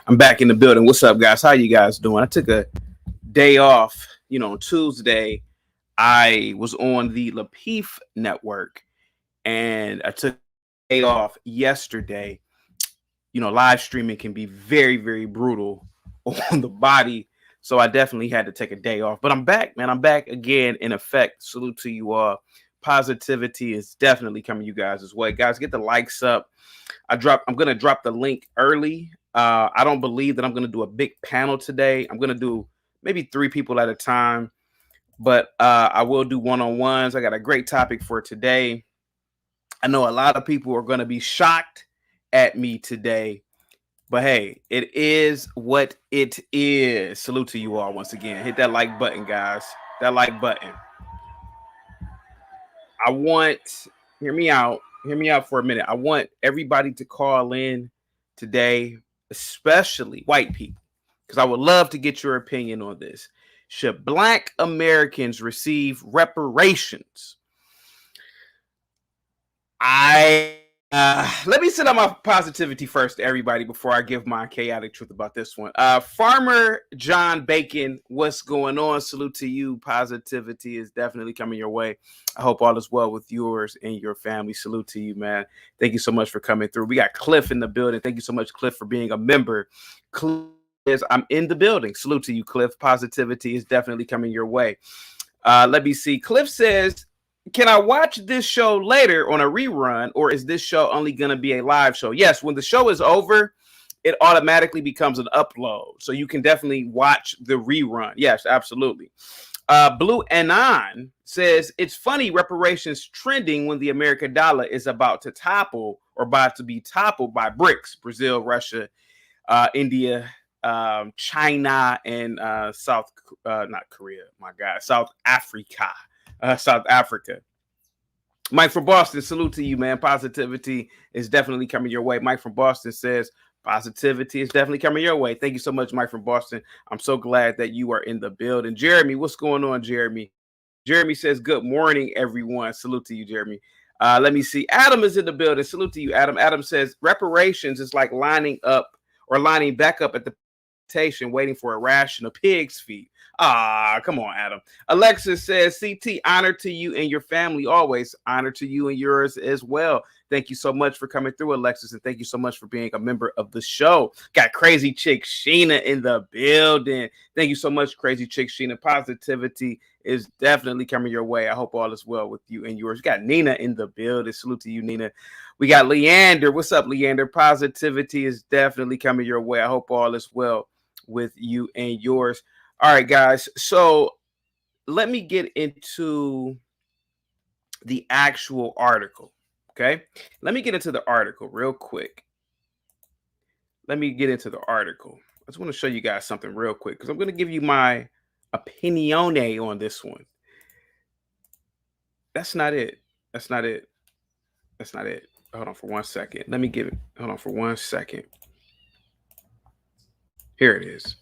I'm back in the building. What's up, guys? How you guys doing? I took a day off. On Tuesday, I was on the Lapeef network, and I took a day off yesterday. Live streaming can be very, very brutal on the body, so I definitely had to take a day off. But I'm back, man. I'm back again in effect. Salute to you all. Positivity is definitely coming you guys' way. Guys, get the likes up. I'm gonna drop the link early. I don't believe that I'm gonna do a big panel today. I'm gonna do maybe 3 people at a time, but I will do one-on-ones. I got a great topic for today. I know a lot of people are gonna be shocked at me today, but hey, it is what it is. Salute to you all once again. Hit that like button, guys. That like button. Hear me out for a minute. I want everybody to call in today, especially white people, because I would love to get your opinion on this. Should Black Americans receive reparations? Let me sit on my positivity first, everybody, before I give my chaotic truth about this one. Farmer John Bacon, what's going on? Salute to you. Positivity is definitely coming your way. I hope all is well with yours and your family. Salute to you, man. Thank you so much for coming through. We got Cliff in the building. Thank you so much, Cliff, for being a member. Cliff says, I'm in the building. Salute to you, Cliff. Positivity is definitely coming your way. Let me see. Cliff says, can I watch this show later on a rerun, or is this show only going to be a live show? Yes, when the show is over, it automatically becomes an upload. So you can definitely watch the rerun. Yes, absolutely. Blue Anon says, it's funny reparations trending when the American dollar is about to topple or about to be toppled by BRICS, Brazil, Russia, India, China, and South Africa. Mike from Boston, salute to you, man. Positivity is definitely coming your way. Mike from Boston says positivity is definitely coming your way. Thank you so much, Mike from Boston. I'm so glad that you are in the building. Jeremy, what's going on, Jeremy? Jeremy says, good morning, everyone. Salute to you, Jeremy. Let me see. Adam is in the building. Salute to you, Adam. Adam says reparations is like lining back up at the temptation, waiting for a ration of pig's feet. Ah, come on, Adam. Alexis says, CT, honor to you and your family always. Honor to you and yours as well. Thank you so much for coming through, Alexis, and thank you so much for being a member of the show. Got Crazy Chick Sheena in the building. Thank you so much, Crazy Chick Sheena. Positivity is definitely coming your way. I hope all is well with you and yours. You got Nina in the building. Salute to you, Nina. We got Leander. What's up, Leander? Positivity is definitely coming your way. I hope all is well with you and yours. All right, guys. So let me get into the actual article. Okay. Let me get into the article real quick. I just want to show you guys something real quick because I'm going to give you my opinione on this one. That's not it. Hold on for 1 second. Let me give it. Hold on for 1 second. Here it is.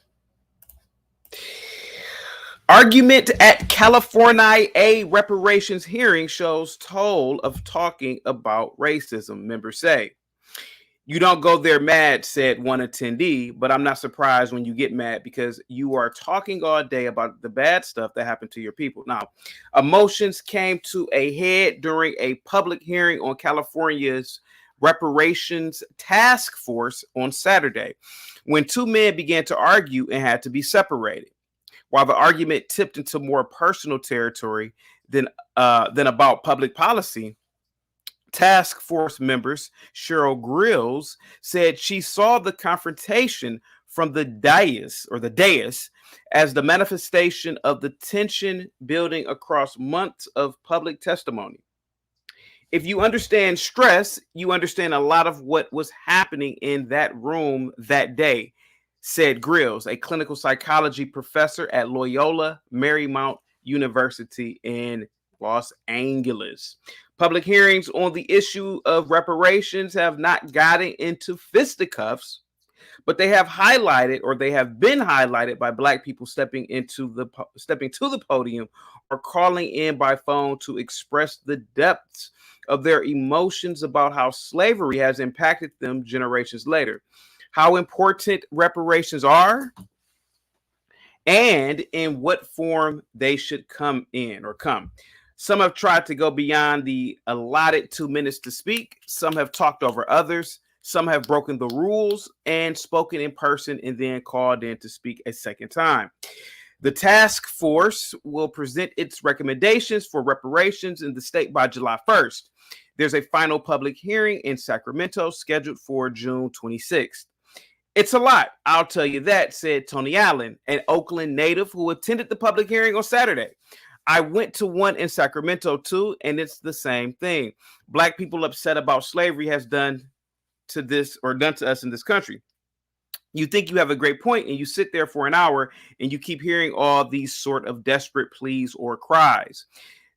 Argument at California a reparations hearing shows toll of talking about racism, members say. You don't go there mad, said one attendee, but I'm not surprised when you get mad because you are talking all day about the bad stuff that happened to your people. Now, emotions came to a head during a public hearing on California's Reparations Task Force on Saturday, when two men began to argue and had to be separated. While the argument tipped into more personal territory than about public policy, task force members Cheryl Grills said she saw the confrontation from the dais as the manifestation of the tension building across months of public testimony. If you understand stress, you understand a lot of what was happening in that room that day, said Grills, a clinical psychology professor at Loyola Marymount University in Los Angeles. Public hearings on the issue of reparations have not gotten into fisticuffs, but they have been highlighted by Black people stepping to the podium or calling in by phone to express the depths of their emotions about how slavery has impacted them generations later, how important reparations are, and in what form they should come. Some have tried to go beyond the allotted 2 minutes to speak. Some have talked over others. Some have broken the rules and spoken in person and then called in to speak a second time. The task force will present its recommendations for reparations in the state by July 1st. There's a final public hearing in Sacramento scheduled for June 26th. It's a lot, I'll tell you that, said Tony Allen, an Oakland native who attended the public hearing on Saturday. I went to one in Sacramento too, and it's the same thing. Black people upset about slavery has done to us in this country. You think you have a great point, and you sit there for an hour, and you keep hearing all these sort of desperate pleas or cries.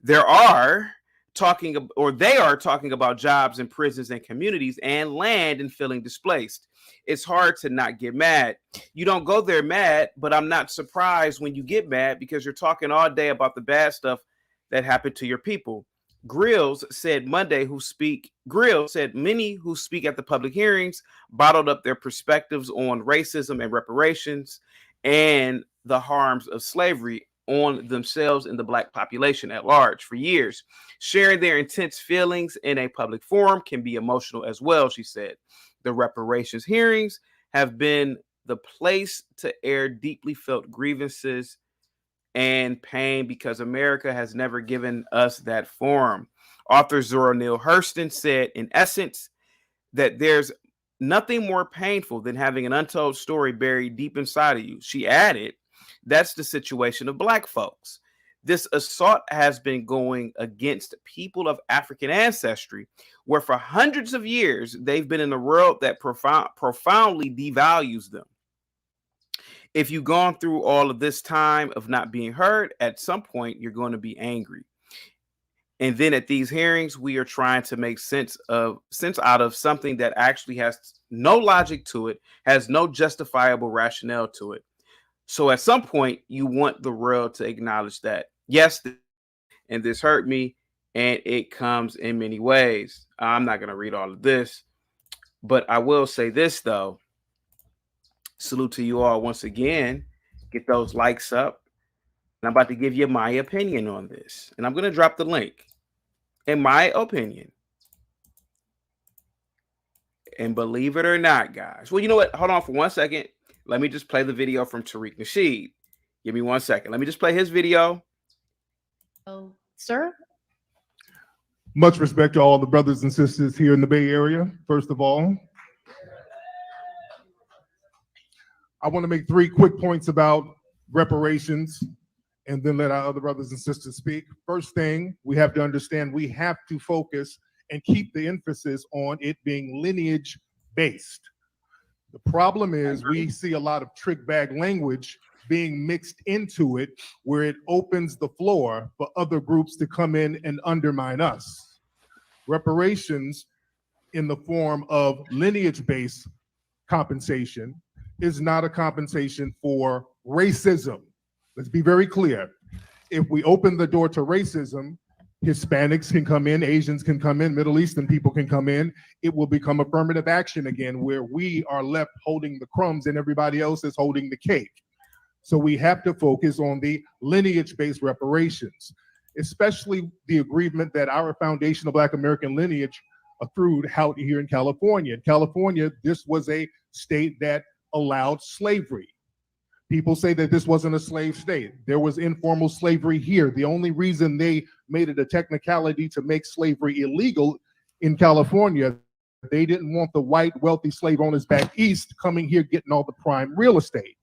They are talking about jobs in prisons and communities and land and feeling displaced. It's hard to not get mad. You don't go there mad, but I'm not surprised when you get mad because you're talking all day about the bad stuff that happened to your people. Grills said many who speak at the public hearings bottled up their perspectives on racism and reparations and the harms of slavery on themselves and the Black population at large for years. Sharing their intense feelings in a public forum can be emotional as well, she said. The reparations hearings have been the place to air deeply felt grievances and pain because America has never given us that forum. Author Zora Neale Hurston said, in essence, that there's nothing more painful than having an untold story buried deep inside of you. She added, that's the situation of Black folks. This assault has been going against people of African ancestry, where for hundreds of years, they've been in a world that profoundly devalues them. If you've gone through all of this time of not being heard, at some point, you're going to be angry. And then at these hearings, we are trying to make sense out of something that actually has no logic to it, has no justifiable rationale to it. So at some point, you want the world to acknowledge that, yes, and this hurt me, and it comes in many ways. I'm not going to read all of this, but I will say this, though. Salute to you all once again. Get those likes up. And I'm about to give you my opinion on this. And I'm going to drop the link. In my opinion, and believe it or not, guys. Well, you know what? Hold on for 1 second. Let me just play the video from Tariq Nasheed. Give me 1 second. Let me just play his video. Oh, sir. Much respect to all the brothers and sisters here in the Bay Area. First of all, I want to make 3 quick points about reparations and then let our other brothers and sisters speak. First thing, we have to understand we have to focus and keep the emphasis on it being lineage based. The problem is we see a lot of trick bag language being mixed into it where it opens the floor for other groups to come in and undermine us. Reparations in the form of lineage-based compensation is not a compensation for racism. Let's be very clear. If we open the door to racism, Hispanics can come in, Asians can come in, Middle Eastern people can come in. It will become affirmative action again, where we are left holding the crumbs and everybody else is holding the cake. So we have to focus on the lineage-based reparations, especially the agreement that our foundation of Black American lineage accrued out here in California. In California, this was a state that allowed slavery. People say that this wasn't a slave state. There was informal slavery here. The only reason they made it a technicality to make slavery illegal in California, they didn't want the white wealthy slave owners back east coming here getting all the prime real estate.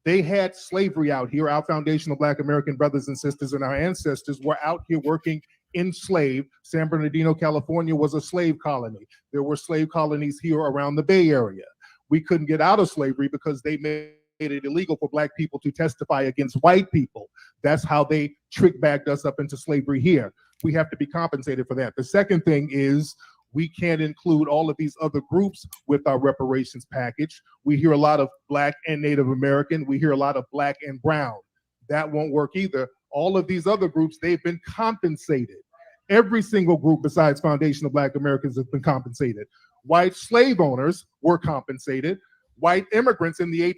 They had slavery out here. Our foundation of Black American brothers and sisters and our ancestors were out here working enslaved. San Bernardino, California was a slave colony. There were slave colonies here around the Bay Area. We couldn't get out of slavery because they made it illegal for Black people to testify against white people. That's how they trick bagged us up into slavery here. We have to be compensated for that. The second thing is we can't include all of these other groups with our reparations package. We hear a lot of Black and Native American. We hear a lot of Black and brown. That won't work either. All of these other groups, they've been compensated. Every single group besides Foundation of Black Americans has been compensated. White slave owners were compensated. White immigrants in the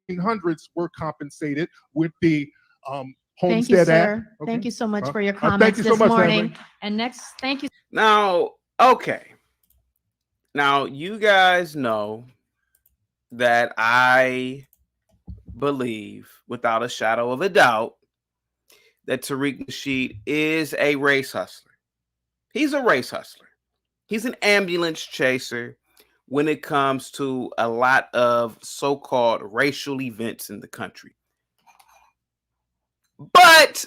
1800s were compensated with the Homestead Act. Okay. Thank you so much for your comments this morning. And next, thank you. Now, okay. Now, you guys know that I believe, without a shadow of a doubt, that Tariq Nasheed is a race hustler. He's a race hustler. He's an ambulance chaser when it comes to a lot of so-called racial events in the country. But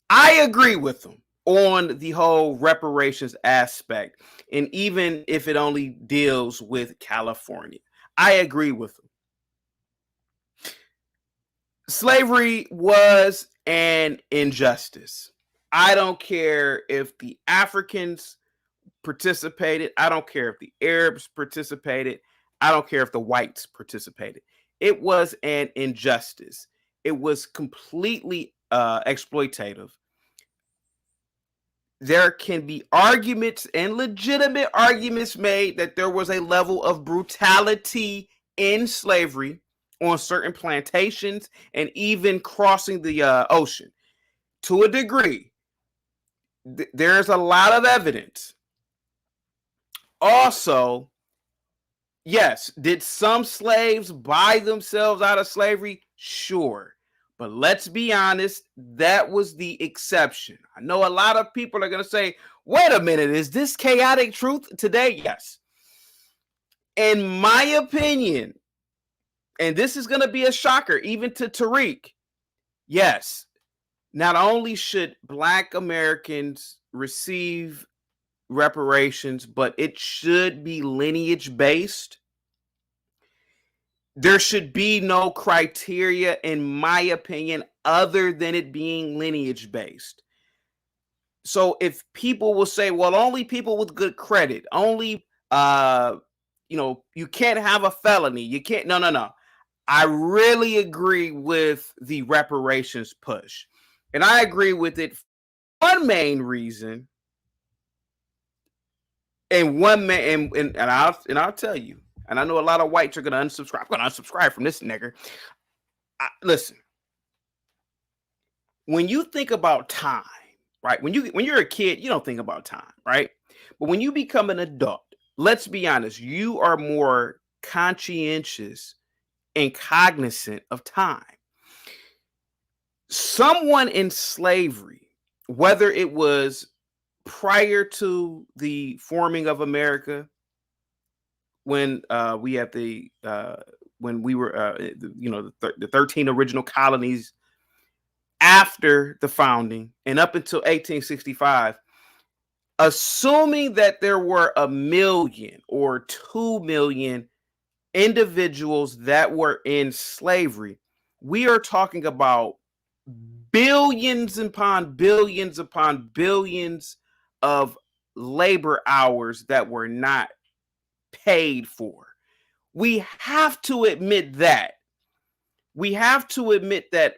I agree with him on the whole reparations aspect, and even if it only deals with California, I agree with him. Slavery was an injustice. I don't care if the Africans participated. I don't care if the Arabs participated. I don't care if the whites participated. It was an injustice. It was completely exploitative. There can be arguments and legitimate arguments made that there was a level of brutality in slavery on certain plantations and even crossing the ocean. To a degree, there's a lot of evidence. Also, yes, did some slaves buy themselves out of slavery? Sure. But let's be honest, that was the exception. I know a lot of people are going to say, wait a minute, is this chaotic truth today? Yes. In my opinion, and this is going to be a shocker even to Tariq, yes, not only should Black Americans receive reparations, but it should be lineage based. There should be no criteria, in my opinion, other than it being lineage based. So if people will say, well, only people with good credit, only, you can't have a felony. You can't. No. I really agree with the reparations push. And I agree with it. One main reason, and I'll tell you, and I know a lot of whites are going to unsubscribe. I'm going to unsubscribe from this nigger. Listen, when you think about time, right? When you're a kid, you don't think about time, right? But when you become an adult, let's be honest, you are more conscientious and cognizant of time. Someone in slavery, whether it was prior to the forming of America, when we had when we were the 13 original colonies, after the founding and up until 1865, assuming that there were 1 million or 2 million individuals that were in slavery, we are talking about billions upon billions upon billions of labor hours that were not paid for. We have to admit that. We have to admit that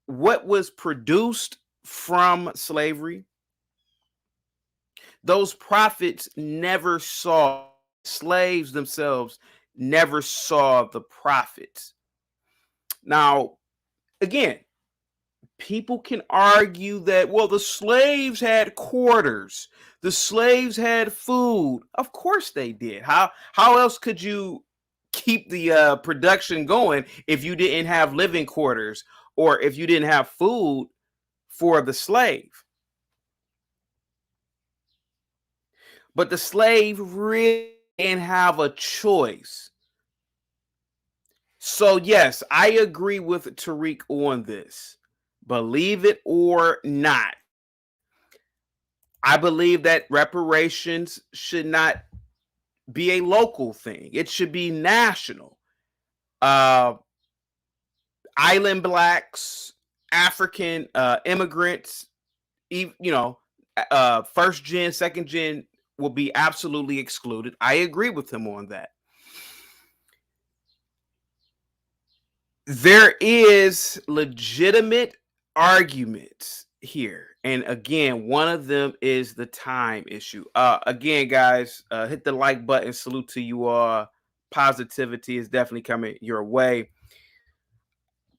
what was produced from slavery, those profits never saw, slaves themselves never saw the profits. Now, again, people can argue that, well, the slaves had quarters, the slaves had food. Of course they did. How else could you keep the production going if you didn't have living quarters or if you didn't have food for the slave? But the slave really didn't have a choice. So yes, I agree with Tariq on this. Believe it or not, I believe that reparations should not be a local thing. It should be national. Island blacks, African immigrants, first gen, second gen will be absolutely excluded. I agree with him on that. There is legitimate arguments here. And again, one of them is the time issue. Again, guys, hit the like button. Salute to you all. Positivity is definitely coming your way.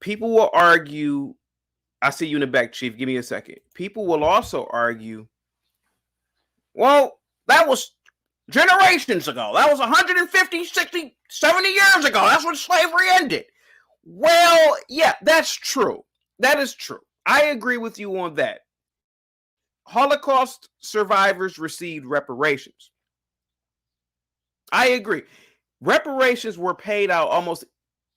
People will argue. I see you in the back, Chief. Give me a second. People will also argue, well, that was generations ago. That was 150, 60, 70 years ago. That's when slavery ended. Well, yeah, that's true. That is true. I agree with you on that. Holocaust survivors received reparations. I agree. Reparations were paid out almost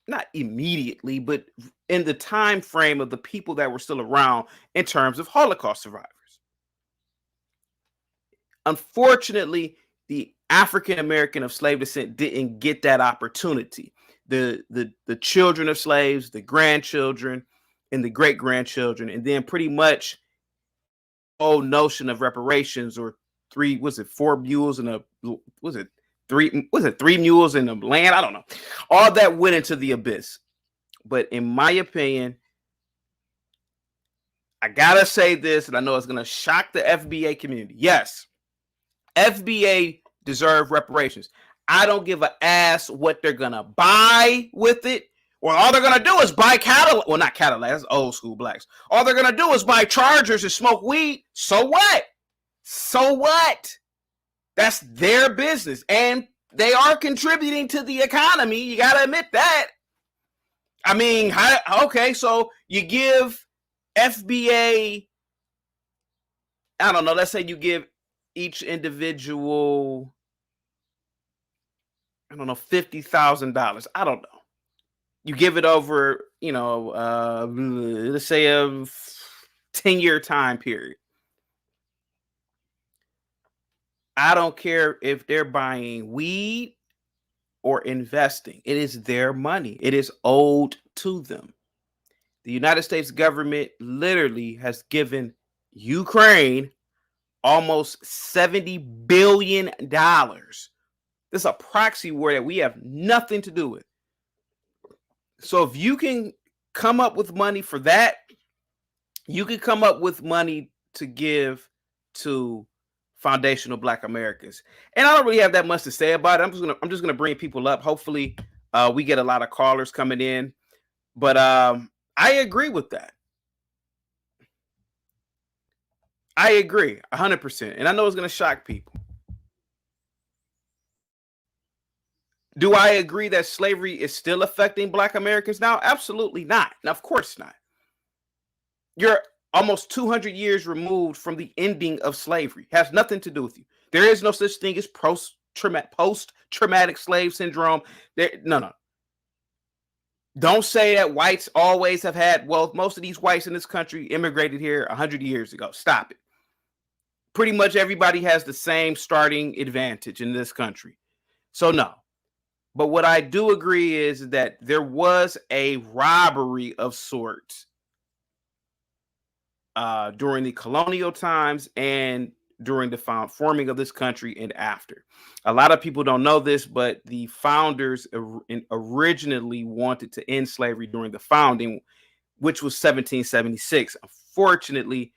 not immediately, but in the time frame of the people that were still around in terms of Holocaust survivors. Unfortunately, the African American of slave descent didn't get that opportunity. The children of slaves, the grandchildren, and the great grandchildren, and then pretty much whole notion of reparations, or four mules and three mules in the land? I don't know. All that went into the abyss. But in my opinion, I gotta say this, and I know it's gonna shock the FBA community. Yes, FBA deserve reparations. I don't give a ass what they're gonna buy with it. Or all they're gonna do is buy Cadillac. Well, not Cadillac, that's old school blacks. All they're gonna do is buy Chargers and smoke weed. So what? So what? That's their business. And they are contributing to the economy. You gotta admit that. I mean, okay, so you give FBA, I don't know, let's say you give each individual, I don't know, $50,000. I don't know. You give it over, let's say a 10-year time period. I don't care if they're buying weed or investing. It is their money. It is owed to them. The United States government literally has given Ukraine almost $70 billion. This is a proxy war that we have nothing to do with. So if you can come up with money for that, you can come up with money to give to foundational Black Americans. And I don't really have that much to say about it. I'm just gonna bring people up. Hopefully, we get a lot of callers coming in. But I agree with that. I agree 100%. And I know it's gonna shock people. Do I agree that slavery is still affecting Black Americans now? Absolutely not. Now, of course not. You're almost 200 years removed from the ending of slavery. Has nothing to do with you. There is no such thing as post-traumatic slave syndrome. No. Don't say that whites always have had, well, most of these whites in this country immigrated here 100 years ago. Stop it. Pretty much everybody has the same starting advantage in this country. So no. But what I do agree is that there was a robbery of sorts during the colonial times and during the forming of this country and after. A lot of people don't know this, but the founders originally wanted to end slavery during the founding, which was 1776. Unfortunately,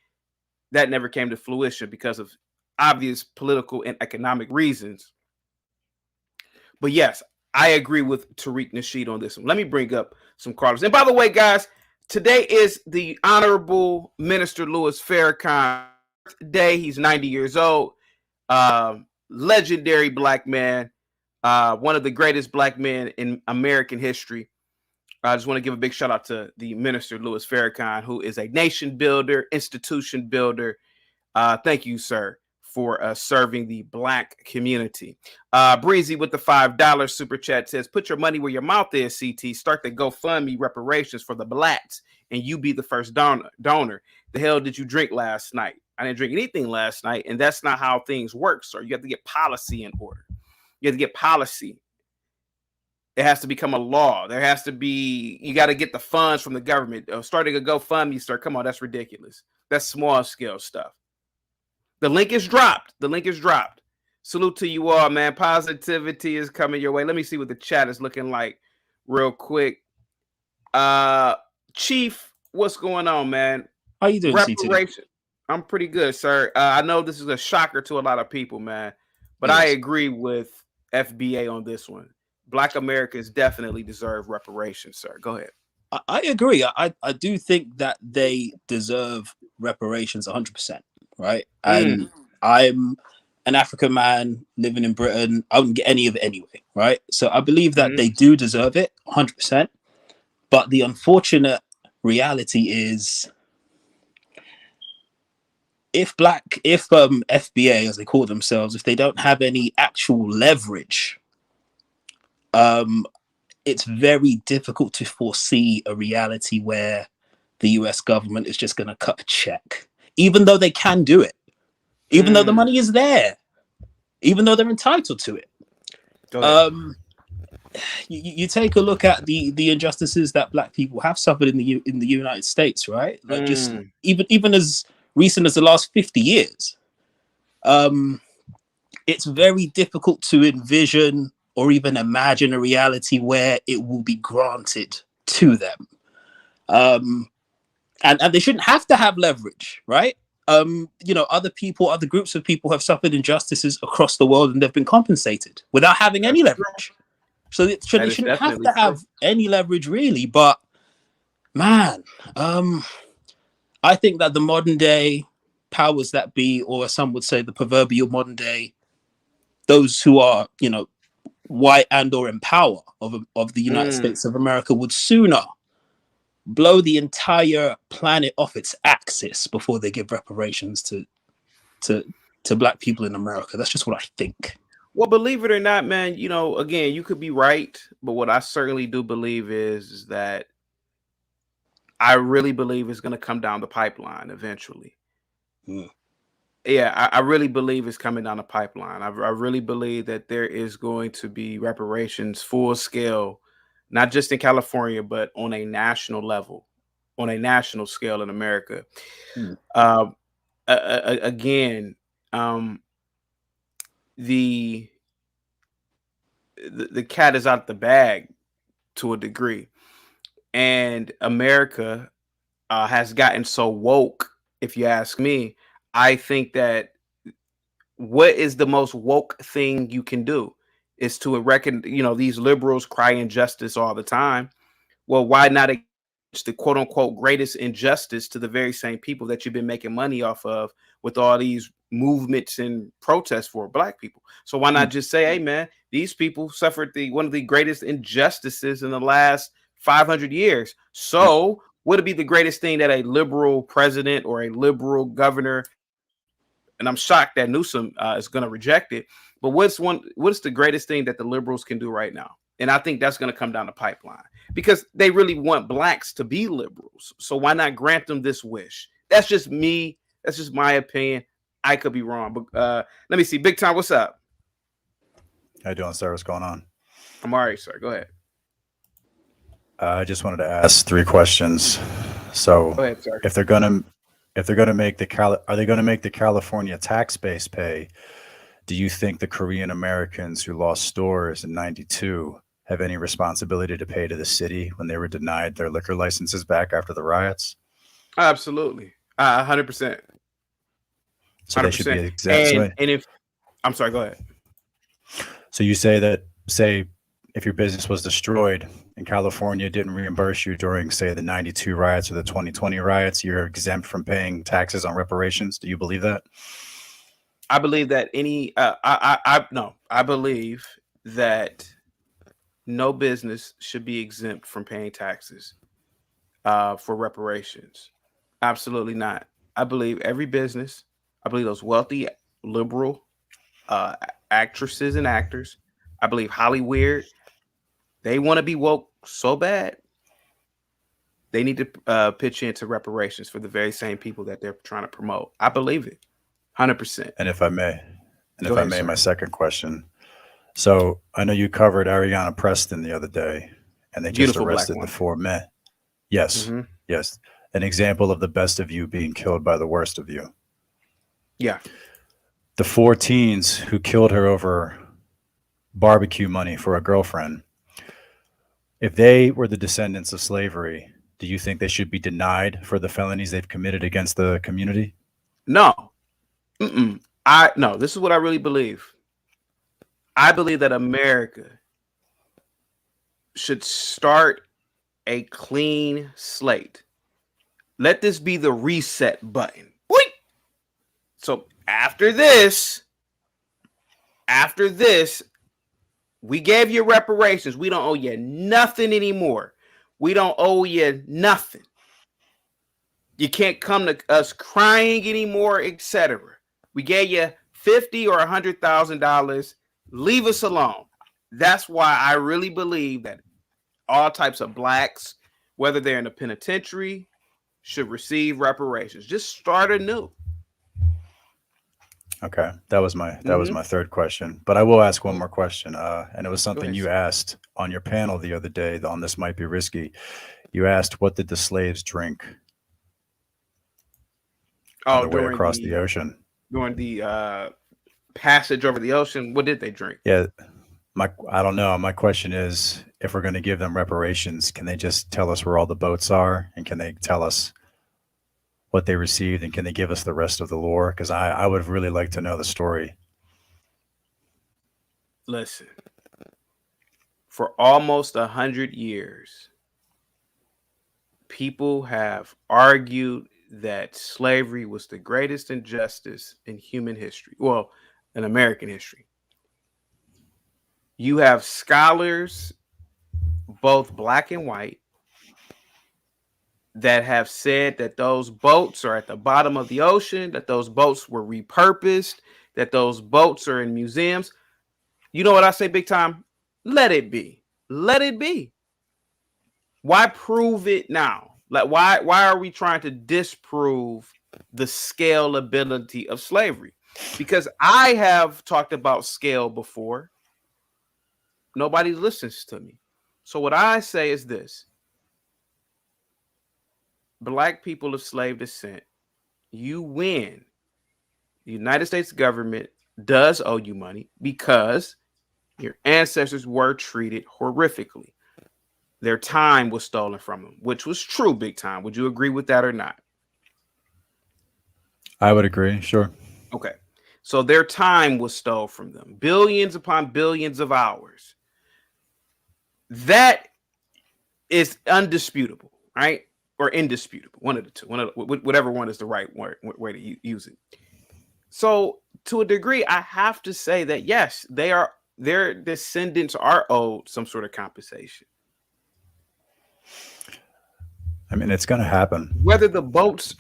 that never came to fruition because of obvious political and economic reasons. But yes, I agree with Tariq Nasheed on this one. Let me bring up some callers. And by the way, guys, today is the Honorable Minister Louis Farrakhan's birthday. He's 90 years old. Legendary Black man. One of the greatest Black men in American history. I just want to give a big shout out to the Minister Louis Farrakhan, who is a nation builder, institution builder. Thank you, sir, for serving the Black community. Breezy with the $5 super chat says, put your money where your mouth is, CT. Start the GoFundMe reparations for the Blatts, and you be the first donor. The hell did you drink last night? I didn't drink anything last night, and that's not how things work, sir. You have to get policy in order. You have to get policy. It has to become a law. There has to be, you got to get the funds from the government. Starting a GoFundMe, sir, come on, that's ridiculous. That's small scale stuff. The link is dropped. The link is dropped. Salute to you all, man. Positivity is coming your way. Let me see what the chat is looking like real quick. Chief, what's going on, man? How you doing, Reparation. I'm pretty good, sir. I know this is a shocker to a lot of people, man, but yes. I agree with FBA on this one. Black Americans definitely deserve reparations, sir. Go ahead. I agree. I do think that they deserve reparations 100%, right? And I'm an African man living in Britain. I wouldn't get any of it anyway, right? So I believe that they do deserve it 100%. But the unfortunate reality is, if FBA, as they call themselves, if they don't have any actual leverage, it's very difficult to foresee a reality where the US government is just going to cut a check, even though they can do it, even though the money is there, even though they're entitled to it. You take a look at the injustices that Black people have suffered in the United States, right? Like just even as recent as the last 50 years. It's very difficult to envision or even imagine a reality where it will be granted to them. And they shouldn't have to have leverage, right? Other groups of people have suffered injustices across the world and they've been compensated without having any leverage. So they shouldn't have to have any leverage, really. But man, I think that the modern day powers that be, or as some would say, the proverbial modern day, those who are, white and or in power of the United States of America, would sooner blow the entire planet off its axis before they give reparations to Black people in America. That's just what I think. Well, believe it or not, man, again, you could be right, but what I certainly do believe is that I really believe it's going to come down the pipeline eventually. Yeah, I really believe it's coming down the pipeline. I really believe that there is going to be reparations full scale, not just in California, but on a national level, on a national scale in America. Again, the cat is out the bag to a degree, and America has gotten so woke. If you ask me, I think that what is the most woke thing you can do? Is to reckon, these liberals cry injustice all the time. Well, why not the quote unquote greatest injustice to the very same people that you've been making money off of with all these movements and protests for Black people? So why not just say, hey man, these people suffered one of the greatest injustices in the last 500 years. So would it be the greatest thing that a liberal president or a liberal governor, and I'm shocked that Newsom is going to reject it, but what's the greatest thing that the liberals can do right now? And I think that's going to come down the pipeline because they really want Blacks to be liberals. So why not grant them this wish? That's just me. That's just my opinion. I could be wrong, but let me see. Big Time, what's up? How you doing, sir? What's going on? I'm all right, sir. Go ahead. I just wanted to ask 3 questions. So, go ahead, sir. If they're gonna make the California tax base pay, do you think the Korean Americans who lost stores in '92 have any responsibility to pay to the city when they were denied their liquor licenses back after the riots? Absolutely, 100%. So they should be exempt. And if I'm sorry, go ahead. So you say that, if your business was destroyed and California didn't reimburse you during, say, the '92 riots or the 2020 riots, you're exempt from paying taxes on reparations. Do you believe that? I believe that I believe that no business should be exempt from paying taxes for reparations. Absolutely not. I believe every business, I believe those wealthy, liberal actresses and actors, I believe Hollywood, they want to be woke so bad. They need to pitch into reparations for the very same people that they're trying to promote. I believe it, 100%. And if I may, my second question. So I know you covered Ariana Preston the other day, and they just arrested the 4 men. Yes, yes. An example of the best of you being killed by the worst of you. Yeah. The 4 teens who killed her over barbecue money for a girlfriend, if they were the descendants of slavery, do you think they should be denied for the felonies they've committed against the community? No. No, this is what I really believe. I believe that America should start a clean slate. Let this be the reset button. Boing! So after this, we gave you reparations. We don't owe you nothing anymore. We don't owe you nothing. You can't come to us crying anymore, etc. We gave you $50,000 or $100,000. Leave us alone. That's why I really believe that all types of Blacks, whether they're in the penitentiary, should receive reparations. Just start anew. Okay, that was my third question. But I will ask one more question, and it was something you asked on your panel the other day. On This Might Be Risky, you asked, what did the slaves drink on the way across the ocean? During the passage over the ocean, what did they drink? Yeah, I don't know. My question is, if we're going to give them reparations, can they just tell us where all the boats are, and can they tell us what they received, and can they give us the rest of the lore? Because I would really like to know the story. Listen, for almost 100 years, people have argued that slavery was the greatest injustice in human history. Well, in American history. You have scholars, both Black and white, that have said that those boats are at the bottom of the ocean, that those boats were repurposed, that those boats are in museums. You know what I say, Big Time? Let it be. Let it be. Why prove it now? Like, why are we trying to disprove the scalability of slavery? Because I have talked about scale before. Nobody listens to me. So what I say is this. Black people of slave descent, you win. The United States government does owe you money because your ancestors were treated horrifically. Their time was stolen from them, which was true, Big Time. Would you agree with that or not? I would agree, sure. Okay. So their time was stolen from them, billions upon billions of hours. That is undisputable, right? Or indisputable, one of the two, whatever one is the right way to use it. So to a degree, I have to say that yes, their descendants are owed some sort of compensation. I mean, it's going to happen. Whether the boats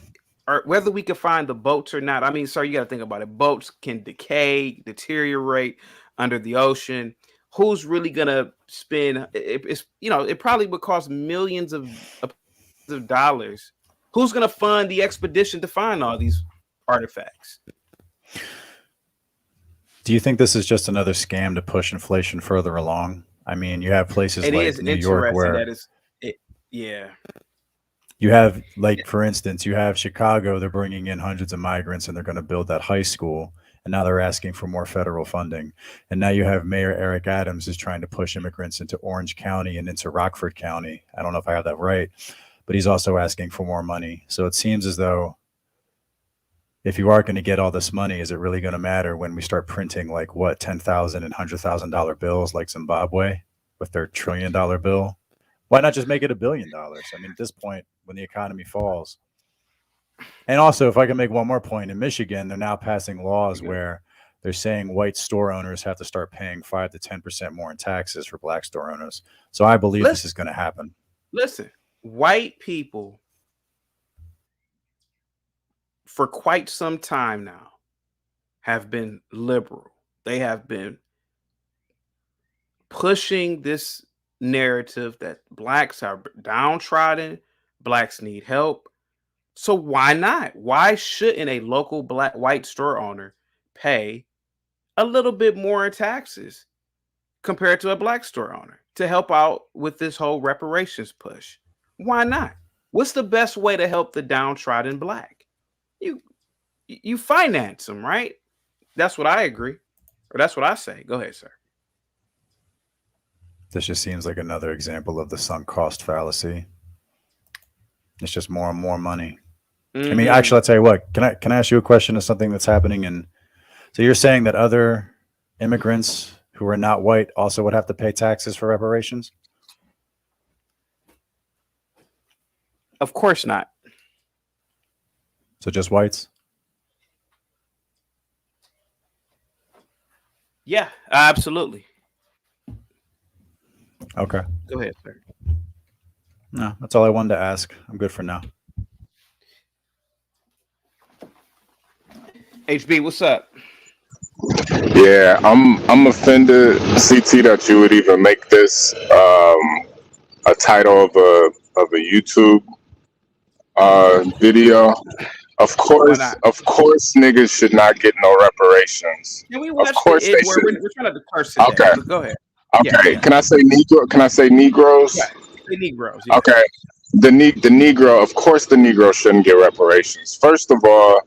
or whether we can find the boats or not. I mean, sir, you got to think about it. Boats can decay, deteriorate under the ocean. Who's really going to spend? It's, you know, it probably would cost millions of dollars. Who's going to fund the expedition to find all these artifacts? Do you think this is just another scam to push inflation further along? I mean, you have places like New York where that is, yeah. You have, like, for instance, you have Chicago. They're bringing in hundreds of migrants, and they're going to build that high school. And now they're asking for more federal funding. And now you have Mayor Eric Adams is trying to push immigrants into Orange County and into Rockford County. I don't know if I have that right, but he's also asking for more money. So it seems as though if you are going to get all this money, is it really going to matter when we start printing like what, $10,000 and $100,000 bills like Zimbabwe with their $1 trillion bill? Why not just make it $1 billion? I mean, at this point, when the economy falls. And also, if I can make one more point, in Michigan, they're now passing laws where they're saying white store owners have to start paying 5 to 10% more in taxes for black store owners. So I believe this is going to happen. Listen, white people for quite some time now have been liberal. They have been pushing this narrative that blacks are downtrodden, blacks need help. So why not? Why shouldn't a local white store owner pay a little bit more in taxes compared to a black store owner to help out with this whole reparations push? Why not? What's the best way to help the downtrodden black? You finance them, right? That's what I agree, or that's what I say. Go ahead, sir. This just seems like another example of the sunk cost fallacy. It's just more and more money. I mean, actually, I'll tell you what. Can I ask you a question of something that's happening? And so you're saying that other immigrants who are not white also would have to pay taxes for reparations? Of course not. So just whites? Yeah, absolutely. Okay. Go ahead, sir. No, that's all I wanted to ask. I'm good for now. HB, what's up? Yeah, I'm offended, CT, that you would even make this a title of a YouTube video. Of course, niggas should not get no reparations. Can we watch of course they should. We're trying to curse today. Okay, so go ahead. Okay, yeah. Can I say Negro? Can I say Negroes? Yeah, the Negroes. Yeah. Okay, the Negro. Of course, the Negro shouldn't get reparations. First of all,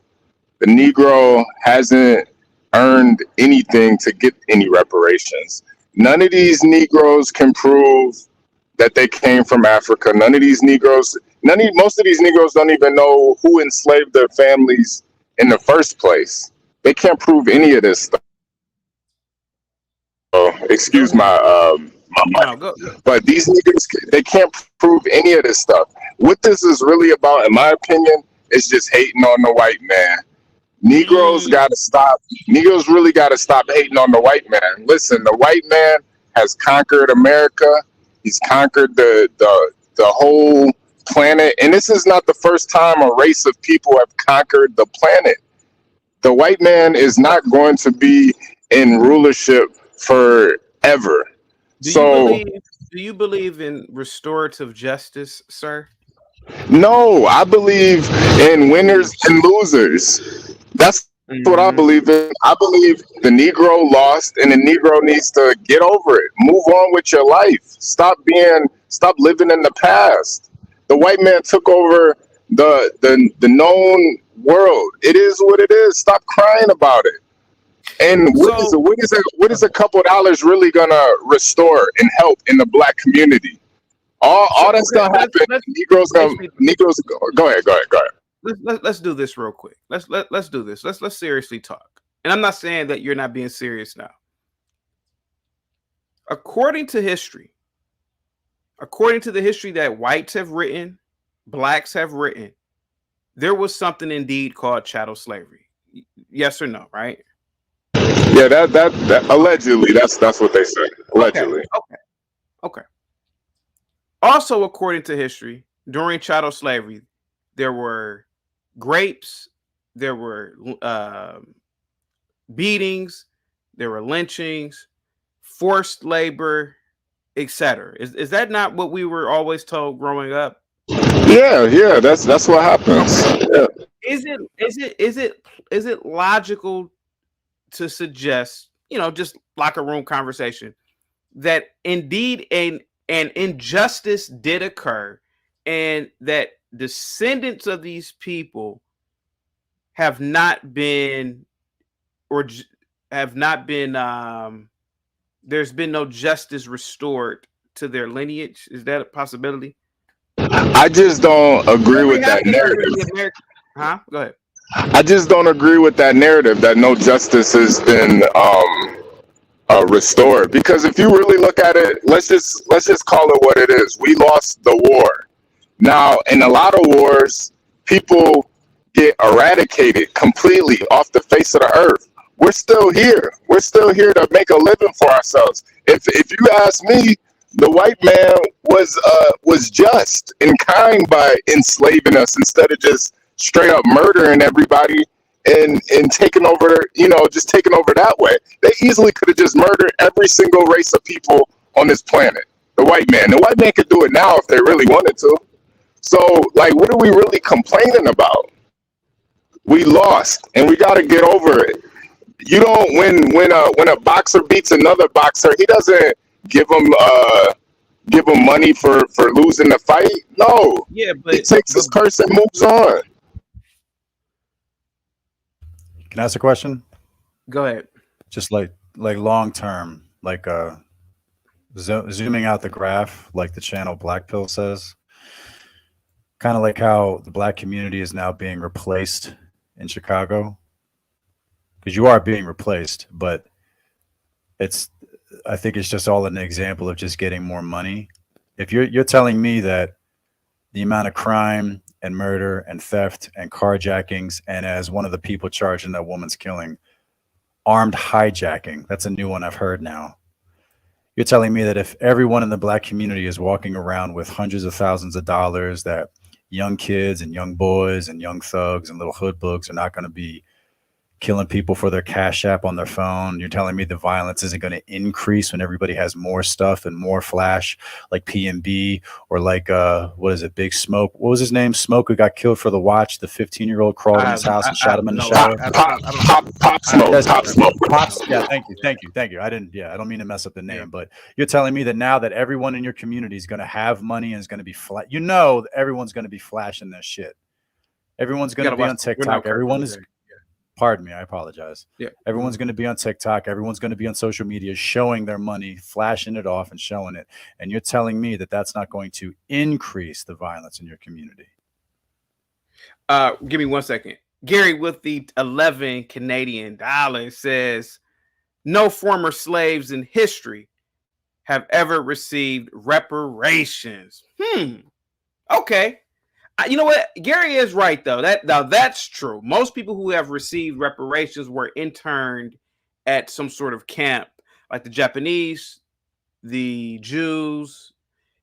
the Negro hasn't earned anything to get any reparations. None of these Negroes can prove that they came from Africa. Most of these Negroes don't even know who enslaved their families in the first place. They can't prove any of this stuff. Excuse my mic. But these niggas, they can't prove any of this stuff. What this is really about, in my opinion, is just hating on the white man. Negroes gotta stop. Negroes really gotta stop hating on the white man. Listen, the white man has conquered America. He's conquered the whole planet. And this is not the first time a race of people have conquered the planet. The white man is not going to be in rulership forever. Do you believe in restorative justice, sir? No, I believe in winners and losers. That's what I believe in. I believe the Negro lost, and the Negro needs to get over it. Move on with your life. Stop living in the past. The white man took over the known world. It is what it is. Stop crying about it. And what is a couple dollars really gonna restore and help in the black community? All that stuff happened. Negroes. Go ahead. Let's do this real quick. Let's do this. Let's seriously talk. and I'm not saying that you're not being serious now. According to history, according to the history that whites have written, blacks have written, there was something indeed called chattel slavery. Yes or no, right? Yeah, that allegedly, that's what they say. Allegedly. Okay. Also, according to history, during chattel slavery, there were grapes, there were beatings, there were lynchings, forced labor, etc. Is that not what we were always told growing up? Yeah, that's what happens. Yeah. Is it logical to suggest, just locker room conversation, that indeed an injustice did occur, and that descendants of these people have not been there's been no justice restored to their lineage? Is that a possibility? I just don't agree with that narrative. Huh? Go ahead. I just don't agree with that narrative that no justice has been restored. Because if you really look at it, let's just call it what it is. We lost the war. Now, in a lot of wars, people get eradicated completely off the face of the earth. We're still here. We're still here to make a living for ourselves. If you ask me, the white man was just and kind by enslaving us instead of just straight up murdering everybody and taking over, just taking over that way. They easily could have just murdered every single race of people on this planet. The white man could do it now if they really wanted to. So, like, what are we really complaining about? We lost, and we got to get over it. You don't when a boxer beats another boxer, he doesn't give him money for losing the fight. No. Yeah, but he takes his curse and moves on. Can I ask a question? Go ahead. Just like long term, like zooming out the graph, like the channel Black Pill says, kind of like how the black community is now being replaced in Chicago. Because you are being replaced, but I think it's just all an example of just getting more money. If you're telling me that the amount of crime and murder and theft and carjackings, and as one of the people charged in that woman's killing, armed hijacking, that's a new one I've heard now. You're telling me that if everyone in the black community is walking around with hundreds of thousands of dollars, that young kids and young boys and young thugs and little hood books are not going to be killing people for their Cash App on their phone. You're telling me the violence isn't going to increase when everybody has more stuff and more flash, like PNB, or like what is it, Big Smoke? What was his name? Smoke, who got killed for the watch. The 15-year-old crawled in his house and shot him in the shower. Pop Smoke. Yeah, thank you. I don't mean to mess up the name, but you're telling me that now that everyone in your community is going to have money and is going to be flat. Everyone's going to be flashing their shit. Everyone's going to be on TikTok. Everyone is. Pardon me, I apologize. Yeah. Everyone's going to be on TikTok. Everyone's going to be on social media showing their money, flashing it off and showing it. And you're telling me that that's not going to increase the violence in your community. Give me 1 second. Gary with the 11 Canadian dollars says, no former slaves in history have ever received reparations. Okay. You know what? Gary is right, though. That's true. Most people who have received reparations were interned at some sort of camp, like the Japanese, the Jews.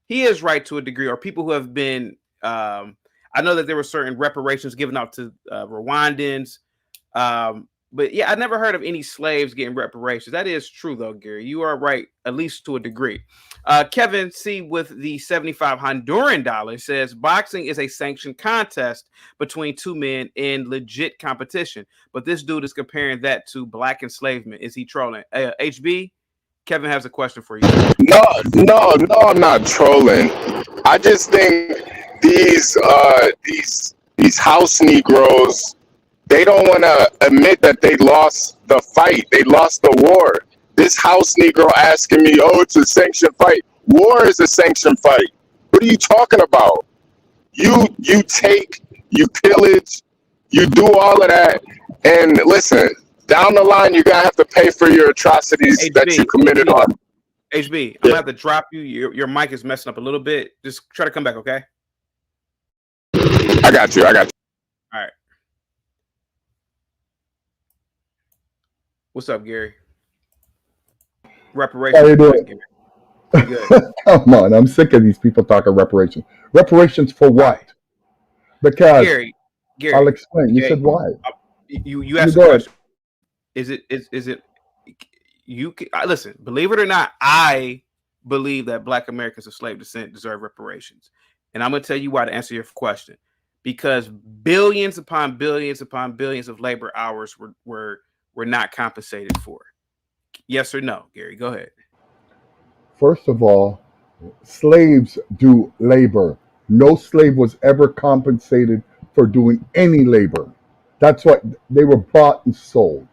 He is right to a degree, or people who have been. I know that there were certain reparations given out to Rwandans, but yeah, I never heard of any slaves getting reparations. That is true, though, Gary. You are right, at least to a degree. Kevin C. with the 75 Honduran dollars says, boxing is a sanctioned contest between two men in legit competition. But this dude is comparing that to black enslavement. Is he trolling? HB, Kevin has a question for you. No, I'm not trolling. I just think these house Negroes, they don't want to admit that they lost the fight. They lost the war. This house Negro asking me, oh, it's a sanctioned fight. War is a sanctioned fight. What are you talking about? You take, you pillage, you do all of that. And listen, down the line, you're gonna have to pay for your atrocities that you committed on. HB, I'm gonna have to drop you. Your mic is messing up a little bit. Just try to come back, okay? I got you. All right. What's up, Gary? Reparations. How you doing? Good. Come on, I'm sick of these people talking reparations. Reparations for what? Because Gary, I'll explain. You said why? You asked a question. Is it you can listen, believe it or not, I believe that Black Americans of slave descent deserve reparations. And I'm gonna tell you why to answer your question. Because billions upon billions upon billions of labor hours were not compensated for. Yes or no, Gary? Go ahead. First of all, slaves do labor. No slave was ever compensated for doing any labor. That's what they were bought and sold.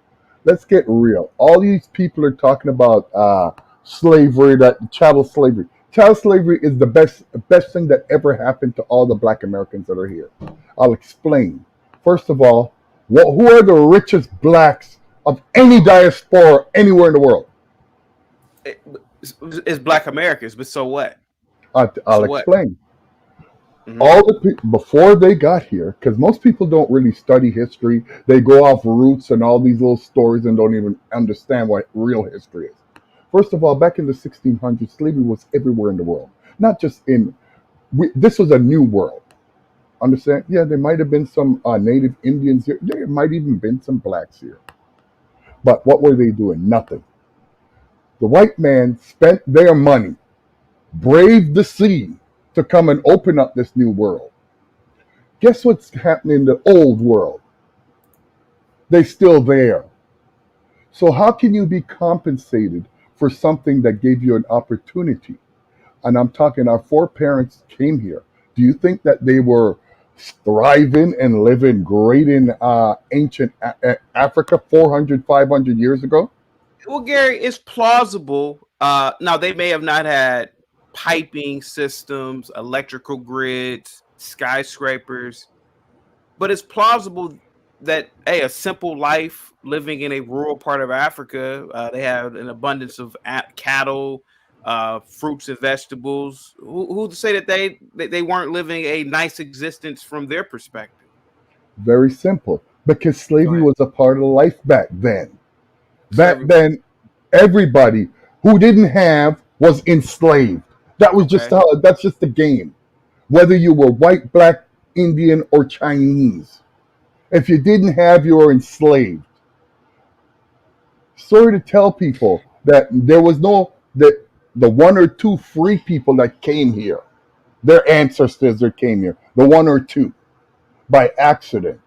Let's get real. All these people are talking about slavery, that chattel slavery. Chattel slavery is the best thing that ever happened to all the Black Americans that are here. I'll explain. First of all, who are the richest blacks of any diaspora anywhere in the world? It's Black Americans, but so what? I'll explain. All the people before they got here, because most people don't really study history. They go off roots and all these little stories and don't even understand what real history is. First of all, back in the 1600s, slavery was everywhere in the world, not just in. This was a new world. Understand? Yeah, there might have been some native Indians here. There might even been some blacks here. But what were they doing? Nothing. The white man spent their money, braved the sea to come and open up this new world. Guess what's happening in the old world? They're still there. So how can you be compensated for something that gave you an opportunity? And I'm talking, our foreparents came here. Do you think that they were thriving and living great in ancient Africa 400, 500 years ago? Well, Gary, it's plausible. Now, they may have not had piping systems, electrical grids, skyscrapers, but it's plausible that a simple life living in a rural part of Africa, they have an abundance of cattle, fruits and vegetables. Who'd say that they weren't living a nice existence from their perspective? Very simple, because slavery was a part of life back then. Back then, everybody who didn't have was enslaved. That was just that's just the game. Whether you were white, black, Indian, or Chinese. If you didn't have, you were enslaved. Sorry to tell people that there was the one or two free people that came here. Their ancestors that came here. The one or two. By accident.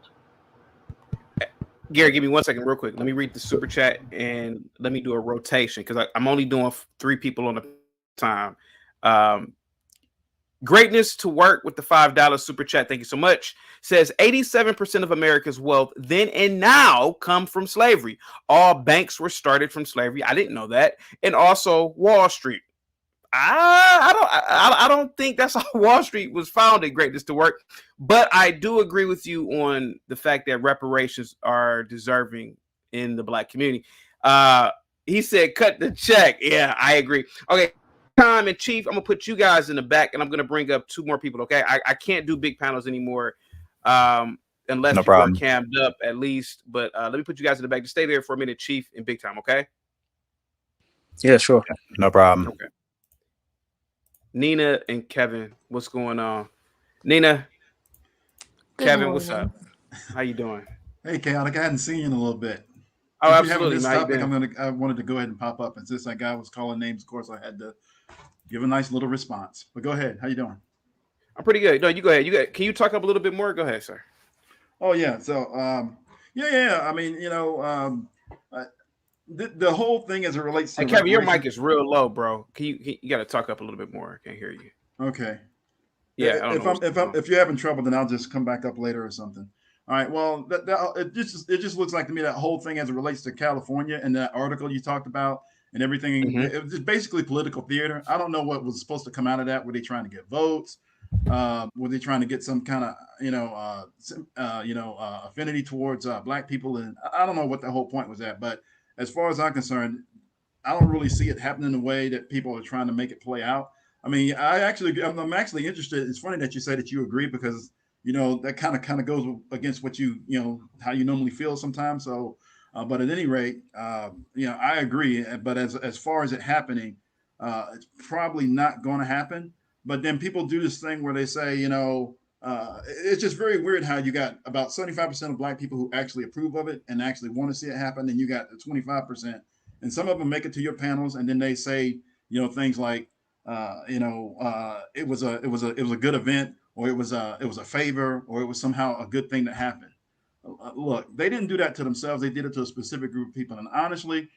Gary, give me 1 second real quick. Let me read the super chat and let me do a rotation because I'm only doing 3 people on the time. Greatness to work with the $5 super chat. Thank you so much. Says 87% of America's wealth then and now come from slavery. All banks were started from slavery. I didn't know that. And also Wall Street. I don't think that's how Wall Street was founded, greatness to work. But I do agree with you on the fact that reparations are deserving in the Black community. He said, cut the check. Yeah, I agree. Okay, Tom and Chief, I'm going to put you guys in the back, and I'm going to bring up 2 more people, okay? I can't do big panels anymore unless you are cammed up at least. But let me put you guys in the back. Just stay there for a minute, Chief and Big Time, okay? Yeah, sure. No problem. Okay. Nina and Kevin, what's going on? Nina, Kevin, what's up? How you doing? Hey, Chaotic, I hadn't seen you in a little bit. Oh, absolutely. This topic, I wanted to go ahead and pop up. And since that guy was calling names, of course, I had to give a nice little response. But go ahead. How you doing? I'm pretty good. No, you go ahead. Can you talk up a little bit more? Go ahead, sir. Oh, yeah. So, I mean, the whole thing as it relates to Kevin, your mic is real low, bro. You got to talk up a little bit more. I can't hear you. Okay. Yeah. If you're having trouble, then I'll just come back up later or something. All right. Well, it just looks like to me that whole thing as it relates to California and that article you talked about and everything. It was basically political theater. I don't know what was supposed to come out of that. Were they trying to get votes? Were they trying to get some kind of affinity towards black people? And I don't know what the whole point was at, but as far as I'm concerned, I don't really see it happening the way that people are trying to make it play out. I mean, I'm actually interested. It's funny that you say that you agree, because that kind of goes against what how you normally feel sometimes. So, but at any rate, I agree. But as far as it happening, it's probably not going to happen. But then people do this thing where they say, it's just very weird how you got about 75% of black people who actually approve of it and actually want to see it happen, and you got the 25%, and some of them make it to your panels, and then they say, things like, it was a good event, or it was a favor, or it was somehow a good thing that happened. Look, they didn't do that to themselves. They did it to a specific group of people. And honestly,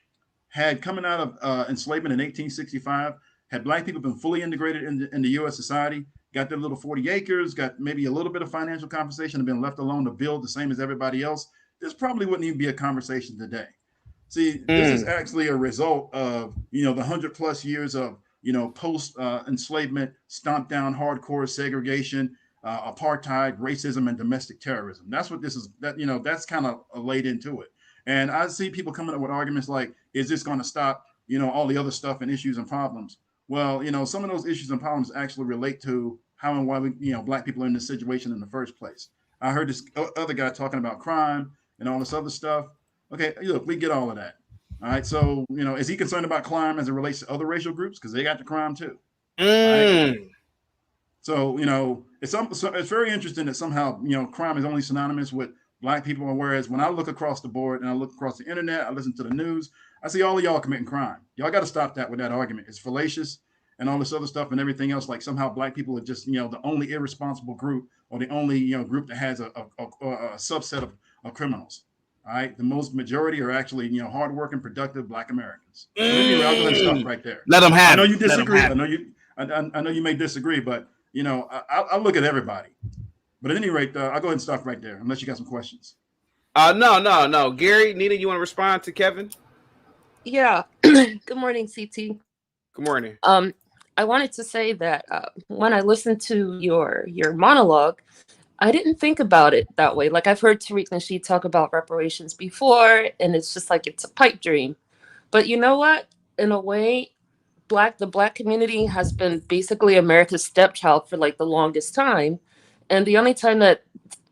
had coming out of enslavement in 1865, had black people been fully integrated into U.S. society, got their little 40 acres, got maybe a little bit of financial compensation, and been left alone to build the same as everybody else, this probably wouldn't even be a conversation today. See, this is actually a result of, the 100+ years of, post enslavement, stomped down hardcore segregation, apartheid, racism, and domestic terrorism. That's what this is. That's kind of laid into it. And I see people coming up with arguments like, is this going to stop, all the other stuff and issues and problems? Well, some of those issues and problems actually relate to how and why black people are in this situation in the first place. I heard this other guy talking about crime and all this other stuff. Okay, look, we get all of that. All right, so is he concerned about crime as it relates to other racial groups, because they got the crime too? Right? So it's very interesting that somehow crime is only synonymous with black people, whereas when I look across the board and I look across the internet, I listen to the news, I see all of y'all committing crime. Y'all got to stop that with that argument. It's fallacious and all this other stuff and everything else. Like somehow black people are just the only irresponsible group, or the only group that has a subset of criminals. All right, the most majority are actually hardworking, productive black Americans. But anyway, I'll go ahead and stop right there. Let them have. I know you disagree. I know you may disagree, but I look at everybody. But at any rate, I'll go ahead and stop right there, unless you got some questions. No. Gary, Nina, you want to respond to Kevin? Yeah. Good morning, CT. Good morning. I wanted to say that when I listened to your monologue, I didn't think about it that way. Like, I've heard Tariq Nasheed talk about reparations before, and it's just like it's a pipe dream. But you know what? In a way, the black community has been basically America's stepchild for like the longest time. And the only time that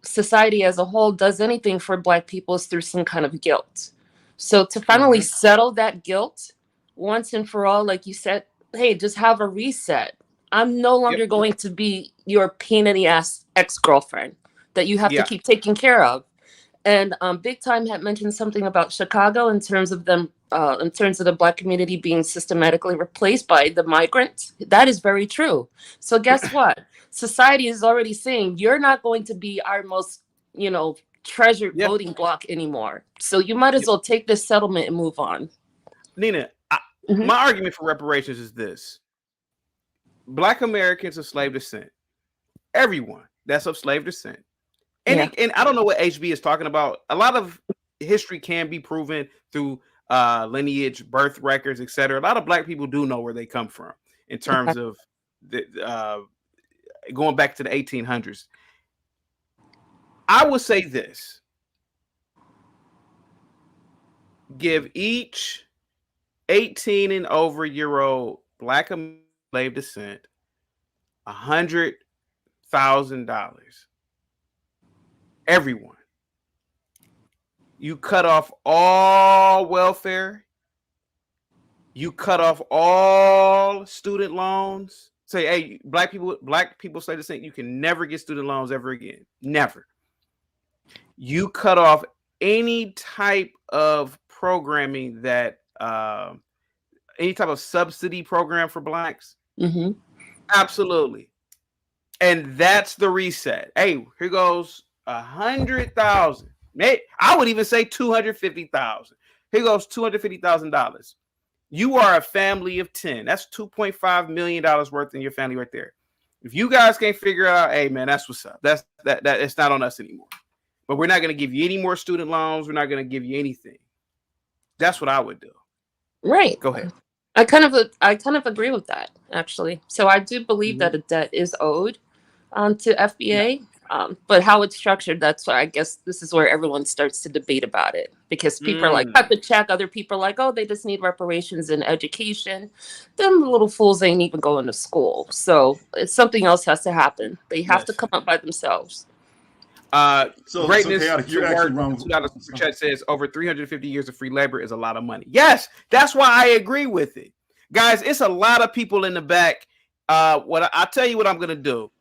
society as a whole does anything for black people is through some kind of guilt. So to finally settle that guilt once and for all, like you said, hey, just have a reset. I'm no longer going to be your pain in the ass ex-girlfriend that you have to keep taking care of. And Big Time had mentioned something about Chicago in terms of them, in terms of the black community being systematically replaced by the migrants. That is very true. So guess what? Society is already saying you're not going to be our most, treasured voting block anymore. So you might as well take this settlement and move on. Nina, my argument for reparations is this. Black Americans of slave descent, everyone that's of slave descent. And I don't know what HB is talking about. A lot of history can be proven through lineage, birth records, etc. A lot of black people do know where they come from in terms of the going back to the 1800s. I would say this. Give each 18 and over year old black slave descent $100,000. Everyone. You cut off all welfare. You cut off all student loans. Say, hey, black people slave descent, you can never get student loans ever again. Never. You cut off any type of programming that any type of subsidy program for blacks. Absolutely. And that's the reset. Hey, here goes 100,000. I would even say 250,000. Here goes $250,000. You are a family of 10. That's $2.5 million worth in your family right there. If you guys can't figure out, hey man, that's what's up. That it's not on us anymore. But we're not going to give you any more student loans. We're not going to give you anything. That's what I would do. Right. Go ahead. I kind of agree with that, actually. So I do believe that a debt is owed. to FBA. But how it's structured, that's why I guess this is where everyone starts to debate about it, because people are like, cut the check. Other people are like, oh, they just need reparations in education. Them little fools ain't even going to school. So it's something else has to happen. They have to come up by themselves. Greatness chaotic. You're actually wrong. $2 super chat says over 350 years of free labor is a lot of money. Yes, that's why I agree with it, guys. It's a lot of people in the back. I'll tell you what I'm gonna do.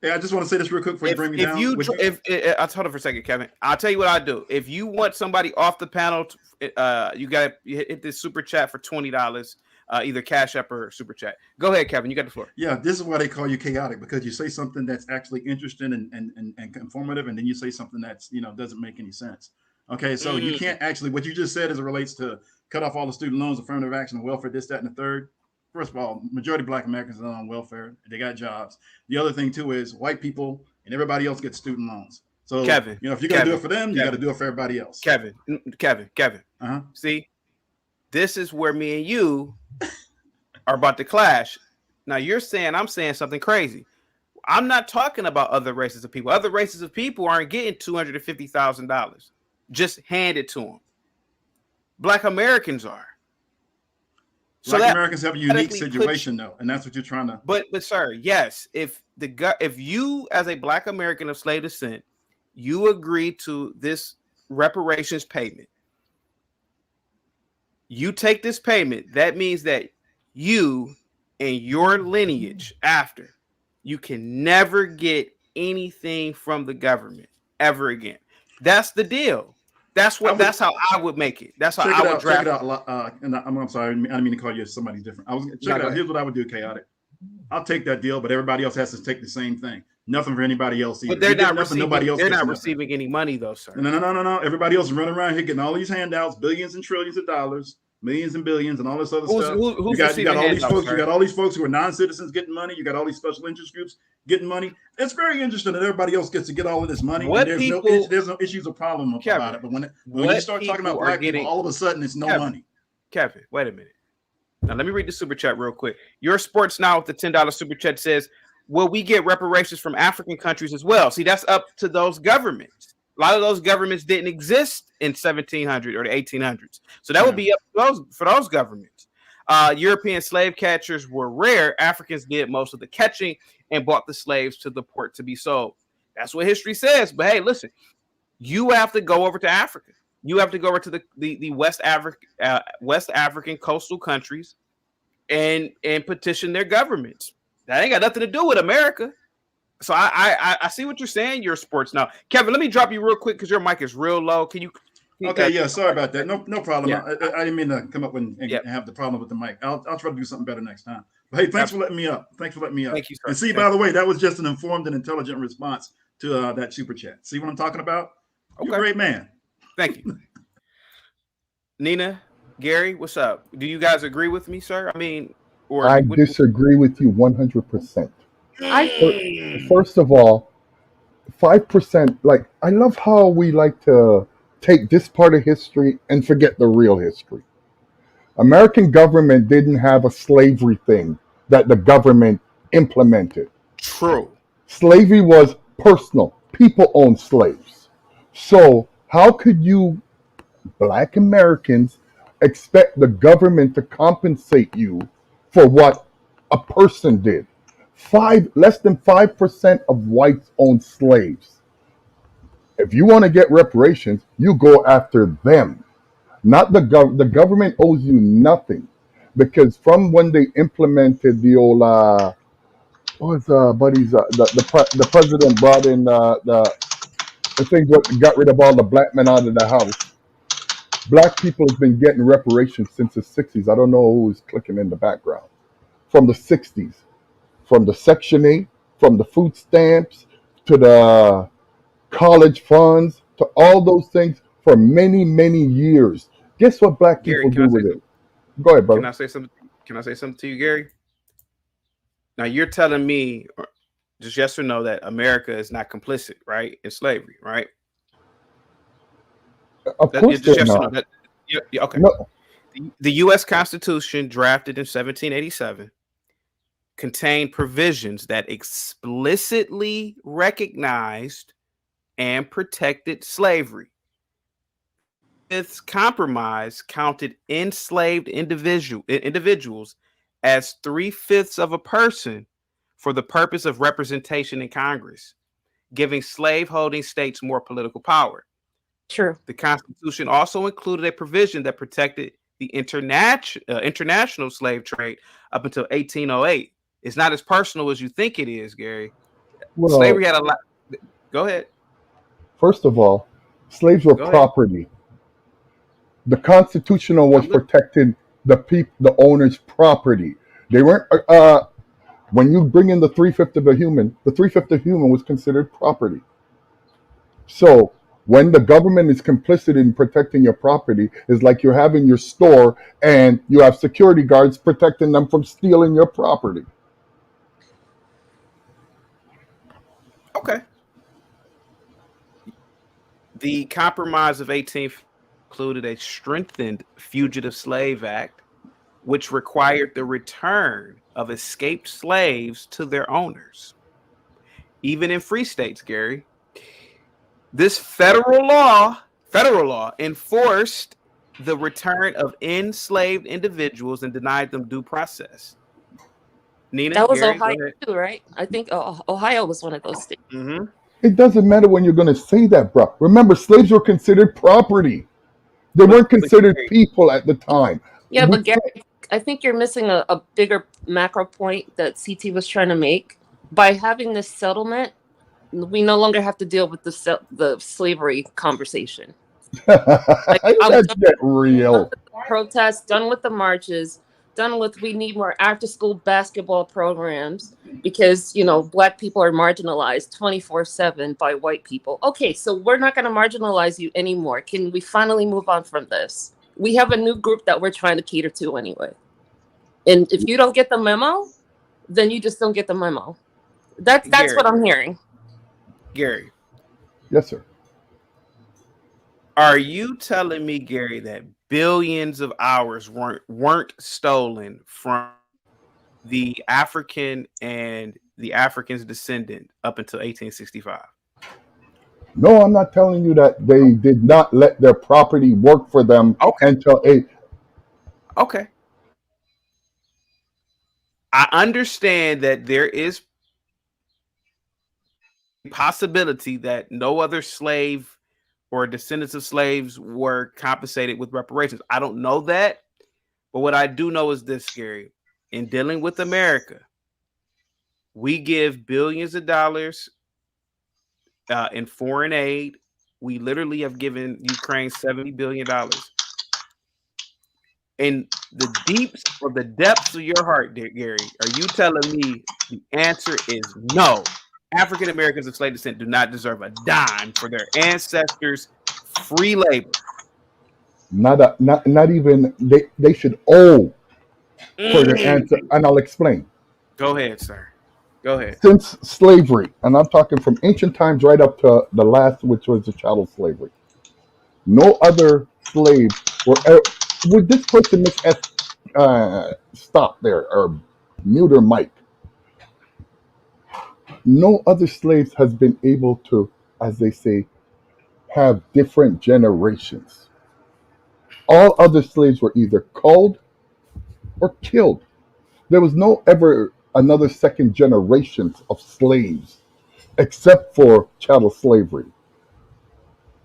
Yeah, I just want to say this real quick before you bring me down. I'll hold it for a second, Kevin. I'll tell you what I do. If you want somebody off the panel, you hit this super chat for $20, either Cash App or super chat. Go ahead, Kevin. You got the floor. Yeah, this is why they call you chaotic, because you say something that's actually interesting and informative, and then you say something that's doesn't make any sense. Okay, so you can't actually, what you just said as it relates to cut off all the student loans, affirmative action, and welfare, this, that, and the third. First of all, majority of Black Americans are on welfare. They got jobs. The other thing too is white people and everybody else gets student loans. So Kevin, if you're gonna do it for them, you got to do it for everybody else. Kevin. See, this is where me and you are about to clash. Now you're saying I'm saying something crazy. I'm not talking about other races of people. Other races of people aren't getting $250,000 just handed to them. Black Americans are. So Black Americans have a unique situation, though, and that's what you're trying to. But sir, yes, if you as a Black American of slave descent, you agree to this reparations payment, you take this payment. That means that you and your lineage after, you can never get anything from the government ever again. That's the deal. That's how I would make it. That's how I would draft. Check it out. And I'm sorry, I didn't mean to call you somebody different. I was check it out. Here's what I would do, chaotic. I'll take that deal, but everybody else has to take the same thing. Nothing for anybody else either. But they're not receiving. Nobody else. They're not receiving any money though, sir. No. Everybody else is running around here getting all these handouts, billions and trillions of dollars, millions and billions, and all this other stuff. You got all these folks. You got all these folks who are non-citizens getting money. You got all these special interest groups getting money. It's very interesting that everybody else gets to get all of this money. There's no issues or problem about it. But when you start talking about Black people, all of a sudden it's no money. Kevin, wait a minute. Now let me read the super chat real quick. Your Sports Now with the $10 super chat says, "Will we get reparations from African countries as well?" See, that's up to those governments. A lot of those governments didn't exist in 1700 or the 1800s, so that would be up to those governments. European slave catchers were rare. Africans did most of the catching and brought the slaves to the port to be sold. That's what history says. But hey, listen, you have to go over to Africa. You have to go over to the West African coastal countries and petition their governments. That ain't got nothing to do with America. So I see what you're saying. Your Sports Now, Kevin. Let me drop you real quick because your mic is real low. Can you? Okay, yeah. Sorry about that. No problem. Yeah. I didn't mean to come up and have the problem with the mic. I'll try to do something better next time. But hey, thanks for letting me up. Thank you, sir. And see, by the way, that was just an informed and intelligent response to that super chat. See what I'm talking about? Okay. You're a great man. Thank you. Nina, Gary, what's up? Do you guys agree with me, sir? I mean, I disagree with you 100%. First of all, 5%, like, I love how we like to take this part of history and forget the real history. American government didn't have a slavery thing that the government implemented. True. Slavery was personal. People owned slaves. So how could you, Black Americans, expect the government to compensate you for what a person did? Less than 5% of whites own slaves. If you want to get reparations, you go after them, not the government. The government owes you nothing, because from when they implemented the old the president brought in the thing that got rid of all the black men out of the house. Black people have been getting reparations since the 60s. I don't know who's clicking in the background. From the 60s, from the Section 8, from the food stamps, to the college funds, to all those things for many, many years. Guess what Black people do with it? Go ahead, brother. Can I say something to you, Gary? Now you're telling me, just yes or no, that America is not complicit, right, in slavery, right? Of course they're not. Okay. No. The U.S. Constitution, drafted in 1787, contained provisions that explicitly recognized and protected slavery. Fifth's compromise counted enslaved individuals as 3/5 of a person for the purpose of representation in Congress, giving slaveholding states more political power. True. The Constitution also included a provision that protected the international slave trade up until 1808. It's not as personal as you think it is, Gary. Well, slavery had a lot. Go ahead. First of all, slaves were property. The Constitutional was protecting the owner's property. They weren't. When you bring in the 3/5 of a human, the 3/5 of human was considered property. So when the government is complicit in protecting your property, it's like you're having your store and you have security guards protecting them from stealing your property. Okay. The Compromise of 1850 included a strengthened Fugitive Slave Act, which required the return of escaped slaves to their owners. Even in free states, Gary, this federal law enforced the return of enslaved individuals and denied them due process. Nina, that was Gary, Ohio too, right? I think Ohio was one of those states. Mm-hmm. It doesn't matter when you're going to say that, bro. Remember, slaves were considered property. They weren't considered people at the time. Yeah, but Gary, I think you're missing a bigger macro point that CT was trying to make. By having this settlement, we no longer have to deal with the slavery conversation. Like, that's not real. Done with the protests, done with the marches, done with we need more after-school basketball programs because, Black people are marginalized 24/7 by white people. Okay, so we're not going to marginalize you anymore. Can we finally move on from this? We have a new group that we're trying to cater to anyway. And if you don't get the memo, then you just don't get the memo. That's Gary, what I'm hearing. Gary. Yes, sir. Are you telling me, Gary, that billions of hours weren't stolen from the African and the African's descendant up until 1865? No, I'm not telling you that they did not let their property work for them until Okay. I understand that there is a possibility that no other slave or descendants of slaves were compensated with reparations. I don't know that, but what I do know is this, Gary. In dealing with America, we give billions of dollars in foreign aid. We literally have given Ukraine $70 billion. In the deeps or the depths of your heart, dear Gary, are you telling me the answer is no? African Americans of slave descent do not deserve a dime for their ancestors' free labor. Not even they should owe for their answer, and I'll explain. Go ahead, sir. Go ahead. Since slavery, and I'm talking from ancient times right up to the last, which was the chattel slavery, no other slaves were ever. Would this person miss stop there or mute her mic? No other slaves has been able to, as they say, have different generations. All other slaves were either culled or killed. There was no ever another second generations of slaves, except for chattel slavery.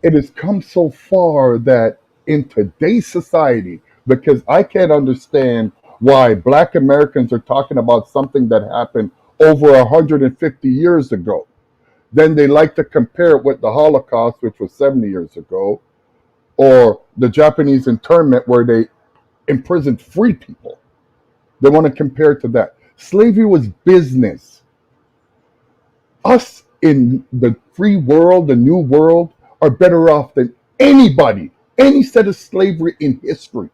It has come so far that in today's society, because I can't understand why Black Americans are talking about something that happened over 150 years ago. Then they like to compare it with the Holocaust, which was 70 years ago, or the Japanese internment where they imprisoned free people. They want to compare it to that. Slavery was business. Us in the free world, the new world, are better off than anybody, any set of slavery in history,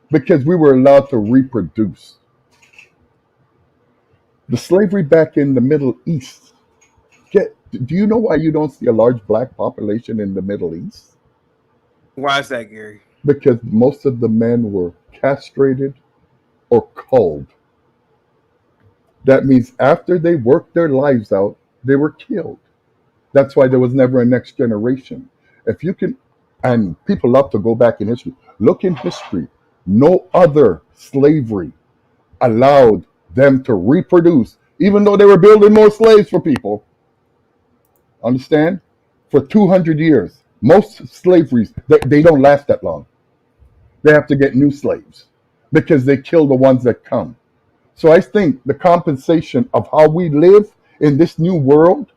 because we were allowed to reproduce. The slavery back in the Middle East. Do you know why you don't see a large Black population in the Middle East? Why is that, Gary? Because most of the men were castrated or culled. That means after they worked their lives out, they were killed. That's why there was never a next generation. If you can, and people love to go back in history, look in history. No other slavery allowed them to reproduce, even though they were building more slaves for people. Understand? For 200 years. Most slaveries, they don't last that long. They have to get new slaves because they kill the ones that come. So I think the compensation of how we live in this new world,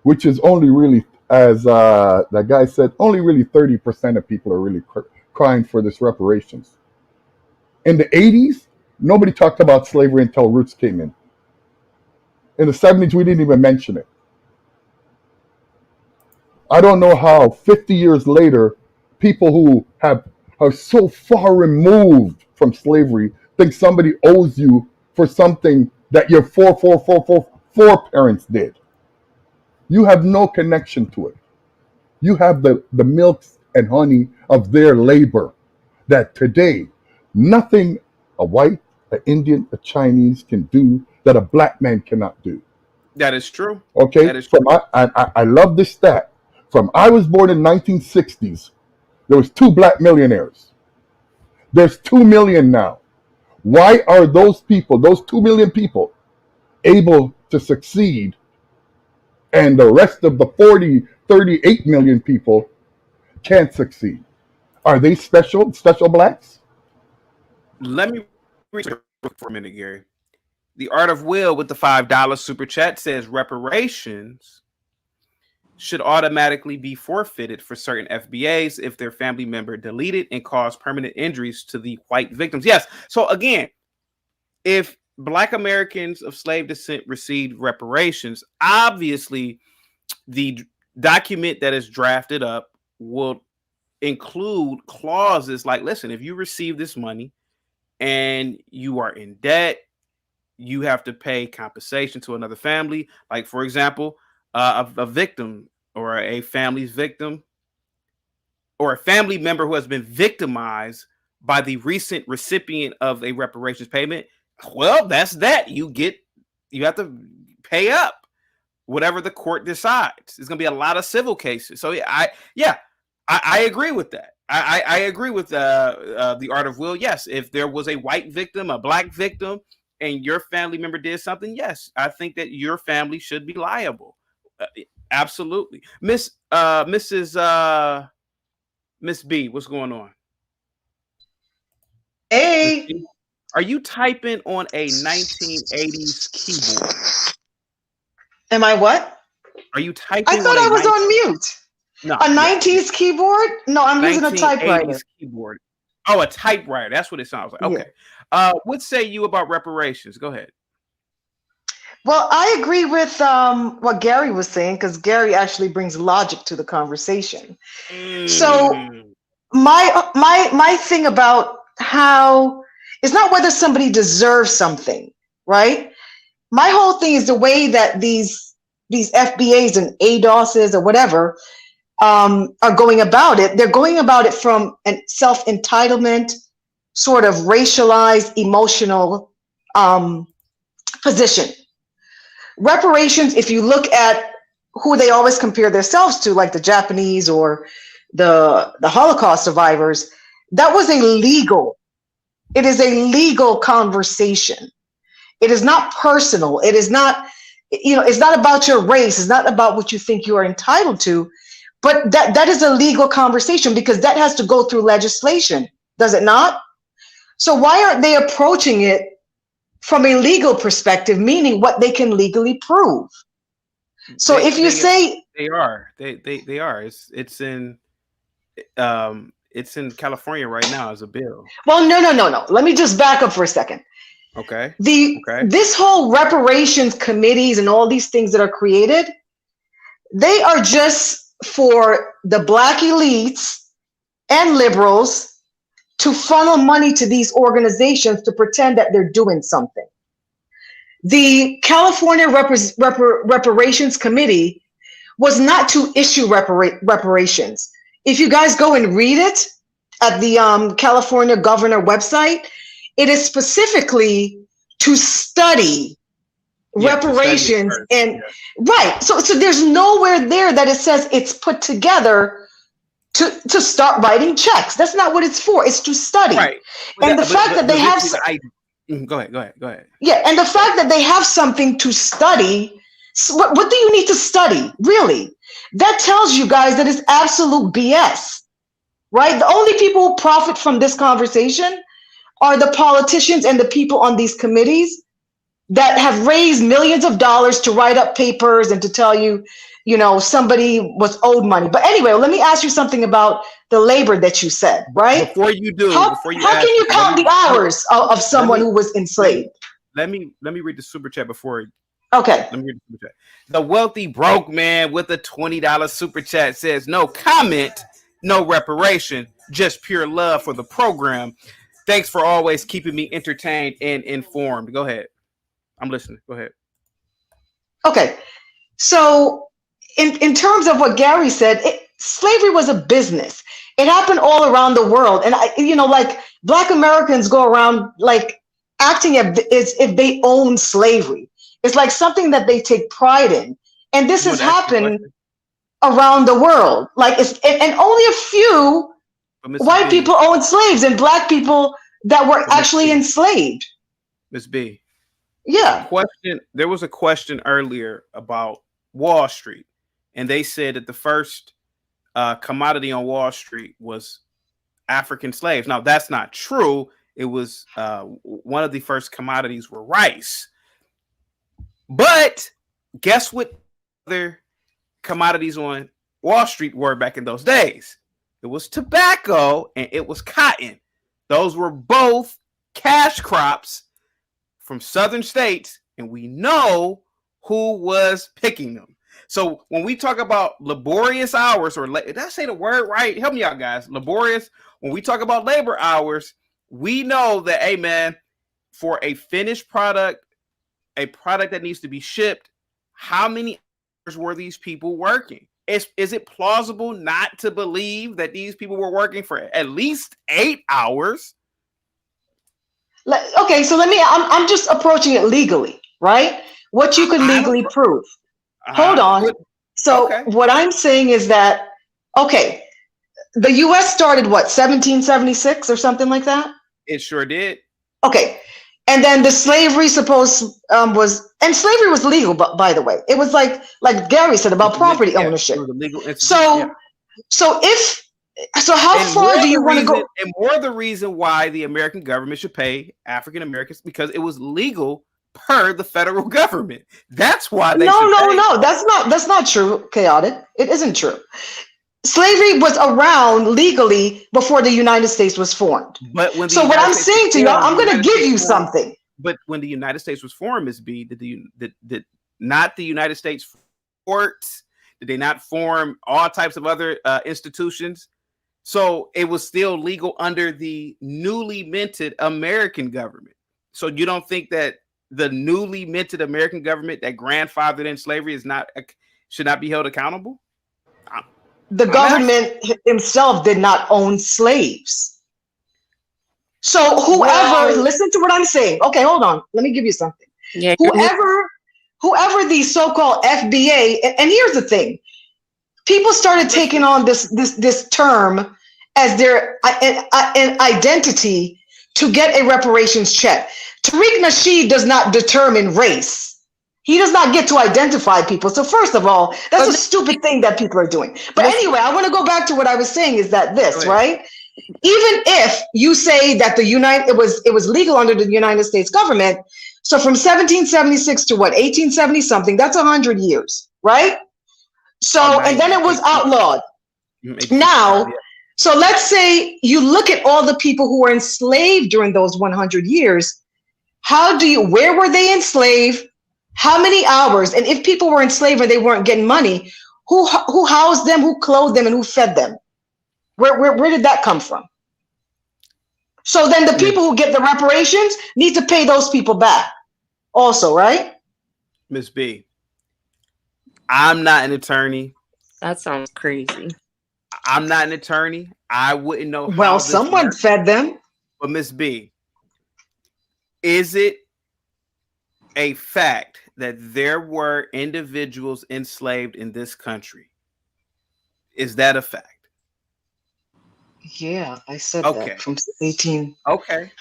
which is only really, as that guy said, only really 30% of people are really crying for this reparations. In the 80s, nobody talked about slavery until Roots came in. In the 70s, we didn't even mention it. I don't know how 50 years later, people who are so far removed from slavery think somebody owes you for something that your foreparents did. You have no connection to it. You have the milk and honey of their labor that today nothing a white, an Indian, a Chinese can do that a black man cannot do. That is true. Okay? That is true. I love this stat. From I was born in 1960s, there was 2 black millionaires. There's 2 million now. Why are those people, those 2 million people, able to succeed and the rest of the 38 million people can't succeed? Are they special blacks? Let me read for a minute, Gary. The Art of Will with the $5 super chat says reparations should automatically be forfeited for certain FBAs if their family member deleted and caused permanent injuries to the white victims. Yes. So again, if Black Americans of slave descent received reparations, obviously the document that is drafted up will include clauses like, listen, if you receive this money and you are in debt, you have to pay compensation to another family. Like, for example, a victim or a family's victim or a family member who has been victimized by the recent recipient of a reparations payment. Well, that's that. You have to pay up whatever the court decides. There's going to be a lot of civil cases. So I agree with that. I agree with the Art of Will. Yes, if there was a white victim, a black victim, and your family member did something, yes, I think that your family should be liable. Absolutely. Miss B, what's going on? Hey. Are you typing on a 1980s keyboard? Am I what? Are you typing? I thought I was on mute. No. A 90s keyboard? No, I'm using a typewriter. Keyboard. Oh, a typewriter. That's what it sounds like. Okay. Yeah. What say you about reparations? Go ahead. Well, I agree with what Gary was saying, because Gary actually brings logic to the conversation. So my thing about how it's not whether somebody deserves something, right? My whole thing is the way that these FBAs and ADOSs or whatever are going about it. They're going about it from a self-entitlement, sort of racialized, emotional position. Reparations, if you look at who they always compare themselves to, like the Japanese or the Holocaust survivors, that was illegal. It is a legal conversation. It is not personal. It is not, it's not about your race. It's not about what you think you are entitled to, but that is a legal conversation because that has to go through legislation, does it not? So why aren't they approaching it from a legal perspective, meaning what they can legally prove? So if you say they are. It's in California right now as a bill. Well, no. Let me just back up for a second. Okay. This whole reparations committees and all these things that are created, they are just for the Black elites and liberals to funnel money to these organizations to pretend that they're doing something. The California Reparations Committee was not to issue reparations. If you guys go and read it at the California governor website, it is specifically to study reparations and right. So there's nowhere there that it says it's put together to start writing checks. That's not what it's for. It's to study. Right. And the fact that they have go ahead. Yeah, and the fact that they have something to study, what do you need to study, really? That tells you guys that it's absolute BS, right? The only people who profit from this conversation are the politicians and the people on these committees that have raised millions of dollars to write up papers and to tell you, you know, somebody was owed money. But anyway, let me ask you something about the labor that you said, right? Before you do, how can you count the hours of someone who was enslaved? Let me read the super chat before. Okay. Let me read the super chat. The wealthy broke man with a $20 super chat says, no comment, no reparation, just pure love for the program. Thanks for always keeping me entertained and informed. Go ahead. I'm listening. Go ahead. Okay. So in terms of what Gary said, slavery was a business. It happened all around the world. And, like Black Americans go around like acting as if they own slavery. It's like something that they take pride in. And this has happened around the world. Like and only a few white people owned slaves and Black people that were actually enslaved. Miss B. Yeah. There was a question earlier about Wall Street, and they said that the first commodity on Wall Street was African slaves. Now, that's not true. It was one of the first commodities were rice. But guess what other commodities on Wall Street were back in those days? It was tobacco and it was cotton. Those were both cash crops from southern states, and we know who was picking them. So when we talk about laborious hours, or did I say the word right? Help me out, guys. Laborious. When we talk about labor hours, we know that, hey, man, for a finished product, a product that needs to be shipped, how many hours were these people working? Is it plausible not to believe that these people were working for at least 8 hours? Okay, so I'm just approaching it legally, right? What you can legally prove. Hold on. So what I'm saying is that, okay, the U.S. started what, 1776 or something like that? It sure did. Okay, and then the slavery slavery was legal, but by the way, it was like Gary said about property ownership. So how far do you want to go? And more the reason why the American government should pay African Americans, because it was legal per the federal government. That's why they No, that's not true, Chaotic. It isn't true. Slavery was around legally before the United States was formed. But when what I'm saying to you, I'm going to give you something. But when the United States was formed, Ms. B, did not the United States courts? Did they not form all types of other institutions? So it was still legal under the newly minted American government. So you don't think that the newly minted American government that grandfathered in slavery should not be held accountable? The government himself did not own slaves. So listen to what I'm saying. Okay, hold on. Let me give you something. Yeah. Whoever the so-called FBA, and here's the thing. People started taking on this term as their identity to get a reparations check. Tariq Nasheed does not determine race. He does not get to identify people. So first of all, that's a stupid thing that people are doing. But anyway, I want to go back to what I was saying is that right? Even if you say that it was legal under the United States government, so from 1776 to 1870 something, that's 100 years, right? So, and then it was outlawed. Now, so let's say you look at all the people who were enslaved during those 100 years. Where were they enslaved? How many hours? And if people were enslaved and they weren't getting money, who housed them, who clothed them, and who fed them? Where did that come from? So then the people who get the reparations need to pay those people back also, right? Miss B, I'm not an attorney. That sounds crazy. I'm not an attorney. I wouldn't know. Well, someone fed them. But Miss B, is it a fact that there were individuals enslaved in this country? Is that a fact? Yeah, I said Okay. that from 18. Okay.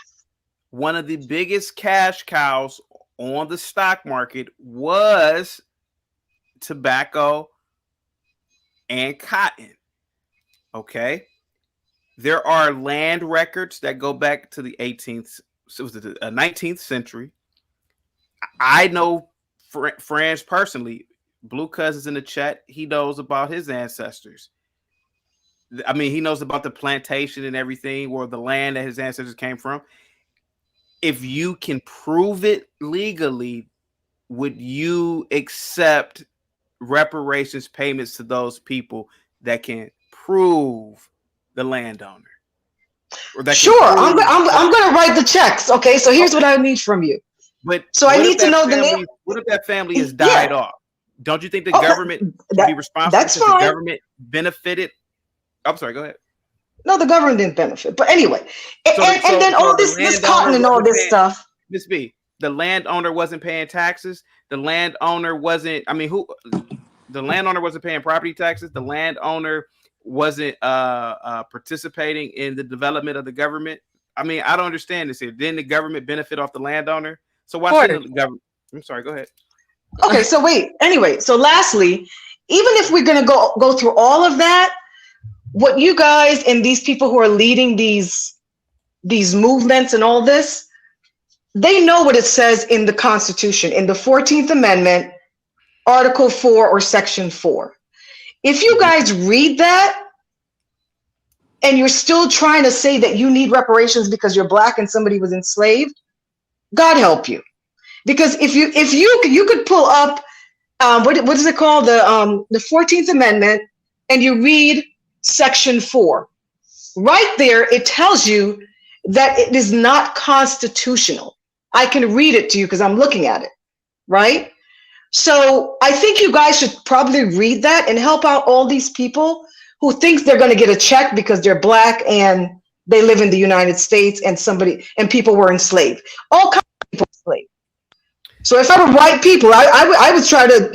One of the biggest cash cows on the stock market was tobacco and cotton. Okay. There are land records that go back to the 18th, so it was the 19th century. I know friends personally, Blue Cousins in the chat, he knows about his ancestors. I mean, he knows about the plantation and everything, or the land that his ancestors came from. If you can prove it legally, would you accept reparations payments to those people that can prove the landowner? Or that Sure, I'm going to write the checks. Okay, so here's what I need from you. But so I need to know the name. What if that family has died off? Don't you think the government should be responsible? That's fine. The government benefited. I'm sorry, go ahead. No, the government didn't benefit. But anyway, and then all this cotton and all this stuff. Miss B, the landowner wasn't paying taxes. The landowner wasn't, the landowner wasn't paying property taxes. The landowner wasn't participating in the development of the government. I mean, I don't understand this here. Didn't the government benefit off the landowner? So why shouldn't the government? I'm sorry, go ahead. Okay, so wait. Anyway, so lastly, even if we're going to go through all of that, what you guys and these people who are leading these movements and all this, they know what it says in the Constitution, in the 14th Amendment, Article 4 or Section 4. If you guys read that and you're still trying to say that you need reparations because you're Black and somebody was enslaved, God help you. Because if you could pull up what is it called, the 14th Amendment, and you read Section 4, right there it tells you that it is not constitutional. I can read it to you because I'm looking at it, right? So I think you guys should probably read that and help out all these people who think they're going to get a check because they're Black and they live in the United States and people were enslaved. All kinds of people enslaved. So if I were white people, I would try to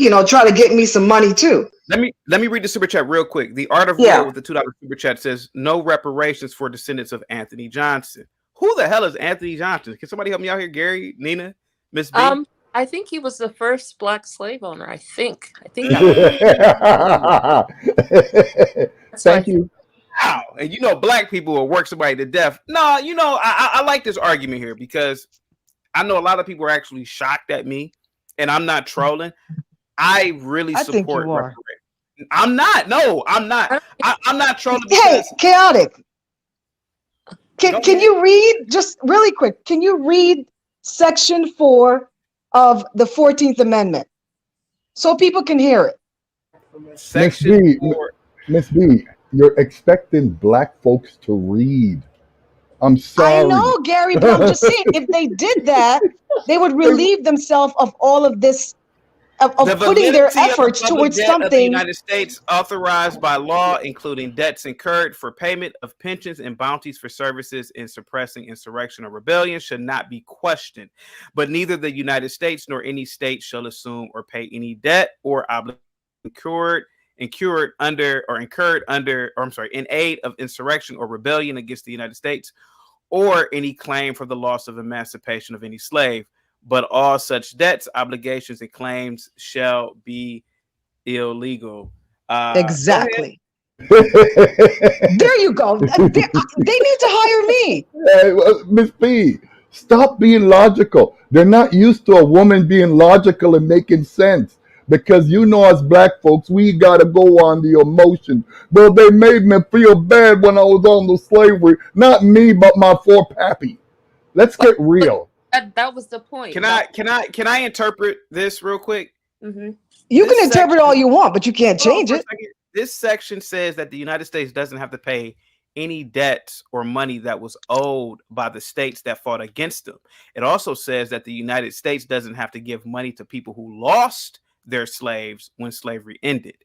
get me some money too. Let me read the super chat real quick. The Art of War with the $2 super chat says no reparations for descendants of Anthony Johnson. Who the hell is Anthony Johnson? Can somebody help me out here? Gary, Nina, Miss B? I think he was the first Black slave owner. I think. Thank you. Wow. And Black people will work somebody to death. No, I like this argument here because I know a lot of people are actually shocked at me, and I'm not trolling. I really support reparations. I'm not. No, I'm not. I'm not trolling. Hey, chaotic. Can you read just really quick? Can you read Section 4 of the 14th Amendment so people can hear it? Miss B, you're expecting Black folks to read. I'm sorry. I know, Gary, but I'm just saying, if they did that, they would relieve themselves of all of this, of putting their efforts towards something. Of the United States authorized by law, including debts incurred for payment of pensions and bounties for services in suppressing insurrection or rebellion, should not be questioned. But neither the United States nor any state shall assume or pay any debt or obligation incurred in aid of insurrection or rebellion against the United States, or any claim for the loss of emancipation of any slave, but all such debts, obligations, and claims shall be illegal. Exactly. There you go. They need to hire me. Miss B, stop being logical. They're not used to a woman being logical and making sense. Because as Black folks, we gotta go on the emotion. But they made me feel bad when I was on the slavery. Not me, but my forepappy. Let's get real. That was the point. Can I interpret this real quick? Mm-hmm. You can interpret all you want, but you can't change it. This section says that the United States doesn't have to pay any debts or money that was owed by the states that fought against them. It also says that the United States doesn't have to give money to people who lost their slaves when slavery ended.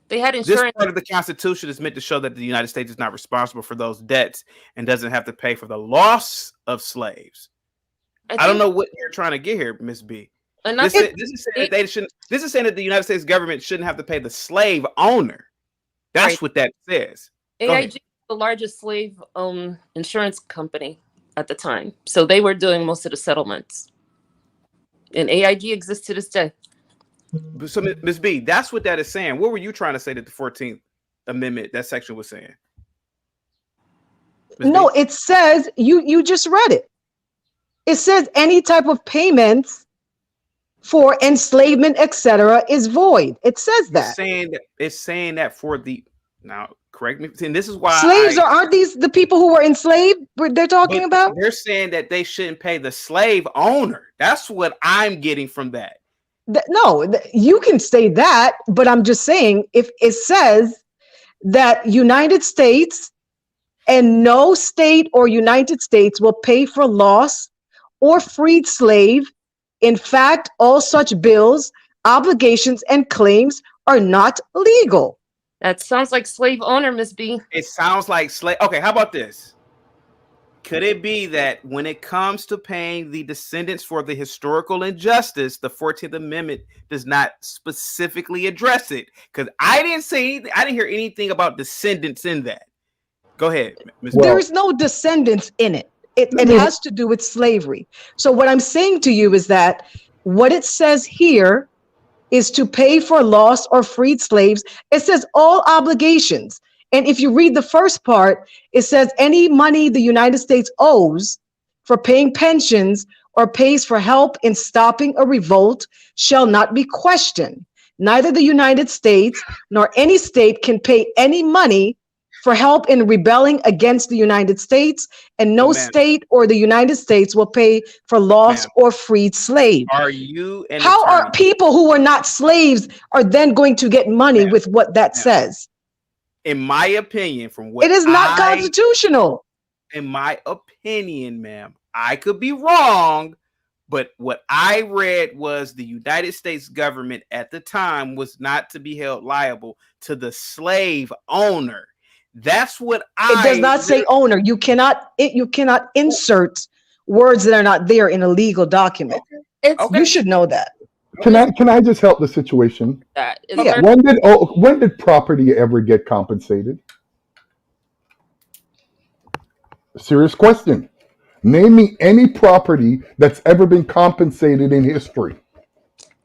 They had insurance. This part of the Constitution is meant to show that the United States is not responsible for those debts and doesn't have to pay for the loss of slaves. I don't know what you're trying to get here, Miss B. This is saying that they shouldn't. This is saying that the United States government shouldn't have to pay the slave owner. That's what that says. AIG, the largest slave insurance company at the time, so they were doing most of the settlements, and AIG exists to this day. So, Ms. B, that's what that is saying. What were you trying to say that the 14th Amendment, that section, was saying? No, it says you just read it. It says any type of payments for enslavement, etc., is void. It says that. It's saying that for the now. Correct me. And this is why slaves aren't these the people who were enslaved? They're talking about. They're saying that they shouldn't pay the slave owner. That's what I'm getting from that. No, you can say that, but I'm just saying if it says that United States and no state or United States will pay for loss or freed slave. In fact, all such bills, obligations, and claims are not legal. That sounds like slave owner, Miss B. It sounds like slave. Okay, how about this? Could it be that when it comes to paying the descendants for the historical injustice, the 14th Amendment does not specifically address it? Because I didn't say anything, I didn't hear anything about descendants in that. Go ahead, Ms. There is no descendants in it. It has to do with slavery. So what I'm saying to you is that what it says here is to pay for lost or freed slaves. It says all obligations. And if you read the first part, it says any money the United States owes for paying pensions or pays for help in stopping a revolt shall not be questioned. Neither the United States nor any state can pay any money for help in rebelling against the United States, and no state or the United States will pay for lost or freed slaves. Are you? How are people who were not slaves are then going to get money with what that says? In my opinion, from what it is not constitutional. In my opinion, ma'am, I could be wrong, but what I read was the United States government at the time was not to be held liable to the slave owner. That's what It does not say owner. You cannot insert words that are not there in a legal document. You should know that. Can I just help the situation? Yeah. When did property ever get compensated? Serious question. Name me any property that's ever been compensated in history.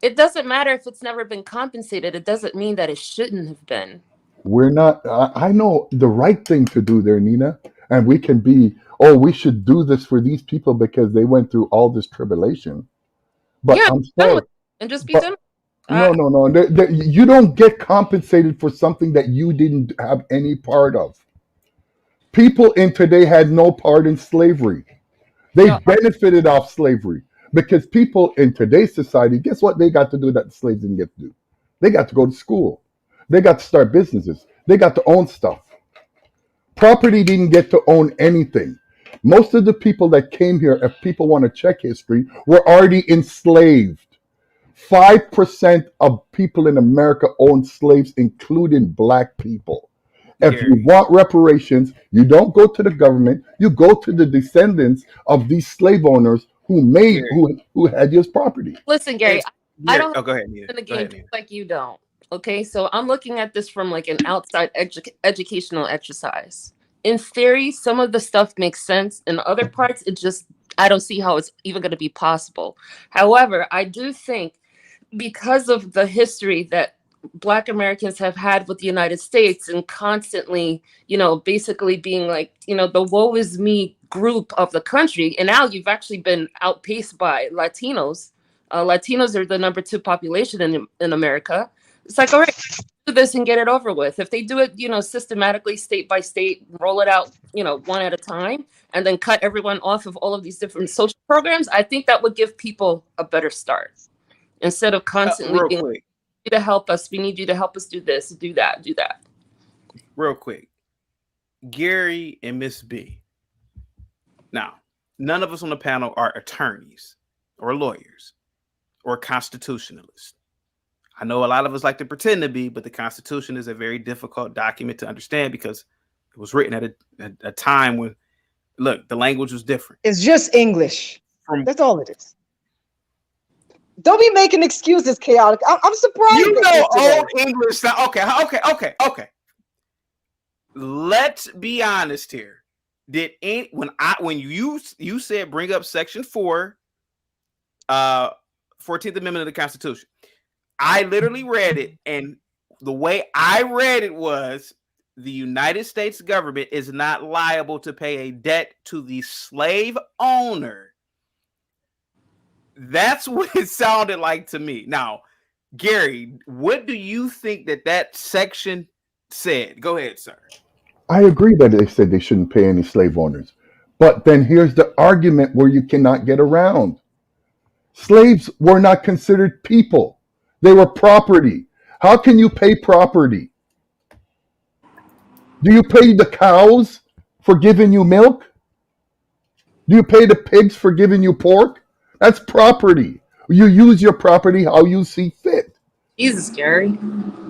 It doesn't matter if it's never been compensated. It doesn't mean that it shouldn't have been. We're not, I know the right thing to do there, Nina, and we can be, we should do this for these people because they went through all this tribulation. But I'm sorry. And just be done. No. You don't get compensated for something that you didn't have any part of. People in today had no part in slavery. They benefited off slavery because people in today's society, guess what they got to do that the slaves didn't get to do? They got to go to school. They got to start businesses. They got to own stuff. Property didn't get to own anything. Most of the people that came here, if people want to check history, were already enslaved. 5% of people in America owned slaves, including Black people. If you want reparations, you don't go to the government. You go to the descendants of these slave owners who had this property. Listen, Gary, I don't go ahead, in the game just like you don't. Okay, so I'm looking at this from like an outside educational exercise. In theory, some of the stuff makes sense. In other parts, I don't see how it's even going to be possible. However, I do think because of the history that Black Americans have had with the United States and constantly, basically being like, the woe is me group of the country. And now you've actually been outpaced by Latinos. Latinos are the number 2 population in America. It's like, all right, do this and get it over with. If they do it, systematically, state by state, roll it out, one at a time, and then cut everyone off of all of these different social programs, I think that would give people a better start. Instead of constantly being, we need you to help us, we need you to help us do this, do that, do that. Real quick, Gary and Miss B. Now, none of us on the panel are attorneys or lawyers or constitutionalists. I know a lot of us like to pretend to be, but the Constitution is a very difficult document to understand because it was written at a time when, look, the language was different. It's just English. That's all it is. Don't be making excuses, chaotic. I'm surprised. You know old English. Okay. Let's be honest here. When you said bring up Section 4, 14th Amendment of the Constitution, I literally read it, and the way I read it was the United States government is not liable to pay a debt to the slave owner. That's what it sounded like to me. Now, Gary, what do you think that section said? Go ahead, sir. I agree that they said they shouldn't pay any slave owners. But then here's the argument where you cannot get around. Slaves were not considered people. They were property. How can you pay property? Do you pay the cows for giving you milk? Do you pay the pigs for giving you pork? That's property. You use your property how you see fit. Jesus, Gary.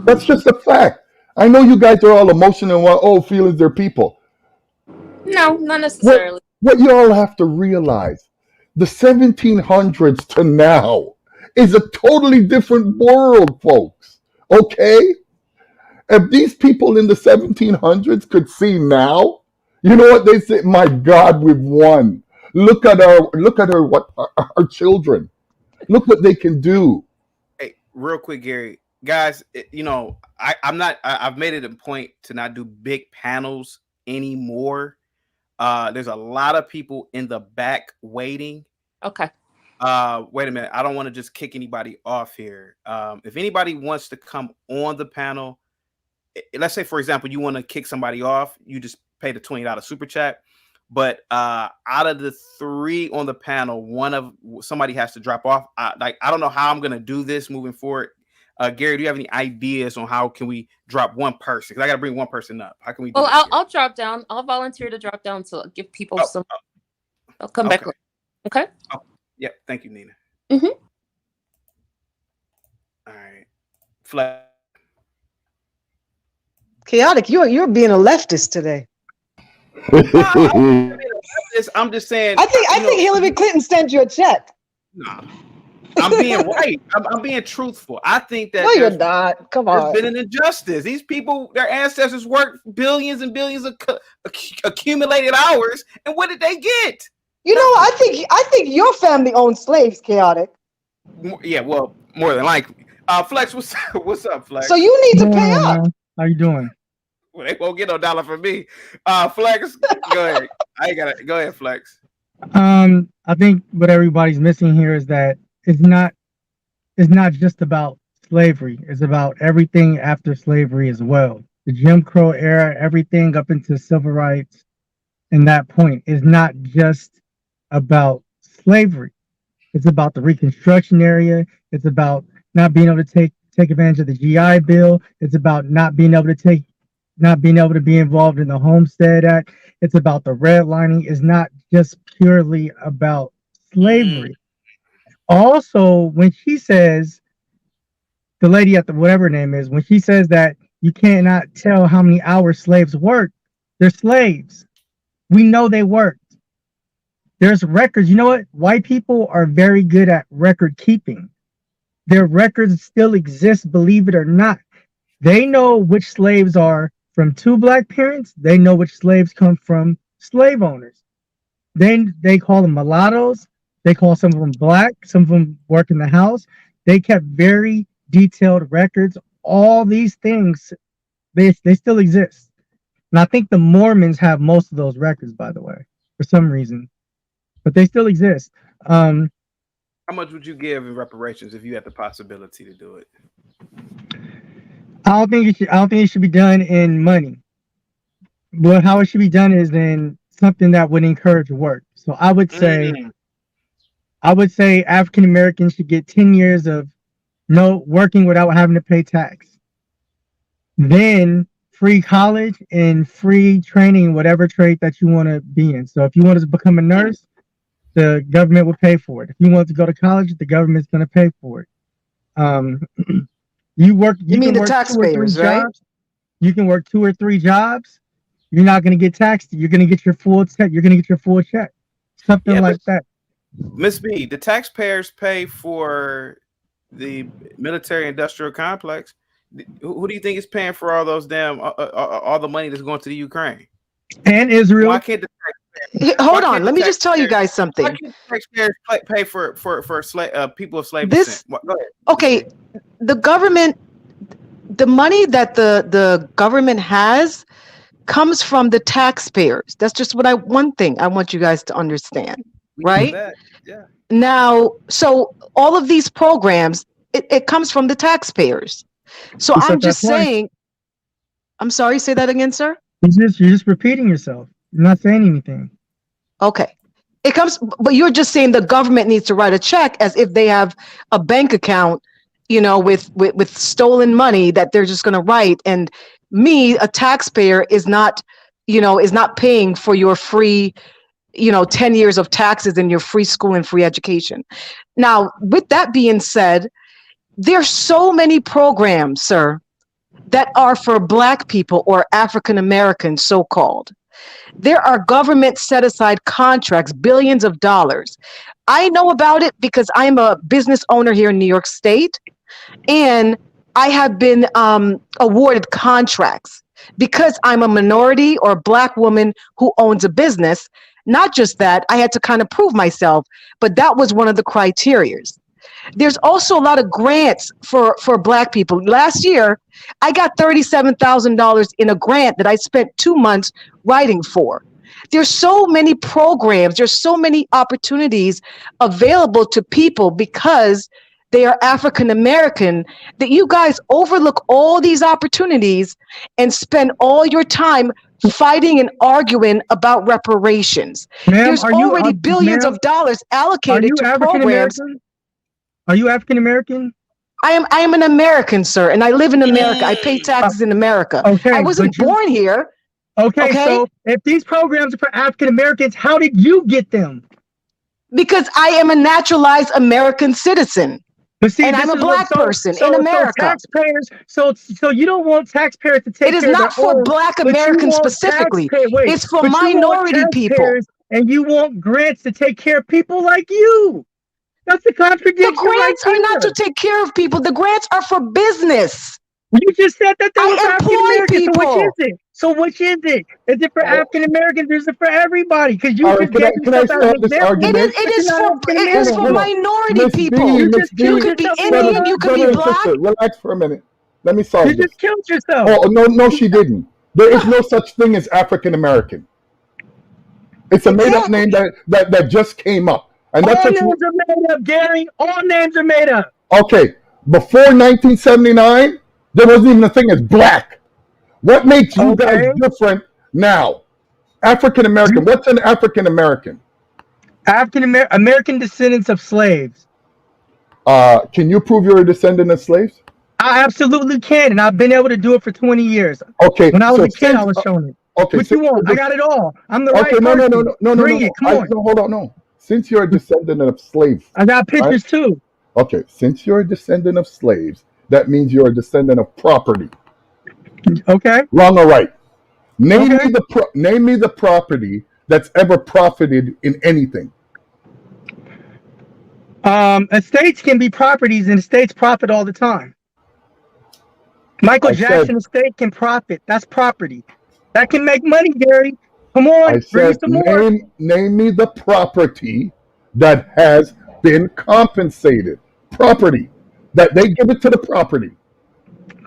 That's just a fact. I know you guys are all emotional and feelings are people. No, not necessarily. What you all have to realize, the 1700s to now is a totally different world, folks. Okay? If these people in the 1700s could see now, you know what they say? My God, we've won. Look at our children. Look what they can do. Hey, real quick, Gary, guys. I've made it a point to not do big panels anymore. There's a lot of people in the back waiting. Okay. Wait a minute. I don't want to just kick anybody off here. If anybody wants to come on the panel, let's say, for example, you want to kick somebody off, you just pay the $20 super chat. But out of the 3 on the panel, somebody has to drop off. I don't know how I'm gonna do this moving forward. Gary, do you have any ideas on how can we drop one person? Because I got to bring one person up. How can we do Well, I'll drop down. I'll volunteer to drop down to give people some. I'll come back. Okay. Oh, yeah. Thank you, Nina. Mm-hmm. All right. Flex. Chaotic, you're being a leftist today. I'm just saying. I think Hillary Clinton sent you a check. No, I'm being right. I'm being truthful. I think that no, you're not. Come on. There's been an injustice. These people, their ancestors worked billions and billions of accumulated hours, and what did they get? You know, I think your family owned slaves, chaotic. Yeah, well, more than likely. Flex, what's up, Flex? So you need to pay up. How you doing? Well, they won't get no dollar from me. Flex, go ahead. I ain't got it. Go ahead, Flex. I think what everybody's missing here is that it's not just about slavery. It's about everything after slavery as well. The Jim Crow era, everything up into civil rights, and that point is not just about slavery. It's about the Reconstruction area. It's about not being able to take advantage of the GI Bill. It's about not being able to be involved in the Homestead Act. It's about the redlining. It's not just purely about slavery. Also, when she says, the lady at the whatever her name is, when she says that you cannot tell how many hours slaves work, they're slaves. We know they worked. There's records. You know what? White people are very good at record keeping. Their records still exist, believe it or not. They know which slaves are from 2 black parents. They know which slaves come from slave owners. Then they call them mulattoes. They call some of them black. Some of them work in the house. They kept very detailed records. All these things, they still exist. And I think the Mormons have most of those records, by the way, for some reason. But they still exist. How much would you give in reparations if you had the possibility to do it? I don't think it should be done in money. But how it should be done is in something that would encourage work. So I would say African Americans should get 10 years of no working without having to pay tax. Then free college and free training, whatever trade that you want to be in. So if you want to become a nurse, the government will pay for it. If you want to go to college, the government's going to pay for it. You mean the taxpayers, right? You can work 2 or 3 jobs. You're not going to get taxed. You're going to get your full check. You're going to get your full check. Something like that. Miss B, the taxpayers pay for the military-industrial complex. Who do you think is paying for all those damn all the money that's going to the Ukraine and Israel? Why can't hold on? Let me just tell you guys something. Why can't taxpayers pay for people of slave descent? Go ahead. Okay, the government, the money that the government has comes from the taxpayers. That's just one thing I want you guys to understand, right? Yeah. Now, so all of these programs, it comes from the taxpayers. So I'm just saying, I'm sorry, say that again, sir? You're just repeating yourself. You're not saying anything. Okay. It comes, but you're just saying the government needs to write a check as if they have a bank account, you know, with stolen money that they're just going to write. And me, a taxpayer, is not paying for your free, 10 years of taxes and your free school and free education. Now, with that being said, there's so many programs, sir, that are for Black people or African Americans, so-called. There are government set-aside contracts, billions of dollars. I know about it because I'm a business owner here in New York State, and I have been awarded contracts because I'm a minority or Black woman who owns a business. Not just that, I had to kind of prove myself, but that was one of the criterias. There's also a lot of grants for Black people. Last year, I got $37,000 in a grant that I spent 2 months writing for. There's so many programs, there's so many opportunities available to people because they are African American that you guys overlook all these opportunities and spend all your time fighting and arguing about reparations. There's already billions of dollars allocated to programs. Are you African American? I am an American, sir, and I live in America. I pay taxes in America. Okay, I wasn't born here. Okay, so if these programs are for African Americans, how did you get them? Because I am a naturalized American citizen. But see, and I'm a Black person in America. Taxpayers, so you don't want taxpayers to take care of their own. It is not for Black Americans specifically. It's for minority people. And you want grants to take care of people like you. That's the contradiction. The grants are not to take care of people. The grants are for business. You just said that they were for African Americans. People. So which is it? Is it for African Americans or is it for everybody? Because you just gave can I start this argument? It is for minority people. You could be Indian, you could be Black. Relax for a minute. Let me solve this. You just killed yourself. Oh, no, she didn't. There is no such thing as African American. It's a made-up name that just came up. And all names are made up, Gary. All names are made up. Okay. Before 1979, there wasn't even a thing as Black. What makes you guys different now? African American. What's an African American? American descendants of slaves. Can you prove you're a descendant of slaves? I absolutely can, and I've been able to do it for 20 years. Okay. When I was a kid, I was showing it. Okay. What you want? I got it all. I'm the right person. No. Bring it. Come on. No, hold on. No. Since you're a descendant of slaves. I got pictures too. Okay. Since you're a descendant of slaves, that means you're a descendant of property. Okay. Wrong or right? Name me the property that's ever profited in anything. Estates can be properties, and estates profit all the time. Michael Jackson estate can profit. That's property. That can make money, Gary. Come on, bring some more. Name me the property that has been compensated. Property. That they give it to the property.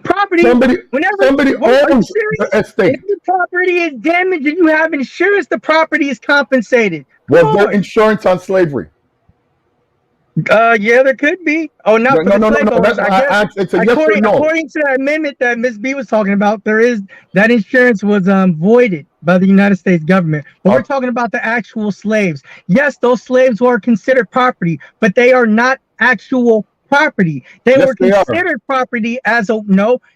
Property. Somebody owns the estate. If the property is damaged and you have insurance, the property is compensated. Was there insurance on slavery? Yeah, there could be. Oh, not for the slave owners. I guess it's a yes or no. According to that amendment that Ms. B was talking about, that insurance was voided by the United States government. But we're talking about the actual slaves. Yes, those slaves were considered property, but they are not actual property. They were considered property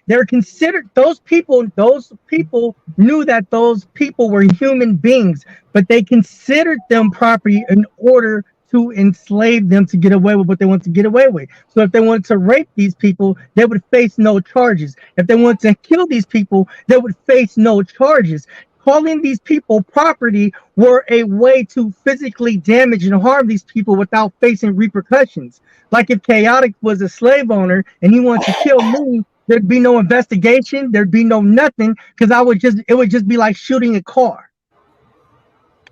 they're considered those people knew that those people were human beings, but they considered them property in order to enslave them to get away with what they want to get away with. So if they wanted to rape these people, they would face no charges. If they wanted to kill these people, they would face no charges. calling these people property were a way to physically damage and harm these people without facing repercussions. Like if Chaotic was a slave owner and he wanted to kill me, there'd be no investigation, there'd be no nothing, because it would just be like shooting a car.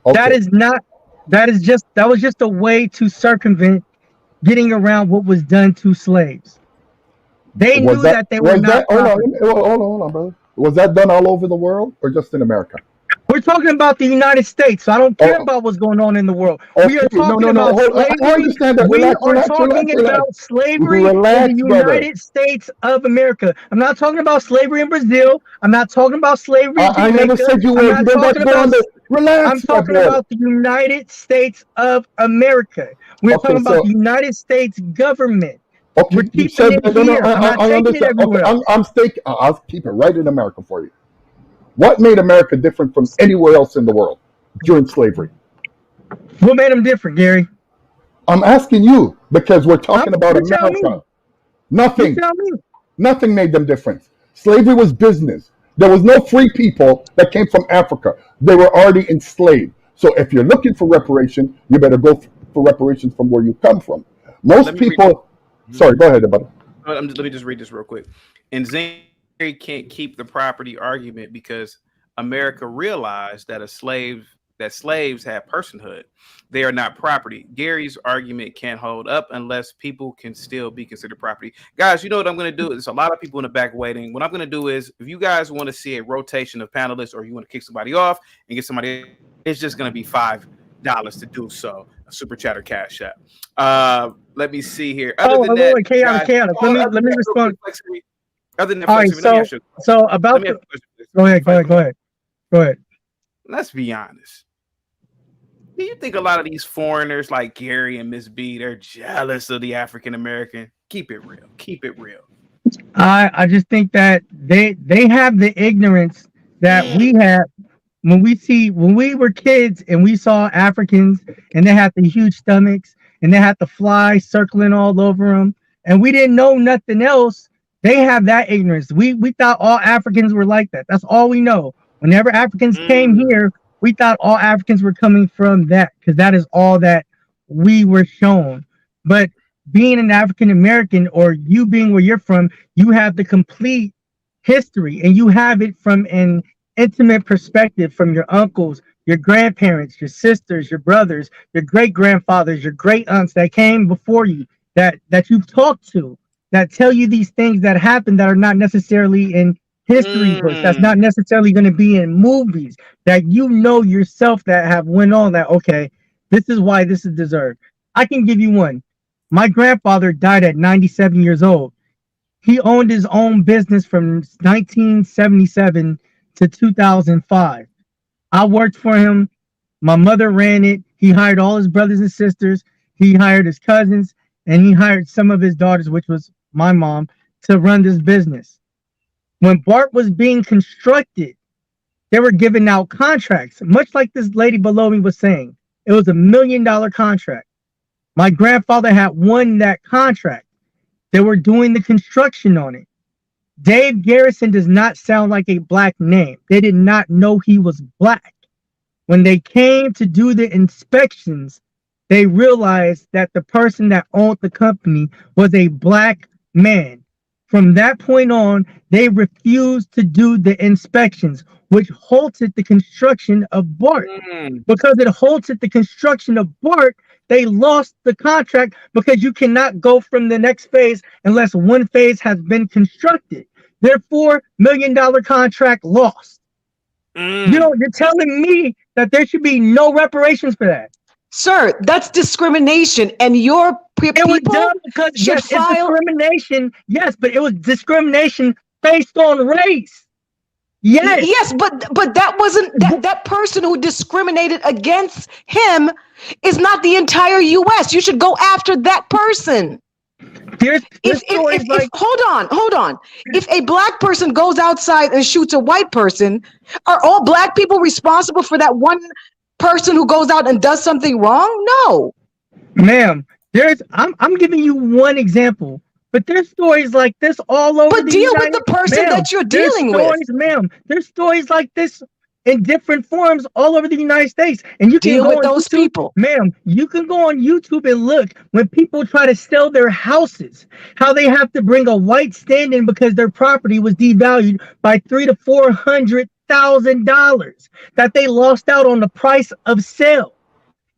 Okay. That was just a way to circumvent getting around what was done to slaves. They knew that they were not. Hold on, brother. Was that done all over the world or just in America? We're talking about the United States, so I don't care about what's going on in the world. Okay. We are talking about slavery. I understand that. We are talking about slavery in the United States of America. I'm not talking about slavery in Brazil. I'm not talking about slavery in Jamaica. I never said you were. I'm talking about the United States of America. We're talking about the United States government. Okay, we're keeping it here. I'm not taking it everywhere. I'll keep it right in America for you. What made America different from anywhere else in the world during slavery? What made them different, Gary? I'm asking you because we're talking about America. Nothing. Nothing made them different. Slavery was business. There was no free people that came from Africa. They were already enslaved. So if you're looking for reparation, you better go for reparations from where you come from. Most people... Sorry, go ahead, buddy. Let me just read this real quick. And Zane can't keep the property argument because America realized that slaves had personhood. They are not property. Gary's argument can't hold up unless people can still be considered property. Guys, you know what I'm going to do? There's a lot of people in the back waiting. What I'm going to do is, if you guys want to see a rotation of panelists or you want to kick somebody off and get somebody, it's just going to be $5 to do so. A super chat or cash app. Let me see here. Other than that, chaotic. Let me respond. Other than all right, so about go ahead. Let's be honest. Do you think a lot of these foreigners like Gary and Miss B, they're jealous of the African American? Keep it real. Keep it real. I just think that they have the ignorance that we have. When we were kids and we saw Africans and they had the huge stomachs and they had the flies circling all over them and we didn't know nothing else, they have that ignorance. We thought all Africans were like that. That's all we know. Whenever Africans came here, we thought all Africans were coming from that because that is all that we were shown. But being an African American or you being where you're from, you have the complete history and you have it from an intimate perspective from your uncles, your grandparents, your sisters, your brothers, your great grandfathers, your great aunts that came before you, that you've talked to, that tell you these things that happen that are not necessarily in history books, that's not necessarily going to be in movies, that you know yourself that have went on that, okay, this is why this is deserved. I can give you one. My grandfather died at 97 years old. He owned his own business from 1977 to 2005. I worked for him. My mother ran it. He hired all his brothers and sisters. He hired his cousins, and he hired some of his daughters, which was my mom, to run this business. When BART was being constructed, they were giving out contracts, much like this lady below me was saying. It was $1 million contract. My grandfather had won that contract. They were doing the construction on it. Dave Garrison does not sound like a black name. They did not know he was black. When they came to do the inspections, they realized that the person that owned the company was a black man. From that point on, they refused to do the inspections, which halted the construction of BART. Because it halted the construction of BART, they lost the contract because you cannot go from the next phase unless one phase has been constructed. Therefore, $1 million contract lost. You know, you're telling me that there should be no reparations for that. Sir, that's discrimination, and your people it was done because yes, it's discrimination. Yes, but it was discrimination based on race. Yes. Yes, but that wasn't that person who discriminated against him is not the entire US. You should go after that person. Hold on. If a black person goes outside and shoots a white person, are all black people responsible for that one person who goes out and does something wrong? No. Ma'am, I'm giving you one example. But there's stories like this all over. But deal with the person that you're dealing with. Ma'am, there's stories like this in different forms all over the United States. And you can Deal go with on those YouTube, people. ma'am, you can go on YouTube and look when people try to sell their houses, how they have to bring a white stand-in because their property was devalued by $300,000 to $400,000, that they lost out on the price of sale.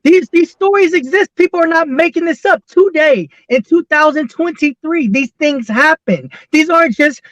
These stories exist. People are not making this up. Today in 2023, these things happen. These aren't just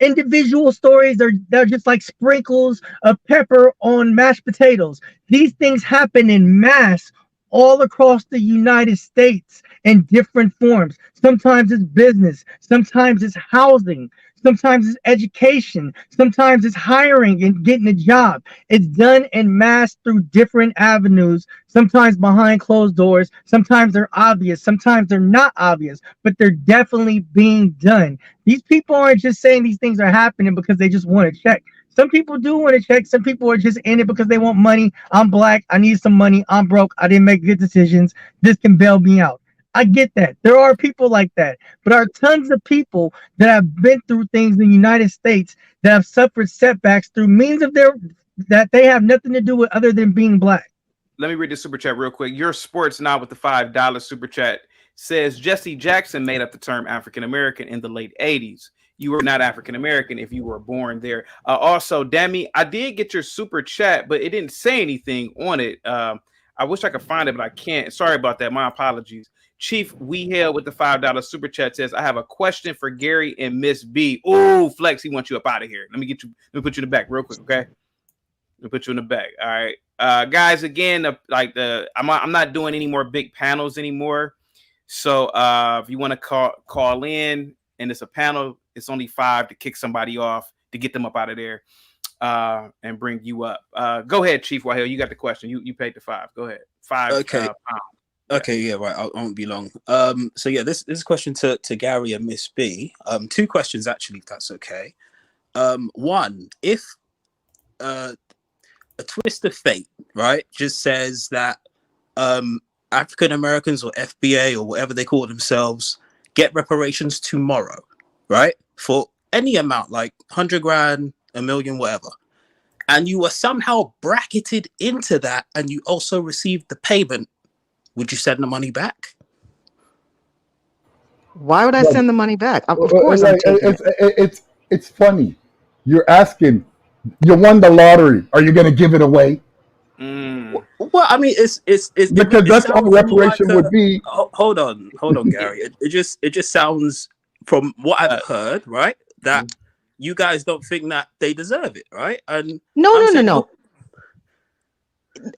individual stories. They're just like sprinkles of pepper on mashed potatoes. These things happen in mass all across the United States in different forms. Sometimes it's business, sometimes it's housing, sometimes it's education, sometimes it's hiring and getting a job. It's done in mass through different avenues, sometimes behind closed doors, sometimes they're obvious, sometimes they're not obvious, but they're definitely being done. These people aren't just saying these things are happening because they just want to check. Some people do want to check. Some people are just in it because they want money. I'm black. I need some money. I'm broke. I didn't make good decisions. This can bail me out. I get that. There are people like that. But there are tons of people that have been through things in the United States that have suffered setbacks through means of that they have nothing to do with other than being black. Let me read the super chat real quick. Your Sports Now with the $5 super chat says Jesse Jackson made up the term African American in the late 80s. You were not African American if you were born there. Also, Dammy, I did get your super chat, but it didn't say anything on it. I wish I could find it, but I can't. Sorry about that. My apologies. Chief We Hail with the $5 super chat says, I have a question for Gary and Miss B. Oh, Flex, he wants you up out of here. Let me put you in the back real quick, okay? Let me put you in the back. All right. Guys, again, I'm not doing any more big panels anymore. So if you want to call in and it's a panel, it's only $5 to kick somebody off to get them up out of there and bring you up. Go ahead, Chief Wahil. You got the question. You paid the $5. Go ahead. $5. Okay. Pound. Okay, yeah, right. I won't be long. So yeah, this is a question to Gary and Miss B. Two questions actually, if that's okay. One, if a twist of fate, right, just says that African Americans or FBA or whatever they call themselves get reparations tomorrow, right, for any amount, like 100 grand, a million, whatever, and you were somehow bracketed into that, and you also received the payment, would you send the money back? Why would I send the money back? Of course, I'm taking it. It's funny. You're asking, you won the lottery. Are you going to give it away? Well, I mean, it's because that's all reparation would be. Hold on, Gary. It just sounds, from what I've heard, right, that you guys don't think that they deserve it, right? And no.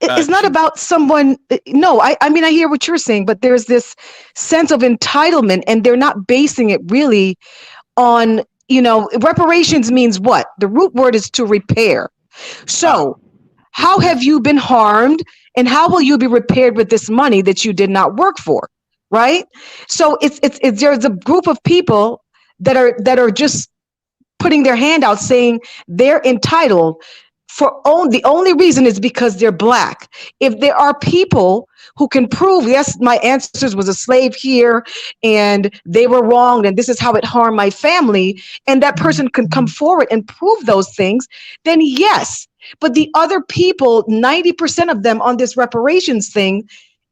It's not about someone. No, I mean, I hear what you're saying, but there's this sense of entitlement, and they're not basing it really on, reparations means what? The root word is to repair. So how have you been harmed, and how will you be repaired with this money that you did not work for? Right. So it's there's a group of people that are just putting their hand out saying they're entitled. The only reason is because they're black. If there are people who can prove, yes, my ancestors was a slave here and they were wronged and this is how it harmed my family, and that person can come forward and prove those things, then yes. But the other people, 90% of them on this reparations thing,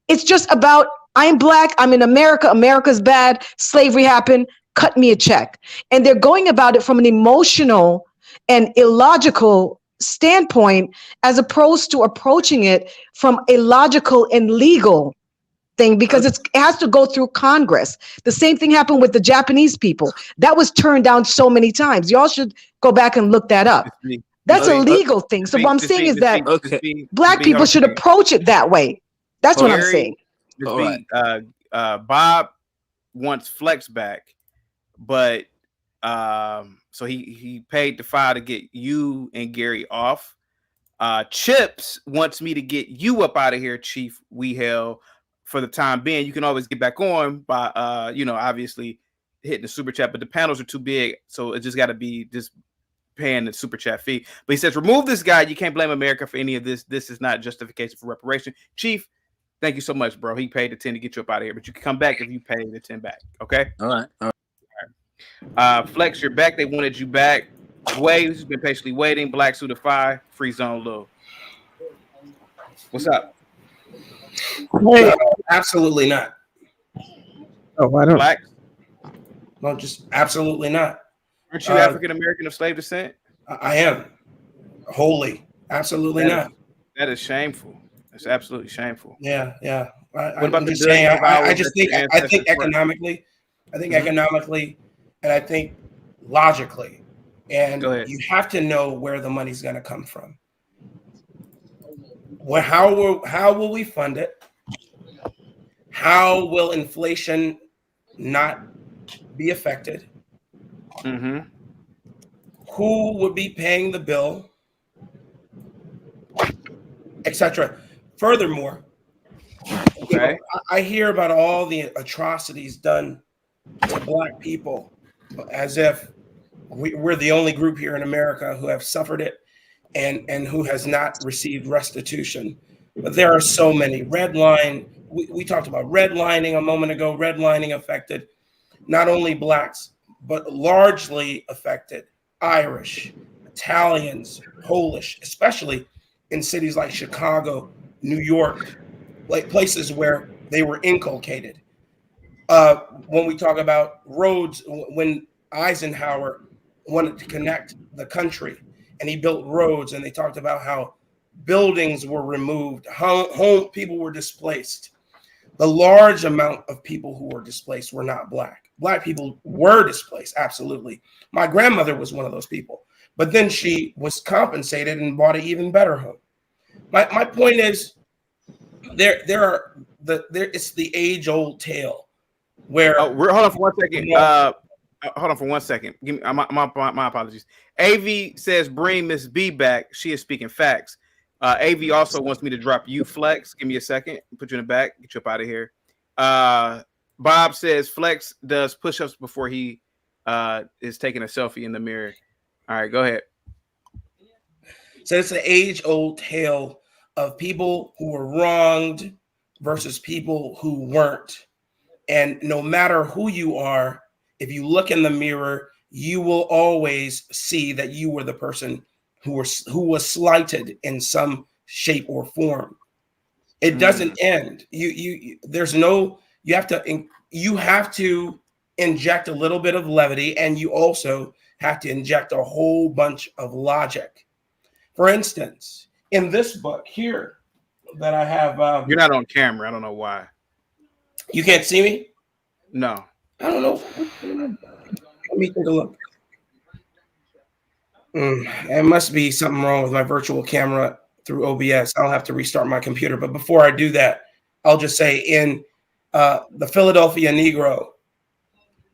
it's just about, I'm black, I'm in America, America's bad, slavery happened, cut me a check. And they're going about it from an emotional and illogical standpoint, as opposed to approaching it from a logical and legal thing, because it has to go through Congress. The same thing happened with the Japanese people. That was turned down so many times. Y'all should go back and look that up. That's a legal thing. So what I'm saying is that black people should approach it that way. That's what I'm saying. Bob wants Flex back, but so he paid the $5 to get you and Gary off. Chips wants me to get you up out of here, Chief We Hail, for the time being. You can always get back on by obviously hitting the super chat, but the panels are too big, so it just got to be just paying the super chat fee. But he says, remove this guy. You can't blame America for any of this. This is not justification for reparation. Chief, thank you so much, bro. He paid the 10 to get you up out of here, but you can come back if you pay the 10 back. Okay. All right. Flex, you're back. They wanted you back. Wade, who's been patiently waiting. Black Suitify, Free Zone Lil. What's up? Hey, absolutely not. Oh, I don't. Black? No, just absolutely not. Aren't you African American of slave descent? I am. Wholly. Absolutely not. That is shameful. That's absolutely shameful. Yeah. What about just saying, I just think economically, economically, and I think logically, and you have to know where the money's going to come from. Well, how will we fund it? How will inflation not be affected? Mm-hmm. Who would be paying the bill, etc. Furthermore, you know, I hear about all the atrocities done to Black people as if we're the only group here in America who have suffered it and who has not received restitution. But there are so many. We talked about redlining a moment ago. Redlining affected not only Blacks, but largely affected Irish, Italians, Polish, especially in cities like Chicago, New York, like places where they were inculcated. When we talk about roads, when Eisenhower wanted to connect the country and he built roads, and they talked about how buildings were removed, home people were displaced. The large amount of people who were displaced were not Black. Black people were displaced, absolutely. My grandmother was one of those people, but then she was compensated and bought an even better home. My point is, it's the age-old tale where. Hold on for 1 second. Hold on for 1 second. Give me my apologies. AV says bring Miss B back. She is speaking facts. AV also wants me to drop you Flex. Give me a second. Put you in the back. Get you up out of here. Bob says Flex does push-ups before he is taking a selfie in the mirror. All right, go ahead. So it's an age-old tale of people who were wronged versus people who weren't. And no matter who you are, if you look in the mirror, you will always see that you were the person who was slighted in some shape or form. It doesn't end. You have to inject a little bit of levity, and you also have to inject a whole bunch of logic. For instance, in this book here that I have, you're not on camera. I don't know why. You can't see me? No. I don't know. Let me take a look. It must be something wrong with my virtual camera through OBS. I'll have to restart my computer. But before I do that, I'll just say in the Philadelphia Negro,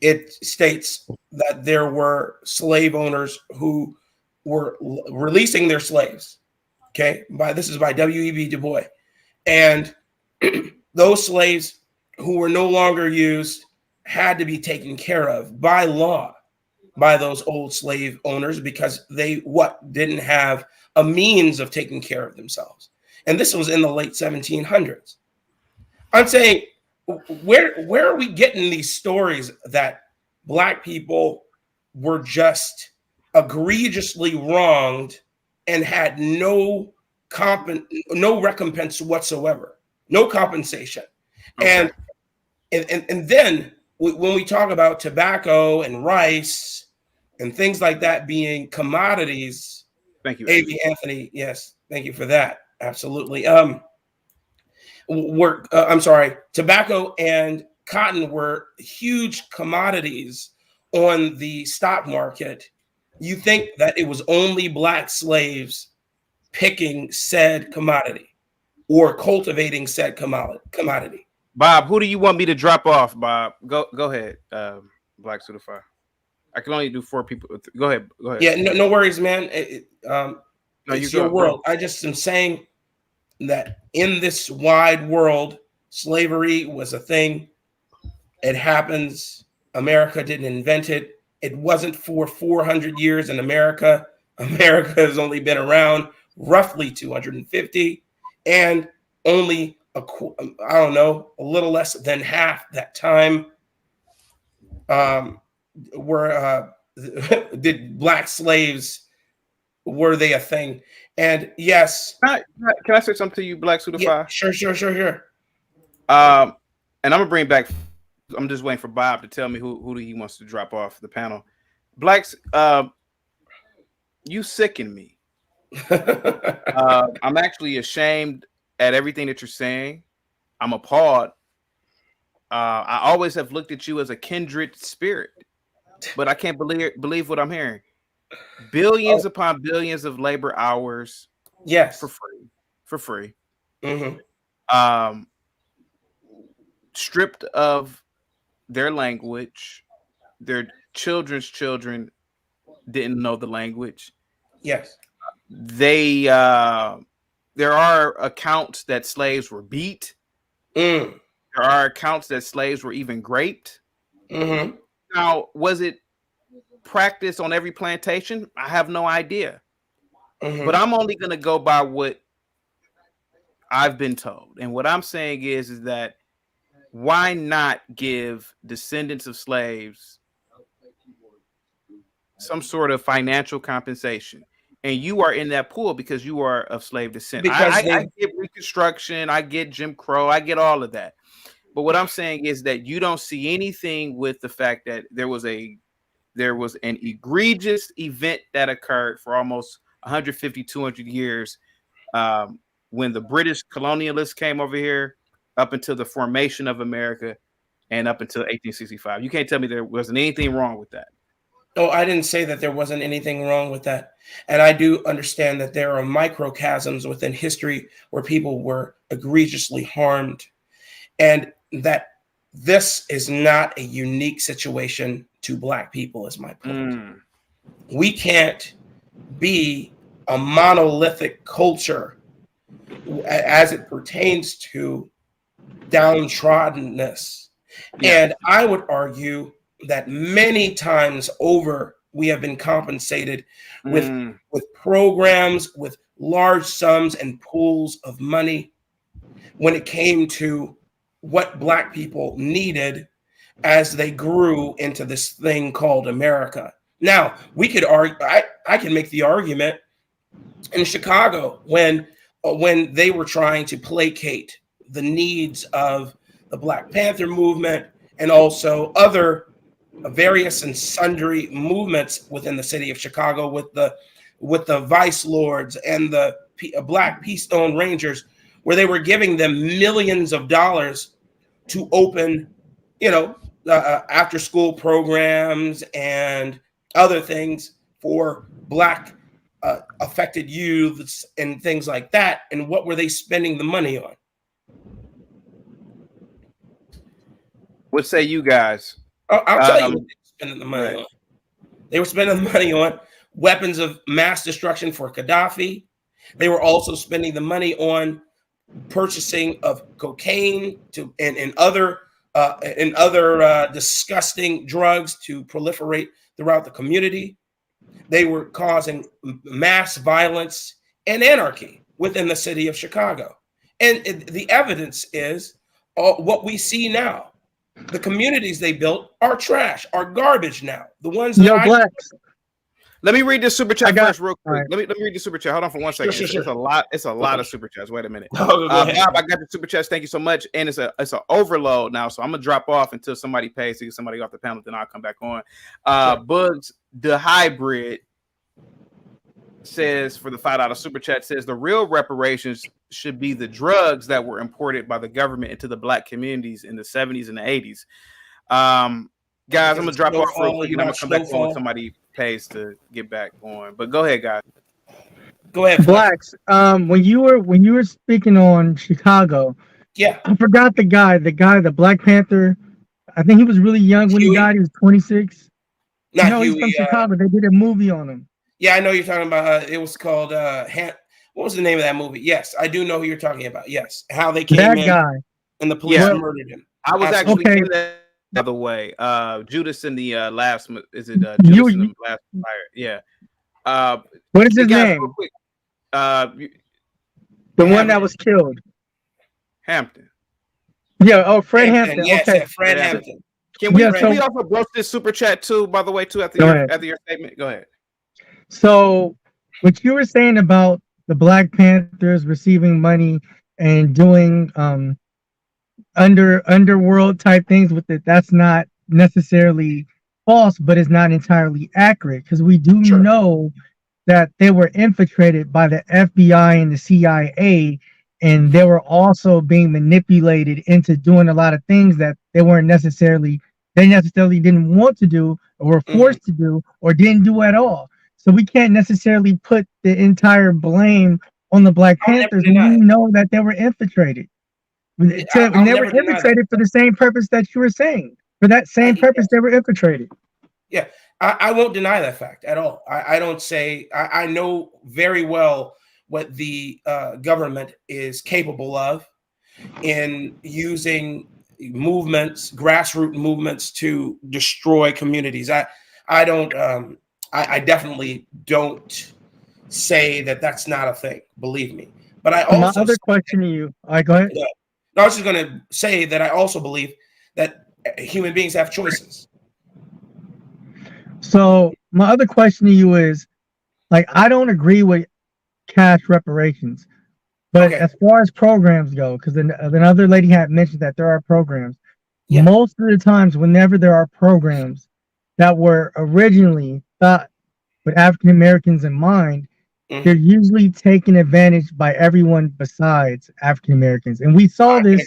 it states that there were slave owners who were releasing their slaves. Okay, this is by W.E.B. Du Bois. And those slaves who were no longer used had to be taken care of by law by those old slave owners because they didn't have a means of taking care of themselves. And this was in the late 1700s. I'm saying, where are we getting these stories that Black people were just egregiously wronged and had no recompense whatsoever, no compensation? Okay. And then when we talk about tobacco and rice and things like that being commodities, thank you, A.V. Anthony. Yes, thank you for that. Absolutely. Tobacco and cotton were huge commodities on the stock market. You think that it was only Black slaves picking said commodity or cultivating said commodity? Bob, who do you want me to drop off, Bob? Go ahead, Black Certified. I can only do 4 people. Go ahead. Yeah, no worries, man. It's your world. I just am saying that in this wide world, slavery was a thing. It happens. America didn't invent it. It wasn't for 400 years in America. America has only been around roughly 250, and only a little less than half that time were did black slaves, were they a thing? And yes, can I say something to you, Black Certified? Yeah, sure. And I'm gonna bring back. I'm just waiting for Bob to tell me who he wants to drop off the panel. Blacks, you sicken me. I'm actually ashamed at everything that you're saying. I'm appalled. I always have looked at you as a kindred spirit, but I can't believe what I'm hearing. Billions upon billions of labor hours, yes, for free. Mm-hmm. Stripped of their language, their children's children didn't know the language. Yes, they there are accounts that slaves were beat. There are accounts that slaves were even raped. Mm-hmm. Now, was it practiced on every plantation? I have no idea. Mm-hmm. But I'm only going to go by what I've been told. And what I'm saying is that why not give descendants of slaves some sort of financial compensation? And you are in that pool because you are of slave descent. I get Reconstruction, I get Jim Crow, I get all of that. But what I'm saying is that you don't see anything with the fact that there was an egregious event that occurred for almost 150, 200 years when the British colonialists came over here up until the formation of America and up until 1865. You can't tell me there wasn't anything wrong with that. Oh, I didn't say that there wasn't anything wrong with that. And I do understand that there are microchasms within history where people were egregiously harmed, and that this is not a unique situation to Black people, is my point. We can't be a monolithic culture as it pertains to downtroddenness. Yeah. And I would argue that many times over, we have been compensated with programs, with large sums and pools of money when it came to what Black people needed as they grew into this thing called America. Now, we could argue, I can make the argument in Chicago when they were trying to placate the needs of the Black Panther movement and also other various and sundry movements within the city of Chicago with the Vice Lords and the Black Peace Stone Rangers, where they were giving them millions of dollars to open, after school programs and other things for Black affected youths and things like that. And what were they spending the money on? What say you guys? I'll tell you what they were spending the money on. They were spending the money on weapons of mass destruction for Gaddafi. They were also spending the money on purchasing of cocaine and other disgusting drugs to proliferate throughout the community. They were causing mass violence and anarchy within the city of Chicago. And the evidence is what we see now. The communities they built are trash, are garbage now. The ones that Let me read this super chat first, real quick. Right. Let me read the super chat. Hold on for 1 second. Sure. It's a lot of super chats. Wait a minute. Go ahead. Bob, I got the super chats. Thank you so much. And it's an overload now, so I'm gonna drop off until somebody pays to get somebody off the panel. Then I'll come back on. Bugs the Hybrid says for the $5 super chat says the real reparations should be the drugs that were imported by the government into the Black communities in the 70s and the 80s. Guys, I'm gonna drop off real quick and I'm gonna come back on when somebody pays to get back on. But go ahead, guys. Go ahead, Blacks. When you were speaking on Chicago, I forgot the guy, the Black Panther. I think he was really young when he died. He was 26. He's from Chicago. They did a movie on him. Yeah, I know you're talking about. It was called. What was the name of that movie? Yes, I do know who you're talking about. Yes, how they came in guy. and the police murdered him. I was actually in that other way. Judas in the last. Is it Judas in the last fire? Yeah. What is his name? The one that was killed. Hampton. Yeah. Oh, Fred Hampton. Yes, okay. Fred Hampton. Can we also broach this super chat too? By the way, too after your statement, go ahead. So, what you were saying about the Black Panthers receiving money and doing underworld type things with it, that's not necessarily false, but it's not entirely accurate, because we do know that they were infiltrated by the FBI and the CIA, and they were also being manipulated into doing a lot of things that they necessarily didn't want to do, or were forced to do, or didn't do at all. So we can't necessarily put the entire blame on the Black Panthers when we know that they were infiltrated. And they were infiltrated for the same purpose that you were saying. For that same purpose, they were infiltrated. Yeah, I won't deny that fact at all. I don't say I know very well what the government is capable of in using movements, grassroots movements, to destroy communities. I definitely don't say that that's not a thing. Believe me. But I also my other question to you. All right, go ahead. I was just going to say that I also believe that human beings have choices. So my other question to you is, like, I don't agree with cash reparations, but as far as programs go, because another lady had mentioned that there are programs. Yeah. Most of the times, whenever there are programs that were originally thought with African Americans in mind, they're usually taken advantage by everyone besides African Americans. And we saw this.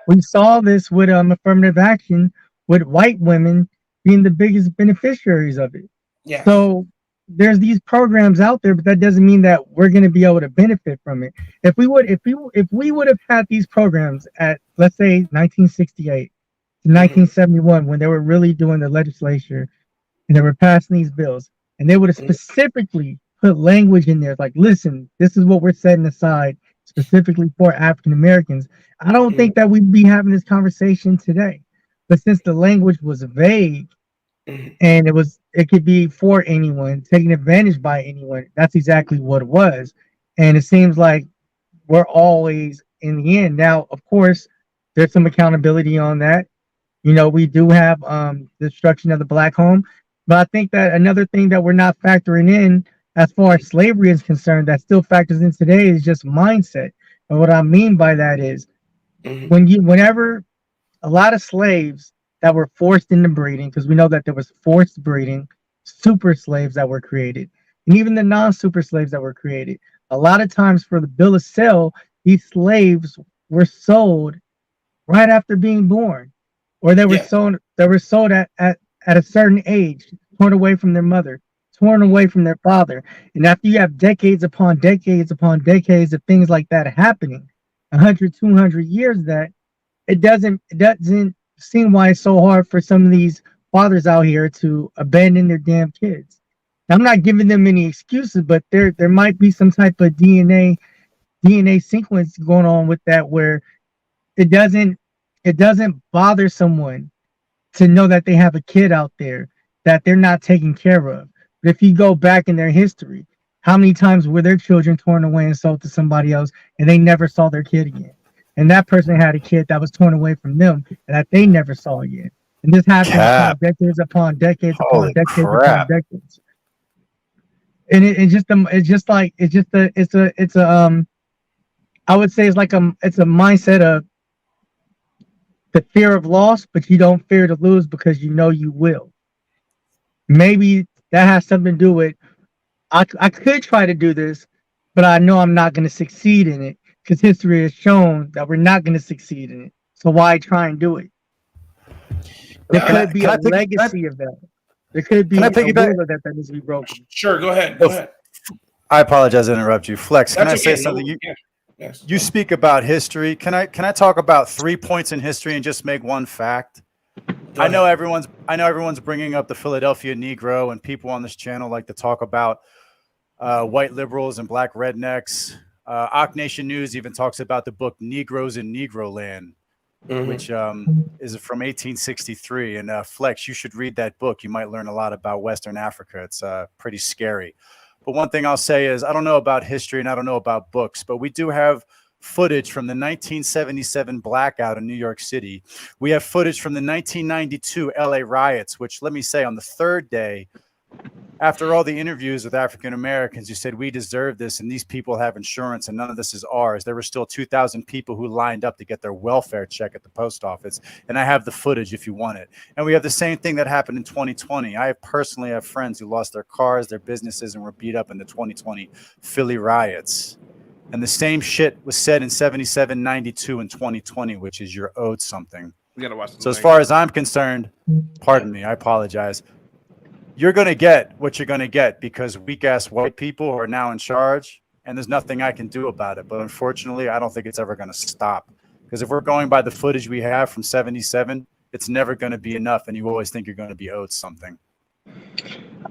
We saw this with affirmative action, with white women being the biggest beneficiaries of it. Yeah. So there's these programs out there, but that doesn't mean that we're going to be able to benefit from it. If we would have had these programs at, let's say, 1968 to 1971, when they were really doing the legislature and they were passing these bills, and they would have specifically put language in there like, listen, this is what we're setting aside specifically for African Americans, I don't think that we'd be having this conversation today. But since the language was vague and it could be for anyone, taken advantage by anyone, that's exactly what it was. And it seems like we're always in the end. Now, of course, there's some accountability on that. You know, we do have destruction of the Black home. But I think that another thing that we're not factoring in as far as slavery is concerned, that still factors in today, is just mindset. And what I mean by that is whenever a lot of slaves that were forced into breeding, because we know that there was forced breeding, super slaves that were created, and even the non-super slaves that were created, a lot of times for the bill of sale, these slaves were sold right after being born, or they were sold at a certain age, torn away from their mother, torn away from their father. And after you have decades upon decades upon decades of things like that happening, 100, 200 years, that it doesn't seem why it's so hard for some of these fathers out here to abandon their damn kids. I'm not giving them any excuses, but there might be some type of DNA sequence going on with that, where it doesn't bother someone to know that they have a kid out there that they're not taking care of. But if you go back in their history, how many times were their children torn away and sold to somebody else, and they never saw their kid again? And that person had a kid that was torn away from them and that they never saw again. And this happened decades upon decades upon decades upon decades. And I would say it's a mindset of the fear of loss, but you don't fear to lose because you know you will. Maybe that has something to do with, I could try to do this, but I know I'm not going to succeed in it, because history has shown that we're not going to succeed in it. So why try and do it? There could be a legacy of that. There could be a ruler that needs to be broken. Sure, go ahead. Go ahead. I apologize to interrupt you. Flex, can I say something? You speak about history. Can I talk about 3 points in history and just make one fact? I know everyone's bringing up the Philadelphia Negro, and people on this channel like to talk about white liberals and black rednecks. Ock Nation News even talks about the book Negroes in Negroland, which is from 1863. And Flex, you should read that book. You might learn a lot about Western Africa. It's pretty scary. But one thing I'll say is, I don't know about history and I don't know about books, but we do have footage from the 1977 blackout in New York City. We have footage from the 1992 LA riots, which, let me say, on the third day, after all the interviews with African Americans who said we deserve this and these people have insurance and none of this is ours, there were still 2,000 people who lined up to get their welfare check at the post office. And I have the footage if you want it. And we have the same thing that happened in 2020. I personally have friends who lost their cars, their businesses, and were beat up in the 2020 Philly riots. And the same shit was said in 77, 92, and 2020, which is you're owed something. We gotta watch. So as far as I'm concerned, pardon me, I apologize. You're going to get what you're going to get because weak-ass white people are now in charge, and there's nothing I can do about it. But unfortunately, I don't think it's ever going to stop. Because if we're going by the footage we have from 77, it's never going to be enough, and you always think you're going to be owed something.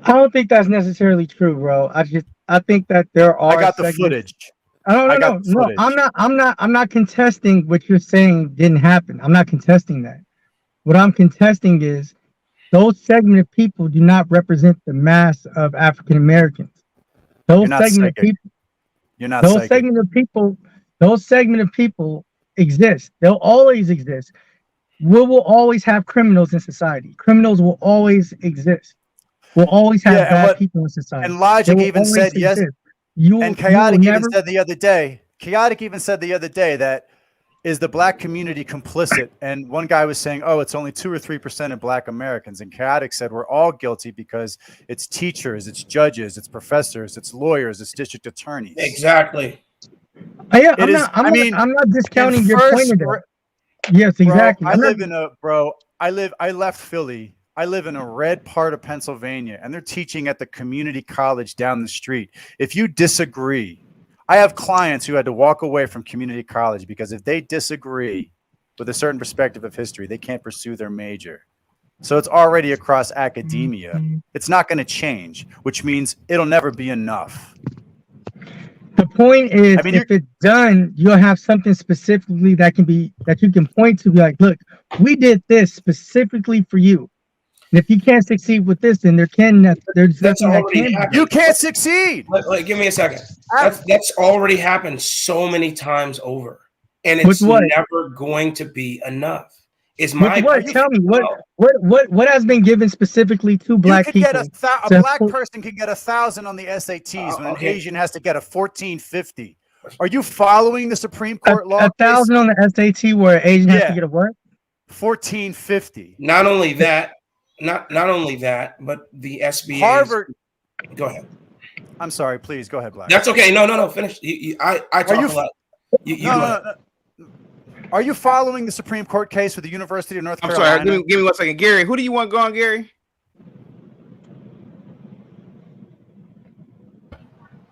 I don't think that's necessarily true, bro. I think that there are. I got the footage. No, I'm not contesting what you're saying didn't happen. I'm not contesting that. What I'm contesting is those segment of people do not represent the mass of African Americans. Those segment of people. You're not. Those segment of people. Those segment of people exist. They'll always exist. We will always have criminals in society. Criminals will always exist. We'll always have bad people in society. And Logic even said yes. And Chaotic even said the other day. Chaotic even said the other day that. Is the black community complicit? And one guy was saying, oh, it's only 2 or 3% of black Americans. And Chaotic said, we're all guilty because it's teachers, it's judges, it's professors, it's lawyers, it's district attorneys. Exactly. Yeah, I'm not discounting your point of that. Yes, exactly. I left Philly. I live in a red part of Pennsylvania, and they're teaching at the community college down the street. If you disagree, I have clients who had to walk away from community college because if they disagree with a certain perspective of history, they can't pursue their major. So it's already across academia. It's not going to change, which means it'll never be enough. The point is, if it's done, you'll have something specifically that you can point to, be like, look, we did this specifically for you. And if you can't succeed with this, then there's nothing that can. You can't succeed. Give me a second. That's already happened so many times over, and it's never going to be enough. Is my tell me what has been given specifically to black people? A black person can get 1,000 on the SATs when an Asian has to get a 1450. Are you following the Supreme Court law? 1,000 on the SAT where an Asian has to get a what? 1450. Not only that. Not only that, but the SBA. Harvard. Go ahead. I'm sorry. Please go ahead, Black. That's okay. No. Finish. I talk a lot. No. Are you following the Supreme Court case with the University of North Carolina? I'm sorry. Give me 1 second, Gary. Who do you want going, Gary?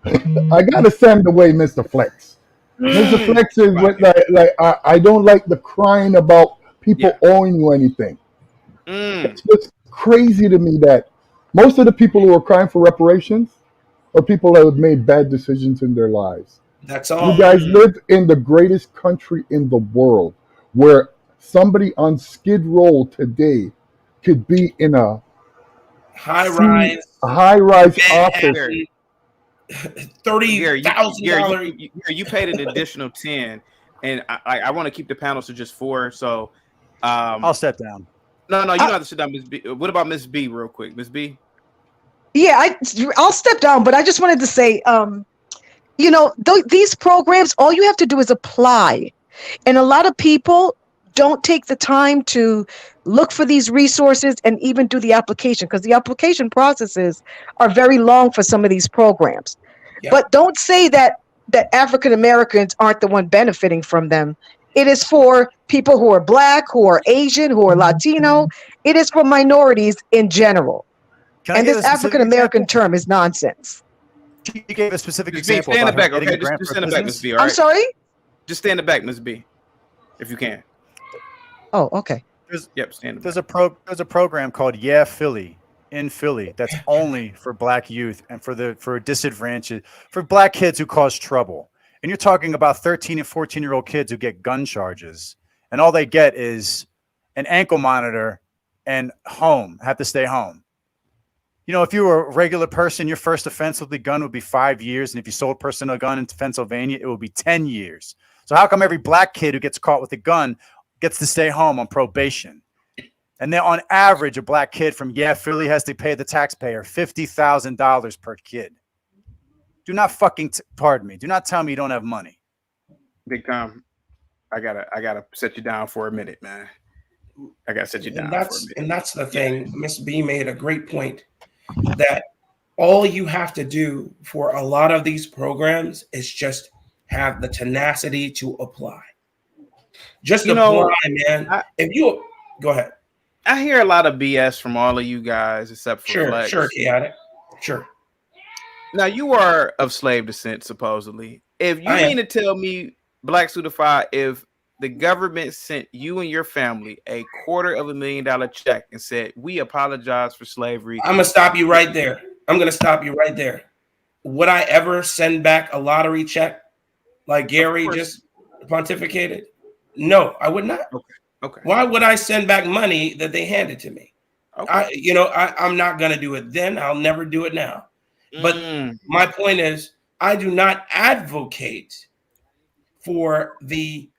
I gotta send away Mr. Flex. Mr. Flex is I don't like the crying about people owing you anything. It's just crazy to me that most of the people who are crying for reparations are people that have made bad decisions in their lives. That's all. You guys live in the greatest country in the world where somebody on Skid Row today could be in a high-rise office. $30,000. You paid an additional 10, and I want to keep the panel to just 4. So I'll step down. No, you don't have to sit down, Ms. B. What about Ms. B real quick? Ms. B? Yeah, I'll step down, but I just wanted to say, these programs, all you have to do is apply. And a lot of people don't take the time to look for these resources and even do the application, because the application processes are very long for some of these programs. Yeah. But don't say that African Americans aren't the one benefiting from them. It is for people who are Black, who are Asian, who are Latino. It is for minorities in general. And this African American term is nonsense. You gave a specific example. Stand in the back, okay? Just stand in the back, Ms. B. All right? I'm sorry? Just stand in the back, Ms. B, if you can. Oh, okay. Stand in the back. There's a program called Yeah Philly in Philly that's only for Black youth and for disadvantaged, for Black kids who cause trouble. And you're talking about 13 and 14-year-old kids who get gun charges, and all they get is an ankle monitor and have to stay home. If you were a regular person, your first offense with the gun would be 5 years. And if you sold a person a gun in Pennsylvania, it would be 10 years. So how come every black kid who gets caught with a gun gets to stay home on probation? And then on average, a black kid from Philly has to pay the taxpayer $50,000 per kid. Do not fucking pardon me. Do not tell me you don't have money. Big Tom, I gotta set you down for a minute, man. I gotta set you down for a minute. And that's the thing. Miss B made a great point that all you have to do for a lot of these programs is just have the tenacity to apply. Just apply, man. If you go ahead. I hear a lot of BS from all of you guys except for Flex. Sure. Now you are of slave descent, supposedly. If you mean to tell me, Black Certified, if the government sent you and your family $250,000 check and said, "We apologize for slavery," I'm gonna stop you right there. Would I ever send back a lottery check like Gary just pontificated? No, I would not. Okay. Why would I send back money that they handed to me? Okay. I'm not gonna do it then. I'll never do it now. But my point is, I do not advocate for the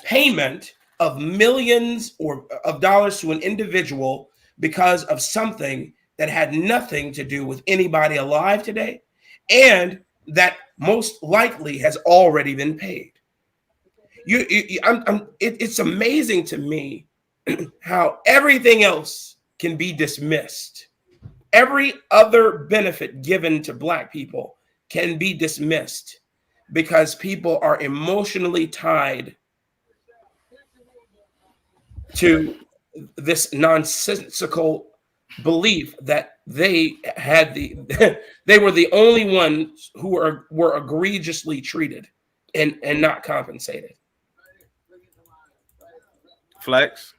payment of millions of dollars to an individual because of something that had nothing to do with anybody alive today, and that most likely has already been paid. It's amazing to me how everything else can be dismissed. Every other benefit given to Black people can be dismissed because people are emotionally tied to this nonsensical belief that they had they were the only ones who were egregiously treated and not compensated. Flex.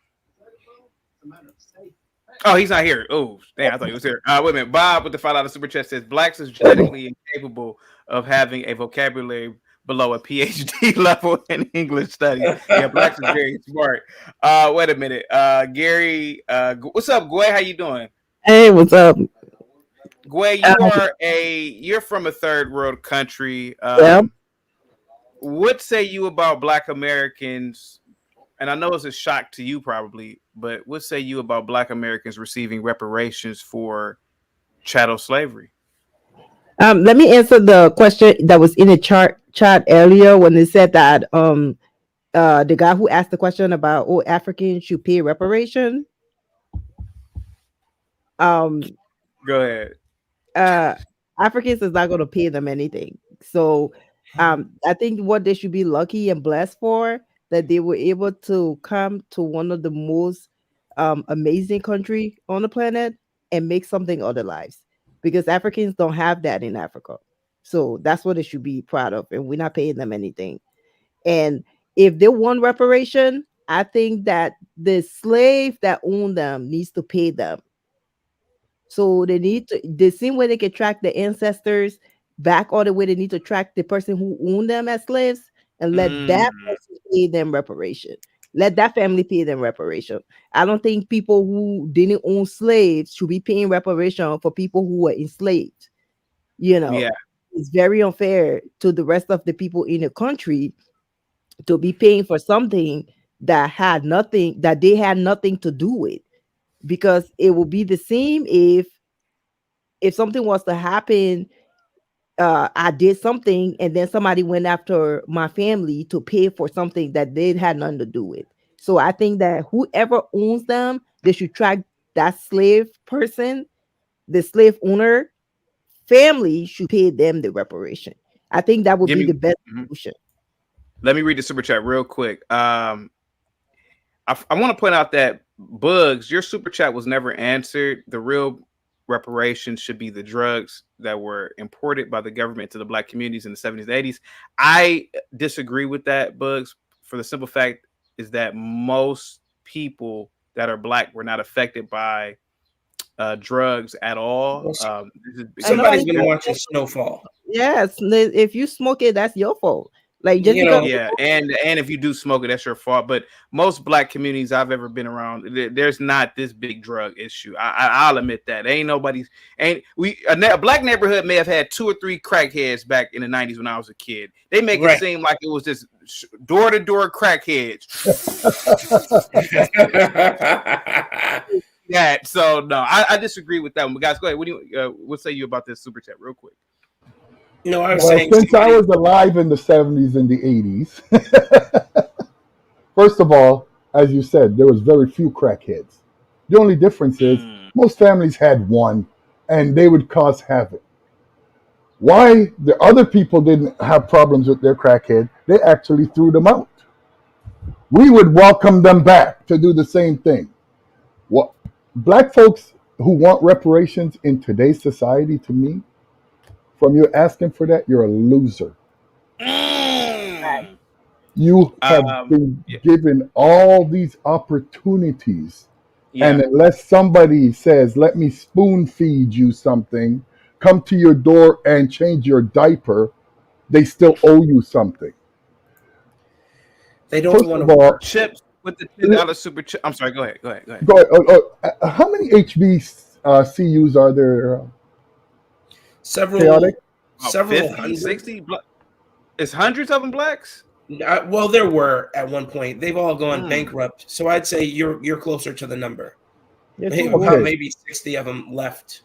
Oh, he's not here. Oh, damn, I thought he was here. Wait a minute. Bob with the $5 super chat says Blacks is genetically incapable of having a vocabulary below a PhD level in English studies. Yeah, Blacks is very smart. Wait a minute. Gary, what's up, Gway? How you doing? Hey, what's up? Gway, you're from a third world country. Yeah. What say you about Black Americans? And I know it's a shock to you probably, but what say you about Black Americans receiving reparations for chattel slavery? Let me answer the question that was in the chat earlier when they said that the guy who asked the question about Africans should pay reparation. Go ahead. Africans is not going to pay them anything. So I think what they should be lucky and blessed for, that they were able to come to one of the most amazing country on the planet and make something of their lives, because Africans don't have that in Africa. So that's what they should be proud of, and we're not paying them anything. And if they want reparation, I think that the slave that owned them needs to pay them. So they need to, the same way they can track the ancestors back all the way, they need to track the person who owned them as slaves and let that person pay them reparation. Let that family pay them reparation. I don't think people who didn't own slaves should be paying reparation for people who were enslaved. It's very unfair to the rest of the people in the country to be paying for something that they had nothing to do with. Because it will be the same if something was to happen, I did something and then somebody went after my family to pay for something that they had nothing to do with. So I think that whoever owns them, they should track that slave person, the slave owner family should pay them the reparation. I think that would be the best solution. Let me read the super chat real quick. I want to point out that Bugs, your super chat was never answered. The real reparations should be the drugs that were imported by the government to the Black communities in the 70s and 80s. I disagree with that, Bugs, for the simple fact is that most people that are Black were not affected by drugs at all. Somebody's been watching Snowfall. Yes, if you smoke it, that's your fault. Like just yeah, and if you do smoke it, that's your fault. But most black communities I've ever been around, there's not this big drug issue. I'll admit that. A black neighborhood may have had 2 or 3 crackheads back in the 90s when I was a kid. They make it seem like it was just door to door crackheads. Yeah, so no, I disagree with that one. But guys, go ahead. What do you what say you about this super chat real quick? I was saying since I was alive in the 70s and the 80s, first of all, as you said, there was very few crackheads. The only difference is most families had one, and they would cause havoc. Why the other people didn't have problems with their crackhead, they actually threw them out. We would welcome them back to do the same thing. What black folks who want reparations in today's society, to me, from you asking for that, you're a loser. You have been given all these opportunities. And unless somebody says, let me spoon feed you something, come to your door and change your diaper, they still owe you something. They don't want to chips with the $10 super chip. I'm sorry, go ahead. How many HBCUs are there? Several 50, hundred. 60. It's hundreds of them blacks. Well, there were at one point. They've all gone bankrupt. So I'd say you're closer to the number. Maybe 60 of them left.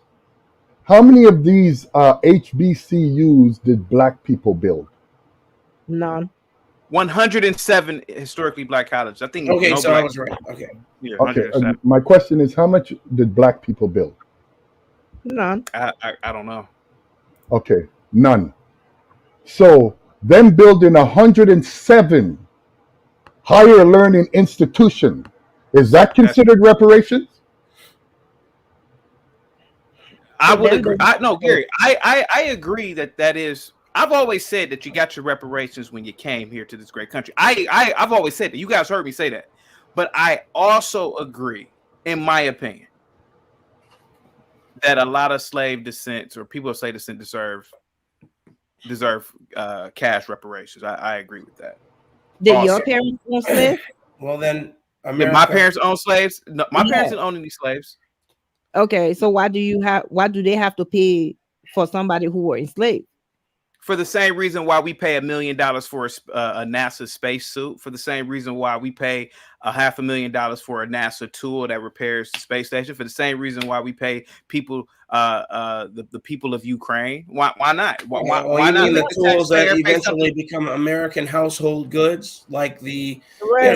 How many of these HBCUs did black people build? None. 107 historically black colleges. I think. Okay, so I was right. Okay. Yeah, okay. My question is, how much did black people build? None. I don't know. Okay, none. So them building 107 higher learning institution, is that considered reparations? I would agree. Gary, I agree that is. I've always said that you got your reparations when you came here to this great country. I've always said that. You guys heard me say that. But I also agree, in my opinion, that a lot of slave descents or people of slave descent deserve cash reparations. I agree with that. Did your parents own slaves? Well, then, did my parents own slaves? No, my parents didn't own any slaves. Okay, so why do they have to pay for somebody who were enslaved? For the same reason why we pay $1 million for a NASA spacesuit, for the same reason why we pay $500,000 for a NASA tool that repairs the space station, for the same reason why we pay people, the people of Ukraine. Why not? Why not? Mean the tools that eventually become American household goods, like the, I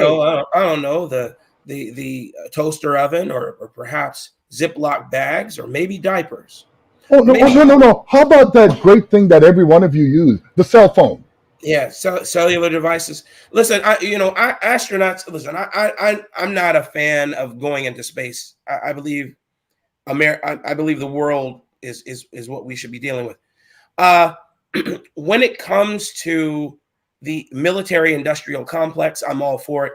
don't know, the toaster oven, or perhaps Ziploc bags, or maybe diapers. Oh, no. How about that great thing that every one of you use, the cell phone? Yeah, cellular devices. Listen, astronauts. Listen, I'm not a fan of going into space. I believe I believe the world is what we should be dealing with. When it comes to the military-industrial complex, I'm all for it.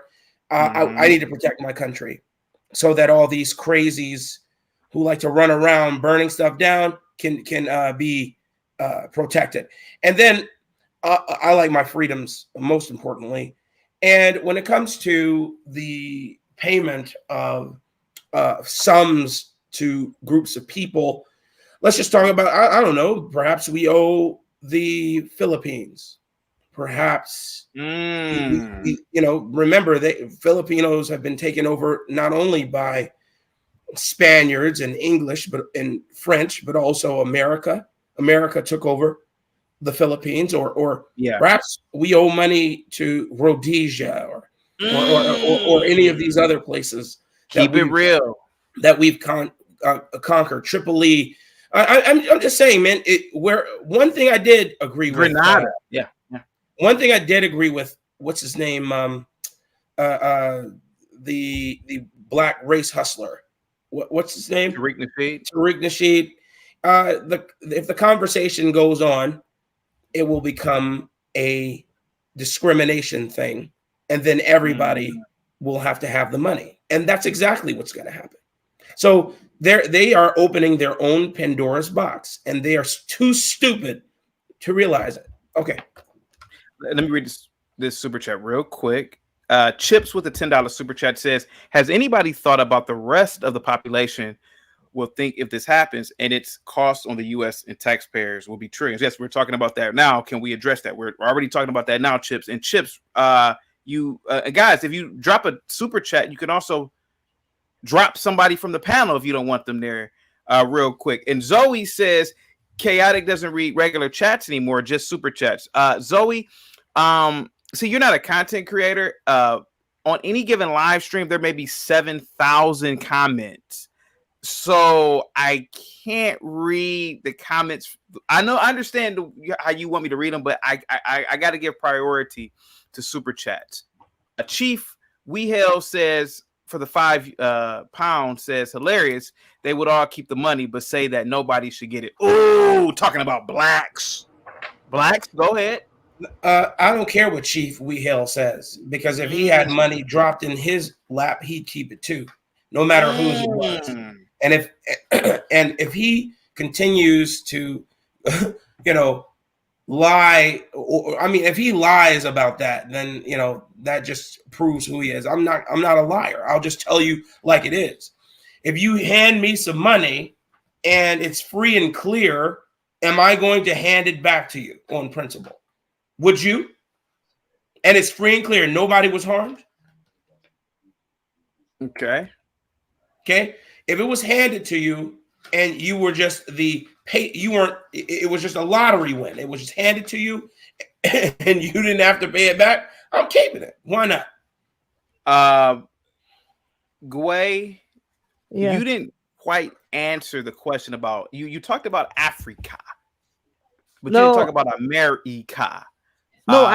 I need to protect my country so that all these crazies who like to run around burning stuff down can be protected. And then I like my freedoms, most importantly. And when it comes to the payment of sums to groups of people, let's just talk about, I don't know, perhaps we owe the Philippines. Perhaps, remember that Filipinos have been taken over not only by Spaniards and English, but in French, but also America. America took over the Philippines, or perhaps we owe money to Rhodesia or any of these other places. Keep it real. That we've conquered. Tripoli. I'm just saying, man. One thing I did agree with. Grenada. One thing I did agree with. What's his name? The black race hustler. What's his name? Tariq Nasheed. Tariq Nasheed. If the conversation goes on, it will become a discrimination thing, and then everybody will have to have the money, and that's exactly what's going to happen. So they are opening their own Pandora's box, and they are too stupid to realize it. Okay. Let me read this super chat real quick. Chips with a $10 super chat says, has anybody thought about the rest of the population will think if this happens and its cost on the U.S. and taxpayers will be trillions? Yes, we're talking about that now. Can we address that? We're already talking about that now, Chips. And Chips, you guys, if you drop a super chat, you can also drop somebody from the panel if you don't want them there real quick. And Zoe says, Chaotic doesn't read regular chats anymore, just super chats. Zoe, see, you're not a content creator. On any given live stream, there may be 7,000 comments. So I can't read the comments. I understand how you want me to read them, but I got to give priority to super chats. Chief Wehale says, for the £5 says, hilarious. They would all keep the money, but say that nobody should get it. Oh, talking about blacks. Blacks, go ahead. I don't care what Chief Wehale says, because if he had money dropped in his lap, he'd keep it too, no matter whose it was. And if he continues to, lie, if he lies about that, then that just proves who he is. I'm not a liar. I'll just tell you like it is. If you hand me some money and it's free and clear, am I going to hand it back to you on principle? Would you? And it's free and clear. Nobody was harmed. Okay. If it was handed to you and you were just it was just a lottery win. It was just handed to you and you didn't have to pay it back, I'm keeping it. Why not? Gway, you didn't quite answer the question about you talked about Africa, but you didn't talk about America. No,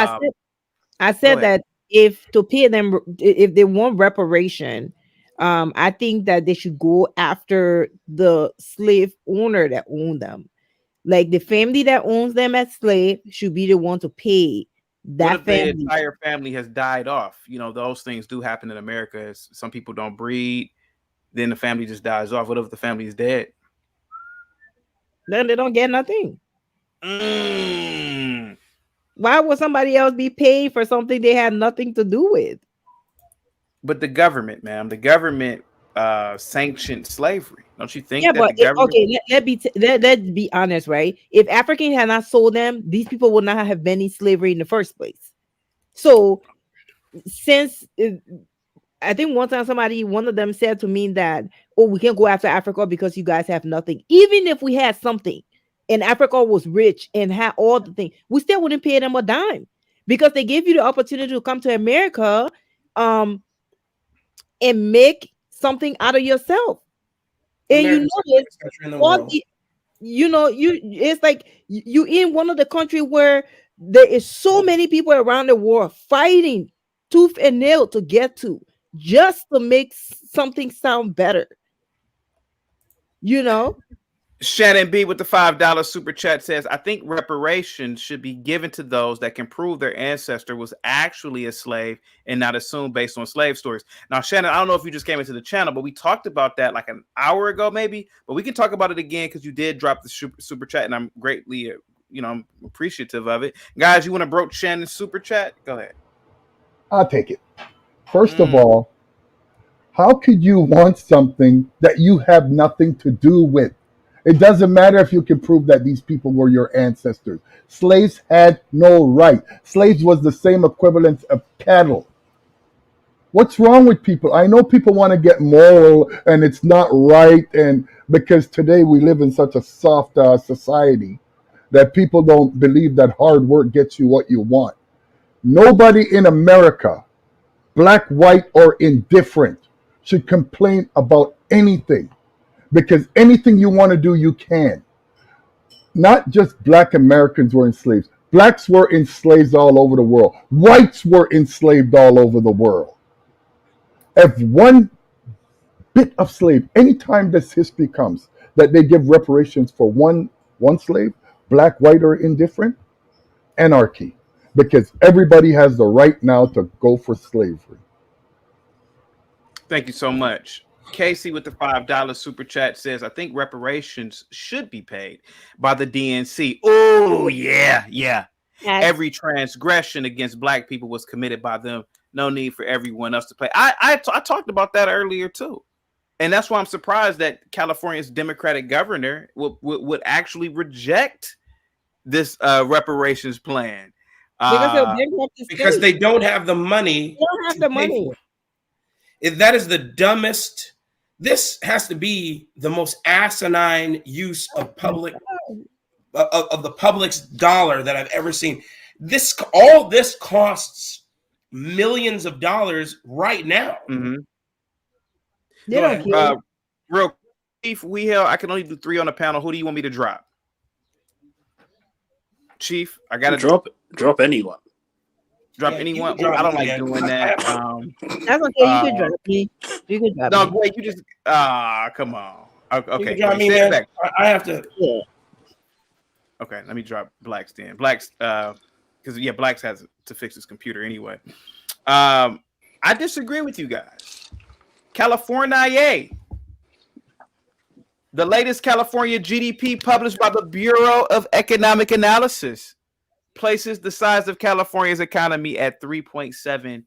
I said that if to pay them, if they want reparation, I think that they should go after the slave owner that owned them. Like the family that owns them as slave should be the one to pay that what if family. the entire family has died off? Those things do happen in America. Some people don't breed, then the family just dies off. What if the family is dead? Then they don't get nothing. Why would somebody else be paid for something they had nothing to do with? But the government, ma'am, sanctioned slavery. Don't you think? Yeah, that but the government... let's be honest, right? If Africans had not sold them, these people would not have been in slavery in the first place. So, I think one time one of them said to me that, we can't go after Africa because you guys have nothing. Even if we had something and Africa was rich and had all the things, we still wouldn't pay them a dime because they gave you the opportunity to come to America and make something out of yourself. And it's like you in one of the country where there is so many people around the world fighting tooth and nail to get to, just to make something sound better. Shannon B with the $5 super chat says, I think reparations should be given to those that can prove their ancestor was actually a slave and not assumed based on slave stories. Now, Shannon, I don't know if you just came into the channel, but we talked about that like an hour ago, maybe, but we can talk about it again because you did drop the super chat and I'm greatly, I'm appreciative of it. Guys, you want to broach Shannon's super chat? Go ahead. I'll take it. First of all, how could you want something that you have nothing to do with? It doesn't matter if you can prove that these people were your ancestors. Slaves had no right. Slaves was the same equivalent of cattle. What's wrong with people? I know people want to get moral and it's not right, and because today we live in such a soft society that people don't believe that hard work gets you what you want. Nobody in America, black, white, or indifferent, should complain about anything. Because anything you want to do, you can. Not just black Americans were enslaved. Blacks were enslaved all over the world. Whites were enslaved all over the world. If one bit of slave, anytime this history comes, that they give reparations for one slave, black, white, or indifferent, anarchy. Because everybody has the right now to go for slavery. Thank you so much. Casey with the $5 super chat says, I think reparations should be paid by the DNC. Oh, yeah. every transgression against Black people was committed by them. No need for everyone else to play. I talked about that earlier too. And that's why I'm surprised that California's Democratic governor would actually reject this reparations plan. Because they don't have the money. They don't have the money. If that is the dumbest, this has to be the most asinine use of the public's dollar that I've ever seen. All this costs millions of dollars right now. Mm-hmm. They don't care. Real Chief Wehill, I can only do 3 on the panel. Who do you want me to drop? Chief, I gotta drop anyone. Drop anyone. I don't like doing that. That's okay. You can drop me. You can drop me. No, wait. You just come on. Okay. Drop me, man. I have to. Yeah. Okay, let me drop Black's then. Black's because Black's has to fix his computer anyway. I disagree with you guys. California. The latest California GDP published by the Bureau of Economic Analysis places the size of California's economy at $3.7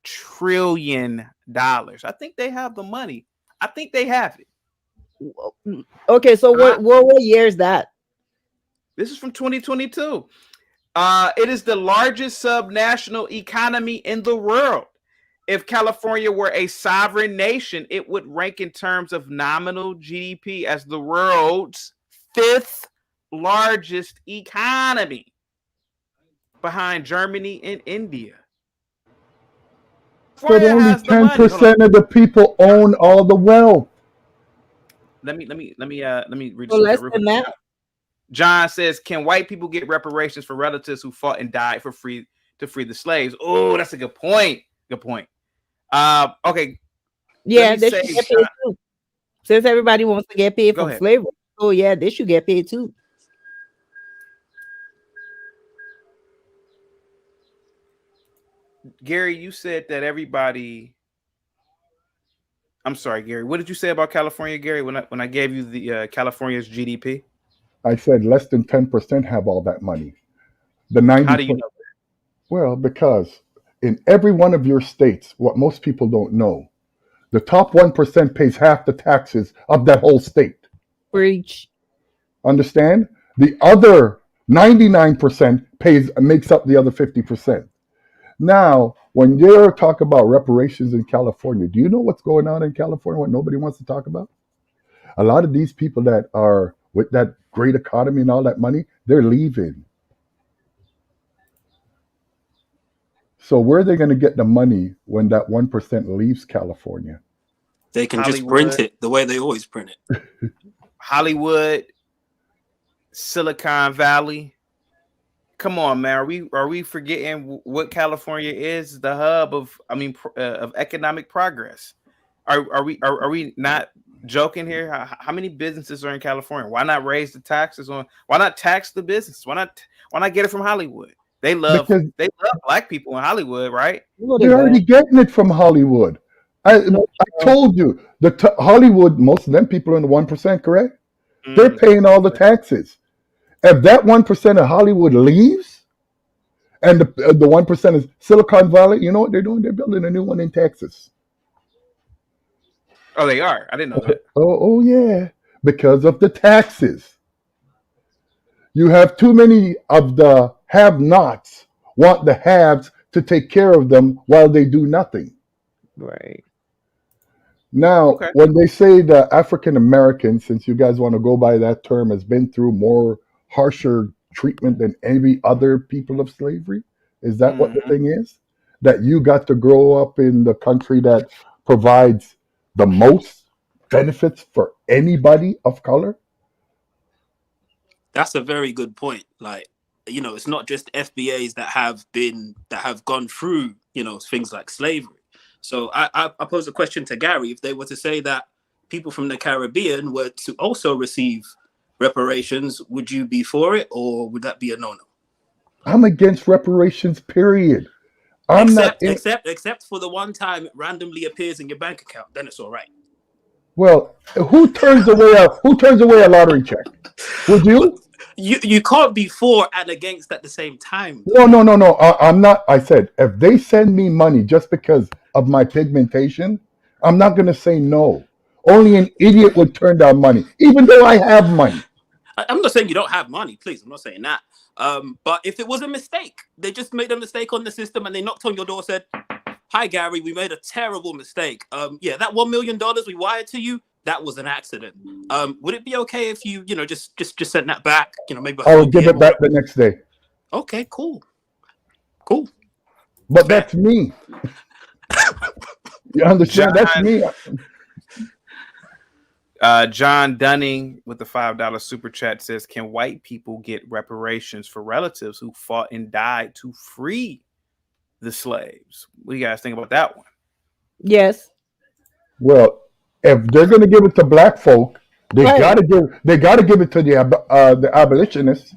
trillion. I think they have the money. I think they have it. Okay, so what year is that? This is from 2022. It is the largest subnational economy in the world. If California were a sovereign nation, it would rank in terms of nominal GDP as the world's 5th largest economy, behind Germany and India. But only 10% of the people own all the wealth. Let me read less than that. John says, "Can white people get reparations for relatives who fought and died to free the slaves?" Oh, that's a good point. Good point. Okay. Yeah, they should get paid too. Since everybody wants to get paid from slavery, oh yeah, they should get paid too. Gary, you said that everybody. I'm sorry, Gary. What did you say about California, Gary? When I gave you the California's GDP, I said less than 10% have all that money. The 90%. How do you know that? Well, because in every one of your states, what most people don't know, the top 1% pays half the taxes of that whole state. Preach. Understand? The other 99% makes up the other 50%. Now, when you talk about reparations in California, do you know what's going on in California, what nobody wants to talk about? A lot of these people that are with that great economy and all that money, they're leaving. So where are they going to get the money when that 1% leaves California? They can just print it the way they always print it. Hollywood, Silicon Valley. Come on, man. Are we forgetting what California is? The hub of economic progress. Are we not joking here? How many businesses are in Alcalifornia? Why not raise the taxes on? Why not tax the business? Why not get it from Hollywood? They love Black people in Hollywood, right? They're already getting it from Hollywood. I told you Hollywood. Most of them people are in the 1%, correct? They're paying all the taxes. If that 1% of Hollywood leaves, and the 1% is Silicon Valley, you know what they're doing? They're building a new one in Texas. Oh, they are. I didn't know that. Oh yeah, because of the taxes. You have too many of the have-nots want the haves to take care of them while they do nothing. Right. Now, when they say the African American, since you guys want to go by that term, has been through more harsher treatment than any other people of slavery, is that what the thing is? That you got to grow up in the country that provides the most benefits for anybody of color? That's a very good point. Like, it's not just FBAs that have gone through, things like slavery. So I pose a question to Gary. If they were to say that people from the Caribbean were to also receive reparations, would you be for it, or would that be a no-no? I'm against reparations, period. Except for the one time it randomly appears in your bank account, then it's all right. Well, who turns away a lottery check? Would you? You can't be for and against at the same time. No. I'm not. I said if they send me money just because of my pigmentation, I'm not going to say no. Only an idiot would turn down money, even though I have money. I'm not saying you don't have money, please. I'm not saying that. But if it was a mistake, they just made a mistake on the system and they knocked on your door, said, "Hi, Gary, we made a terrible mistake. Yeah, that $1 million we wired to you, that was an accident. Would it be okay if you, just send that back? Maybe I will give it back the next day." Okay, cool. But that's me. You understand? That's me. John Dunning with the $5 super chat says, "Can white people get reparations for relatives who fought and died to free the slaves?" What do you guys think about that one? Yes. Well, if they're going to give it to black folk, they got to give it to the abolitionists.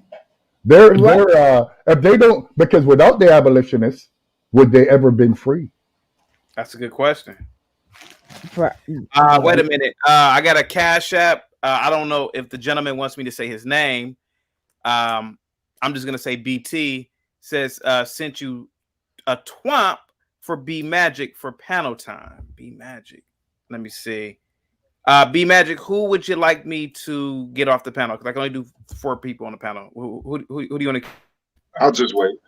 If they don't, because without the abolitionists, would they ever been free? That's a good question. Wait a minute. I got a Cash App. I don't know if the gentleman wants me to say his name. I'm just gonna say BT says sent you a twomp for B Magic for panel time. B Magic. Let me see. B Magic, who would you like me to get off the panel? Because I can only do 4 people on the panel. Who do you want to? I'll just wait.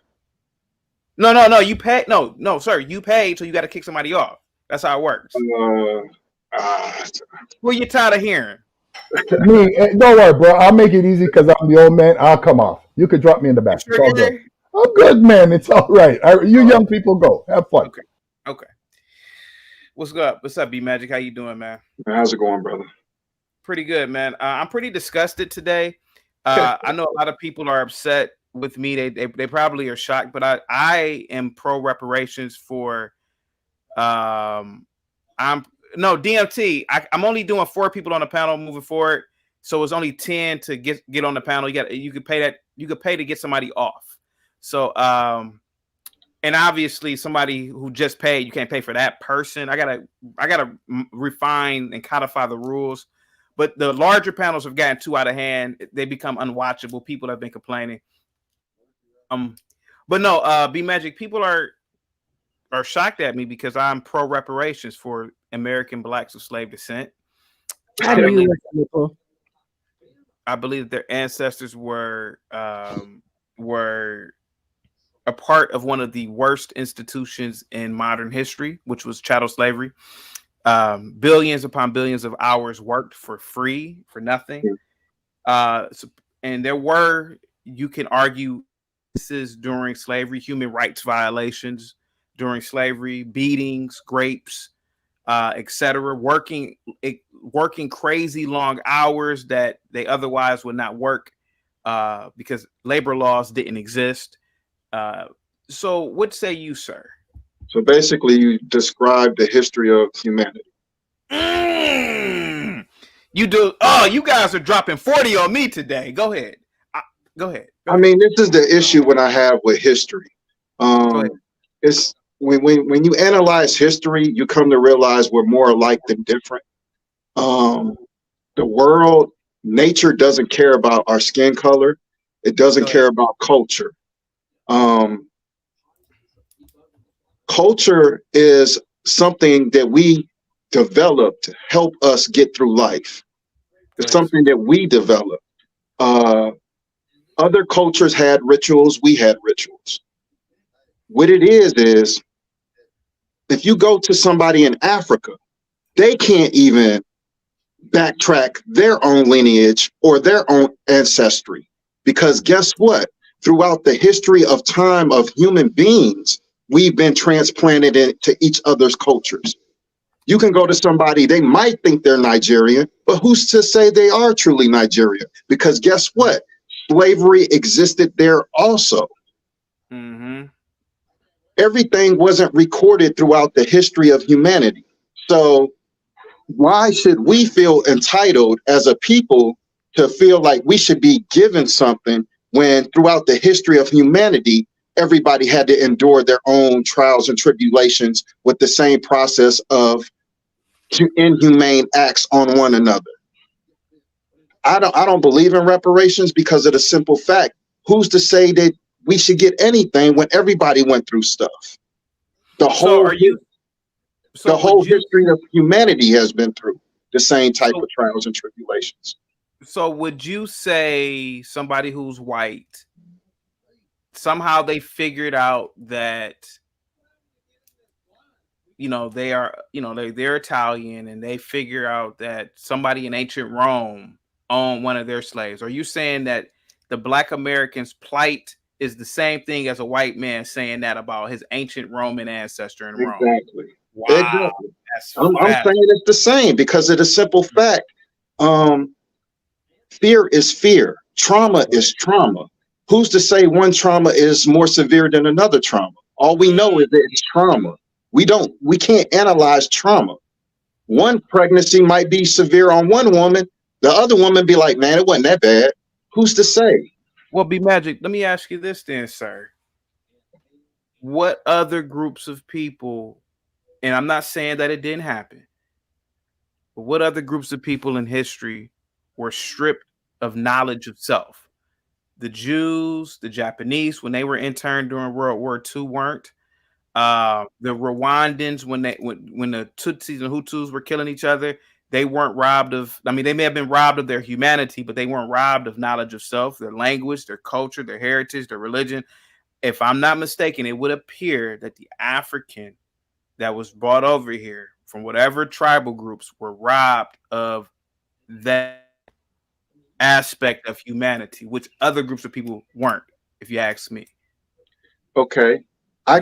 No. You pay. No, sir. You paid, so you got to kick somebody off. That's how it works. Well, you're tired of hearing. Me, don't worry, bro. I'll make it easy because I'm the old man. I'll come off. You can drop me in the back. It's all good. I'm good, man. It's all right. You young people go. Have fun. Okay. What's up? What's up, B Magic? How you doing, man? How's it going, brother? Pretty good, man. I'm pretty disgusted today. I know a lot of people are upset with me. They probably are shocked, but I am pro reparations for DMT. I'm only doing 4 people on the panel moving forward, so it's only 10 to get on the panel. You could pay to get somebody off. So and obviously somebody who just paid, you can't pay for that person. I gotta refine and codify the rules. But the larger panels have gotten too out of hand. They become unwatchable. People have been complaining. But no, B Magic, people are shocked at me because I'm pro reparations for American blacks of slave descent. I believe their ancestors were a part of one of the worst institutions in modern history, which was chattel slavery. Billions upon billions of hours worked for free, for nothing. And there were, you can argue, during slavery, human rights violations during slavery, beatings, grapes, etc. Working crazy long hours that they otherwise would not work because labor laws didn't exist. So what say you, sir? So basically, you describe the history of humanity. You do. Oh, you guys are dropping 40 on me today. Go ahead. Go ahead. I mean, this is the issue when I have with history. It's when you analyze history, you come to realize we're more alike than different. The world, nature doesn't care about our skin color. It doesn't care about culture. Culture is something that we develop to help us get through life. It's something that we develop. Other cultures had rituals. We had rituals. What it is if you go to somebody in Africa, they can't even backtrack their own lineage or their own ancestry. Because guess what? Throughout the history of time of human beings, we've been transplanted into each other's cultures. You can go to somebody, they might think they're Nigerian, but who's to say they are truly Nigerian? Because guess what? Slavery existed there also. Mm-hmm. Everything wasn't recorded throughout the history of humanity. So why should we feel entitled as a people to feel like we should be given something when throughout the history of humanity, everybody had to endure their own trials and tribulations with the same process of inhumane acts on one another? I don't believe in reparations because of the simple fact, who's to say that we should get anything when everybody went through stuff? The whole history of humanity has been through the same type of trials and tribulations. So would you say somebody who's white, somehow they figured out that, you know, they are, you know, they're Italian, and they figure out that somebody in ancient Rome owned one of their slaves? Are you saying that the Black Americans' plight is the same thing as a white man saying that about his ancient Roman ancestor in Rome? Exactly. Wow. Exactly. That's I'm saying it's the same because of the simple fact. Fear is fear. Trauma is trauma. Who's to say one trauma is more severe than another trauma? All we know is that it's trauma. We can't analyze trauma. One pregnancy might be severe on one woman. The other woman be like, man, it wasn't that bad. Who's to say? Well, B Magic, let me ask you this then, sir. What other groups of people, and I'm not saying that it didn't happen, but what other groups of people in history were stripped of knowledge of self? The Jews, the Japanese, when they were interned during World War II, weren't. The Rwandans, when the Tutsis and Hutus were killing each other, they weren't robbed of, I mean, they may have been robbed of their humanity, but they weren't robbed of knowledge of self, their language, their culture, their heritage, their religion. If I'm not mistaken, it would appear that the African that was brought over here from whatever tribal groups were robbed of that aspect of humanity, which other groups of people weren't, if you ask me. Okay. I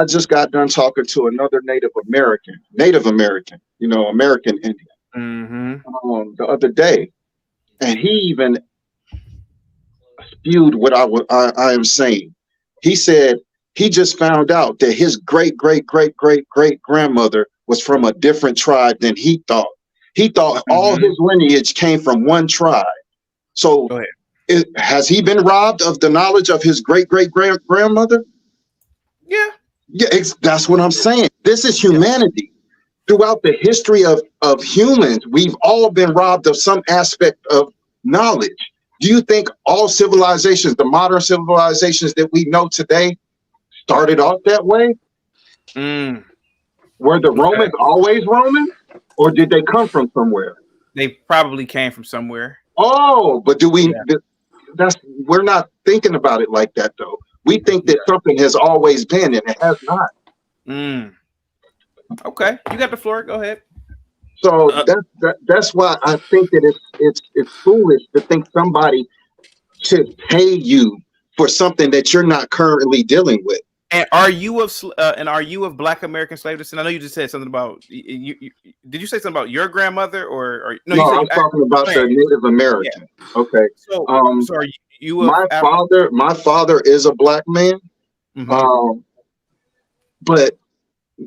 just got done talking to another Native American, you know, American Indian, the other day, and he even spewed what I am saying. He said he just found out that his great grandmother was from a different tribe than he thought. He thought all his lineage came from one tribe. So has he been robbed of the knowledge of his great grandmother? Yeah. That's what I'm saying. This is humanity. Throughout the history of humans, we've all been robbed of some aspect of knowledge. Do you think all civilizations, the modern civilizations that we know today, started off that way? Were the Romans always Roman, or did they come from somewhere? They probably came from somewhere. Oh, but we're not thinking about it like that, though. We think that something has always been, and it has not. Okay, you got the floor. Go ahead. So that's why I think that it's foolish to think somebody should pay you for something that you're not currently dealing with. And are you of Black American slave descent? I know you just said something about you. Did you say something about your grandmother or no? No, I'm talking about the Native American. Yeah. Okay. So are you my father is a Black man, but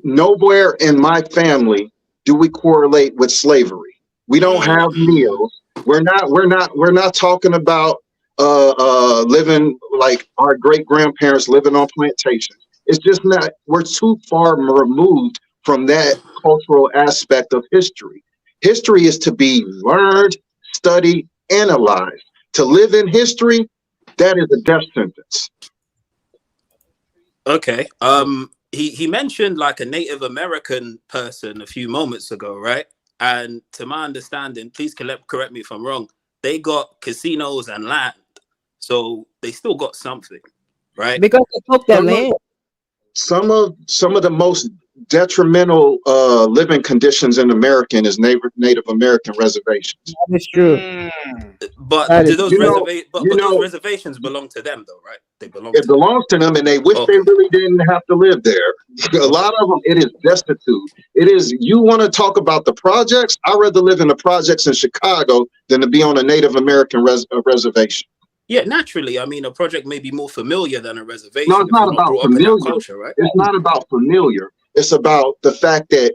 nowhere in my family do we correlate with slavery. We don't have meals. We're not talking about living like our great grandparents living on plantations. It's just not. We're too far removed from that cultural aspect of history. History is to be learned, studied, analyzed. To live in history, that is a death sentence. Okay. He mentioned like a Native American person a few moments ago, right? And to my understanding, please correct me if I'm wrong, they got casinos and land, so they still got something, right? Because they took their land. Some of the most detrimental living conditions in America is Native American reservations. That is true. But do those reservations belong to them, though, right? They belong. It belongs to them, and they wish they really didn't have to live there. A lot of them, it is destitute. It is. You want to talk about the projects? I'd rather live in the projects in Chicago than to be on a Native American reservation. Yeah, naturally. I mean, a project may be more familiar than a reservation. No, it's not about familiar. Culture, right? It's not about familiar. It's about the fact that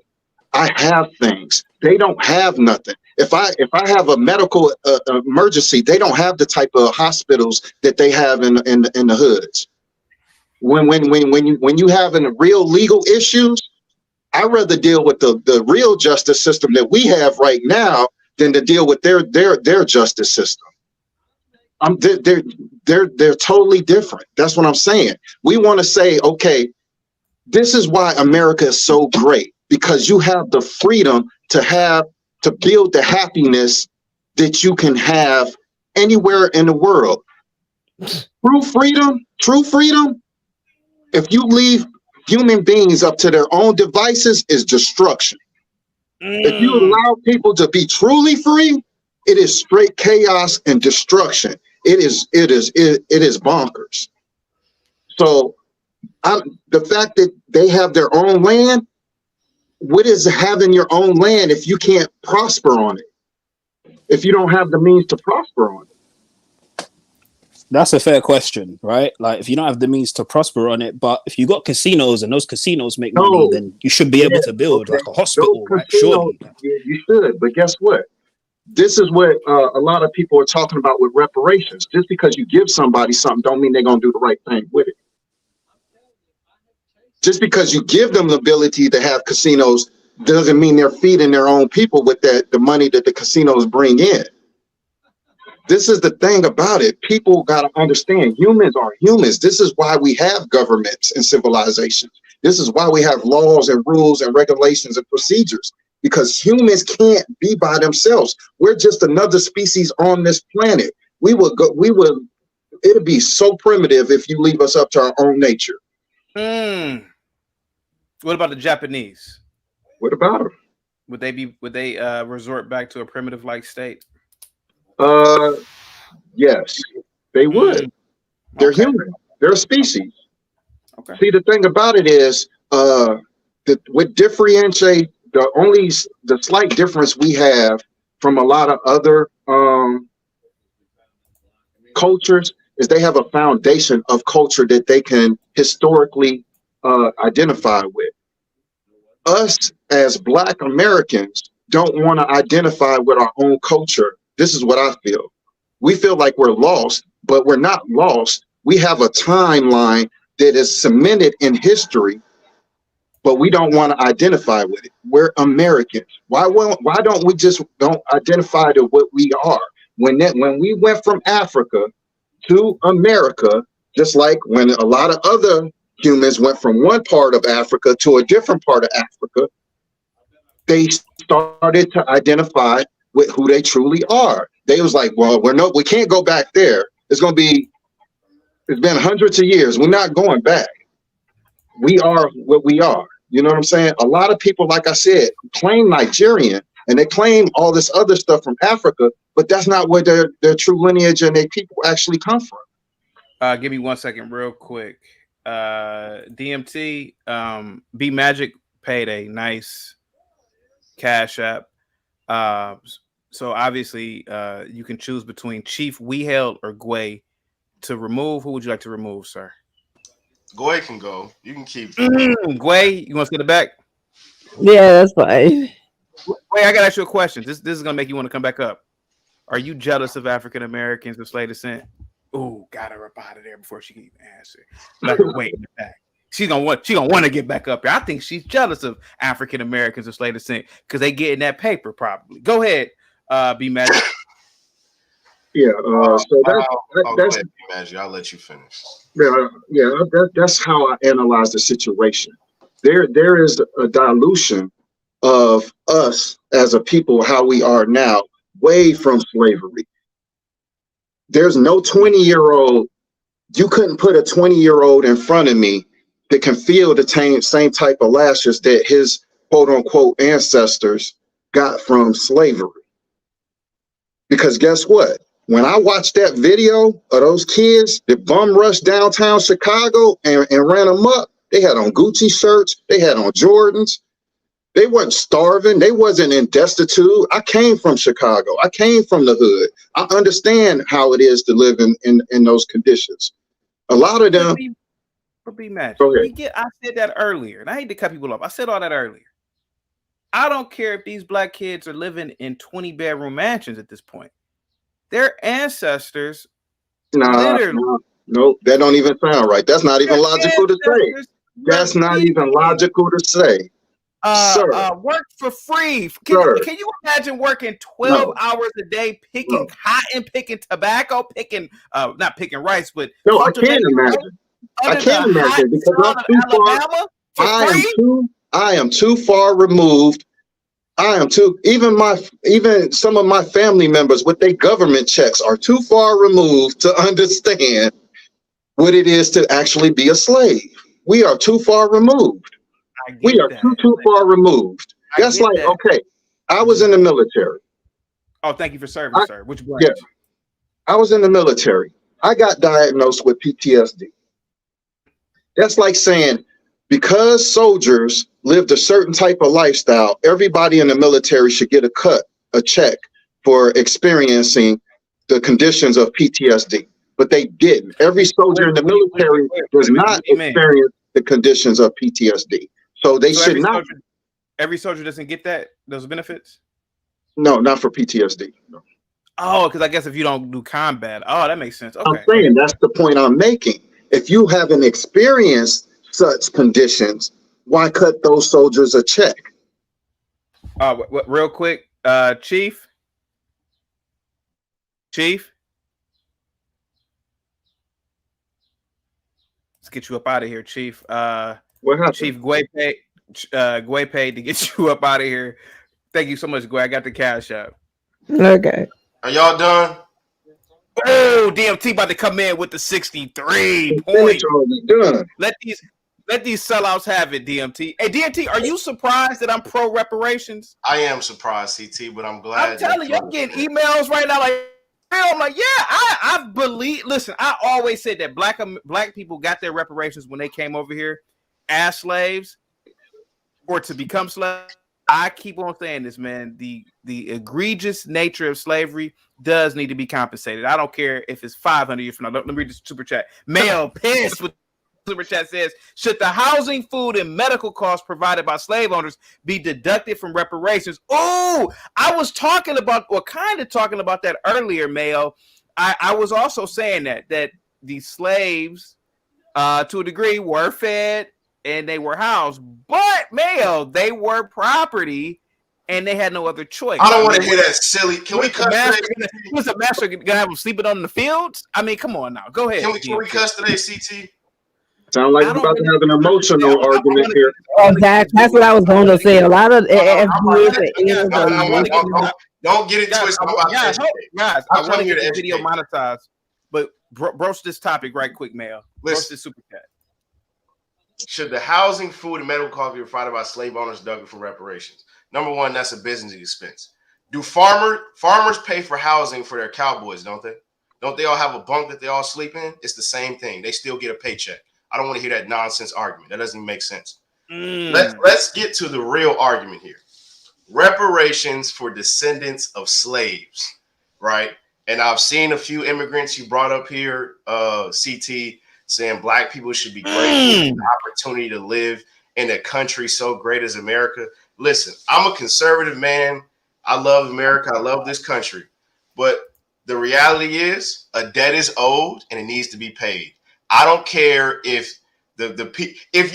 I have things. They don't have nothing. If I have a medical emergency, they don't have the type of hospitals that they have in the hoods. When you having real legal issues, I'd rather deal with the real justice system that we have right now than to deal with their justice system. They're totally different. That's what I'm saying. We want to say, okay, this is why America is so great, because you have the freedom to build the happiness that you can have anywhere in the world. True freedom, if you leave human beings up to their own devices, is destruction. If you allow people to be truly free, it is straight chaos and destruction. It is bonkers. So the fact that they have their own land, what is having your own land if you can't prosper on it? If you don't have the means to prosper on it? That's a fair question, right? Like, if you don't have the means to prosper on it, but if you got casinos and those casinos make money, then you should be able to build like a hospital, right? Surely. You should, but guess what? This is what a lot of people are talking about with reparations. Just because you give somebody something don't mean they're going to do the right thing with it. Just because you give them the ability to have casinos doesn't mean they're feeding their own people with the money that the casinos bring in. This is the thing about it. People got to understand, humans are humans. This is why we have governments and civilizations. This is why we have laws and rules and regulations and procedures, because humans can't be by themselves. We're just another species on this planet. It'd be so primitive if you leave us up to our own nature. What about the Japanese? What about them? Would they resort back to a primitive like state? Yes, they would. They're human. They're a species. Okay. See, the thing about it is, what differentiate the slight difference we have from a lot of other cultures is they have a foundation of culture that they can historically identify with. Us as Black Americans don't want to identify with our own culture. This is what I feel. We feel like we're lost, but we're not lost. We have a timeline that is cemented in history, but we don't want to identify with it. We're Americans. Why don't we just don't identify to what we are? When we went from Africa to America, just like when a lot of other humans went from one part of Africa to a different part of Africa, they started to identify with who they truly are. They was like, well, we can't go back there. It's been hundreds of years. We're not going back. We are what we are. You know what I'm saying? A lot of people, like I said, claim Nigerian and they claim all this other stuff from Africa, but that's not where their true lineage and their people actually come from. Give me 1 second real quick. DMT, B Magic paid a nice cash app. So obviously you can choose between Chief We Held or Gway to remove. Who would you like to remove, sir? Gway can go. You can keep Gway. You want to sit it back? Yeah, that's fine. Wait, I gotta ask you a question. This is gonna make you want to come back up. Are you jealous of African Americans with slave descent? Ooh, got her up out of there before she can even answer. Let her wait in the back. She's gonna want to get back up here. I think she's jealous of African Americans with slave descent because they get in that paper probably. Go ahead, B Magic. Yeah, so that's Magic. I'll let you finish. Yeah, that's how I analyze the situation. There is a dilution of us as a people, how we are now, way from slavery. There's no 20-year-old. You couldn't put a 20-year-old in front of me that can feel the same type of lashes that his quote unquote ancestors got from slavery. Because guess what? When I watched that video of those kids that bum rushed downtown Chicago and ran them up, they had on Gucci shirts, they had on Jordans. They weren't starving. They wasn't in destitute. I came from Chicago. I came from the hood. I understand how it is to live in those conditions. A lot of them. Be Magic. I said that earlier, and I hate to cut people off. I said all that earlier. I don't care if these Black kids are living in 20-bedroom mansions at this point. Their ancestors. No, that don't even sound right. That's not even logical to say. That's not even logical to say. work for free. Sir. Can you imagine working 12 hours a day picking cotton, picking tobacco, picking not picking rice, but no, I can't imagine. I can't imagine because I'm too Alabama far. I am too far removed. Even some of my family members with their government checks are too far removed to understand what it is to actually be a slave. We are too far removed. We are too far removed. That's like, okay, I was in the military. Oh, thank you for serving, sir. Which branch? Yeah, I was in the military. I got diagnosed with PTSD. That's like saying, because soldiers lived a certain type of lifestyle, everybody in the military should get a check for experiencing the conditions of PTSD. But they didn't. Every soldier in the military does not experience the conditions of PTSD. So they should not. Every soldier doesn't get those benefits? No, not for PTSD. No. Oh, because I guess if you don't do combat. Oh, that makes sense. Okay. I'm saying that's the point I'm making. If you haven't experienced such conditions, why cut those soldiers a check? Real quick, Chief. Let's get you up out of here, Chief. What happened? Chief Guay paid to get you up out of here. Thank you so much, Guay. I got the cash up. Okay. Are y'all done? Oh, DMT about to come in with the 63 points. Let these sellouts have it, DMT. Hey, DMT, are you surprised that I'm pro reparations? I am surprised, CT, but I'm glad. I'm telling you, I'm getting emails right now like, I'm like, yeah, I believe. Listen, I always said that black people got their reparations when they came over here as slaves or to become slaves. I keep on saying this, man. The egregious nature of slavery does need to be compensated. I don't care if it's 500 years from now. Let me read this super chat. Mail pissed with super chat says, should the housing, food, and medical costs provided by slave owners be deducted from reparations? Oh, I was talking about, or kind of talking about that earlier, Mayo. I was also saying that the slaves, to a degree, were fed and they were housed, but Mayo, they were property and they had no other choice. I don't want to hear that silly. Can we cut today? Was the master gonna have them sleeping on the fields? I mean, come on now. Go ahead. Can we cuss today, CT? Sound like we're about to have an emotional argument here. That's what I was going to say. A lot of don't get it twisted. Guys, I want to get the video monetized, but broach this topic right quick, Mayo. Broach this super chat. Should the housing, food, and medical costs be provided by slave owners deducted from reparations? Number one, that's a business expense. Do farmers pay for housing for their cowboys, don't they? Don't they all have a bunk that they all sleep in? It's the same thing. They still get a paycheck. I don't want to hear that nonsense argument. That doesn't make sense. Let's get to the real argument here. Reparations for descendants of slaves, right? And I've seen a few immigrants you brought up here, CT, saying black people should be grateful for the opportunity to live in a country so great as America. Listen, I'm a conservative man. I love America. I love this country. But the reality is a debt is owed and it needs to be paid. I don't care if if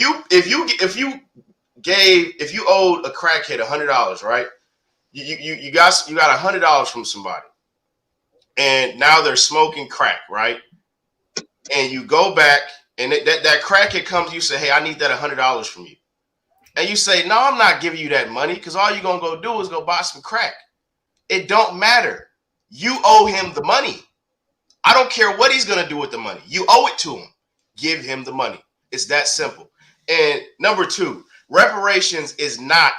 you owed a crackhead $100, right? You got $100 from somebody, and now they're smoking crack, right? And you go back, and that crackhead comes to you, say, "Hey, I need that $100 from you," and you say, "No, I'm not giving you that money because all you're gonna go do is go buy some crack." It don't matter. You owe him the money. I don't care what he's gonna do with the money. You owe it to him. Give him the money. It's that simple. And number two, reparations is not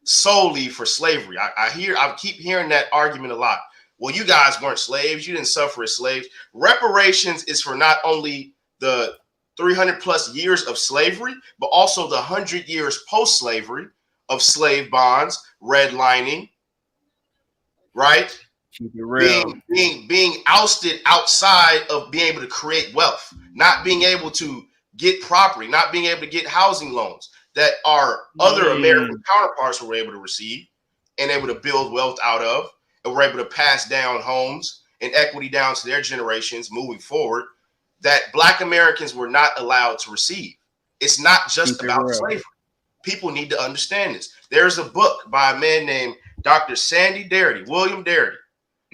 solely for slavery. I keep hearing that argument a lot. Well, you guys weren't slaves. You didn't suffer as slaves. Reparations is for not only the 300 plus years of slavery, but also the 100 years post-slavery of slave bonds, redlining, right? Being ousted outside of being able to create wealth, not being able to get property, not being able to get housing loans that our other American counterparts were able to receive and able to build wealth out of, and were able to pass down homes and equity down to their generations moving forward, that Black Americans were not allowed to receive. It's not just about slavery. People need to understand this. There's a book by a man named Dr. William Darity,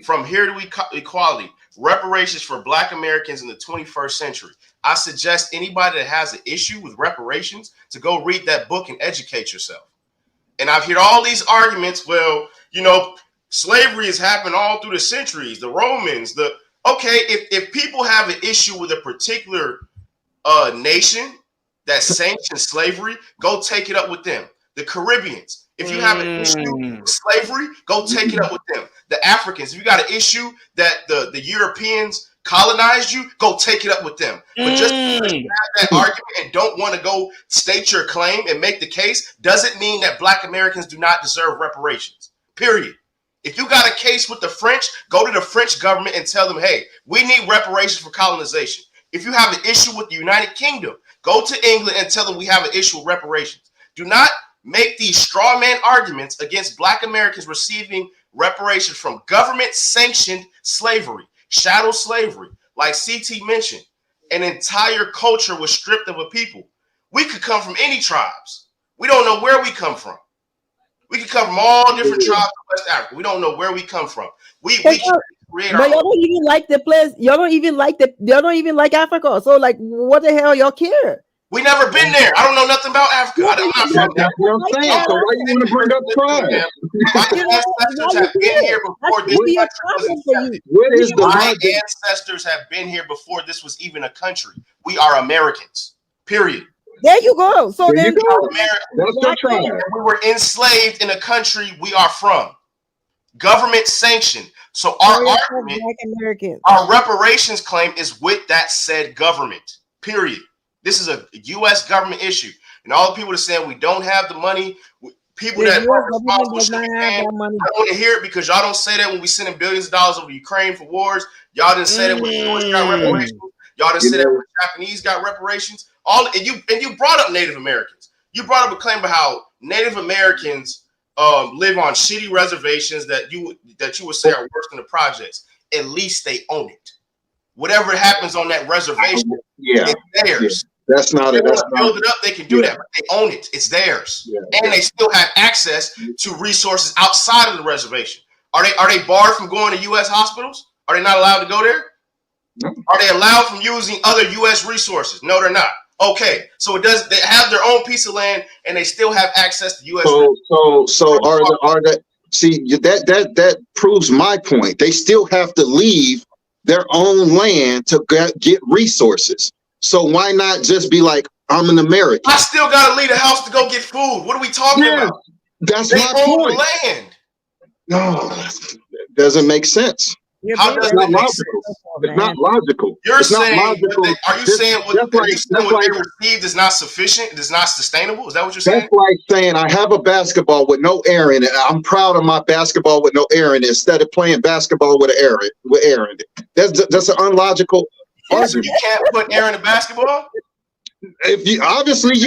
From Here to Equality, Reparations for Black Americans in the 21st Century. I suggest anybody that has an issue with reparations to go read that book and educate yourself. And I've heard all these arguments, well, you know, slavery has happened all through the centuries, the Romans, if people have an issue with a particular nation that sanctions slavery, go take it up with them. The Caribbeans, if you have an issue with slavery, go take it up with them. The Africans, if you got an issue that the Europeans colonized you, go take it up with them. But just because you have that argument and don't want to go state your claim and make the case doesn't mean that Black Americans do not deserve reparations, period. If you got a case with the French, go to the French government and tell them, hey, we need reparations for colonization. If you have an issue with the United Kingdom, go to England and tell them we have an issue with reparations. Do not make these straw man arguments against Black Americans receiving reparations from government-sanctioned slavery, shadow slavery. Like CT mentioned, an entire culture was stripped of a people. We could come from any tribes. We don't know where we come from. We could come from all different tribes of West Africa. We don't know where we come from. We create but y'all don't even like the place. Y'all don't even like Africa. So like, what the hell y'all care? We never been there. I don't know nothing about Africa. I'm not from there. That's what I'm saying. So why you want to bring up tribes? My ancestors have been here before this country was accepted. What is the My ancestors have been here before this was even a country. We are Americans. Period. There you go. So there then we were enslaved in a country we are from. Government sanctioned. So our argument, our reparations claim is with that said government. Period. This is a U.S. government issue. And all the people that are saying we don't have the money, people that are responsible should be paying. I don't want to hear it because y'all don't say that when we sending billions of dollars over to Ukraine for wars. Y'all didn't say that when the Jewish got reparations. Y'all didn't say that when the Japanese got reparations. And you brought up Native Americans. You brought up a claim about how Native Americans live on shitty reservations that you would say are worse than the projects. At least they own it. Whatever happens on that reservation, it's theirs. That's not it. That's build it up. They can do that, but they own it. It's theirs, and they still have access to resources outside of the reservation. Are they barred from going to U.S. hospitals? Are they not allowed to go there? No. Are they allowed from using other U.S. resources? No, they're not. Okay, so they have their own piece of land, and they still have access to U.S. So that proves my point. They still have to leave their own land to get resources. So why not just be like, I'm an American? I still got to leave the house to go get food. What are we talking about? That's they my own point. The land. No, it doesn't make sense. How does that make sense? It's not logical. You're saying, are you saying what they received is not sufficient? It is not sustainable? Is that what you're saying? That's like saying I have a basketball with no air in it. I'm proud of my basketball with no air in it instead of playing basketball with air in it. That's an unlogical argument. You can't put air in a basketball? If you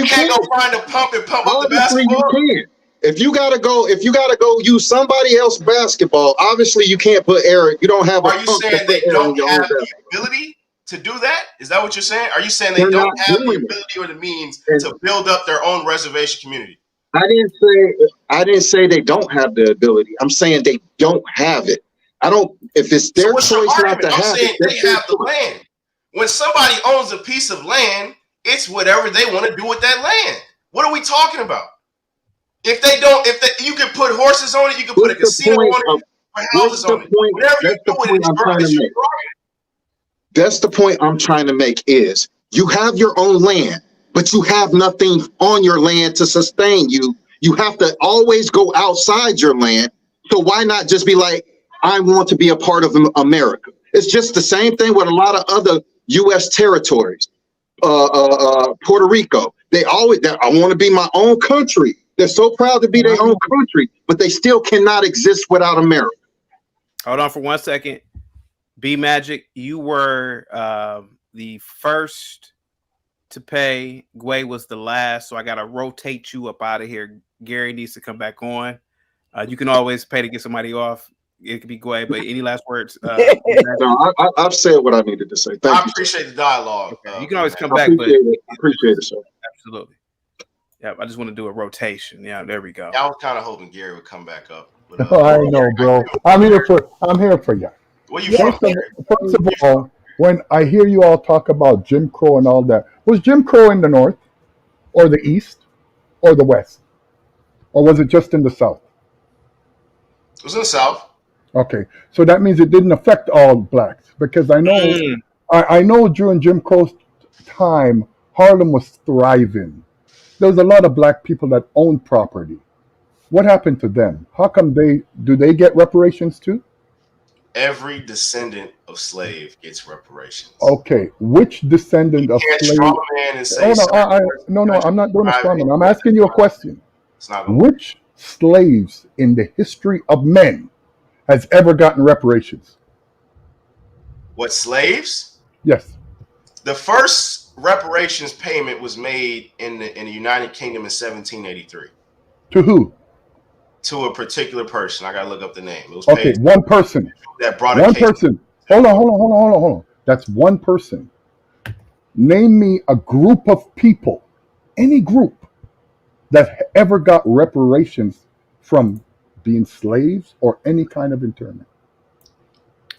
can't go find a pump and pump up the basketball. You can. If you gotta go use somebody else's basketball, obviously you can't put air. You don't have. Are you saying they don't have the ability to do that? Is that what you're saying? Are you saying they don't have the ability or the means to build up their own reservation community? I didn't say they don't have the ability. I'm saying they don't have it. I don't. If it's their choice not to have it, they have the land. When somebody owns a piece of land, it's whatever they want to do with that land. What are we talking about? If you can put horses on it, you can put a casino on it, put houses on it. Whatever you do with it, it's your prerogative. That's the point I'm trying to make is you have your own land, but you have nothing on your land to sustain you. You have to always go outside your land. So why not just be like, I want to be a part of America? It's just the same thing with a lot of other U.S. territories. Puerto Rico, I want to be my own country. They're so proud to be their own country, but they still cannot exist without America. Hold on for 1 second. B Magic, you were the first to pay. Gway was the last, so I got to rotate you up out of here. Gary needs to come back on. You can always pay to get somebody off. It could be Gway, but any last words? No, I've said what I needed to say. Thank you. I appreciate the dialogue. Okay. You can always come back. I appreciate it, sir. Absolutely. Yep, I just want to do a rotation. Yeah, there we go. I was kind of hoping Gary would come back up. But, I know, bro. I'm here for you. Where you from? First of all, when I hear you all talk about Jim Crow and all that, was Jim Crow in the North, or the East, or the West, or was it just in the South? It was in the South. Okay, so that means it didn't affect all blacks, because I know, I know during Jim Crow's time, Harlem was thriving. There was a lot of black people that owned property. What happened to them? How come do they get reparations too? Every descendant of slave gets reparations. Okay, which descendant of slave? No, I'm not doing a straw man. I'm asking you a question. Which slaves in the history of men has ever gotten reparations? What slaves? Yes. The first reparations payment was made in the United Kingdom in 1783. To who? To a particular person. I gotta look up the name. It was okay, one person. That brought one person. Hold on. That's one person. Name me a group of people, any group, that ever got reparations from being slaves or any kind of internment.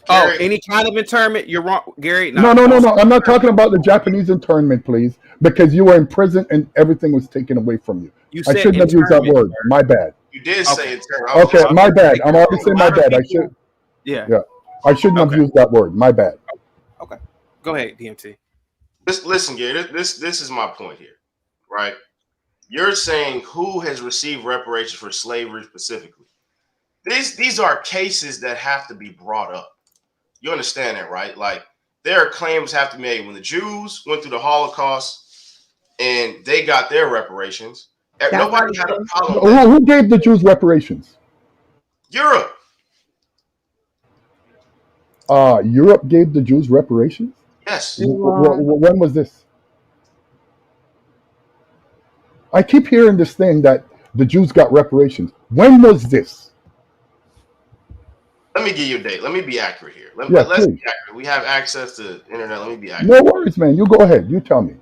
Gary, any kind of internment? You're wrong, Gary. No. I'm not talking about the Japanese internment, please, because you were in prison and everything was taken away from you. I shouldn't have used that word. My bad. You did say internment. Okay, my bad. I'm already saying my bad. I should. Yeah. I shouldn't have used that word. My bad. Okay. Go ahead, DMT. Listen, Gary. This is my point here, right? You're saying who has received reparations for slavery specifically. These are cases that have to be brought up. You understand that, right? Like, there are claims have to be made. When the Jews went through the Holocaust and they got their reparations, nobody had a problem. Who gave the Jews reparations? Europe. Europe gave the Jews reparations? Yes. When was this? I keep hearing this thing that the Jews got reparations. When was this? Let me give you a date. Let me be accurate here. Let's be accurate. We have access to the internet. Let me be accurate. No worries, man. You go ahead. You tell me.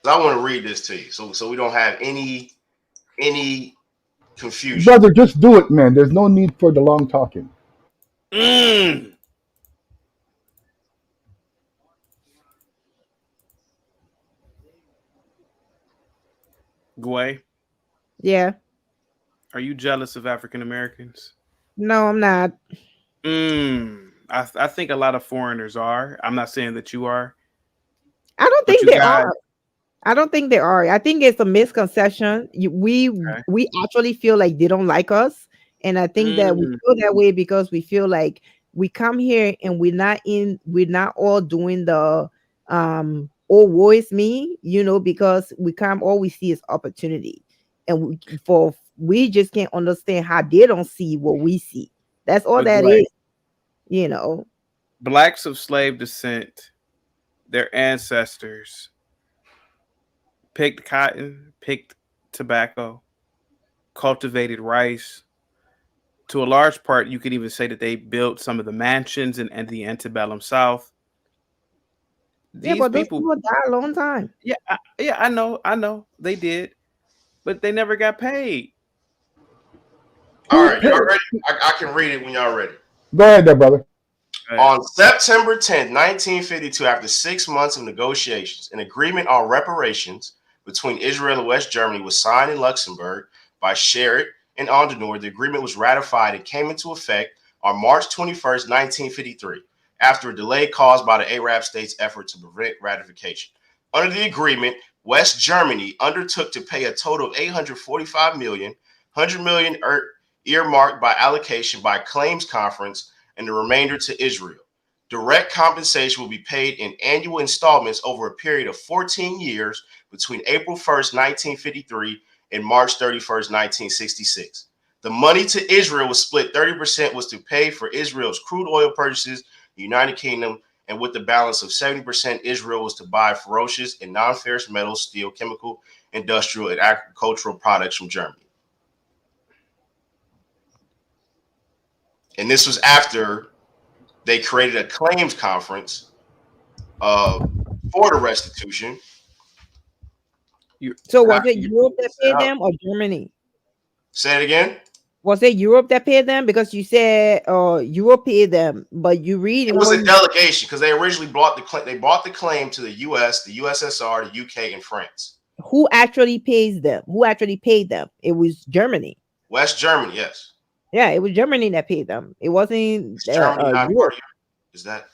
I want to read this to you, so we don't have any confusion. Brother, just do it, man. There's no need for the long talking. Gway? Yeah. Are you jealous of African Americans? No, I'm not. I think a lot of foreigners are. I'm not saying that you are. I don't think they are. I don't think they are. I think it's a misconception. We actually feel like they don't like us, and I think that we feel that way because we feel like we come here and we're not all doing the oh woe is me, because we come, all we see is opportunity, and we just can't understand how they don't see what we see. That's all that is. Blacks of slave descent, their ancestors picked cotton, picked tobacco, cultivated rice. To a large part, you could even say that they built some of the mansions and the antebellum South. Those people died a long time. Yeah, I know they did, but they never got paid. All right, y'all ready? I can read it when y'all ready. Go ahead there, brother. On September 10th, 1952, after 6 months of negotiations, an agreement on reparations between Israel and West Germany was signed in Luxembourg by Sherritt and Ondenor. The agreement was ratified and came into effect on March 21st, 1953, after a delay caused by the Arab states' effort to prevent ratification. Under the agreement, West Germany undertook to pay a total of $845 million, $100 million earmarked by allocation by claims conference, and the remainder to Israel. Direct compensation will be paid in annual installments over a period of 14 years between April 1st, 1953 and March 31st, 1966. The money to Israel was split. 30% was to pay for Israel's crude oil purchases, the United Kingdom, and with the balance of 70%, Israel was to buy ferocious and non-ferrous metals, steel, chemical, industrial, and agricultural products from Germany. And this was after they created a claims conference for the restitution. So was it Europe that paid them or Germany? Say it again. Was it Europe that paid them? Because you said Europe paid them, but you read it was a delegation because they originally bought the claim. They bought the claim to the U.S., the USSR, the UK, and France. Who actually pays them? Who actually paid them? It was Germany. West Germany, yes. Yeah, it was Germany that paid them. It wasn't Germany not Europe. part of it? Is that?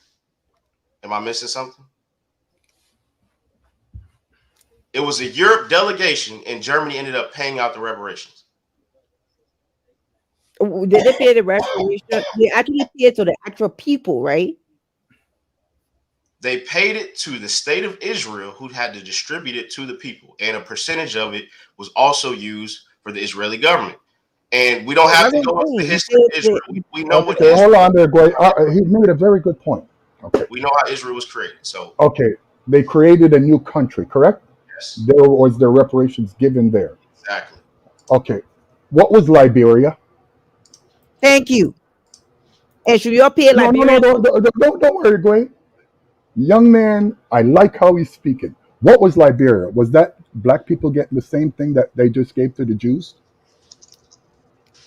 Am I missing something? It was a Europe delegation, and Germany ended up paying out the reparations. Did they pay the reparation? They actually paid to the actual people, right? They paid it to the state of Israel, who had to distribute it to the people, and a percentage of it was also used for the Israeli government. And we don't have to go into the history of Israel. We know what. Okay, hold on there, Goy. He made a very good point. Okay. We know how Israel was created. So. Okay, they created a new country, correct? Yes. There was their reparations given there. Exactly. Okay, what was Liberia? Thank you. And should you all pay Liberia? No, don't worry, Goy. Young man, I like how he's speaking. What was Liberia? Was that black people getting the same thing that they just gave to the Jews?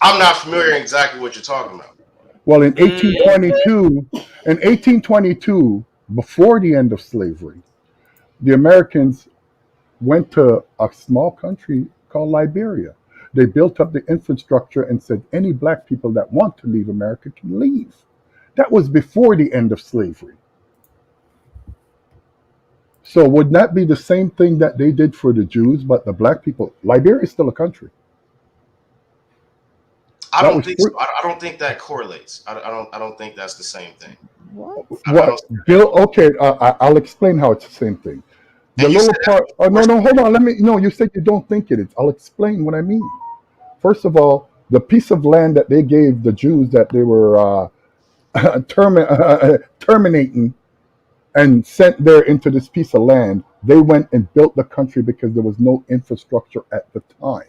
I'm not familiar exactly what you're talking about. Well, in 1822, before the end of slavery, the Americans went to a small country called Liberia. They built up the infrastructure and said any black people that want to leave America can leave. That was before the end of slavery. So would that be the same thing that they did for the Jews, but the black people? Liberia is still a country. I don't think so. I don't think that correlates. I don't think that's the same thing. What? Bill? Okay, I'll explain how it's the same thing. The little part. Oh no, hold on. No, you said you don't think it is. I'll explain what I mean. First of all, the piece of land that they gave the Jews that they were terminating and sent there into this piece of land, they went and built the country because there was no infrastructure at the time.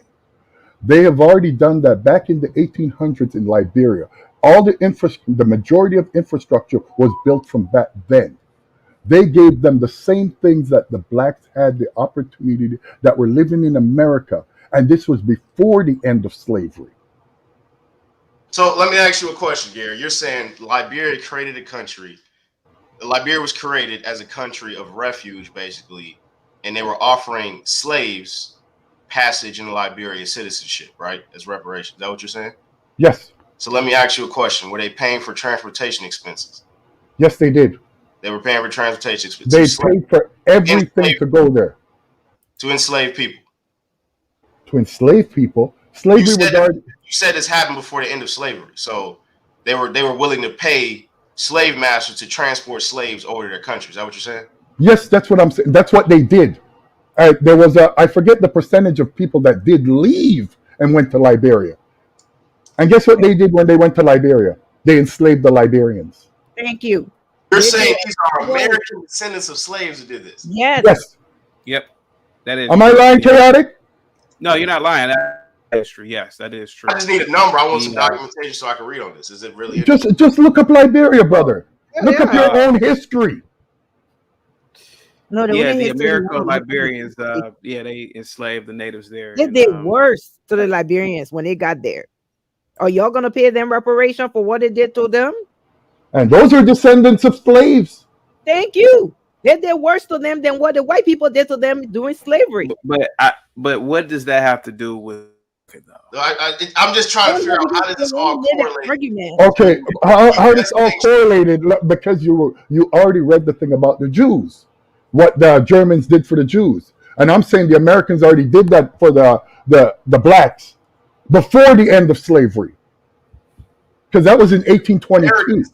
They have already done that back in the 1800s in Liberia. The majority of infrastructure was built from back then. They gave them the same things that the blacks had the opportunity that were living in America. And this was before the end of slavery. So let me ask you a question, Gary. You're saying Liberia created a country. Liberia was created as a country of refuge, basically, and they were offering slaves passage into Liberia citizenship, right? As reparations. Is that what you're saying? Yes. So let me ask you a question. Were they paying for transportation expenses? Yes, they did. They were paying for transportation expenses. They paid for everything to go there. To enslave people. To enslave people? Slavery was already... You said this happened before the end of slavery. So they were willing to pay slave masters to transport slaves over to their country. Is that what you're saying? Yes, that's what I'm saying. That's what they did. There was I forget the percentage of people that did leave and went to Liberia. And guess what they did when they went to Liberia? They enslaved the Liberians. Thank you. You're saying these are American descendants of slaves who did this? Yes. Yes. Yep. That is. Am I lying, Chaotic? No, you're not lying. That's true. Yes, that is true. I just need a number. I want some documentation so I can read on this. Is it really? Just look up Liberia, brother. Look up your own history. No, the American Liberians, they enslaved the natives there. They did worse to the Liberians when they got there. Are y'all gonna pay them reparation for what they did to them? And those are descendants of slaves. Thank you. They did worse to them than what the white people did to them during slavery. But what does that have to do with it, though? I'm just trying to figure out how does this all correlate. Okay, how this all correlated? Because you already read the thing about the Jews, what the Germans did for the Jews, and I'm saying the Americans already did that for the blacks before the end of slavery, because that was in 1822.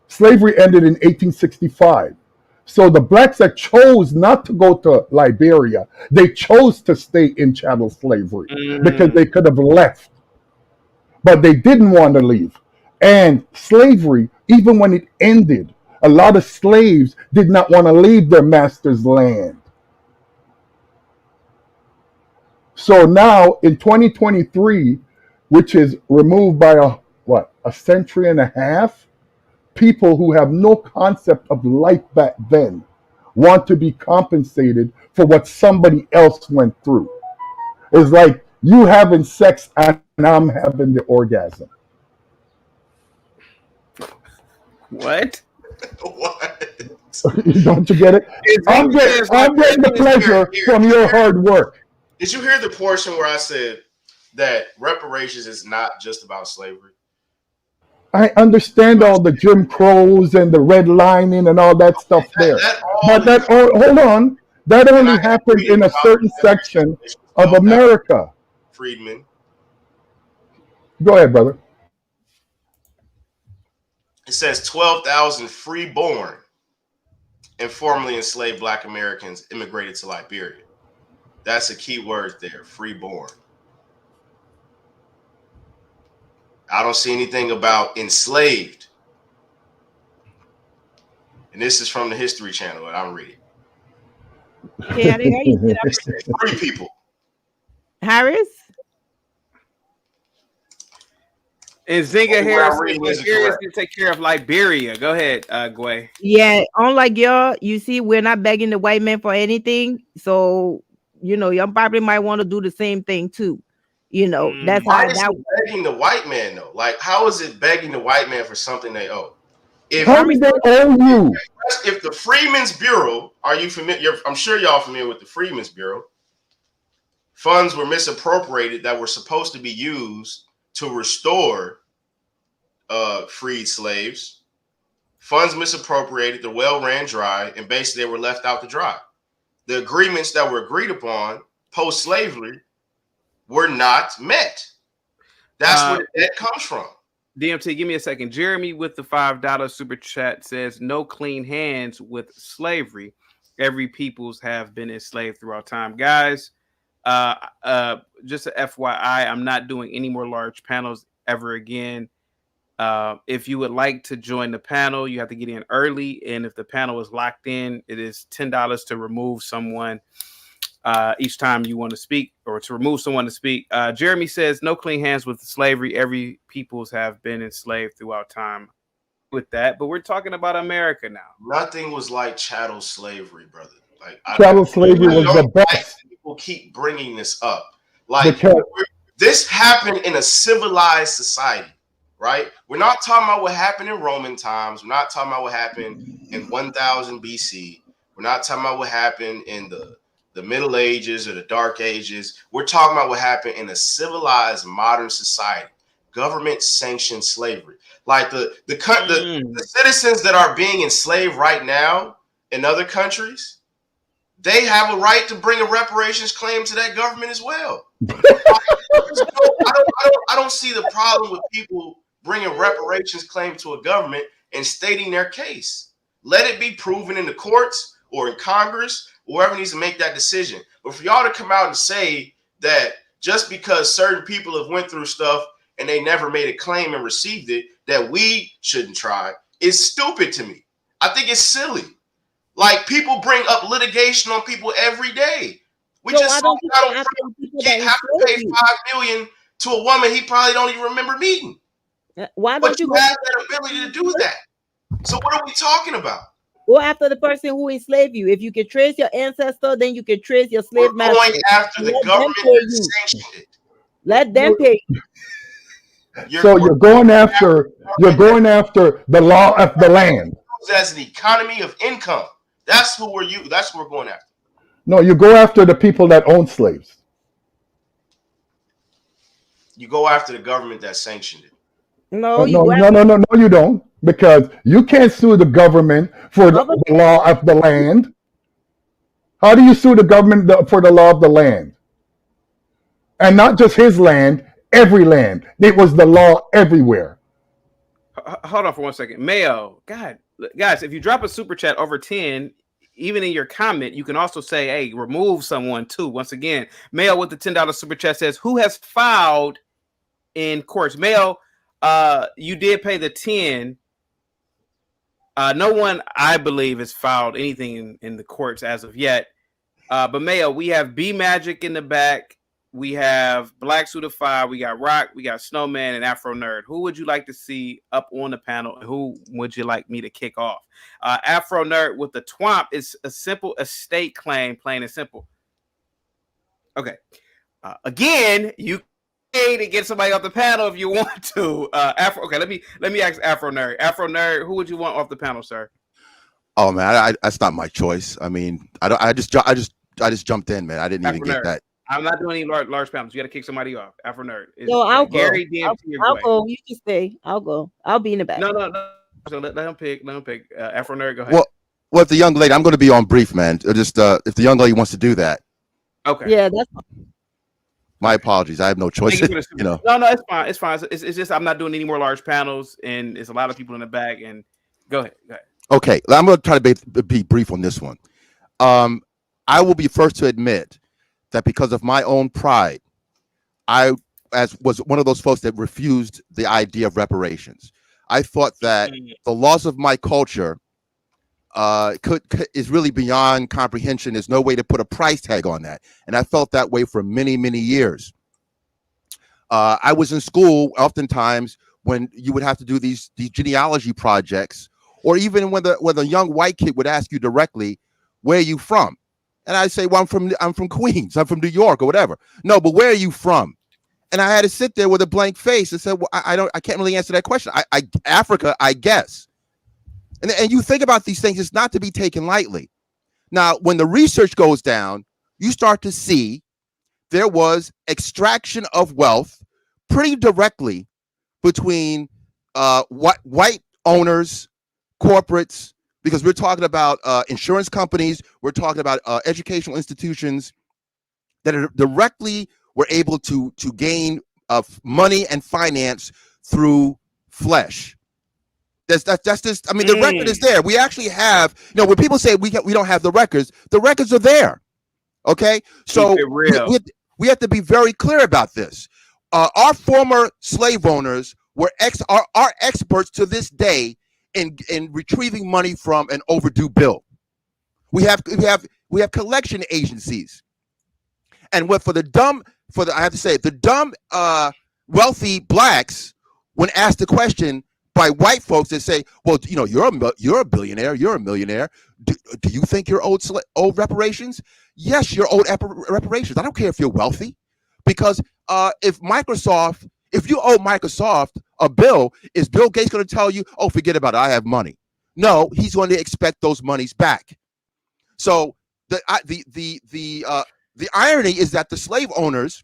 Slavery ended in 1865. So the blacks that chose not to go to Liberia, they chose to stay in chattel slavery because they could have left. But they didn't want to leave. And slavery, even when it ended, a lot of slaves did not want to leave their master's land. So now in 2023, which is removed by a century and a half, people who have no concept of life back then want to be compensated for what somebody else went through. It's like you having sex and I'm having the orgasm. What? What? Don't you get it? I'm getting the pleasure from your hard work. Did you hear the portion where I said that reparations is not just about slavery? I understand all the Jim Crows and the redlining and all that stuff there. But hold on, that only happened in a certain section of America. Freedmen. Go ahead, brother. It says 12,000 freeborn and formerly enslaved Black Americans immigrated to Liberia. That's a key word there, freeborn. I don't see anything about enslaved. And this is from the History Channel, and I'm reading. Yeah, I didn't hear you. Free people. Harris? And Zinga Harris to take care of Liberia. Go ahead, Gway. Yeah, unlike y'all, you see, we're not begging the white man for anything. So, y'all probably might want to do the same thing too. That's why how is it begging the white man though? Like, how is it begging the white man for something they owe? How do they owe you? If the Freedmen's Bureau, are you familiar? I'm sure y'all familiar with the Freedmen's Bureau. Funds were misappropriated that were supposed to be used to restore freed slaves. Funds misappropriated, the well ran dry, and basically they were left out to dry. The agreements that were agreed upon post-slavery were not met. That's where the debt comes from. DMT, give me a second. Jeremy with the $5 super chat says, no clean hands with slavery. Every peoples have been enslaved throughout time. Guys, just a FYI, I'm not doing any more large panels ever again. If you would like to join the panel, you have to get in early. And if the panel is locked in, it is $10 to remove someone each time you want to speak, or to remove someone to speak. Jeremy says, no clean hands with slavery. Every peoples have been enslaved throughout time. With that, but we're talking about America now. Nothing was like chattel slavery, brother. Like, chattel slavery was the best. People keep bringing this up. Like, this happened in a civilized society, right? We're not talking about what happened in Roman times. We're not talking about what happened in 1000 BC. We're not talking about what happened in the Middle Ages or the Dark Ages. We're talking about what happened in a civilized modern society. Government sanctioned slavery. Like the citizens that are being enslaved right now in other countries, they have a right to bring a reparations claim to that government as well. I don't see the problem with people bringing reparations claim to a government and stating their case. Let it be proven in the courts or in Congress, whoever needs to make that decision. But for y'all to come out and say that just because certain people have went through stuff and they never made a claim and received it, that we shouldn't try, is stupid to me. I think it's silly. Like, people bring up litigation on people every day. We just saw Donald Trump have to pay $5 million to a woman he probably don't even remember meeting. Why don't you have that ability to do that? So what are we talking about? Go after the person who enslaved you. If you can trace your ancestor, then you can trace your slave master. Going after the government that sanctioned it. Let them pay you. So you're going after the law of the land. As an economy of income. That's who we're going after. No, you go after the people that own slaves. You go after the government that sanctioned it. No, you don't. Because you can't sue the government for the law of the land. How do you sue the government for the law of the land? And not just his land, every land. It was the law everywhere. Hold on for 1 second. Mayo, God, guys, if you drop a super chat over 10, even in your comment, you can also say, hey, remove someone too. Once again, Mayo with the $10 super chat says, who has filed in courts? Mayo, you did pay the 10. No one, I believe, has filed anything in the courts as of yet. But Mayo, we have B Magic in the back. we have Black Suit of Fire, we got Rock, we got Snowman, and Afro Nerd. Who would you like to see up on the panel, and who would you like me to kick off? Afro Nerd with the twomp is a simple estate claim, plain and simple. Okay. Again, you can to get somebody off the panel if you want to. Okay, let me ask Afro Nerd. Afro Nerd, who would you want off the panel, sir? Oh man, that's not my choice. I mean, I just jumped in, man. I didn't even get that. I'm not doing any large panels. You got to kick somebody off. Afro Nerd. No, I'll go. Gary I'll go. You can stay. I'll go. I'll be in the back. No. So let him pick. Let him pick. Afro Nerd, go ahead. Well, if the young lady, I'm going to be on brief, man. Just if the young lady wants to do that. Okay. Yeah, that's. My apologies. I have no choice. No, it's fine. It's fine. It's just I'm not doing any more large panels, and it's a lot of people in the back. And go ahead. Okay, I'm going to try to be brief on this one. I will be first to admit that because of my own pride, I was one of those folks that refused the idea of reparations. I thought that the loss of my culture is really beyond comprehension. There's no way to put a price tag on that, and I felt that way for many, many years. I was in school oftentimes when you would have to do these genealogy projects, or even when a young white kid would ask you directly, "Where are you from?" And I'd say, "Well, I'm from Queens. I'm from New York, or whatever." "No, but where are you from?" And I had to sit there with a blank face and said, "Well, I can't really answer that question. Africa, I guess." And you think about these things, it's not to be taken lightly. Now, when the research goes down, you start to see there was extraction of wealth pretty directly between white owners, corporates, because we're talking about insurance companies, we're talking about educational institutions that are directly were able to gain money and finance through flesh. That's just. I mean, the record is there. We actually have. When people say we don't have the records are there. Okay, so we have to be very clear about this. Our former slave owners are experts to this day in retrieving money from an overdue bill. We have collection agencies, and I have to say the dumb wealthy blacks, when asked the question by white folks that say, "Well, you're a billionaire, you're a millionaire. Do you think you're owed reparations?" Yes, you're owed reparations. I don't care if you're wealthy, because if you owe Microsoft a bill, is Bill Gates going to tell you, "Oh, forget about it, I have money"? No, he's going to expect those monies back. So the irony is that the slave owners,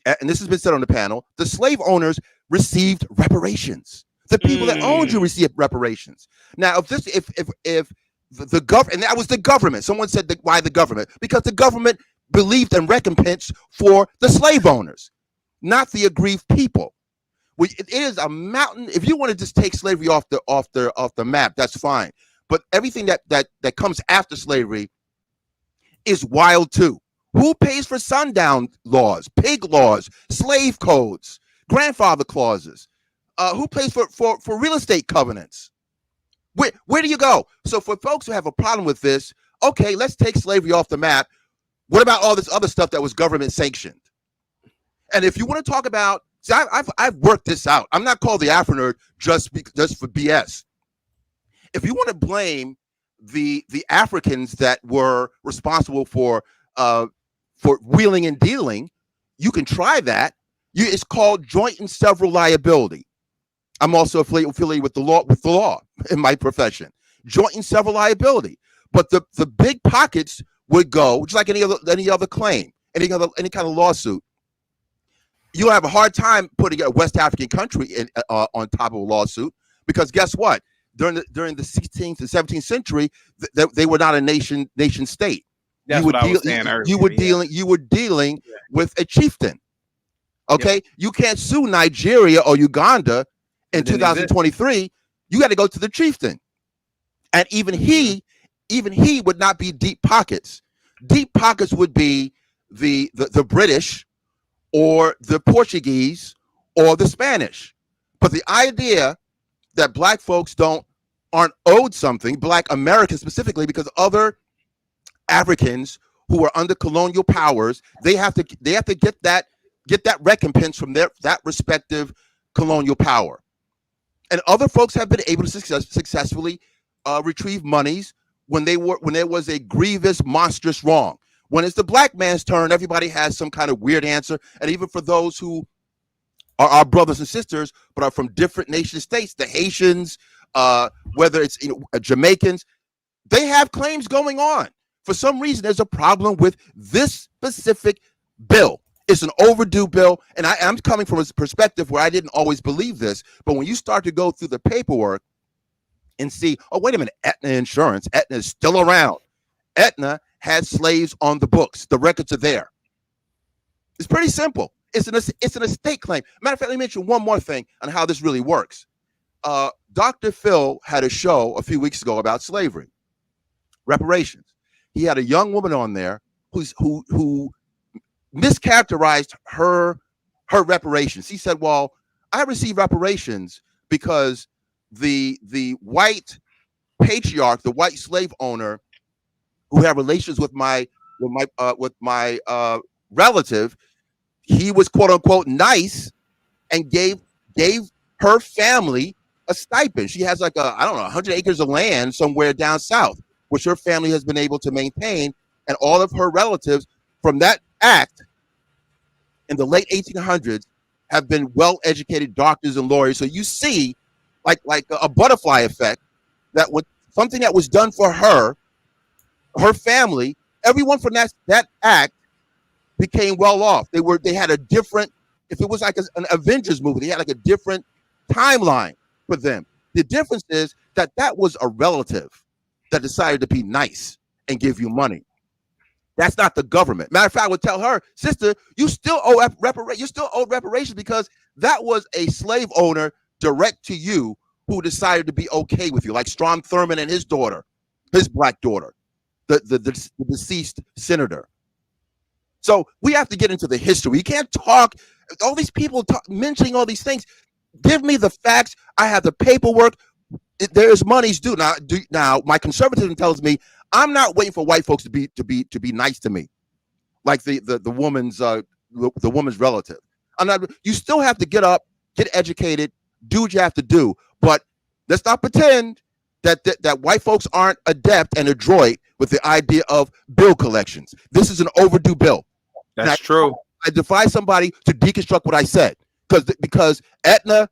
and this has been said on the panel, the slave owners received reparations. The people that owned you received reparations. Now, if the government, and that was the government, someone said why the government? Because the government believed in recompense for the slave owners, not the aggrieved people. It is a mountain. If you want to just take slavery off the map, that's fine. But everything that comes after slavery is wild too. Who pays for sundown laws, pig laws, slave codes, grandfather clauses? Who pays for real estate covenants? Where do you go? So for folks who have a problem with this, okay, let's take slavery off the map. What about all this other stuff that was government sanctioned? And if you want to talk about, see, I've worked this out. I'm not called the Afro Nerd just for BS. If you want to blame the Africans that were responsible for wheeling and dealing, you can try that. It's called joint and several liability. I'm also affiliated with the law in my profession. Joint and several liability. But the big pockets would go, just like any other claim, any kind of lawsuit. You'll have a hard time putting a West African country on top of a lawsuit, because guess what? During the 16th and 17th century, they were not a nation state. That's what I was saying earlier. You were dealing with a chieftain. Okay, yep. You can't sue Nigeria or Uganda in 2023. You got to go to the chieftain, and even he would not be deep pockets. Deep pockets would be the British or the Portuguese or the Spanish. But the idea that black folks aren't owed something, black Americans specifically, because other Africans who are under colonial powers, they have to get that recompense from that respective colonial power. And other folks have been able to successfully retrieve monies when there was a grievous, monstrous wrong. When it's the black man's turn, everybody has some kind of weird answer. And even for those who are our brothers and sisters, but are from different nation states, the Haitians, whether it's Jamaicans, they have claims going on. For some reason, there's a problem with this specific bill. It's an overdue bill, and I'm coming from a perspective where I didn't always believe this, but when you start to go through the paperwork and see, oh, wait a minute, Aetna Insurance, Aetna is still around. Aetna had slaves on the books. The records are there. It's pretty simple. It's an estate claim. Matter of fact, let me mention one more thing on how this really works. Dr. Phil had a show a few weeks ago about slavery, reparations. He had a young woman on there who mischaracterized her reparations. He said, well, I received reparations because the white patriarch, the white slave owner who had relations with my relative, he was quote unquote nice and gave her family a stipend. She has like 100 acres of land somewhere down south, which her family has been able to maintain, and all of her relatives from that act in the late 1800s have been well-educated doctors and lawyers. So you see, like a butterfly effect, that when something that was done for her family, everyone from that act became well off. They had a different, if it was like an Avengers movie, they had like a different timeline for them. The difference is that was a relative that decided to be nice and give you money. That's not the government. Matter of fact, I would tell her, sister, you still owe reparations because that was a slave owner direct to you who decided to be okay with you, like Strom Thurmond and his daughter, his black daughter, the deceased senator. So we have to get into the history. You can't talk, all these people mentioning all these things. Give me the facts. I have the paperwork. There is money's due. Now, my conservatism tells me I'm not waiting for white folks to be nice to me, like the woman's relative. I'm not. You still have to get up, get educated, do what you have to do. But let's not pretend that white folks aren't adept and adroit with the idea of bill collections. This is an overdue bill. That's true. I defy somebody to deconstruct what I said because Aetna,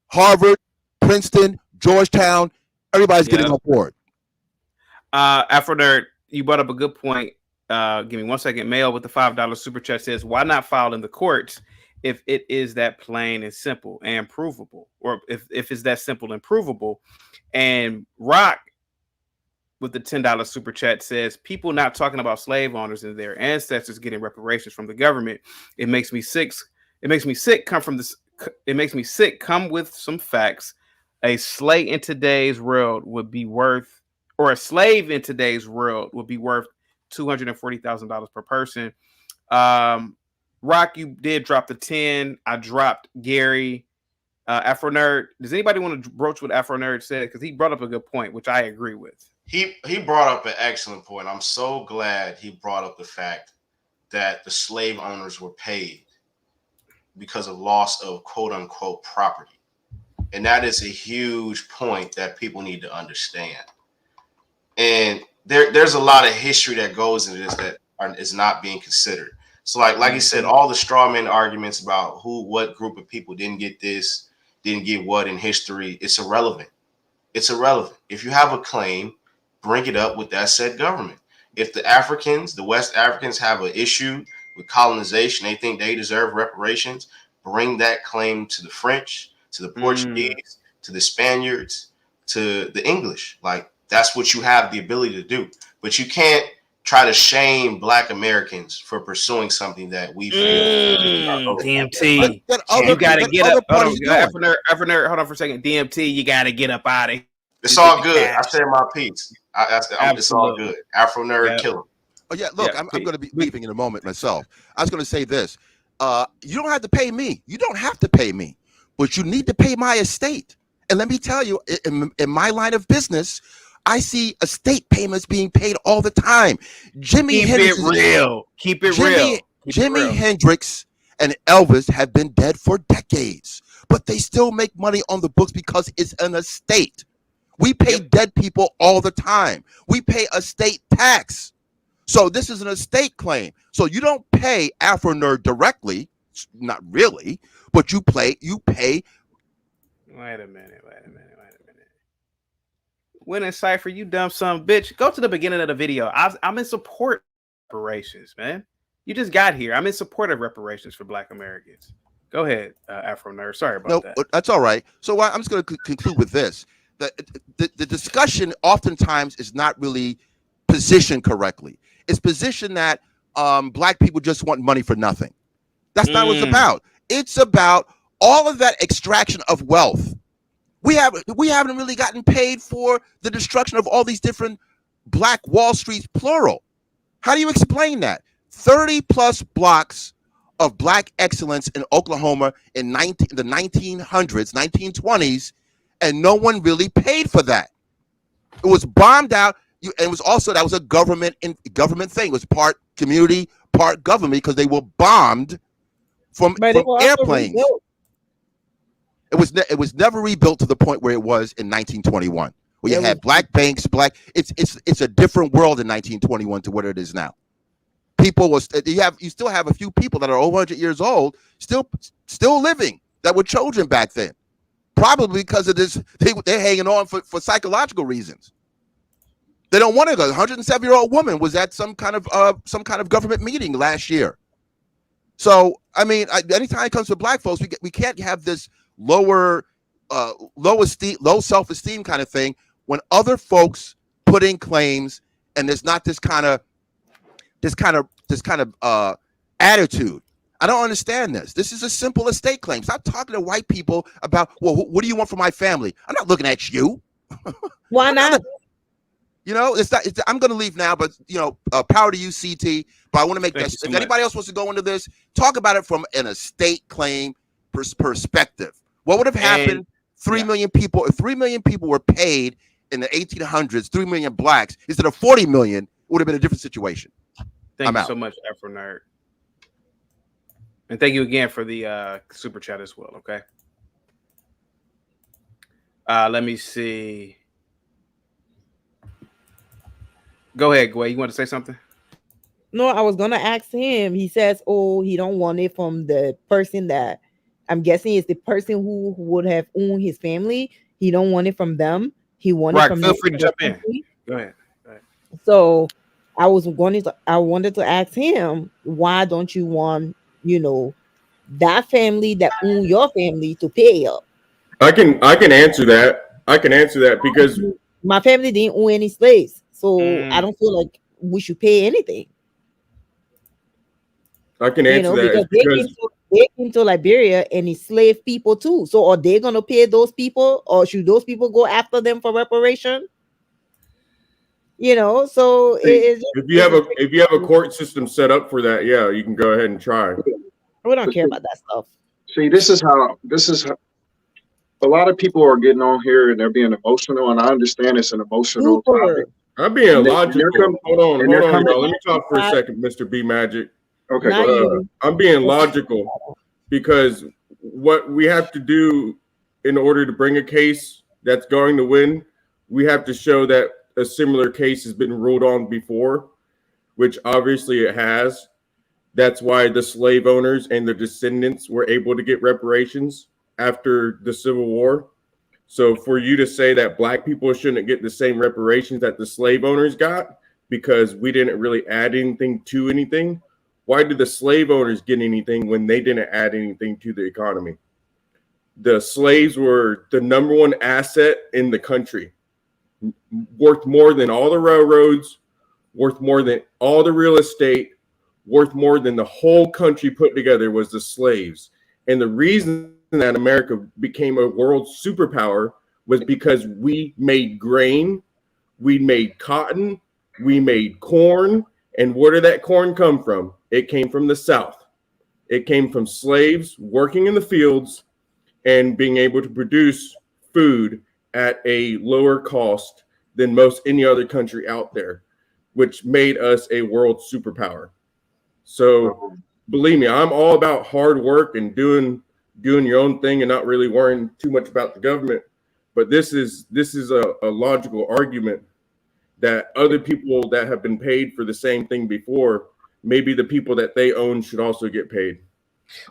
Harvard, Princeton, Georgetown, everybody's getting on board. Afro Nerd, you brought up a good point. Give me 1 second. Mail with the $5 super chat says, why not file in the courts if it is that plain and simple and provable, or if it's that simple and provable? And Rock with the $10 super chat says, people not talking about slave owners and their ancestors getting reparations from the government. It makes me sick. It makes me sick. Come with some facts. A slave in today's world would be worth, or a slave in today's world would be worth $240,000 per person. Rock, you did drop the 10. I dropped Gary. Afro Nerd, does anybody want to broach what Afro Nerd said? Because he brought up a good point, which I agree with. He brought up an excellent point. I'm so glad he brought up the fact that the slave owners were paid because of loss of quote unquote property. And that is a huge point that people need to understand. And there's a lot of history that goes into this that is not being considered. So like you said, all the straw man arguments about what group of people didn't get this, didn't get what in history, it's irrelevant. It's irrelevant. If you have a claim, bring it up with that said government. If the West Africans have an issue with colonization, they think they deserve reparations, bring that claim to the French, to the Portuguese, to the Spaniards, to the English. Like, that's what you have the ability to do. But you can't try to shame Black Americans for pursuing something that we feel. DMT. You got to get up. Hold on for a second. DMT, you got to get up out of here. It's all good. I said my piece. It's all good. Afro Nerd killer. Oh yeah, look, I'm going to be leaving in a moment myself. I was going to say this. You don't have to pay me. You don't have to pay me, but you need to pay my estate. And let me tell you, in my line of business, I see estate payments being paid all the time. Jimi Hendrix and Elvis have been dead for decades, but they still make money on the books because it's an estate. We pay dead people all the time. We pay estate tax. So this is an estate claim. So you don't pay Afro Nerd directly, not really, but you pay. Wait a minute. When in Cypher, you dumb son of a bitch. Go to the beginning of the video. I'm in support of reparations, man. You just got here. I'm in support of reparations for Black Americans. Go ahead, Afro Nerd. Sorry about that. That's all right. So I'm just going to conclude with this. The discussion oftentimes is not really positioned correctly. It's positioned that Black people just want money for nothing. That's not what it's about. It's about all of that extraction of wealth. We haven't really gotten paid for the destruction of all these different Black Wall Streets, plural. How do you explain that? 30 plus blocks of Black excellence in Oklahoma in the 1900s, 1920s, and no one really paid for that. It was bombed out. It was also, that was a government thing. It was part community, part government, because they were bombed from airplanes. It was never rebuilt to the point where it was in 1921, where you had Black banks, it's a different world in 1921 to what it is now. You still have a few people that are over 100 years old still living that were children back then, probably because of this. They're hanging on for psychological reasons. They don't want to go. A 107-year-old woman was at some kind of government meeting last year. So I mean, anytime it comes to Black folks, we can't have this low self-esteem kind of thing when other folks put in claims and there's not this kind of attitude. I don't understand this. This is a simple estate claim. Stop talking to white people about, well, what do you want for my family? I'm not looking at you. Why not? I'm going to leave now, but power to you, CT. But I want to make this. If anybody else wants to go into this, talk about it from an estate claim perspective. What would have happened? 3 million people. If 3 million people were paid in the 1800s, 3 million Blacks instead of 40 million, it would have been a different situation. Thank you so much, Afro Nerd. And thank you again for the super chat as well. Okay. Let me see. Go ahead, Gway. You want to say something? No, I was gonna ask him. He says, "Oh, he don't want it from the person that I'm guessing is the person who would have owned his family. He don't want it from them. He wanted it from." Feel free to jump in. Go ahead. So I wanted to ask him, why don't you want, that family that own your family to pay up? I can answer that. Because my family didn't own any slaves, so I don't feel like we should pay anything. I can answer that because they came to Liberia and enslaved people too. So are they gonna pay those people, or should those people go after them for reparation? So if you have a court system set up for that, yeah, you can go ahead and try. We don't care about that stuff. See, this is how a lot of people are getting on here and they're being emotional, and I understand it's an emotional topic. I'm being logical. Hold on, y'all. Let me talk for a second, Mr. B Magic. Okay. I'm being logical because what we have to do in order to bring a case that's going to win, we have to show that a similar case has been ruled on before, which obviously it has. That's why the slave owners and the descendants were able to get reparations after the Civil War. So for you to say that Black people shouldn't get the same reparations that the slave owners got because we didn't really add anything to anything, why did the slave owners get anything when they didn't add anything to the economy? The slaves were the number one asset in the country, worth more than all the railroads, worth more than all the real estate, worth more than the whole country put together was the slaves. And the reason that America became a world superpower was because we made grain, we made cotton, we made corn. And where did that corn come from? It came from the South. It came from slaves working in the fields and being able to produce food at a lower cost than most any other country out there, which made us a world superpower. So believe me, I'm all about hard work and doing your own thing and not really worrying too much about the government. But this is a logical argument that other people that have been paid for the same thing before, maybe the people that they own should also get paid.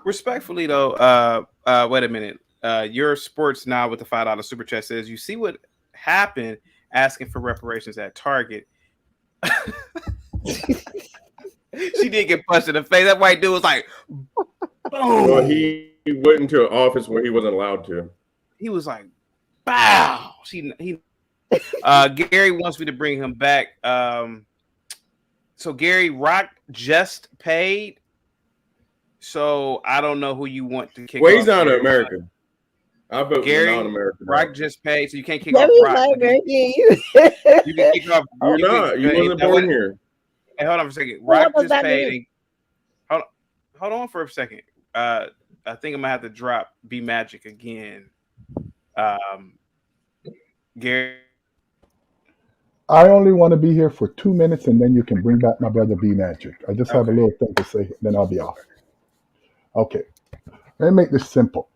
Respectfully, though, wait a minute. Your Sports Now with the $5 super chat says, you see what happened asking for reparations at Target. She did get punched in the face. That white dude was like, boom. Well, he went into an office where he wasn't allowed to. He was like, bow. Gary wants me to bring him back. So Gary, Rock just paid. So I don't know who you want to kick off. He's not an American. I vote Gary, for non-American. Rock just paid, so you can't kick off Rock. You can kick off. You're not. You wasn't born here. Hey, hold on for a second. Rock just paid. Hold on for a second. I think I'm gonna have to drop B Magic again. Gary, I only want to be here for 2 minutes, and then you can bring back my brother B Magic. I just have a little thing to say, then I'll be off. Okay, let me make this simple.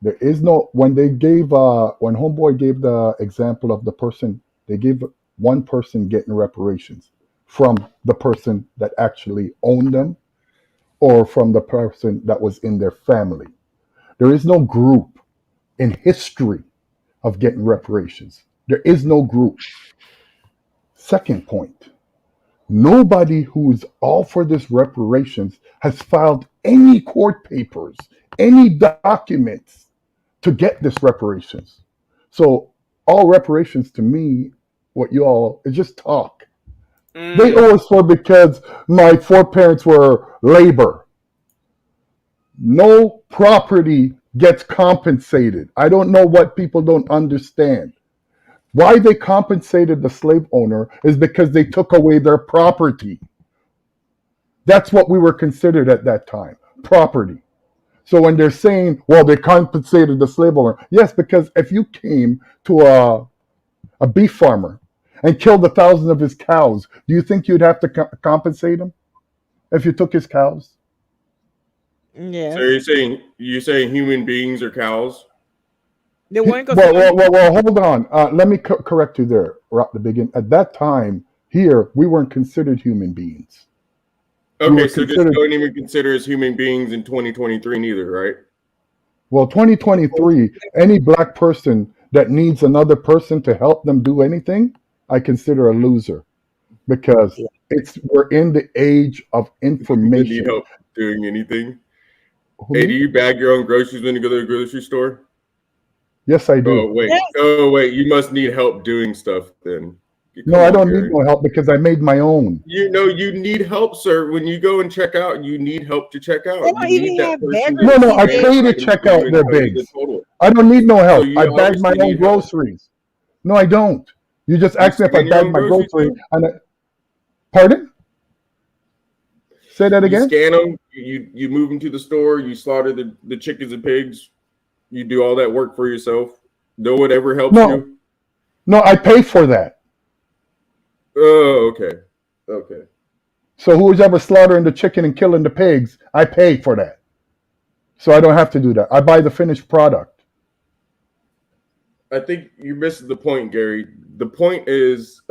There is no when Homeboy gave the example of the person, they gave one person getting reparations from the person that actually owned them, or from the person that was in their family. There is no group in history of getting reparations. There is no group. Second point, nobody who's all for this reparations has filed any court papers, any documents to get this reparations. So all reparations to me, what you all, is just talk. They owe us for because my foreparents were labor. No property gets compensated. I don't know what people don't understand. Why they compensated the slave owner is because they took away their property. That's what we were considered at that time, property. So when they're saying, well, they compensated the slave owner, yes, because if you came to a beef farmer and killed 1,000 of his cows, do you think you'd have to compensate him if you took his cows? Yeah. So you're saying human beings are cows? They weren't well, hold on. Let me correct you there, right at the beginning. At that time, here, we weren't considered human beings. Okay, so just don't even consider us human beings in 2023 neither, right? Well, 2023, any black person that needs another person to help them do anything, I consider a loser, because we're in the age of information. You need help doing anything? Hey, do you bag your own groceries when you go to the grocery store? Yes, I do. Oh wait, you must need help doing stuff then. No, I don't need no help because I made my own. You need help, sir. When you go and check out, you need help to check out. They don't even have No, I pay to check out their bags. I don't need no help. I bag my own groceries. No, I don't. You just asked me if I bag my groceries. Pardon? Say that again? You scan them, you move them to the store, you slaughter the chickens and pigs, you do all that work for yourself. No one ever helps you? No, I pay for that. Oh, okay. So who's ever slaughtering the chicken and killing the pigs, I pay for that. So I don't have to do that. I buy the finished product. I think you're missing the point, Gary. The point is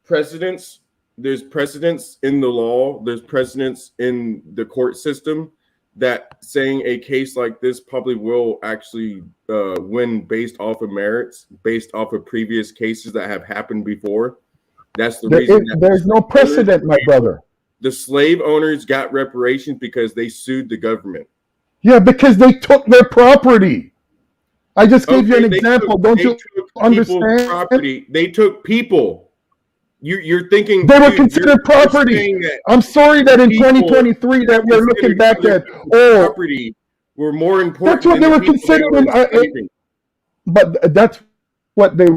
precedence. There's precedence in the law. There's precedence in the court system that saying a case like this probably will actually win based off of merits, based off of previous cases that have happened before. That's the reason. There's no precedent, my brother. The slave owners got reparations because they sued the government. Yeah, because they took their property. I just gave you an example. Don't you understand? Property. They took people. You're thinking they were considered property. I'm sorry that in 2023 that we're looking back at property were more important. That's what they were considered. But that's what they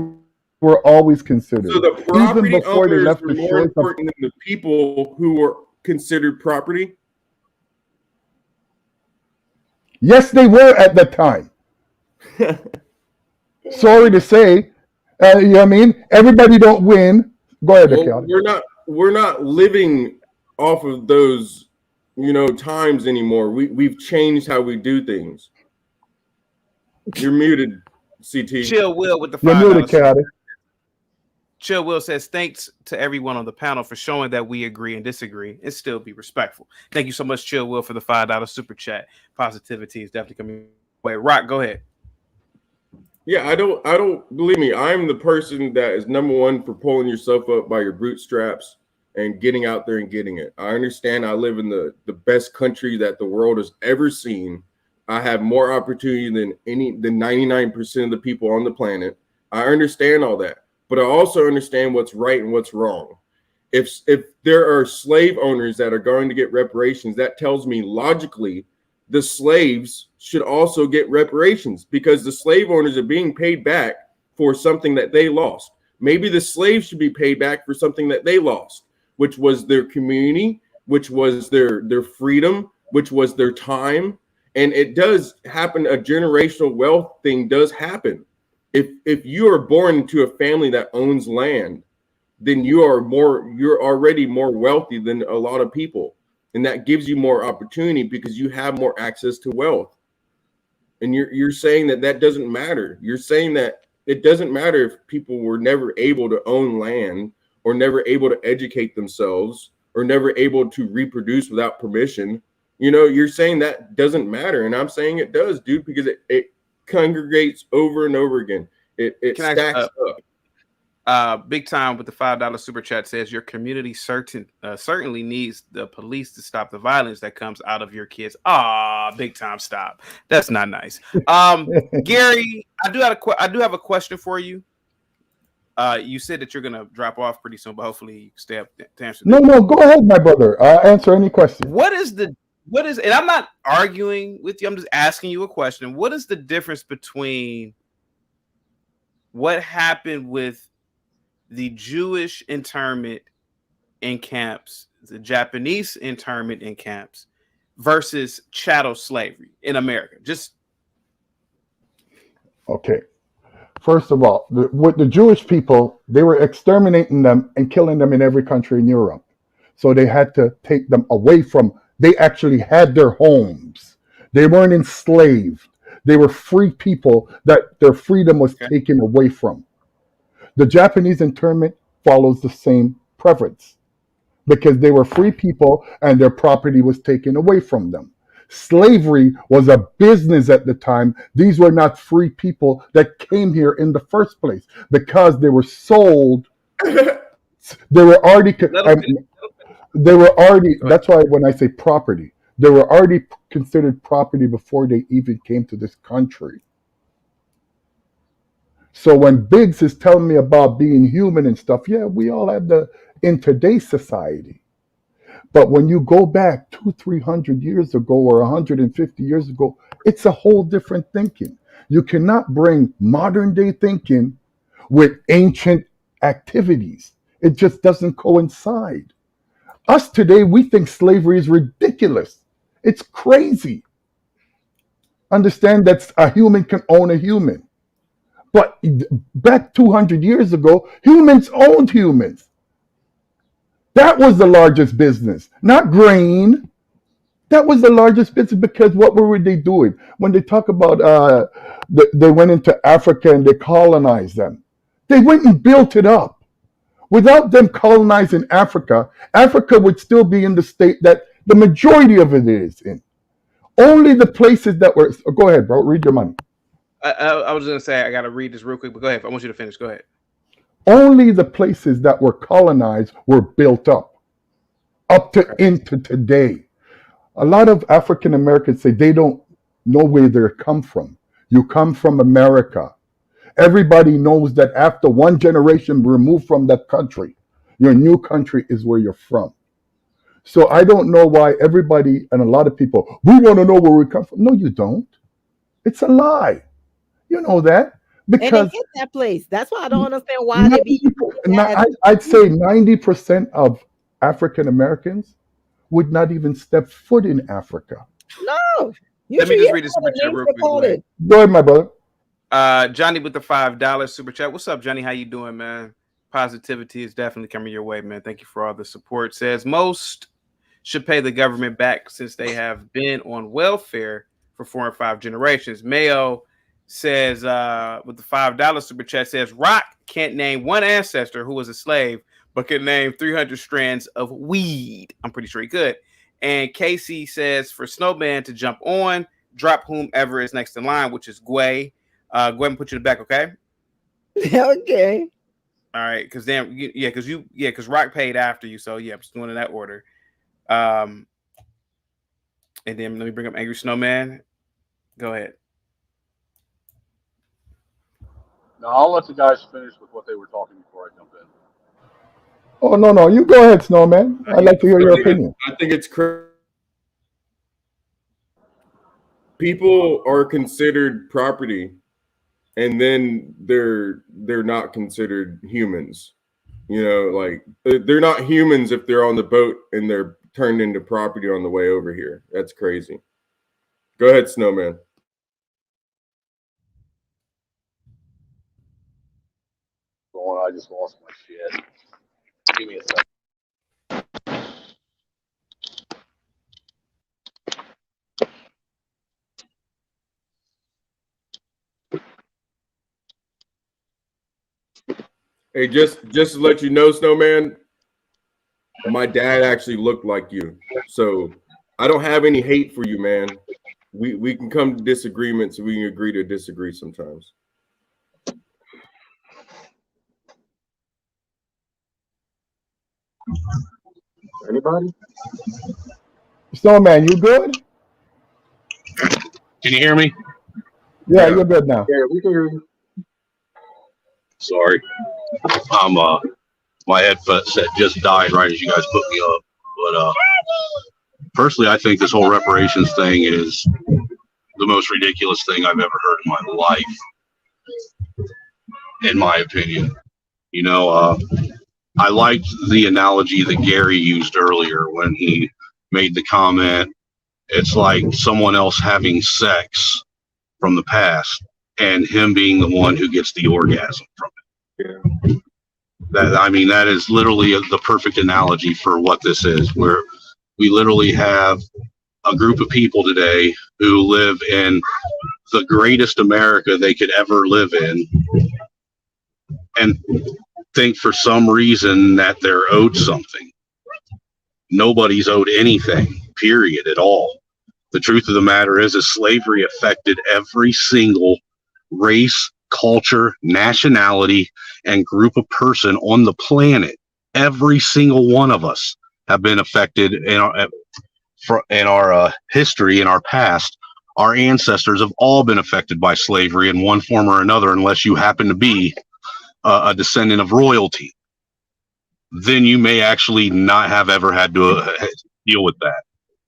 were always considered. So the property even before they left were more important than the people who were considered property? Yes, they were at that time. Sorry to say, You know what I mean? Everybody don't win. Go ahead, well, we're not living off of those, times anymore. We've changed how we do things. You're muted, CT. Chill Will with the You're muted, $5. Chill Will says, thanks to everyone on the panel for showing that we agree and disagree and still be respectful. Thank you so much, Chill Will, for the $5 super chat. Positivity is definitely coming. Wait, Rock, go ahead. Yeah, I don't believe me. I'm the person that is number one for pulling yourself up by your bootstraps and getting out there and getting it. I understand I live in the best country that the world has ever seen. I have more opportunity than 99% of the people on the planet. I understand all that, but I also understand what's right and what's wrong. If there are slave owners that are going to get reparations, that tells me logically the slaves should also get reparations, because the slave owners are being paid back for something that they lost. Maybe the slaves should be paid back for something that they lost, which was their community, which was their freedom, which was their time. And it does happen. A generational wealth thing does happen. If you are born into a family that owns land, then you're already more wealthy than a lot of people. And that gives you more opportunity because you have more access to wealth. And you're saying that doesn't matter. You're saying that it doesn't matter if people were never able to own land, or never able to educate themselves, or never able to reproduce without permission. You're saying that doesn't matter. And I'm saying it does, dude, because it congregates over and over again. It stacks up. Big Time with the $5 super chat says, your community certainly needs the police to stop the violence that comes out of your kids. Big Time, stop. That's not nice. Gary, I do have a question for you. You said that you're gonna drop off pretty soon, but hopefully you stay up to answer. No, go ahead, my brother. Answer any question. What is, and I'm not arguing with you, I'm just asking you a question. What is the difference between what happened with the Jewish internment in camps, the Japanese internment in camps, versus chattel slavery in America? Okay. First of all, with the Jewish people, they were exterminating them and killing them in every country in Europe. So they had to take them away from, they actually had their homes. They weren't enslaved. They were free people that their freedom was taken away from. The Japanese internment follows the same preference because they were free people and their property was taken away from them. Slavery was a business at the time. These were not free people that came here in the first place because they were sold. They were already, that's why when I say property, they were already considered property before they even came to this country. So when Biggs is telling me about being human and stuff, yeah, we all have in today's society. But when you go back 200-300 years ago or 150 years ago, it's a whole different thinking. You cannot bring modern day thinking with ancient activities. It just doesn't coincide. Us today, we think slavery is ridiculous. It's crazy. Understand that a human can own a human. But back 200 years ago, humans owned humans. That was the largest business, not grain. That was the largest business because what were they doing? When they talk about they went into Africa and they colonized them, they went and built it up. Without them colonizing Africa, Africa would still be in the state that the majority of it is in. Only the places that were, go ahead, bro, read your money. I was going to say, I got to read this real quick, but go ahead. I want you to finish. Go ahead. Only the places that were colonized were built up to into today. A lot of African Americans say they don't know where they come from. You come from America. Everybody knows that after one generation removed from that country, your new country is where you're from. So I don't know why everybody and a lot of people, we want to know where we come from. No, you don't. It's a lie. You know that. Because and they hit that place. That's why I don't understand why they be. I'd say 90% of African Americans would not even step foot in Africa. No. Let me just read this picture real quick. Go ahead, my brother. Johnny with the $5 super chat. What's up, Johnny? How you doing, man? Positivity is definitely coming your way, man. Thank you for all the support. Says most should pay the government back since they have been on welfare for 4 and 5 generations. Mayo says with the $5 super chat says Rock can't name one ancestor who was a slave, but can name 300 strands of weed. I'm pretty sure he could. And Casey says for Snowman to jump on, drop whomever is next in line, which is Gway. Go ahead and put you in the back, okay? Okay. All right, because then because Rock paid after you, so yeah, I'm just doing in that order. And then let me bring up Angry Snowman. Go ahead. No, I'll let the guys finish with what they were talking before I jump in. Oh no, you go ahead, Snowman. I'd like to hear your opinion. I think it's crazy. People are considered property, and then they're not considered humans. You know, like they're not humans if they're on the boat and they're turned into property on the way over here. That's crazy. Go ahead, Snowman. I just lost my shit. Give me a second. Hey, just to let you know, Snowman, my dad actually looked like you. So I don't have any hate for you, man. We can come to disagreements. We can agree to disagree sometimes. Anybody? Snowman, you good? Can you hear me? Yeah, you're good now. Yeah, we can hear you. Sorry. My headset just died right as you guys put me up. But personally, I think this whole reparations thing is the most ridiculous thing I've ever heard in my life, in my opinion. You know, I liked the analogy that Gary used earlier when he made the comment, it's like someone else having sex from the past and him being the one who gets the orgasm from it. Yeah. That is literally the perfect analogy for what this is, where we literally have a group of people today who live in the greatest America they could ever live in and think for some reason that they're owed something. Nobody's owed anything, period, at all. The truth of the matter is slavery affected every single race, culture, nationality, and group of person on the planet. Every single one of us have been affected in our history, in our past. Our ancestors have all been affected by slavery in one form or another, unless you happen to be a descendant of royalty. Then you may actually not have ever had to deal with that.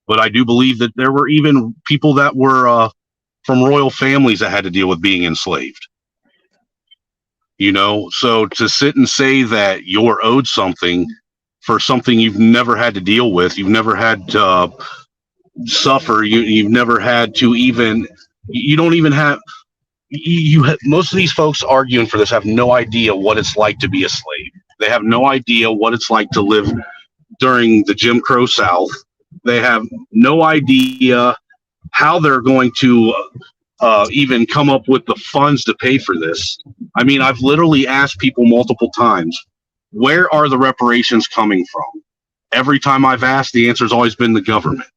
But I do believe that there were even people that were from royal families that had to deal with being enslaved. You know, so to sit and say that you're owed something for something you've never had to deal with, you've never had to suffer, you've never had to even, you don't even have, most of these folks arguing for this have no idea what it's like to be a slave. They have no idea what it's like to live during the Jim Crow South. They have no idea how they're going to even come up with the funds to pay for this. I mean, I've literally asked people multiple times, where are the reparations coming from? Every time I've asked, the answer's always been the government.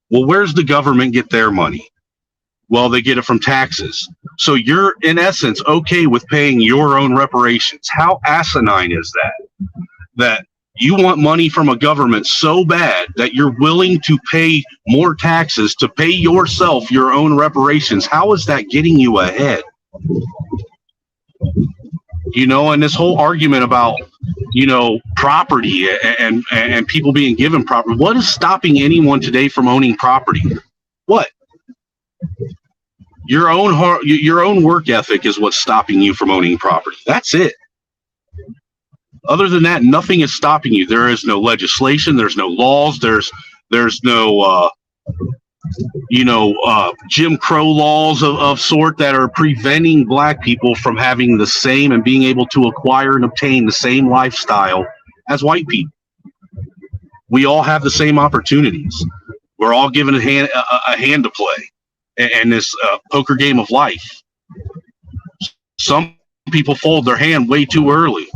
Well, where's the government get their money? Well, they get it from taxes. So you're, in essence, okay with paying your own reparations. How asinine is that? That you want money from a government so bad that you're willing to pay more taxes to pay yourself your own reparations. How is that getting you ahead? You know, and this whole argument about, you know, property and people being given property. What is stopping anyone today from owning property? What? Your own work ethic is what's stopping you from owning property. That's it. Other than that, nothing is stopping you. There is no legislation. There's no laws. There's no Jim Crow laws of sort that are preventing black people from having the same and being able to acquire and obtain the same lifestyle as white people. We all have the same opportunities. We're all given a hand to play in this poker game of life. Some people fold their hand way too early.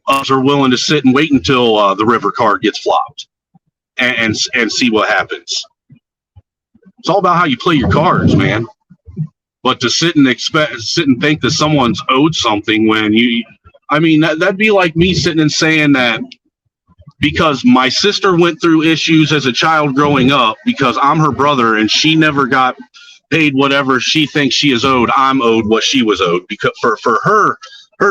Others are willing to sit and wait until the river card gets flopped and see what happens. It's all about how you play your cards, man. But to sit and think that someone's owed something when that'd be like me sitting and saying that because my sister went through issues as a child growing up, because I'm her brother and she never got paid whatever she thinks she is owed, I'm owed what she was owed because for her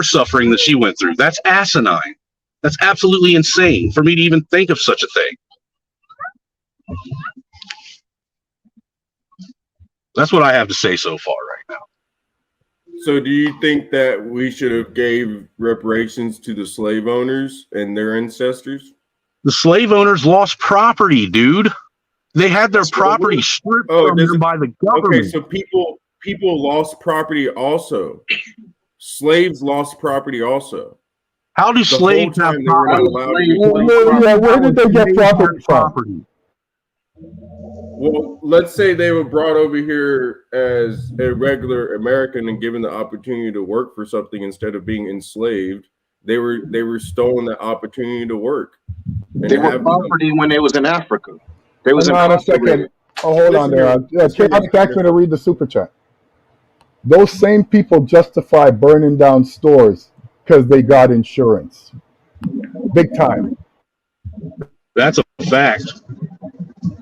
suffering that she went through. That's asinine. That's absolutely insane for me to even think of such a thing. That's what I have to say so far right now. So do you think that we should have gave reparations to the slave owners and their ancestors? The slave owners lost property, dude. They had their property stripped from them by the government. Okay, so people lost property also. Slaves lost property also. How do slaves have property? Where did they get property from? Well, let's say they were brought over here as a regular American and given the opportunity to work for something instead of being enslaved. They were stolen the opportunity to work. They were property when they was in Africa. They was Hold on a second. Oh, hold on there. Chaotic Action to read the super chat. Those same people justify burning down stores because they got insurance. Big time. That's a fact.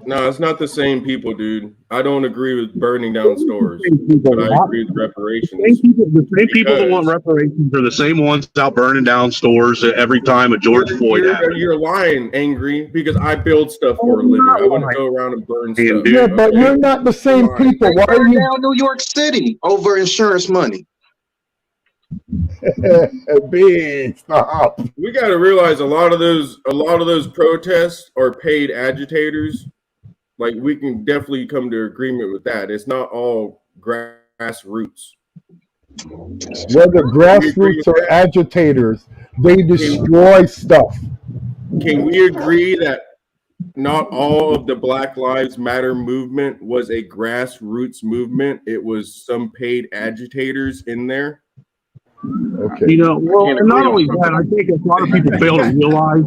No, it's not the same people, dude. I don't agree with burning down stores, but I agree with reparations. The same people that want reparations are the same ones out burning down stores every time a George Floyd happens. You're lying, Angry, because I build stuff for a living. I want to go around and burn stuff. Yeah, but you're not the same people. Why are you down New York City over insurance money? Big stop. We got to realize a lot of those protests are paid agitators. Like, we can definitely come to agreement with that. It's not all grassroots. Whether grassroots or agitators, they destroy stuff. Can we agree that not all of the Black Lives Matter movement was a grassroots movement? It was some paid agitators in there. Okay. And not only that, I think a lot of people fail to realize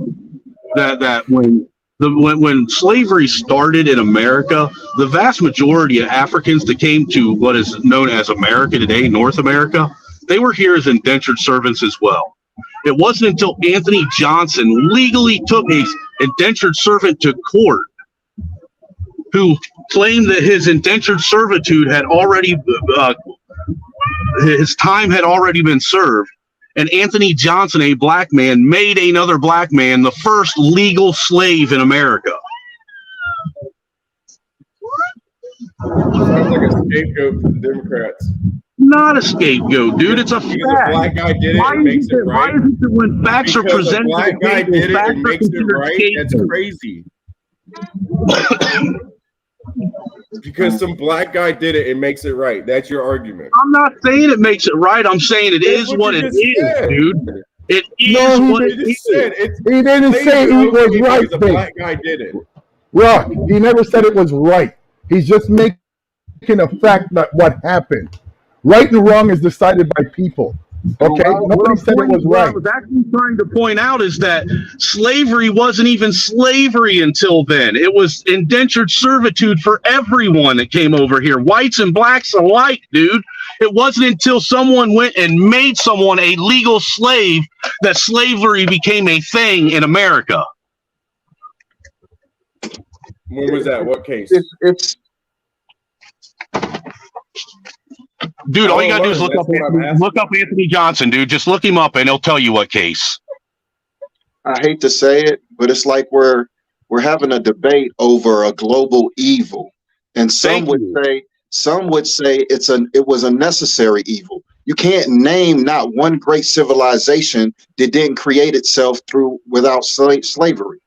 that when slavery started in America, the vast majority of Africans that came to what is known as America today, North America, they were here as indentured servants as well. It wasn't until Anthony Johnson legally took an indentured servant to court, who claimed that his indentured servitude had already his time had already been served, and Anthony Johnson, a black man, made another black man the first legal slave in America. Sounds like a scapegoat for the Democrats. Not a scapegoat, dude. It's a fact. A black guy did it, it makes it right. Why is it that when facts are presented, a black guy did it, it makes it right? That's crazy. Because some black guy did it, it makes it right. That's your argument. I'm not saying it makes it right. I'm saying it is what it is, dude. It is what it is. He didn't say it was right. A black guy did it. Rock, he never said it was right. He's just making a fact that what happened. Right and wrong is decided by people. Okay, nobody said it was right. What I was actually trying to point out is that slavery wasn't even slavery until then. It was indentured servitude for everyone that came over here, whites and blacks alike, dude. It wasn't until someone went and made someone a legal slave that slavery became a thing in America. When was that? What case? It's dude, all you gotta do is look up Anthony Johnson, dude. Just look him up and he'll tell you what case. I hate to say it, but it's like we're having a debate over a global evil. And some would say it was a necessary evil. You can't name not one great civilization that didn't create itself without slavery.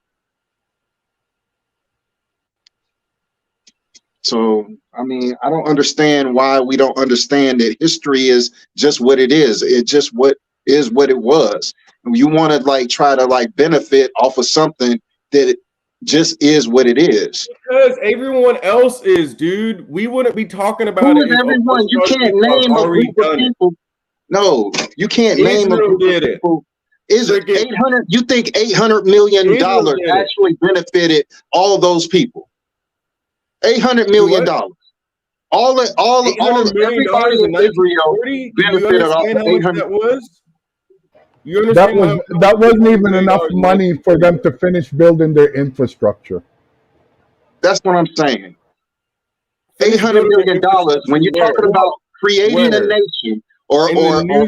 So, I mean, I don't understand why we don't understand that history is just what it is. It just what is what it was. You want to like try to like benefit off of something that just is what it is. Because everyone else is, dude. We wouldn't be talking about it. Who is everyone? You can't name a group of people. No, you can't name a group of people. Is it 800? You think $800 million actually benefited all those people? $800 million. Everybody in Israel benefited off of 800. That was. That wasn't even enough money for them to finish building their infrastructure. That's what I'm saying. $800 million. When you're talking about creating a nation or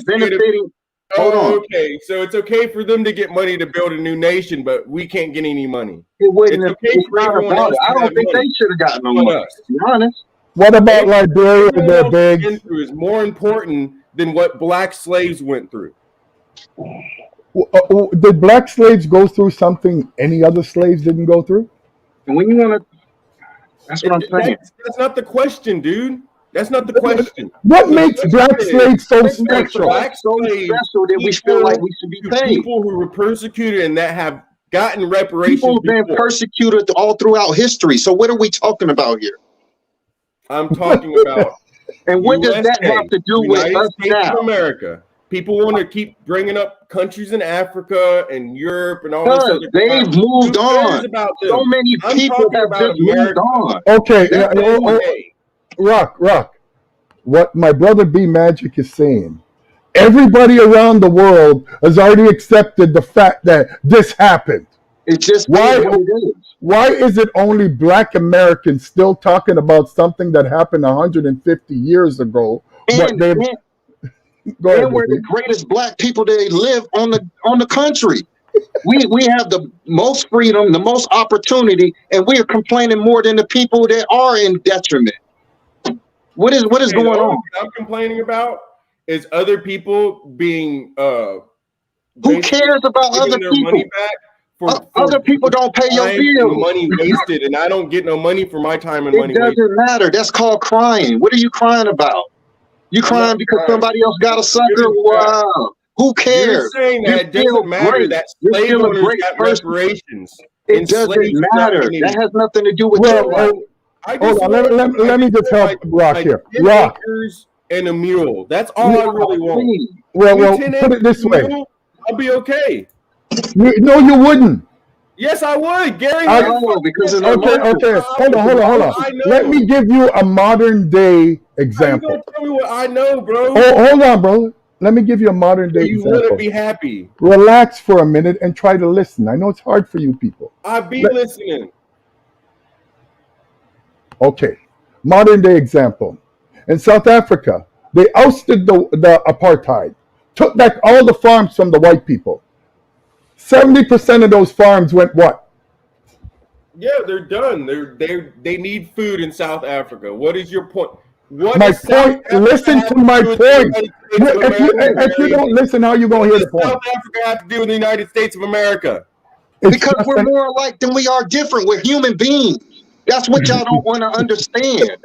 benefiting. Hold on. Okay, so it's okay for them to get money to build a new nation, but we can't get any money. It wouldn't. It's not about it. I don't think they should have gotten no money. To be honest. What about Liberia? Their big is more important than what black slaves went through. Did black slaves go through something any other slaves didn't go through? And when you want to, that's what I'm saying. That's not the question, dude. That's not the question. What makes black slaves so special? Black slaves that we feel like we should be paid. People who were persecuted and that have gotten reparations. People have been persecuted all throughout history. So what are we talking about here? I'm talking about. And what does that have to do with us now? America. People want to keep bringing up countries in Africa and Europe and all this other stuff. They've moved on. So many people have just moved on. Okay, Rock. What my brother B Magic is saying, everybody around the world has already accepted the fact that this happened. It's just why what it is. Why is it only black Americans still talking about something that happened 150 years ago? And we're the greatest black people that live on the country. We have the most freedom, the most opportunity, and we are complaining more than the people that are in detriment. What is going on? What I'm complaining about is other people being who cares about other their people? Money back for other people don't pay your bills. Money wasted, and I don't get no money for my time and money wasted. It doesn't matter. That's called crying. What are you crying about? You crying because somebody else got a sucker? Wow. Who cares? You're saying that it doesn't matter that slave owners got reparations. It doesn't matter. That has nothing to do with your life. Hold on, let me just help Rock here. 10 Rock. acres and a mule. That's all I really want. Well, put it this way. I'll be okay. No, you wouldn't. Yes, I would, Gary. Because it's okay. Hold on. Let me give you a modern day example. You gonna tell me what I know, bro? Oh, hold on, bro. Let me give you a modern day example. You wouldn't be happy. Relax for a minute and try to listen. I know it's hard for you people. I'll be listening. Okay, modern day example. In South Africa, they ousted the apartheid, took back all the farms from the white people. 70% of those farms went what? Yeah, they're done. They need food in South Africa. What is your point? Listen to my point. If you don't listen, how you gonna hear the point? South Africa have to do with the United States of America? Because we're more alike than we are different. We're human beings. That's what y'all don't want to understand.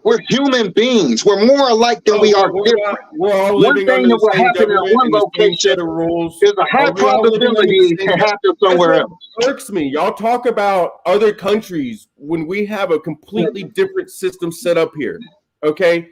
We're human beings. We're more alike than we are different. We're all living one thing that will happen in one location is a high probability it can happen somewhere else. Irks me. Y'all talk about other countries when we have a completely different system set up here. Okay,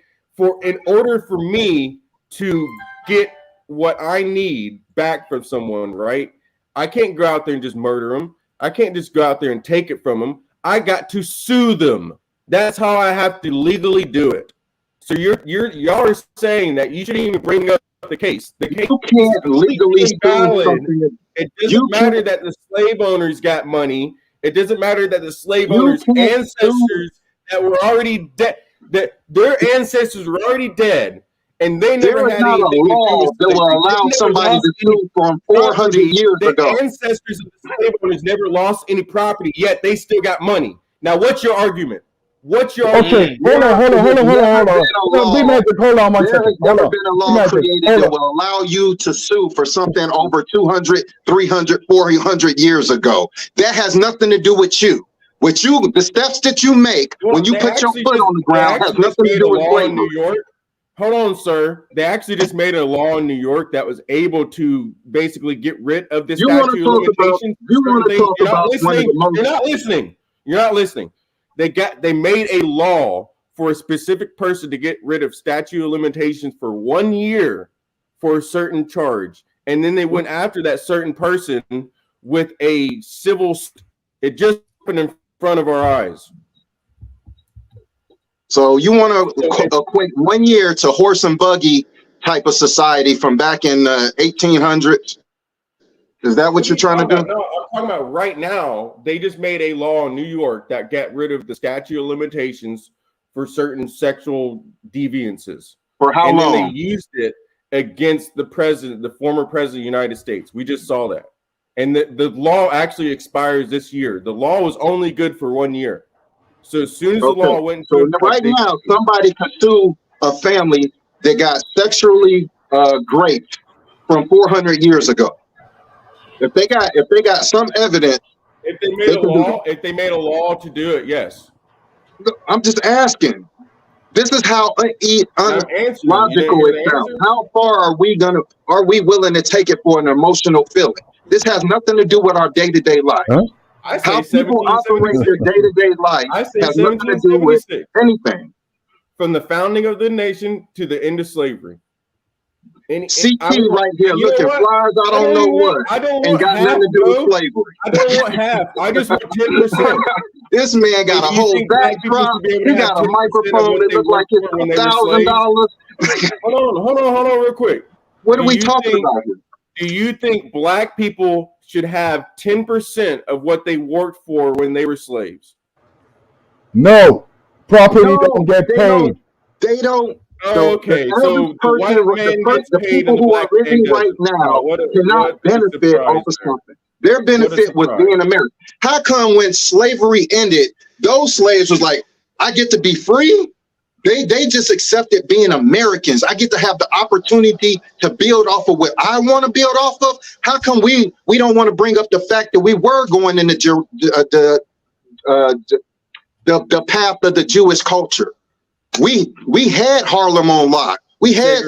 in order for me to get what I need back from someone, right? I can't go out there and just murder them. I can't just go out there and take it from them. I got to sue them. That's how I have to legally do it. So y'all are saying that you shouldn't even bring up the case. The case you can't legally sue something. It doesn't matter that the slave owners got money. It doesn't matter that the slave owners' ancestors that were already dead, that their ancestors were already dead, and they never had anything to do with that will allow somebody to sue from 400 years ago. The ancestors of the slave owners never lost any property, yet they still got money. Now, what's your argument? What's your argument? Hold on. Hold on one second. There's never been a law created that will allow you to sue for something over 200, 300, 400 years ago. That has nothing to do with you. With you, the steps that you make when you put your foot on the ground has nothing to do with slavery. New York. Hold on, sir. They actually just made a law in New York that was able to basically get rid of this statute of limitations. You're not listening. You're not listening. They made a law for a specific person to get rid of statute of limitations for 1 year for a certain charge, and then they went after that certain person with a civil. It just happened in front of our eyes. So you want to equate 1 year to horse and buggy type of society from back in the 1800s? Is that what you're trying to do? No, I'm talking about right now. They just made a law in New York that got rid of the statute of limitations for certain sexual deviances. For how long? And then they used it against the president, the former president of the United States. We just saw that. And the law actually expires this year. The law was only good for 1 year. So as soon as the law went into effect, right now, somebody can sue a family that got sexually raped from 400 years ago. If they got some evidence, if they made a law to do it, yes. I'm just asking. This is how illogical it sounds. How far are we willing to take it for an emotional feeling? This has nothing to do with our day-to-day life. Huh? How people operate their day-to-day life has nothing to do with anything. From the founding of the nation to the end of slavery. CT right here looking flies, I don't know what. Ain't got nothing to do with slavery. I don't want half. I just want 10%. This man got a whole backdrop. He got a microphone that looks like it's $1,000. Hold on, real quick. What are we talking about here? Do you think black people should have 10% of what they worked for when they were slaves? No. Property don't get paid. They don't. Okay, so the people who are living right now cannot benefit off of something. Their benefit was being American. How come when slavery ended, those slaves was like, I get to be free? They just accepted being Americans. I get to have the opportunity to build off of what I want to build off of. How come we don't want to bring up the fact that we were going in the path of the Jewish culture? We had Harlem on lock. We had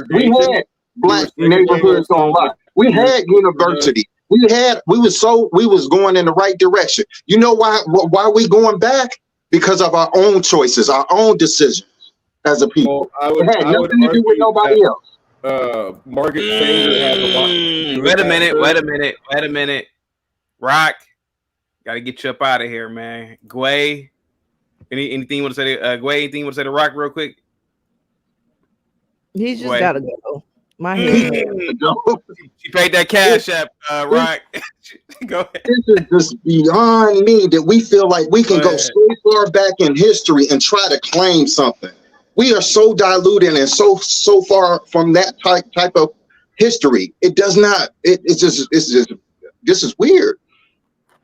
black neighborhoods on lock. We had university. We was going in the right direction. You know why we going back? Because of our own choices, our own decisions as a people. It had nothing to do with nobody else. Margaret Sanger has a lot. Wait a minute. Rock, gotta get you up out of here, man. Gway. Anything you want to say to Gway? Anything you want to say to Rock real quick? He's just gotta go. My head. She paid that cash app, Rock. Go ahead. This is just beyond me that we feel like we can go so far back in history and try to claim something. We are so diluted and so far from that type of history. It does not. It's just. This is weird.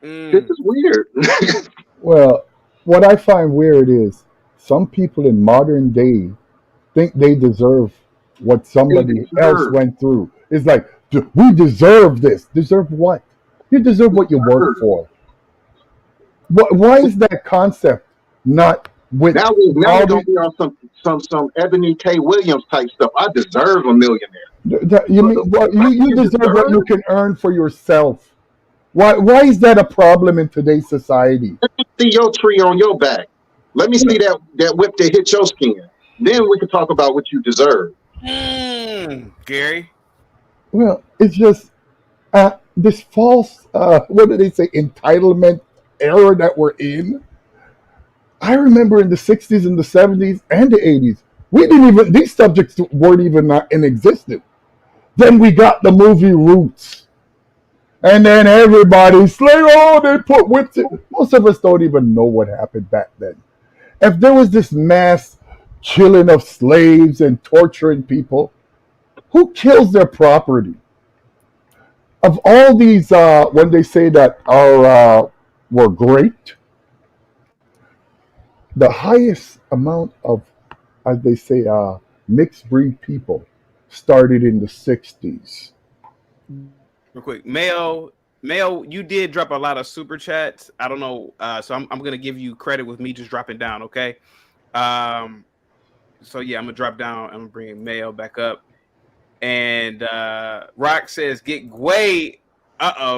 This is weird. Well, what I find weird is some people in modern day think they deserve what somebody else went through. It's like, we deserve this. Deserve what? You deserve what you work for. Why is that concept not with now we're gonna be on some Ebony K. Williams type stuff? I deserve a millionaire. You mean you deserve what you can earn for yourself? Why is that a problem in today's society? Let me see your tree on your back. Let me see that whip that hit your skin. Then we can talk about what you deserve. Gary? Well, it's just this false, what do they say, entitlement era that we're in. I remember in the 60s and the 70s and the 80s, these subjects weren't even in existence. Then we got the movie Roots. And then everybody's like, they put whips in. Most of us don't even know what happened back then. If there was this mass killing of slaves and torturing people, who kills their property? Of all these, when they say that were great, the highest amount of, as they say, mixed breed people started in the 60s. Real quick, Mayo, Mel, you did drop a lot of super chats. I don't know, so I'm gonna give you credit with me just dropping down. Okay. So yeah, I'm gonna drop down. I'm gonna bring Mail back up. And Rock says, "Get Gway."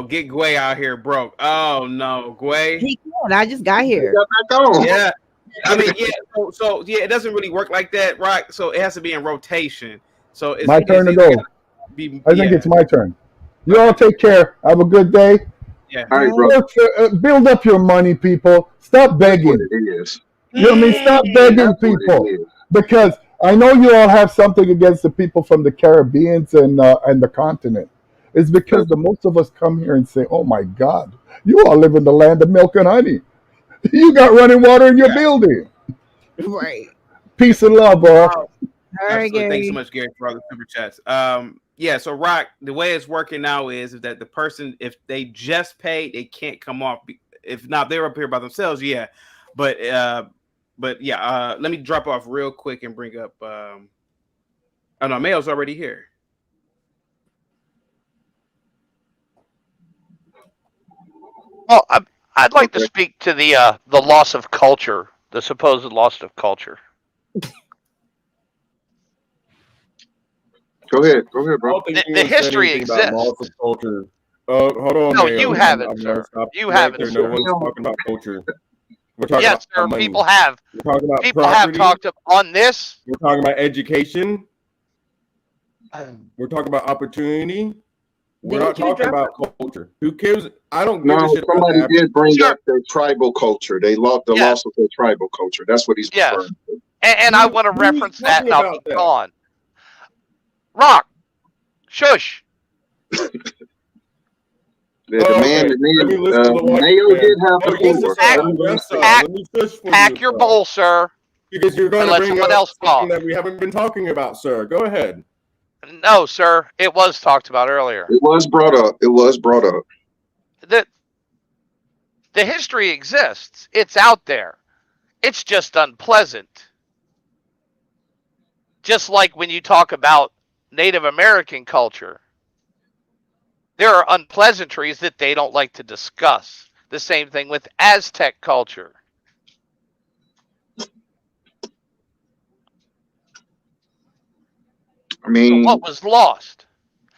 Get Gway out here broke. Oh no, Gway. He can. I just got here. Yeah. I mean, yeah. So yeah, it doesn't really work like that, Rock. So it has to be in rotation. So it's my turn to go. I think it's my turn. You all take care. Have a good day. Yeah. All right, bro. Build up your money, people. Stop begging. You know what I mean? Stop begging people. Because I know you all have something against the people from the Caribbeans and the continent. It's because the most of us come here and say, "Oh my God, you all live in the land of milk and honey. You got running water in your building." Right. Peace and love, all. All right, Gary. Thanks so much, Gary, for all the super chats. Yeah. So Rock, the way it's working now is that the person, if they just paid, they can't come off. If not, they're up here by themselves. Yeah. But yeah, let me drop off real quick and bring up. Oh no, Mail's already here. Well, I'd like to speak to the loss of culture, the supposed loss of culture. Go ahead, bro. The history exists. Loss of culture. Hold on. No, Mayo. you haven't, sir. You haven't, No sir. one's talking about culture. We're talking Yes, about sir. money. People have. We're talking about People property. have talked on this. We're talking about education. We're talking about opportunity. We're not talking about culture. Who cares? I don't give a shit about somebody that. did bring up their tribal culture. They lost the loss of their tribal culture. That's what he's referring to. And I want to reference that, and I'll be gone. Rock, shush. The man, Mayo did have the floor. Pack your bowl, sir. Because you're going and to let bring someone up else talk. something that we haven't been talking about, sir. Go ahead. No, sir. It was talked about earlier. It was brought up. The history exists. It's out there. It's just unpleasant. Just like when you talk about Native American culture, there are unpleasantries that they don't like to discuss. The same thing with Aztec culture. I mean, so what was lost?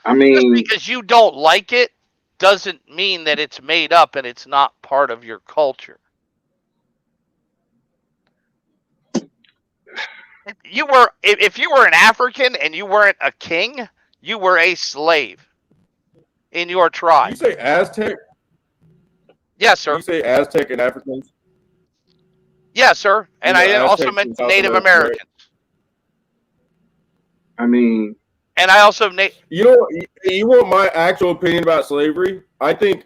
Just because you don't like it doesn't mean that it's made up and it's not part of your culture. If you were an African and you weren't a king, you were a slave in your tribe. You say Aztec? Yes, sir. You say Aztec and Africans? Yes, sir. And I also meant Native Americans. Right? And I also you want my actual opinion about slavery? I think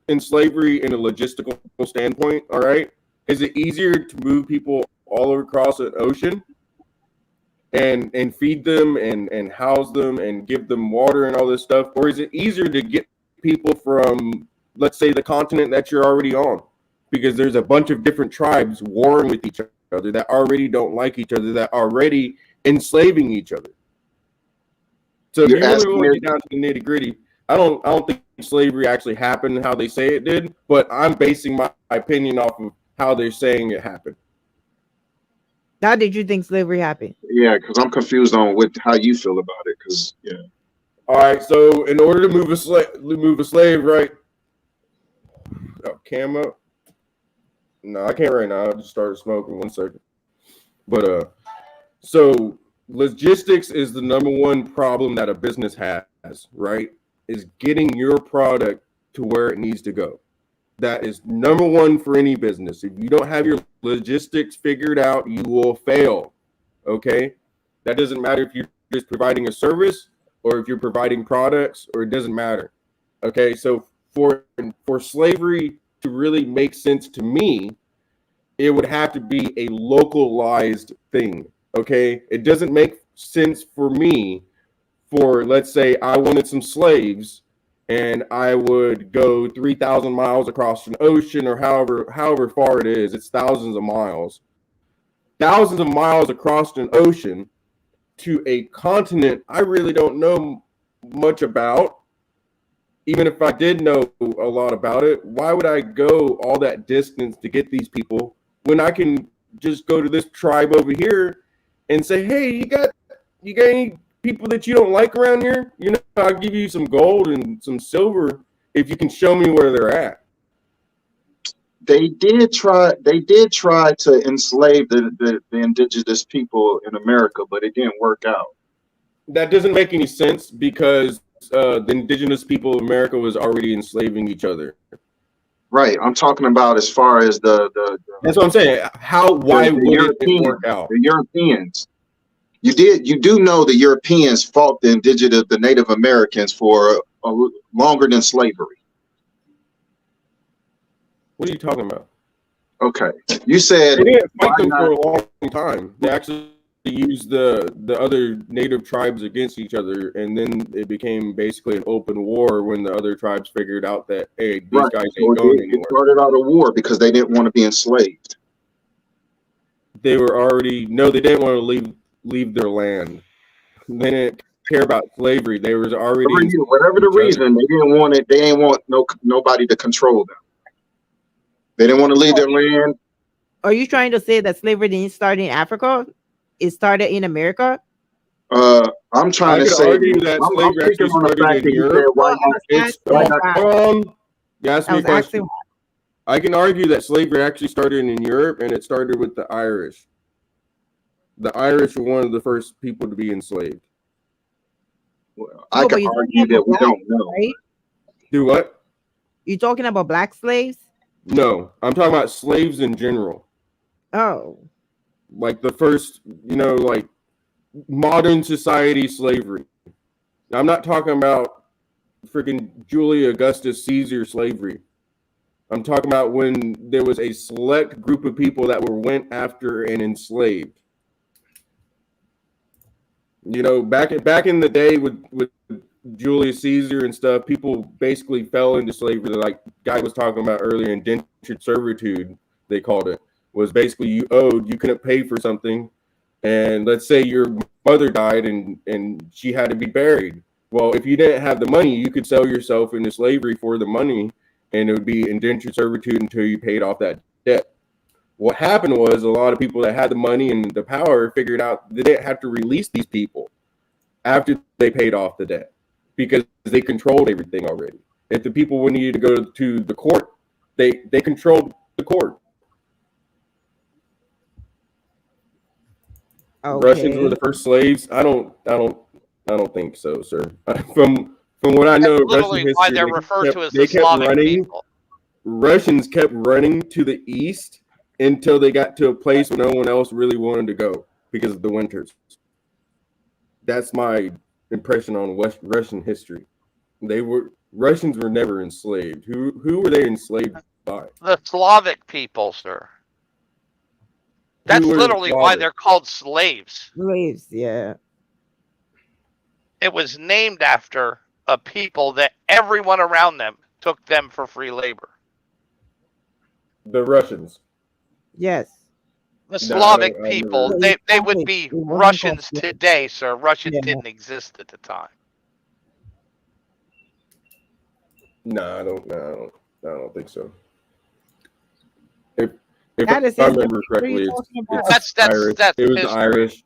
in slavery, in a logistical standpoint, all right, is it easier to move people all across an ocean and feed them and house them and give them water and all this stuff, or is it easier to get people from, let's say, the continent that you're already on? Because there's a bunch of different tribes warring with each other that already don't like each other, that are already enslaving each other. So if you really want to get down to the nitty gritty, I don't think slavery actually happened how they say it did, but I'm basing my opinion off of how they're saying it happened. How did you think slavery happened? Yeah, because I'm confused on how you feel about it. Because All right, so in order to move a slave, right? Oh, cam up. No, I can't right now. I just started smoking. 1 second. But so logistics is the number one problem that a business has, right? Is getting your product to where it needs to go. That is number one for any business. If you don't have your logistics figured out, you will fail. Okay? That doesn't matter if you're just providing a service or if you're providing products, or it doesn't matter. Okay? So for slavery to really make sense to me, it would have to be a localized thing. Okay? It doesn't make sense for me for, let's say, I wanted some slaves and I would go 3,000 miles across an ocean, or however far it is. It's thousands of miles across an ocean to a continent I really don't know much about, even if I did know a lot about it, why would I go all that distance to get these people when I can just go to this tribe over here and say, hey, you got any people that you don't like around here? You know, I'll give you some gold and some silver if you can show me where they're at. They did try to enslave the indigenous people in America, but it didn't work out. That doesn't make any sense because the indigenous people of America was already enslaving each other. Right. I'm talking about as far as the that's what I'm saying. Why would it work out? The Europeans. You do know the Europeans fought the Native Americans for longer than slavery. What are you talking about? Okay. You said they didn't fight them for a long time. They actually used the other native tribes against each other, and then it became basically an open war when the other tribes figured out that, hey, these guys ain't going anywhere. It started out a war because they didn't want to be enslaved. They didn't want to leave their land. They didn't care about slavery. They was already whatever the reason, they didn't want it. They didn't want nobody to control them. They didn't want to leave their land. Are you trying to say that slavery didn't start in Africa? It started in America? I'm trying to say argue that slavery actually started in Europe. You asked me a question. I can argue that slavery actually started in Europe, and it started with the Irish. The Irish were one of the first people to be enslaved. Well, I can argue that we don't know. Right? Do what? You talking about black slaves? No, I'm talking about slaves in general. Oh. Like the first, like modern society slavery. I'm not talking about freaking Julia Augustus Caesar slavery. I'm talking about when there was a select group of people that were went after and enslaved. Back in the day with Julius Caesar and stuff, people basically fell into slavery. Like Guy was talking about earlier, indentured servitude, they called it, was basically you couldn't pay for something. And let's say your mother died and she had to be buried. Well, if you didn't have the money, you could sell yourself into slavery for the money, and it would be indentured servitude until you paid off that debt. What happened was a lot of people that had the money and the power figured out they didn't have to release these people after they paid off the debt because they controlled everything already. If the people needed to go to the court, they controlled the court. Okay. Russians were the first slaves. I don't think so, sir. From what I know, That's Russian history, why they're referred to as the Slavic people. Russians kept running to the east until they got to a place where no one else really wanted to go because of the winters. That's my impression on Russian history. Russians were never enslaved. Who were they enslaved by? The Slavic people, sir. That's literally why they're called slaves. Slaves, yeah. It was named after a people that everyone around them took them for free labor. The Russians. Yes. The Slavic people, they would be Russians today, sir. Russians didn't exist at the time. No, I don't think so. If I remember correctly, it's Irish. It was Irish.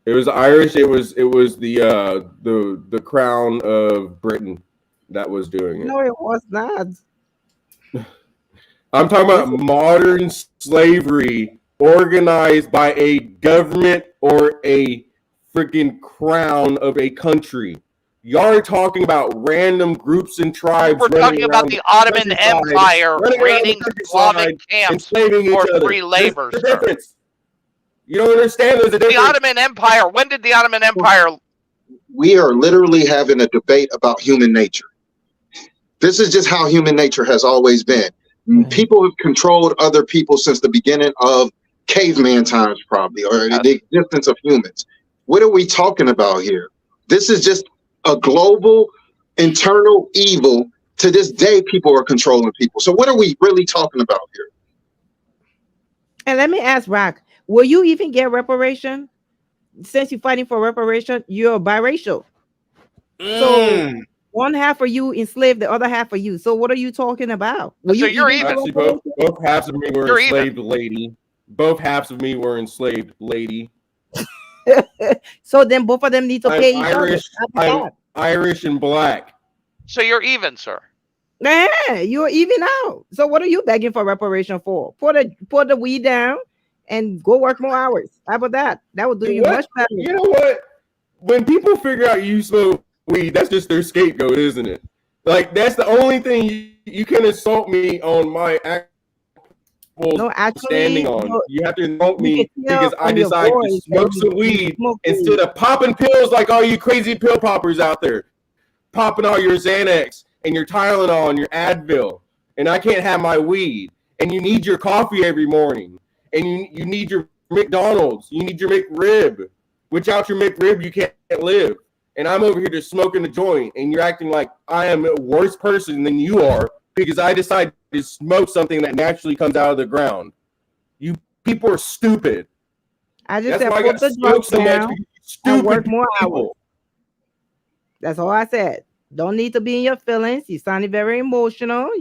It was Irish. It was the crown of Britain that was doing it. No, it was not. I'm talking about modern slavery organized by a government or a freaking crown of a country. Y'all are talking about random groups and tribes. We're talking about the Ottoman Empire raiding Slavic camps for free labor, sir. You don't understand there's a difference. The Ottoman Empire, when did the Ottoman Empire... We are literally having a debate about human nature. This is just how human nature has always been. People have controlled other people since the beginning of caveman times, probably, or the existence of humans. What are we talking about here? This is just a global internal evil. To this day, people are controlling people. So what are we really talking about here? And let me ask Rock, will you even get reparation? Since you're fighting for reparation, you're biracial. So One half of you enslaved, the other half of you. So what are you talking about? So you're even. Actually, both halves of me were enslaved, lady. Both halves of me were enslaved, lady. So then both of them need to pay each other. I'm Irish and black. So you're even, sir. Yeah, you're even out. So what are you begging for reparation for? Put the weed down and go work more hours. How about that? That would do you much better. You know what? When people figure out you smoke weed, that's just their scapegoat, isn't it? Like, that's the only thing you can insult me on my actual standing on. You have to insult me because I decided to smoke some weed instead of popping pills like all you crazy pill poppers out there. Popping all your Xanax and your Tylenol and your Advil. And I can't have my weed. And you need your coffee every morning. And you need your McDonald's. You need your McRib. Without your McRib, you can't live. And I'm over here just smoking a joint, and you're acting like I am a worse person than you are because I decided to smoke something that naturally comes out of the ground. You people are stupid. I just That's said put the drugs down and work more hours. That's all I said. Don't need to be in your feelings. You sounded very emotional,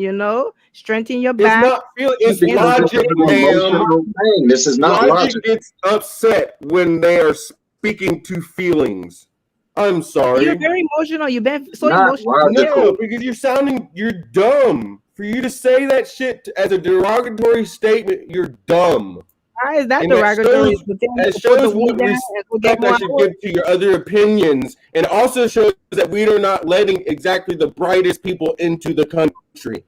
strengthen your back. It's not feeling, it's logic, ma'am. This is not logic. Gets upset when they are speaking to feelings. I'm sorry. You're very emotional. You've been so Not emotional. logical. No, because you're dumb. For you to say that shit as a derogatory statement, you're dumb. Why is that And derogatory? that shows what respect I should give to your other opinions, and also shows that we are not letting exactly the brightest people into the country.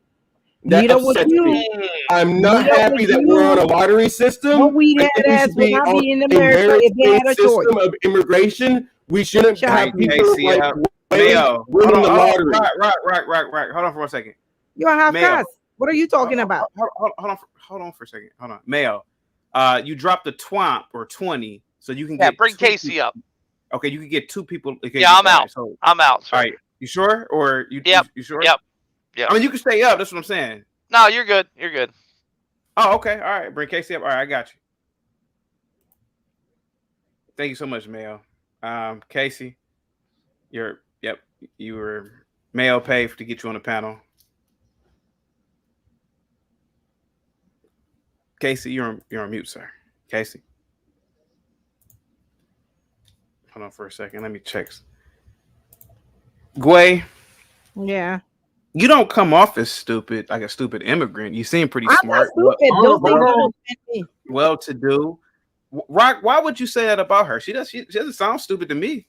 That upsets me. I'm not happy that we're on a lottery system. What we I think we should be on in a America if they had a choice. system of immigration. We shouldn't have people like Mayo. winning the lottery. Right. Hold on for 1 second. You're half caste. What are you talking about? Hold on for a second. Hold on. Mayo. You dropped the twomp or 20, so you can get bring Casey people. up. Okay, you can get two people. Okay, yeah, I'm out. So, I'm out. Sir. All right, you sure? Or you? Yep. You sure? Yep. I mean, you can stay up. That's what I'm saying. No, you're good. You're good. Oh, okay. All right, bring Casey up. All right, I got you. Thank you so much, Mayo. Casey, you were Mayo paid to get you on the panel. Casey, you're on mute, sir. Casey. Hold on for a second. Let me check. Gway. Yeah. You don't come off as stupid, like a stupid immigrant. You seem pretty smart. Well to do. Rock, why would you say that about her? She doesn't sound stupid to me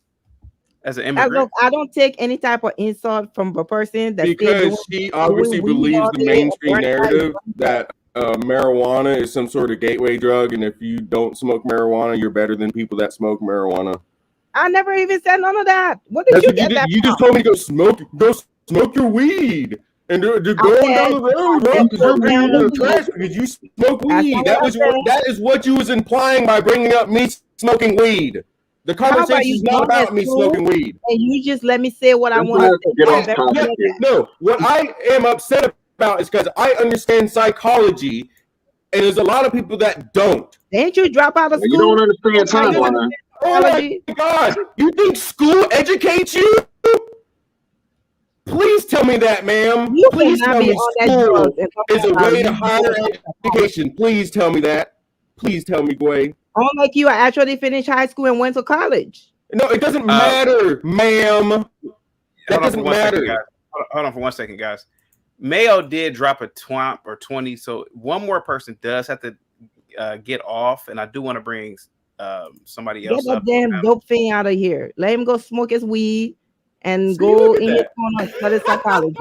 as an immigrant. I don't take any type of insult from a person that because she obviously believes the mainstream narrative that marijuana is some sort of gateway drug, and if you don't smoke marijuana, you're better than people that smoke marijuana. I never even said none of that. What did you get that? You just told me to go smoke your weed. And to go down the road, because you smoke weed. That is what you was implying by bringing up me smoking weed. The conversation is not about me smoking weed. And you just let me say what I want to say. No, what I am upset about is because I understand psychology, and there's a lot of people that don't. Didn't you drop out of school? You don't understand timeline. Oh my God! You think school educates you? Please tell me that, ma'am. Please tell me school is a way to higher education. Please tell me that. Please tell me, Gway. Unlike you, I actually finished high school and went to college. No, it doesn't matter, ma'am. That doesn't matter. Hold on for 1 second, guys. Mayo did drop a twomp or 20, so one more person does have to get off, and I do want to bring somebody else up. Get that damn dope thing out of here. Let him go smoke his weed and go in his corner and study psychology.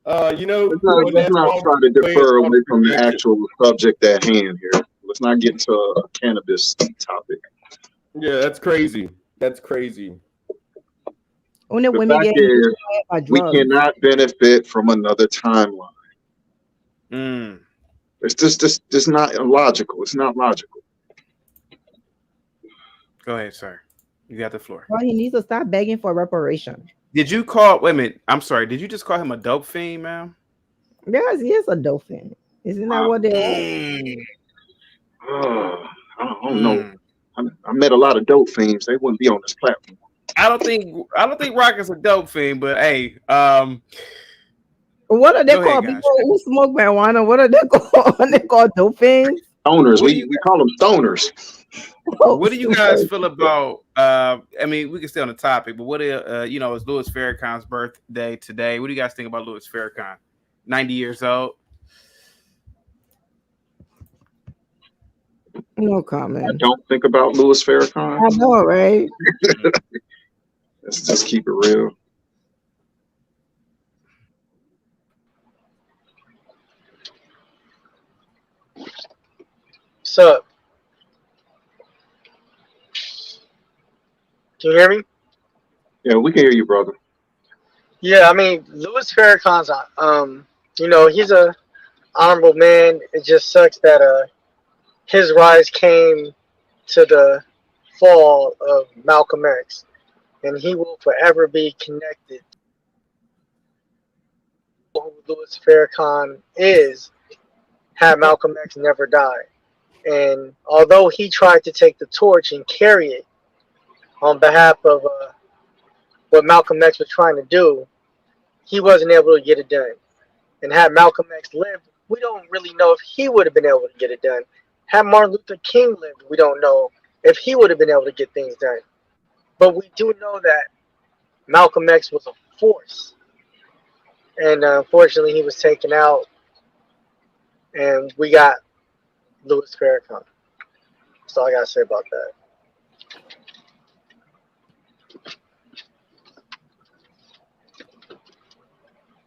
Let's not try to defer away from the actual subject at hand here. Let's not get into a cannabis topic. Yeah, that's crazy. That's crazy. The fact is, we cannot benefit from another timeline. It's just not logical. It's not logical. Go ahead, sir. You got the floor. Well, he needs to stop begging for reparation. Did you call? Wait a minute. I'm sorry. Did you just call him a dope fiend, ma'am? Yes, he is a dope fiend. Isn't that what they are? I don't know. I met a lot of dope fiends. They wouldn't be on this platform. I don't think Rock is a dope fiend, but hey, what are they called? People who smoke marijuana, what are they called? They called dope fiends? Stoners. We call them stoners. What do you guys feel about? I mean, we can stay on the topic, but what you know, it's Louis Farrakhan's birthday today. What do you guys think about Louis Farrakhan? 90 years old. No comment. I don't think about Louis Farrakhan. I know, right? Let's just keep it real. What's up? Can you hear me? Yeah, we can hear you, brother. Yeah, I mean, Louis Farrakhan's, you know, he's a honorable man. It just sucks that his rise came to the fall of Malcolm X, and he will forever be connected to who Louis Farrakhan is had Malcolm X never died. And although he tried to take the torch and carry it on behalf of what Malcolm X was trying to do, he wasn't able to get it done. And had Malcolm X lived, we don't really know if he would have been able to get it done. Had Martin Luther King lived, we don't know if he would have been able to get things done. But we do know that Malcolm X was a force. And unfortunately, he was taken out. And we got Louis Farrakhan. That's all I got to say about that.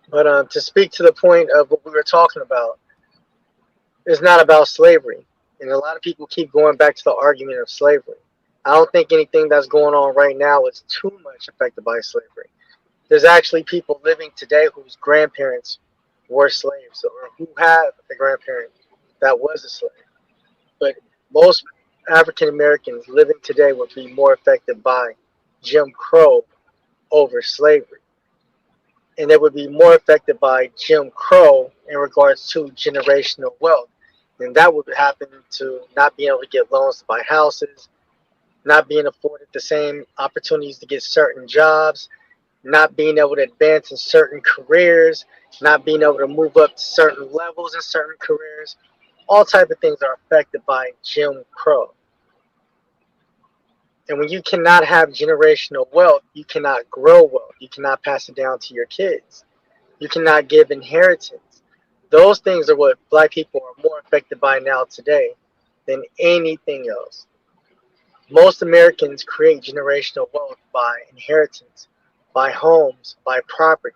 But to speak to the point of what we were talking about, it's not about slavery. And a lot of people keep going back to the argument of slavery. I don't think anything that's going on right now is too much affected by slavery. There's actually people living today whose grandparents were slaves or who have a grandparent that was a slave. But most African Americans living today would be more affected by Jim Crow over slavery. And they would be more affected by Jim Crow in regards to generational wealth. And that would happen to not being able to get loans to buy houses, not being afforded the same opportunities to get certain jobs, not being able to advance in certain careers, not being able to move up to certain levels in certain careers. All type of things are affected by Jim Crow. And when you cannot have generational wealth, you cannot grow wealth. You cannot pass it down to your kids. You cannot give inheritance. Those things are what Black people are more affected by now today than anything else. Most Americans create generational wealth by inheritance, by homes, by property.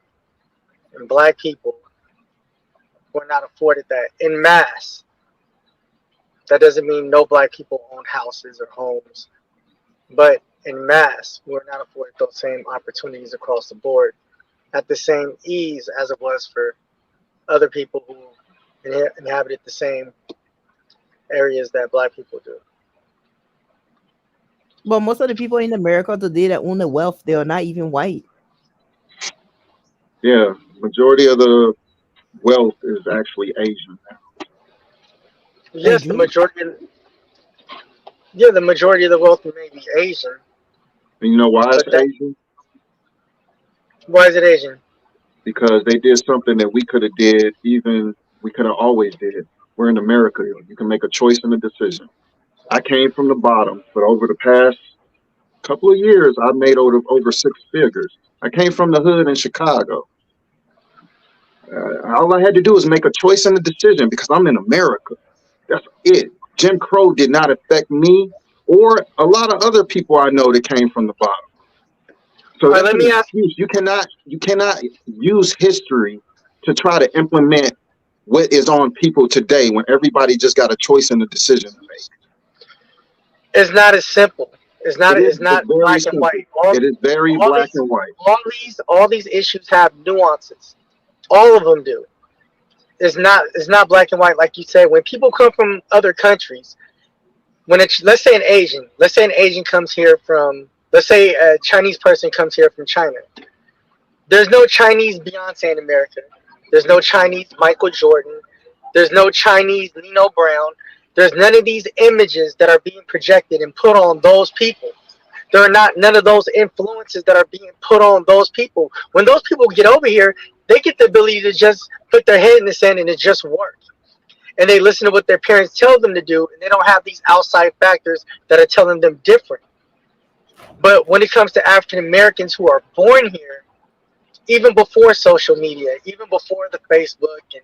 And Black people were not afforded that en masse. That doesn't mean no Black people own houses or homes. But en masse, we're not afforded those same opportunities across the board at the same ease as it was for other people who inhabited the same areas that Black people do. But most of the people in America today that own the wealth, they are not even white. Yeah, majority of the wealth is actually Asian now. Yes, the majority of the wealth may be Asian. And you know why it's Asian? Why is it Asian? Because they did something that we could have did, we could have always did. We're in America. You can make a choice and a decision. I came from the bottom, but over the past couple of years, I've made over six figures. I came from the hood in Chicago. All I had to do was make a choice and a decision because I'm in America. That's it. Jim Crow did not affect me or a lot of other people I know that came from the bottom. So let me ask you: you cannot use history to try to implement what is on people today when everybody just got a choice and a decision to make. It's not as simple. It's not black and white. It is very black and white. All these issues have nuances. All of them do. It's not black and white like you said. When people come from other countries, let's say an Asian comes here from, let's say a Chinese person comes here from China. There's no Chinese Beyonce in America. There's no Chinese Michael Jordan. There's no Chinese Nino Brown. There's none of these images that are being projected and put on those people. There are not none of those influences that are being put on those people. When those people get over here, they get the ability to just put their head in the sand and it just works. And they listen to what their parents tell them to do, and they don't have these outside factors that are telling them different. But when it comes to African Americans who are born here, even before social media, even before the Facebook and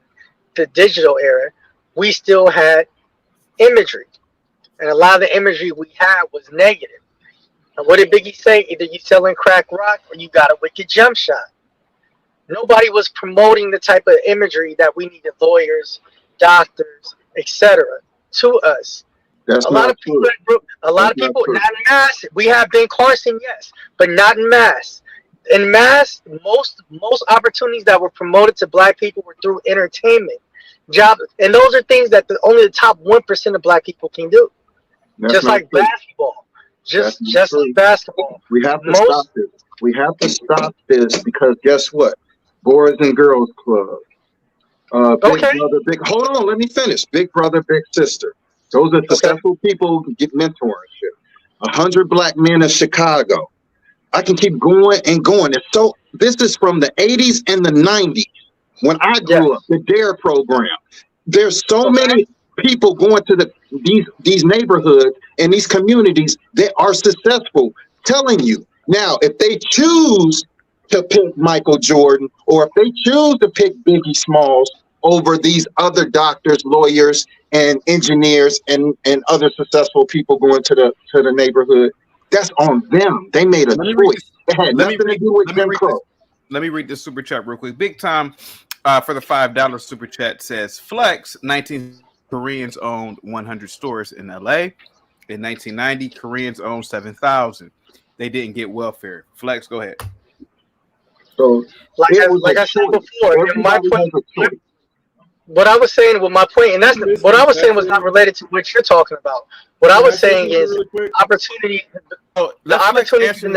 the digital era, we still had imagery. And a lot of the imagery we had was negative. And what did Biggie say? Either you selling crack rock or you got a wicked jump shot. Nobody was promoting the type of imagery that we needed lawyers, doctors, etc. to us. That's a lot of people, not in mass. We have Ben Carson, yes, but not in mass. In mass, most opportunities that were promoted to Black people were through entertainment, job, and those are things that only the top 1% of Black people can do. Just like basketball, just like basketball. We have to stop this. We have to stop this because guess what? Boys and Girls Club. Big Brother, Big. Hold on, let me finish. Big Brother, Big Sister. Those are successful people who get mentorship. 100 Black Men of Chicago. I can keep going and going. And so this is from the 80s and the 90s when I grew up. The DARE program. There's so many people going to these neighborhoods and these communities that are successful. Telling you now, if they choose to pick Michael Jordan, or if they choose to pick Biggie Smalls over these other doctors, lawyers, and engineers, and other successful people going to the neighborhood, that's on them. They made a choice. It had nothing to do with Jim Crow. Let me read this super chat real quick. Big Time for the $5 super chat says, Flex, 19 Koreans owned 100 stores in LA. In 1990, Koreans owned 7,000. They didn't get welfare. Flex, go ahead. So, like I said before, my point, what I was saying with my point, and that's what I was saying was not related to what you're talking about. What I was saying is opportunity, the opportunities and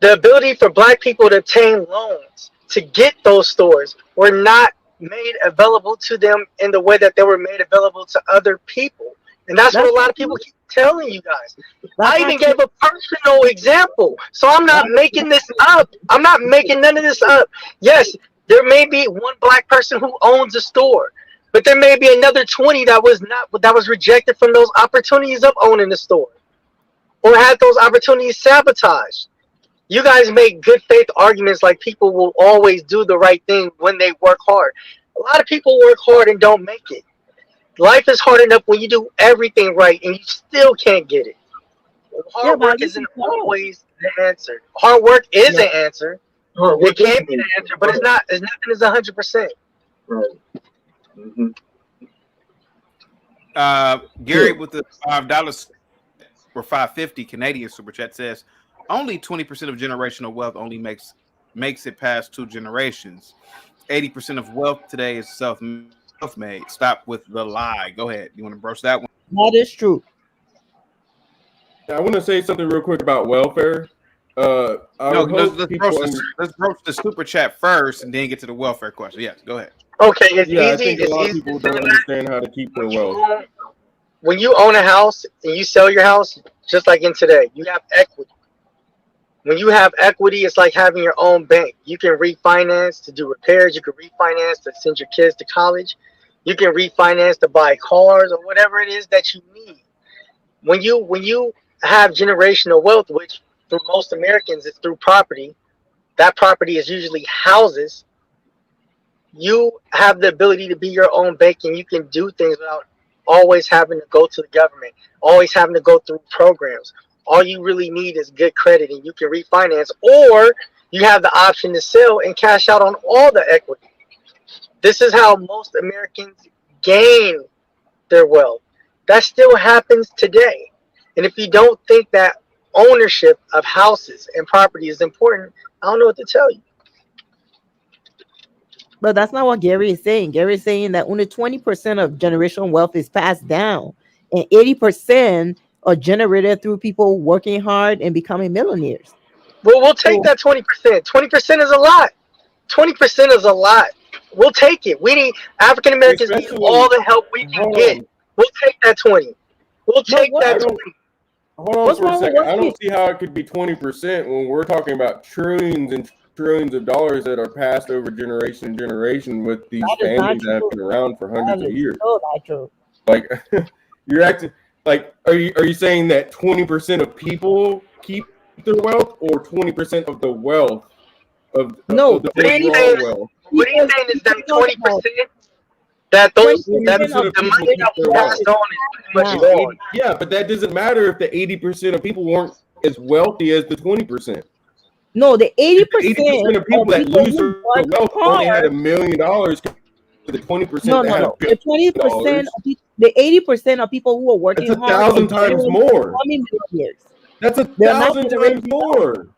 the ability for Black people to obtain loans to get those stores were not made available to them in the way that they were made available to other people. And that's what a lot of people keep telling you guys. I even gave a personal example. So I'm not making this up. I'm not making none of this up. Yes, there may be one Black person who owns a store, but there may be another 20 that was rejected from those opportunities of owning the store or had those opportunities sabotaged. You guys make good faith arguments like people will always do the right thing when they work hard. A lot of people work hard and don't make it. Life is hard enough when you do everything right and you still can't get it. Hard work isn't always the answer. Hard work is an answer. It can be the answer, but it's not. It's nothing is 100%. Right. Gary with the $5 or $5.50 Canadian super chat says, only 20% of generational wealth only makes it past 2 generations. 80% of wealth today is self-made. Stop with the lie. Go ahead. You want to broach that one? That is true. I want to say something real quick about welfare. Let's broach the super chat first and then get to the welfare question. Yes, go ahead. Okay, it's easy. I think a lot of people don't understand how to keep their wealth. When you own a house and you sell your house, just like in today, you have equity. When you have equity, it's like having your own bank. You can refinance to do repairs. You can refinance to send your kids to college. You can refinance to buy cars or whatever it is that you need. When you have generational wealth, which for most Americans is through property, that property is usually houses. You have the ability to be your own bank and you can do things without always having to go to the government, always having to go through programs. All you really need is good credit and you can refinance, or you have the option to sell and cash out on all the equity. This is how most Americans gain their wealth. That still happens today. And if you don't think that ownership of houses and property is important, I don't know what to tell you. But that's not what Gary is saying. Gary is saying that only 20% of generational wealth is passed down, and 80% are generated through people working hard and becoming millionaires. Well, we'll take that 20%. 20% is a lot. 20% is a lot. We'll take it. We need African Americans need all the help we can get. We'll take that 20. We'll take that 20. hold on for a second. I don't see how it could be 20% when we're talking about trillions and trillions of dollars that are passed over generation and generation with these families that have been around for hundreds of years. Like, you're acting like, are you saying that 20% of people keep their wealth, or 20% of the wealth of the wealth? What are you saying is that 20%? That those that the money that was passed on is pretty much gone. Yeah, but that doesn't matter if the 80% of people weren't as wealthy as the 20%. No, the 80%, 80% of people that lose their wealth only had $1 million. The 20% No. The 20%, the 80% of people who are working hard. That's 1,000 times more. That's 1,000 times more.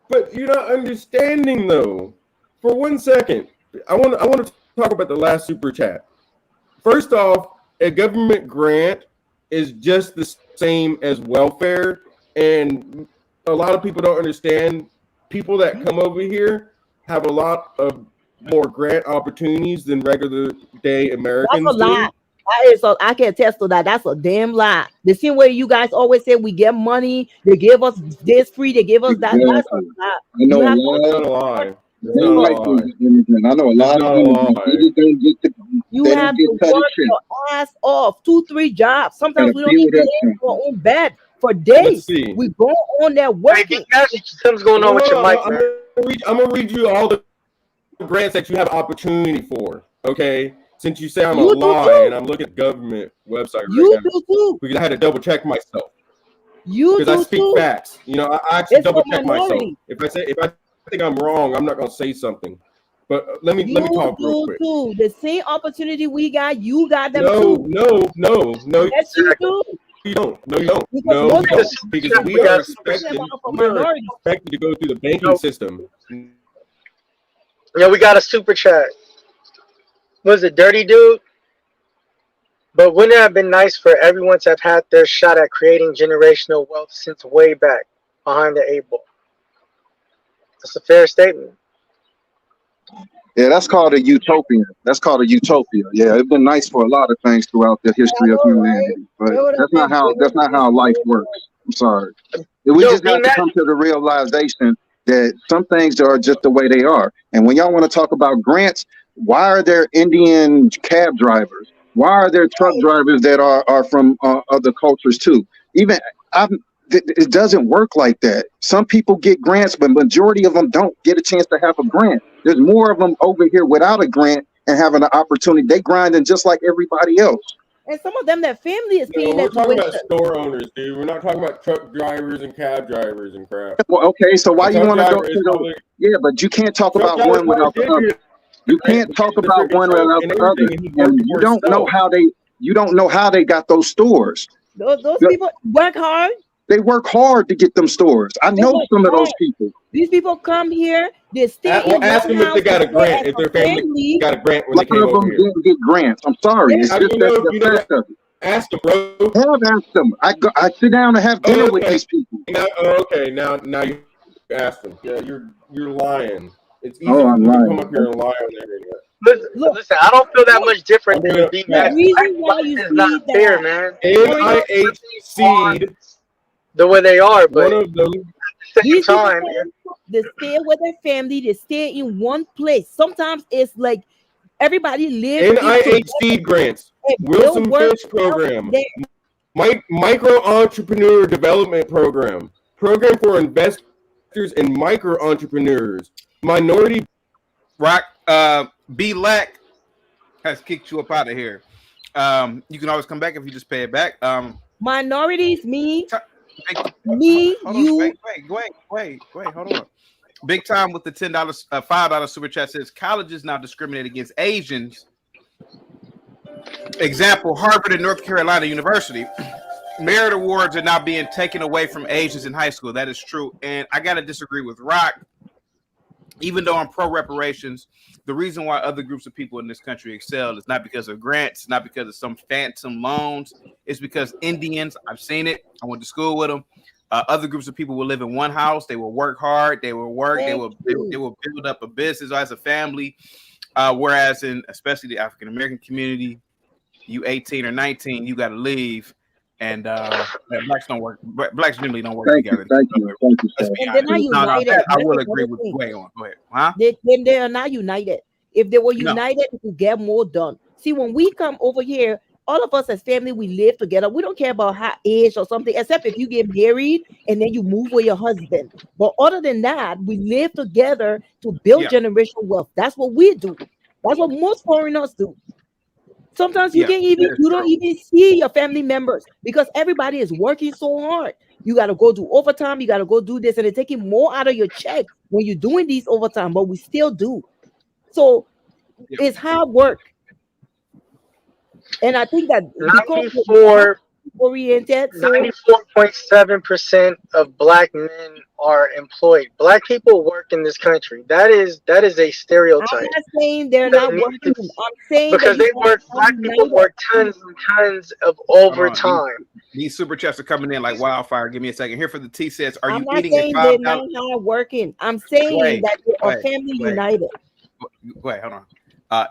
But you're not understanding, though. For 1 second, I want to talk about the last super chat. First off, a government grant is just the same as welfare, and a lot of people don't understand. People that come over here have a lot of more grant opportunities than regular day Americans. That's a lie. I can attest to that. That's a damn lie. The same way you guys always say we get money, they give us this free, they give us that. That's a lie. I know a lie. I know a lot of them. You have to work your ass off, 2-3 jobs. Sometimes we don't even lay in our own bed for days. We go on there working. Something's going on with your mic, man. I'm gonna read you all the grants that you have opportunity for. Okay, since you say I'm a lie and I'm looking at the government website right now, because I had to double check myself. Because I speak facts. You know, I actually double check myself. If I think I'm wrong, I'm not gonna say something. But let me talk real quick. The same opportunity we got, you got them too. No. Yes, you do. You don't. No, you don't. No, because we are expected to go through the banking system. Yeah, we got a super chat. Was it Dirty Dude? But wouldn't it have been nice for everyone to have had their shot at creating generational wealth since way back behind the 8 ball? That's a fair statement. Yeah, that's called a utopia. Yeah, it's been nice for a lot of things throughout the history of humanity, but that's not how life works. I'm sorry. We just have to come to the realization that some things are just the way they are. And when y'all want to talk about grants, why are there Indian cab drivers? Why are there truck drivers that are from other cultures too? It doesn't work like that. Some people get grants, but majority of them don't get a chance to have a grant. There's more of them over here without a grant and having an opportunity. They grinding just like everybody else. And some of them, their family is paying We're talking about store owners, dude. We're not talking about truck drivers and cab drivers and crap. Well, okay, so why you want to go to the... Yeah, but you can't talk about one without the other. You can't talk about one without the other. And you don't know how they got those stores. Those people work hard. They work hard to get them stores. I know some of those people. These people come here, they stay in ask them if they got a grant, if their family got a grant when they came over here. Didn't get grants. I'm sorry. It's just the fact of it. Ask them, bro. I have asked them. I sit down and have dinner with these people. Now you ask them. Yeah, you're lying. It's easy to come up here and lie on the internet. Listen, I don't feel that much different than being that. It's not fair, man. NIH the way they are, but at the same time, they stay with their family, they stay in one place. Sometimes it's like everybody lives. NIH grants, Wilson Fish program, micro entrepreneur development program for investors and micro entrepreneurs, minority. Rock, Blatt has kicked you up out of here. You can always come back if you just pay it back. Minorities, you. Wait, hold on. Big Time with the $10, $5 super chat says colleges now discriminate against Asians. Example: Harvard and North Carolina University. Merit awards are now being taken away from Asians in high school. That is true, and I gotta disagree with Rock. Even though I'm pro reparations, the reason why other groups of people in this country excel is not because of grants, not because of some phantom loans. It's because Indians, I've seen it. I went to school with them. Other groups of people will live in one house. They will work hard. They will work. They will build up a business as a family. Whereas in especially the African American community, you 18 or 19, you got to leave. and blacks don't work. Blacks generally don't work Thank together. you, sir. And they're not united. I will agree with way on. Go ahead, huh? They are not united. If they were No. united, we could get more done. See, when we come over here, all of us as family, we live together. We don't care about how age or something, except if you get married and then you move with your husband. But other than that, we live together to build generational wealth. That's what we do. That's what most foreigners do. Sometimes you don't even see your family members because everybody is working so hard. You got to go do overtime. You got to go do this, and they're taking more out of your check when you're doing these overtime. But we still do. So it's hard work. And I think that 94.7% of black men are employed. Black people work in this country. That is a stereotype. I'm not saying they're not working. I'm saying because they work. Black people work tons and tons of overtime. These super chats are coming in like wildfire. Give me a second. Here for the T says, "Are you not eating saying a they're $5?" not hard working. I'm saying that they are family united. Wait, hold on.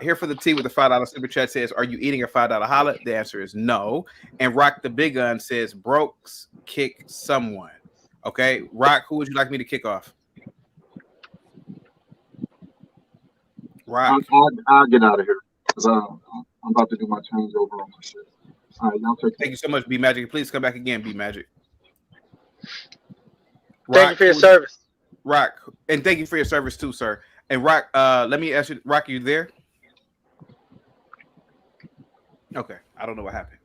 Here for the T with the $5 super chat says, "Are you eating a $5 holla?" The answer is no. And Rock the Big Gun says, "Brokes kick someone." Okay, Rock, who would you like me to kick off? Rock, I'll get out of here because I'm about to do my changeover on my shit. All right, y'all take care. Thank you so much, B Magic. Please come back again, B Magic. Thank you for your service, Rock, and thank you for your service too, sir. And Rock, let me ask you, Rock, are you there? Okay, I don't know what happened.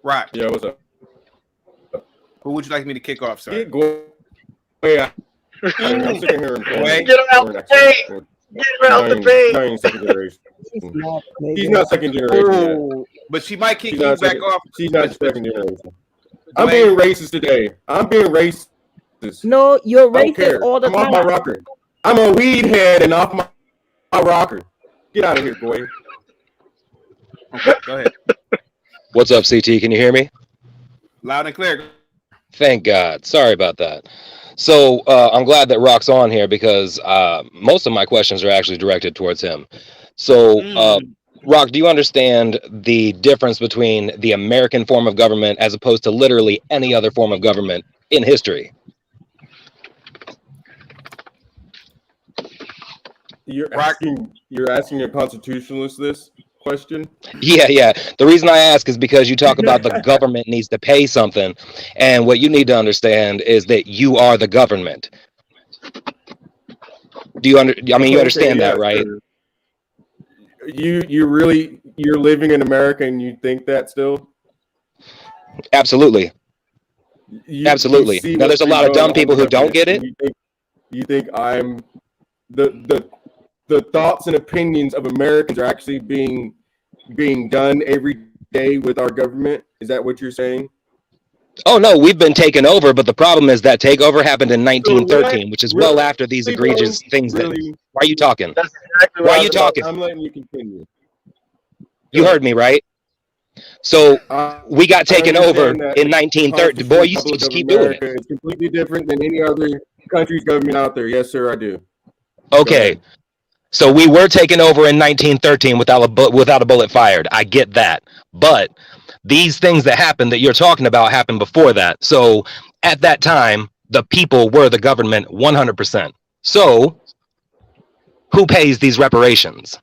Rock. Yeah, what's up? Who would you like me to kick off, sir? Yeah. Get him out the paint. Get her out the paint. She's not second generation yet. But she might kick you back off. She's not second generation. I'm being racist today. I'm being racist. No, you're racist all the I'm time. off my rocker. I'm a weed head and off my rocker. Get out of here, boy. Okay, go ahead. What's up, CT? Can you hear me? Loud and clear. Thank God. Sorry about that. So I'm glad that Rock's on here because most of my questions are actually directed towards him. So, Rock, do you understand the difference between the American form of government as opposed to literally any other form of government in history? You're asking a constitutionalist this question? Yeah. The reason I ask is because you talk about the government needs to pay something, and what you need to understand is that you are the government. Do you you understand that, right? You're living in America and you think that still? Absolutely. Absolutely. Now there's a lot of dumb people who don't get it. You think I'm the thoughts and opinions of Americans are actually being done every day with our government? Is that what you're saying? Oh no, we've been taken over, but the problem is that takeover happened in 1913, which is well after these egregious things. Why are you talking? Why are you talking? I'm letting you continue. You heard me, right? So we got taken over in 1930. Boy, you just keep doing it. It's completely different than any other country's government out there. Yes, sir, I do. Okay. So we were taken over in 1913 without a bullet fired. I get that. But these things that happened that you're talking about happened before that. So at that time, the people were the government 100%. So who pays these reparations?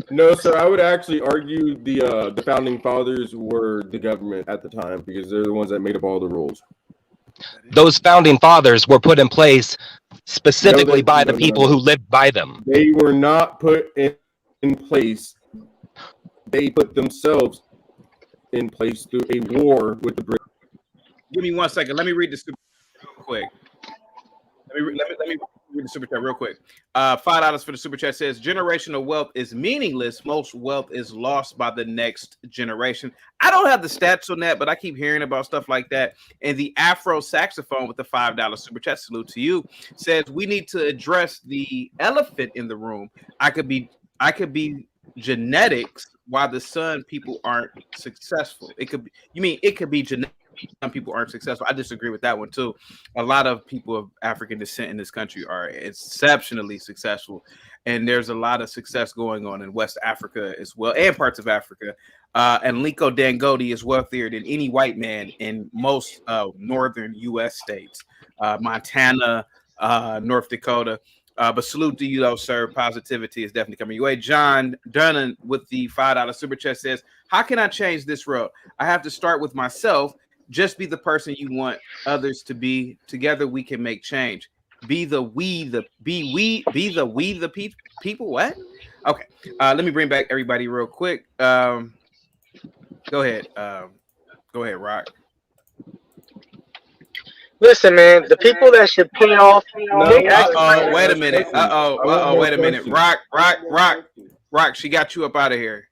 No, sir. I would actually argue the founding fathers were the government at the time because they're the ones that made up all the rules. Those founding fathers were put in place specifically by the people who lived by them. They were not put in place. They put themselves in place through a war with the British. Give me 1 second. Let me read this real quick. Let me read the super chat real quick. $5 for the super chat says generational wealth is meaningless. Most wealth is lost by the next generation. I don't have the stats on that, but I keep hearing about stuff like that. And the Afro saxophone with the $5 super chat, salute to you, says we need to address the elephant in the room. I could be genetics why the Sun people aren't successful. It could be, it could be genetics. some people aren't successful. I disagree with that one too. A lot of people of African descent in this country are exceptionally successful, and there's a lot of success going on in West Africa as well, and parts of Africa. And Aliko Dangote is wealthier than any white man in most northern U.S. states, Montana, North Dakota. But salute to you, though, sir. Positivity is definitely coming your way. John Dunnan with the $5 super chat says, "How can I change this world? I have to start with myself. Just be the person you want others to be. Together we can make change. Be the people. What? Okay. Let me bring back everybody real quick. Go ahead. Go ahead, Rock. Listen, man, the people that should pay off. Wait a minute. Wait a minute. Rock. She got you up out of here.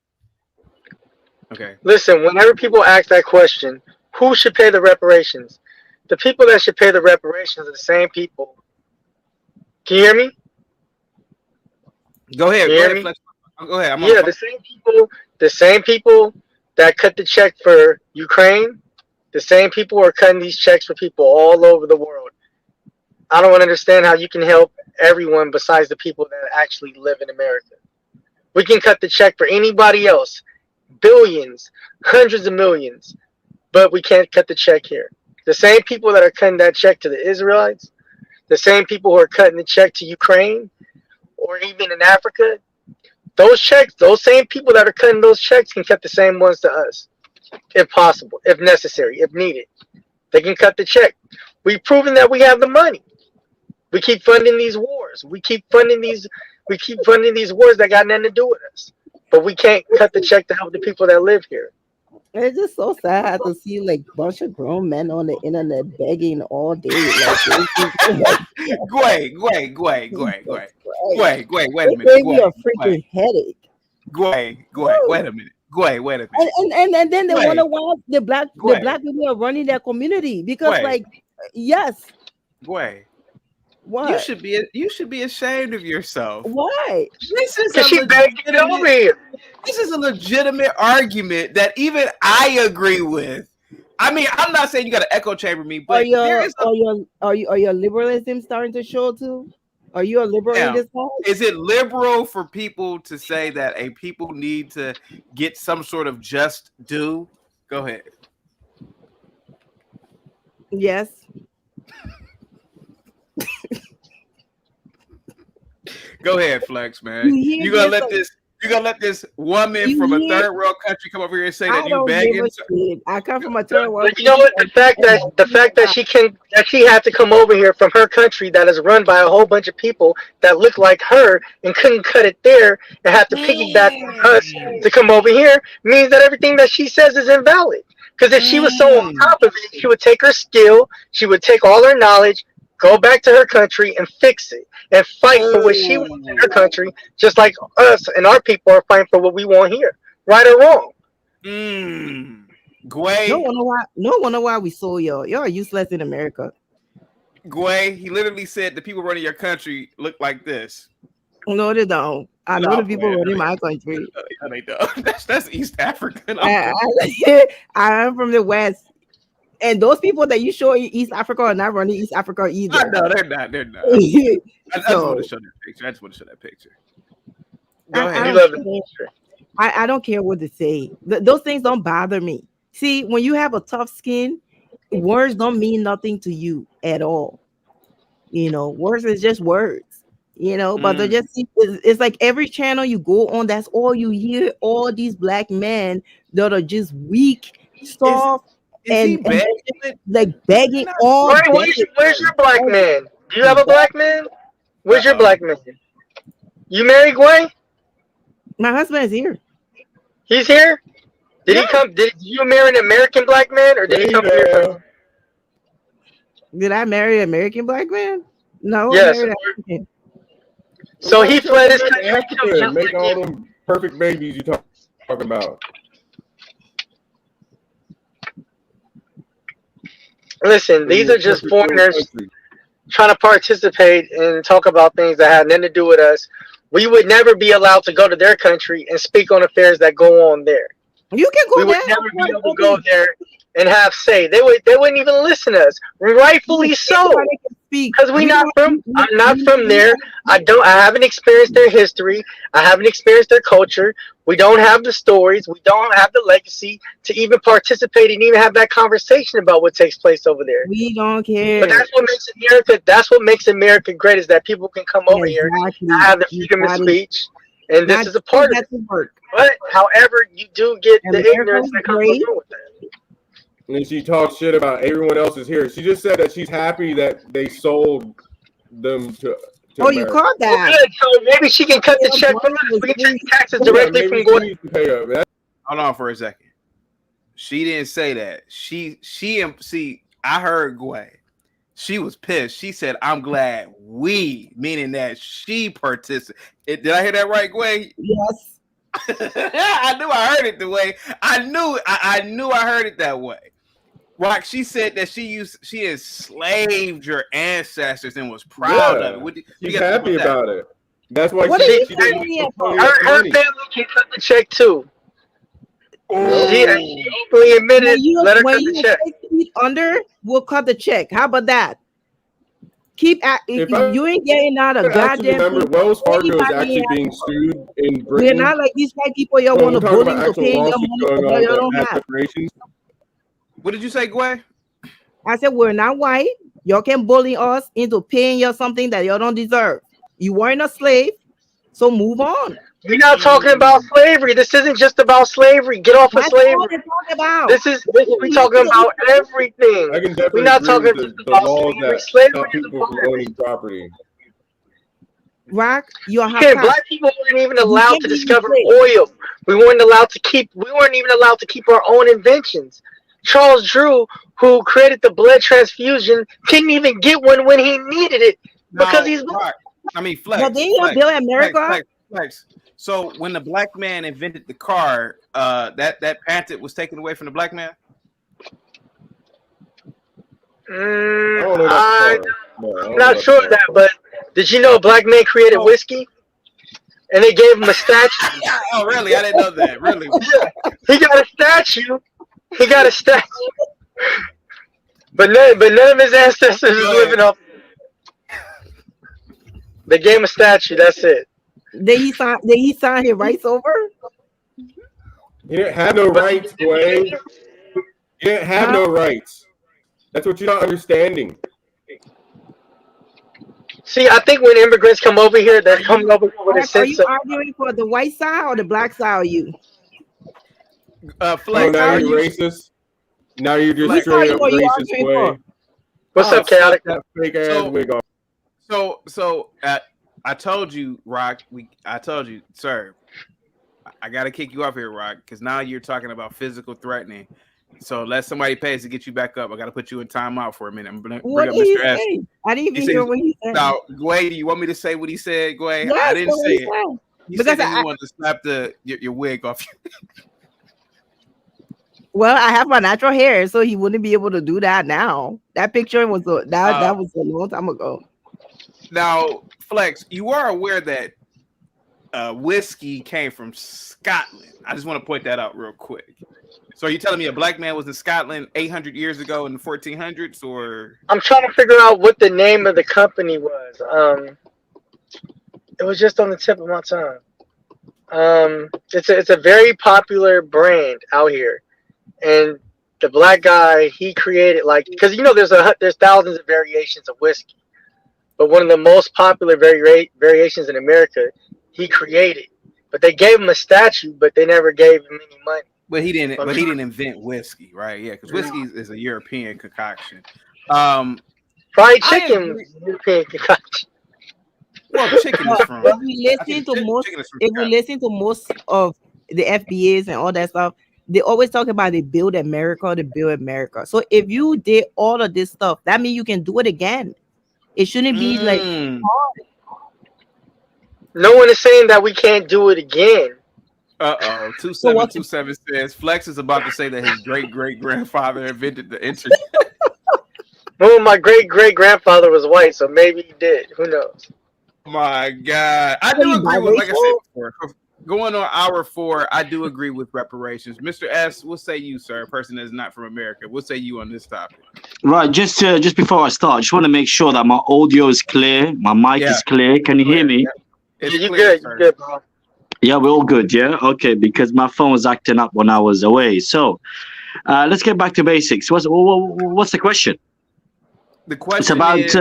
Okay. Listen, whenever people ask that question, who should pay the reparations? The people that should pay the reparations are the same people. Can you hear me? Go ahead. Go ahead. Yeah, the same people that cut the check for Ukraine. The same people are cutting these checks for people all over the world. I don't understand how you can help everyone besides the people that actually live in America. We can cut the check for anybody else, billions, hundreds of millions, but we can't cut the check here. The same people that are cutting that check to the Israelites, the same people who are cutting the check to Ukraine, or even in Africa, those checks, those same people that are cutting those checks can cut the same ones to us. If possible, if necessary, if needed, they can cut the check. We've proven that we have the money. We keep funding these wars. We keep funding these wars that got nothing to do with us. But we can't cut the check to help the people that live here. It's just so sad to see like a bunch of grown men on the internet begging all day. Wait a minute. It gave me a freaking headache. Wait a minute. And then they wonder why the black people are running their community because yes. What? You should be ashamed of yourself. Why? This is a legitimate argument that even I agree with. I mean, I'm not saying you got to echo chamber me, but are your liberalism starting to show too? Are you a liberal in this house? Is it liberal for people to say that a people need to get some sort of just due? Go ahead. Yes. Go ahead, Flex, man. You gonna let this woman from a third world country come over here and say that you begging? I come from a third world. But you know what? The fact that she had to come over here from her country that is run by a whole bunch of people that look like her and couldn't cut it there and have to piggyback on us to come over here means that everything that she says is invalid. Because if she was so on top of it, she would take her skill, she would take all her knowledge, go back to her country and fix it and fight for what she wants in her country, just like us and our people are fighting for what we want here, right or wrong. Gway. No wonder why we saw y'all. Y'all are useless in America. Gway, he literally said the people running your country look like this. No, they don't. I know the people running my country. No, they don't. That's East African. I'm from the West. And those people that you show in East Africa are not running East Africa either. No, they're not. I just want to show that picture. Go ahead. I don't care what they say. Those things don't bother me. See, when you have a tough skin, words don't mean nothing to you at all. You know, words is just words. You know, but they're just, it's like every channel you go on, that's all you hear. All these black men that are just weak, soft. And begging all. Where's your black man? Do you have a black man? Where's your black man? You married Gwen? My husband is here. He's here? Did he come? Did you marry an American black man, or did he come here? Did I marry an American black man? No. Yes. So he fled his country. Make all them perfect babies you talking about. Listen, these are just foreigners trying to participate and talk about things that have nothing to do with us. We would never be allowed to go to their country and speak on affairs that go on there. You can go we would there. never be able to go there and have say. They wouldn't even listen to us. Rightfully so. Because I'm not from there. I haven't experienced their history. I haven't experienced their culture. We don't have the stories. We don't have the legacy to even participate and even have that conversation about what takes place over there. We don't care. But that's what makes America. That's what makes America great, is that people can come over here and have the freedom of speech, and this is a part of it. But however, you do get the ignorance that comes along with that. And then she talks shit about everyone else is here. She just said that she's happy that they sold them to Oh, you America. caught that? Good. So maybe she can cut the check from us. We can take taxes directly from going. Hold on for a second. She didn't say that. See, I heard Gway. She was pissed. She said, "I'm glad we," meaning that she participated. Did I hear that right, Gway? Yes. I knew I heard it the way. I knew I heard it that way. Rock, she said that she enslaved your ancestors and was proud of it. She's happy about it. That's why Her family can cut the check too. She openly admitted. Let her cut the check. Under, we'll cut the check. How about that? You ain't getting out of goddamn. Remember, Wells Fargo is actually being sued in Britain. We're not like these white people. Y'all want to bully to pay your money for y'all don't have. What did you say, Gway? I said we're not white. Y'all can bully us into paying you something that y'all don't deserve. You weren't a slave, so move on. We're not talking about slavery. This isn't just about slavery. Get off of slavery. This is we're talking about everything. We're not talking just about slavery. Slavery is people from owning property. Rock, you're black people weren't even allowed to discover oil. We weren't even allowed to keep our own inventions. Charles Drew, who created the blood transfusion, couldn't even get one when he needed it because he's black. I mean, Flex. But then you build America. Flex. So when the black man invented the car, that patent was taken away from the black man. I'm not sure of that, but did you know a black man created whiskey? And they gave him a statue. Oh, really? I didn't know that. Really? Yeah. He got a statue. But none of his ancestors is living up. They gave him a statue. That's it. Did he sign his rights over? He didn't have no rights, Dwayne. He didn't have no rights. That's what you're not understanding. See, I think when immigrants come over here, they're coming over with a sense of. Are you arguing for the white side or the black side? Are you? Flex, now you're racist. Now you're just straight up racist, Way. What's up, Chaotic? That fake ass wig on. So I told you, Rock. I told you, sir. I gotta kick you off here, Rock, because now you're talking about physical threatening. So let somebody pays to get you back up. I gotta put you in timeout for a minute. Bring up Mr. S. I didn't even hear what he said. Now, Gway, do you want me to say what he said, Gway? Yes, I didn't say it. He because said that he wanted to slap your wig off. Well, I have my natural hair, so he wouldn't be able to do that now. That picture was that was a long time ago. Now, Flex, you are aware that whiskey came from Scotland. I just want to point that out real quick. So are you telling me a black man was in Scotland 800 years ago in the 1400s, or? I'm trying to figure out what the name of the company was. It was just on the tip of my tongue. It's a very popular brand out here, and the black guy, he created, like, because there's thousands of variations of whiskey, but one of the most popular variations in America, he created. But they gave him a statue, but they never gave him any money. But he didn't invent whiskey, right? Yeah, because whiskey is a European concoction. Fried chicken is a European concoction. Well, chicken is from. If we listen to most of the FBAs and all that stuff, they always talk about they build America. So if you did all of this stuff, that means you can do it again. It shouldn't be like hard. No one is saying that we can't do it again. 2727 says Flex is about to say that his great-great-grandfather invented the internet. Well, my great-great-grandfather was white, so maybe he did. Who knows? My God, I do agree with, like I said before. Going on hour 4, I do agree with reparations. Mr. S, what say you, sir? A person that's not from America. What say you on this topic? Right, just before I start, I just want to make sure that my audio is clear, my mic is clear. Can you hear me? Yeah. It's You clear, good? You good, bro? Yeah, we're all good. Yeah, okay. Because my phone was acting up when I was away. So, let's get back to basics. What's the question? The question it's about, is,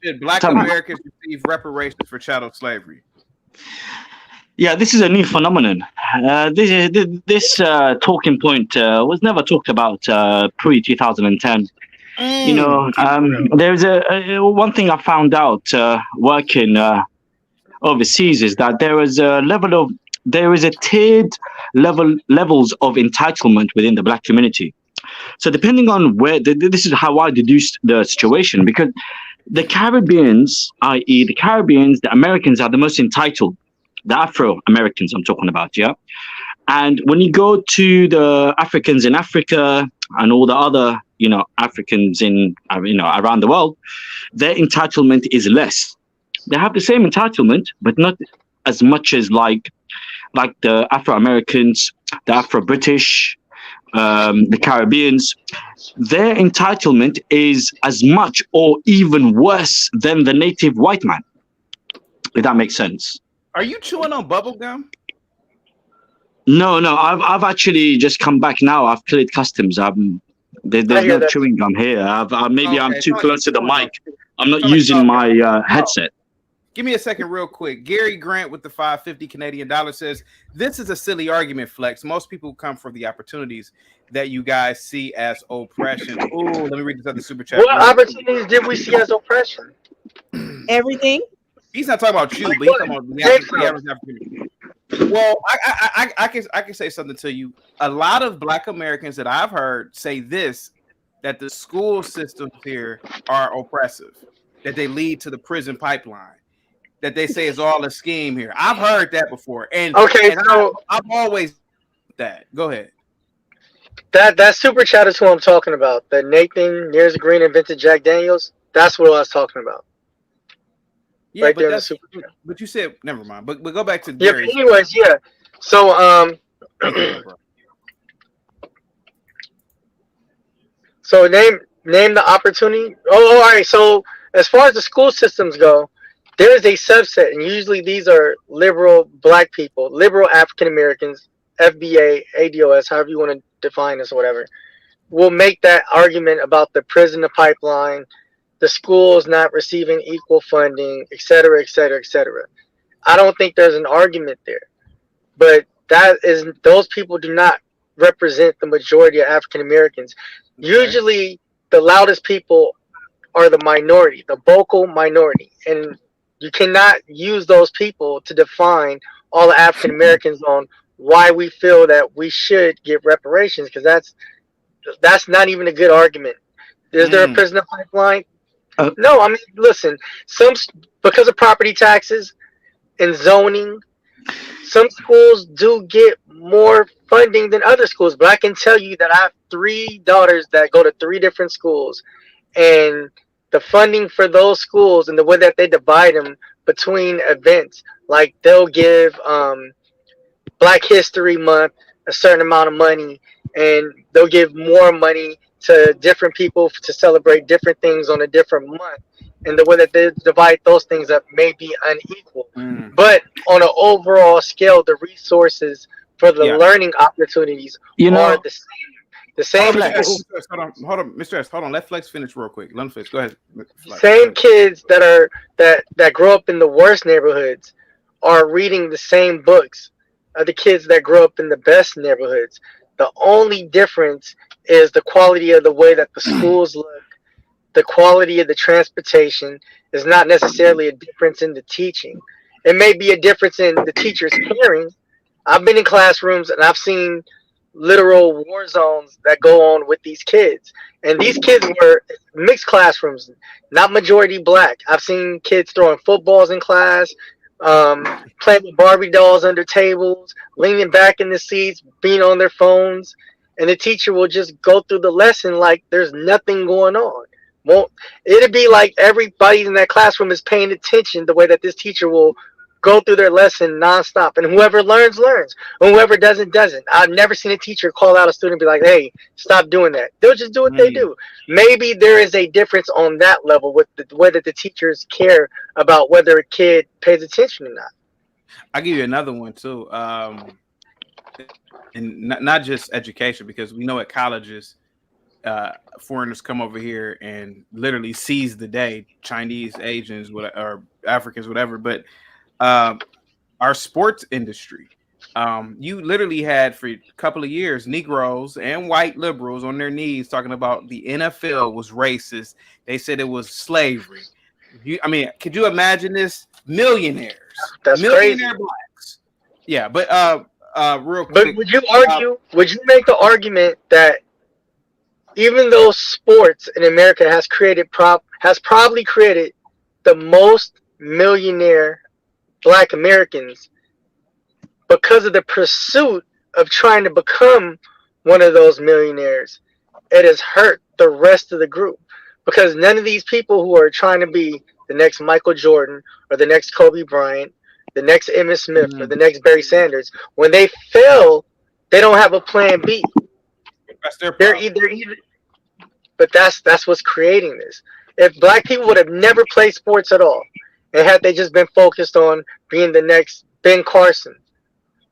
should Black Americans receive reparations for chattel slavery? Yeah, this is a new phenomenon. This talking point was never talked about pre-2010. You know, there's one thing I found out working overseas is that there is a tiered levels of entitlement within the Black community. So depending on where this is how I deduced the situation, because the Caribbeans, i.e., the Americans are the most entitled. The Afro-Americans I'm talking about, yeah? And when you go to the Africans in Africa and all the other, Africans in, around the world, their entitlement is less. They have the same entitlement, but not as much as like the Afro-Americans, the Afro-British, the Caribbeans. Their entitlement is as much or even worse than the native white man, if that makes sense. Are you chewing on bubble gum? No, I've actually just come back now. I've cleared customs. There's no chewing gum here. Maybe I'm too close to the mic. I'm not using my headset. Give me a second real quick. Gary Grant with the 550 Canadian dollar says, this is a silly argument, Flex. Most people come from the opportunities that you guys see as oppression. Oh, let me read this other super chat. What opportunities did we see as oppression? Everything. He's not talking about you, but he's talking about the average opportunity. Well, I can say something to you. A lot of Black Americans that I've heard say this, that the school systems here are oppressive, that they lead to the prison pipeline, that they say is all a scheme here. I've heard that before. And so I've always that. Go ahead. That super chat is who I'm talking about. That Nathan Nears Green invented Jack Daniels. That's what I was talking about. Yeah, right, but you said never mind. But go back to Gary. Yeah. Anyways, yeah. So so name the opportunity. Oh, all right. So as far as the school systems go, there is a subset, and usually these are liberal Black people, liberal African Americans, FBA, ADOS, however you want to define this or whatever, will make that argument about the prison pipeline, the schools not receiving equal funding, et cetera, et cetera, et cetera. I don't think there's an argument there. But those people do not represent the majority of African Americans. Okay. Usually the loudest people are the minority, the vocal minority. And you cannot use those people to define all the African Americans on why we feel that we should get reparations, because that's not even a good argument. Is there a prison pipeline? No, I mean, listen, because of property taxes and zoning, some schools do get more funding than other schools. But I can tell you that I have 3 daughters that go to 3 different schools, and the funding for those schools and the way that they divide them between events, like they'll give Black History Month a certain amount of money, and they'll give more money to different people to celebrate different things on a different month, and the way that they divide those things up may be unequal. But on an overall scale, the resources for the learning opportunities are the same. The same. Hold on, Mr. S. Hold on. Let Flex finish real quick. Let him finish. Go ahead. Flex. Same kids that grow up in the worst neighborhoods are reading the same books as the kids that grow up in the best neighborhoods. The only difference is the quality of the way that the schools look, the quality of the transportation. Is not necessarily a difference in the teaching. It may be a difference in the teachers caring. I've been in classrooms and I've seen literal war zones that go on with these kids. And these kids were mixed classrooms, not majority Black. I've seen kids throwing footballs in class, playing with Barbie dolls under tables, leaning back in the seats, being on their phones. And the teacher will just go through the lesson like there's nothing going on. It'd be like everybody in that classroom is paying attention the way that this teacher will go through their lesson nonstop, and whoever learns, learns, and whoever doesn't, doesn't. I've never seen a teacher call out a student and be like, "Hey, stop doing that." They'll just do what they do. Maybe there is a difference on that level with whether the teachers care about whether a kid pays attention or not. I'll give you another one too, and not just education, because we know at colleges, foreigners come over here and literally seize the day, Chinese, Asians, or Africans, whatever. But our sports industry, you literally had for a couple of years Negroes and white liberals on their knees talking about the NFL was racist. They said it was slavery. I mean, could you imagine this? Millionaires, that's millionaire crazy. blacks. Yeah, but real quick. But would you argue? Would you make the argument that even though sports in America has probably created the most millionaire Black Americans, because of the pursuit of trying to become one of those millionaires, it has hurt the rest of the group? Because none of these people who are trying to be the next Michael Jordan or the next Kobe Bryant, the next Emmitt Smith or the next Barry Sanders, when they fail, they don't have a plan B. That's their They're either, but that's what's creating this. If Black people would have never played sports at all, and had they just been focused on being the next Ben Carson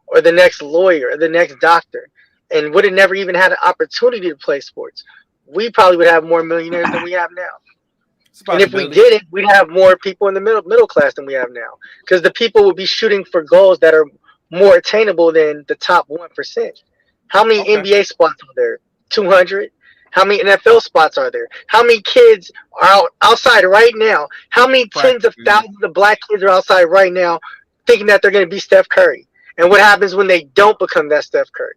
or the next lawyer or the next doctor, and would have never even had an opportunity to play sports, we probably would have more millionaires than we have now. And if we did it, we'd have more people in the middle class than we have now, because the people would be shooting for goals that are more attainable than the top 1%. How many NBA spots are there? 200. How many NFL spots are there? How many kids are outside right now? How many tens of thousands of Black kids are outside right now thinking that they're going to be Steph Curry? And what happens when they don't become that Steph Curry?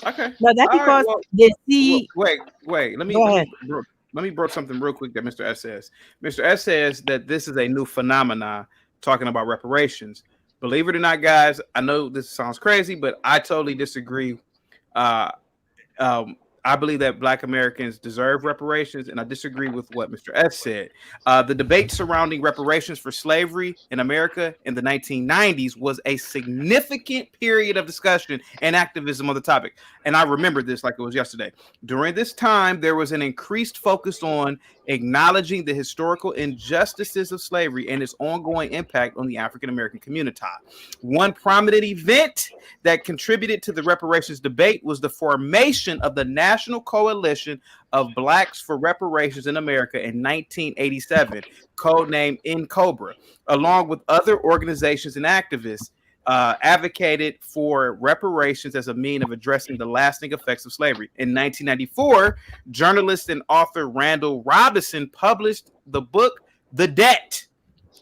Okay. No, that's because they see. Wait. Let me bring something real quick that Mr. S says. Mr. S says that this is a new phenomena talking about reparations. Believe it or not, guys, I know this sounds crazy, but I totally disagree. I believe that Black Americans deserve reparations, and I disagree with what Mr. S said. The debate surrounding reparations for slavery in America in the 1990s was a significant period of discussion and activism on the topic. And I remember this like it was yesterday. During this time, there was an increased focus on acknowledging the historical injustices of slavery and its ongoing impact on the African American community. One prominent event that contributed to the reparations debate was the formation of the National Coalition of Blacks for Reparations in America in 1987, codenamed NCOBRA, along with other organizations and activists. Advocated for reparations as a means of addressing the lasting effects of slavery. In 1994, journalist and author Randall Robinson published the book The Debt: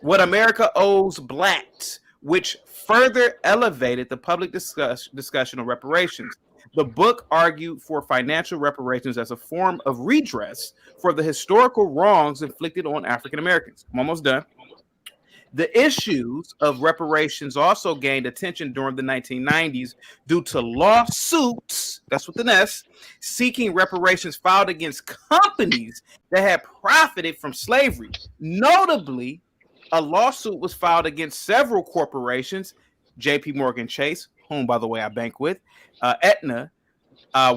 What America Owes Blacks, which further elevated the public discussion on reparations. The book argued for financial reparations as a form of redress for the historical wrongs inflicted on African Americans. I'm almost done. The issues of reparations also gained attention during the 1990s due to lawsuits, that's with an S, seeking reparations filed against companies that had profited from slavery. Notably, a lawsuit was filed against several corporations, JP Morgan Chase, whom, by the way, I bank with, Aetna,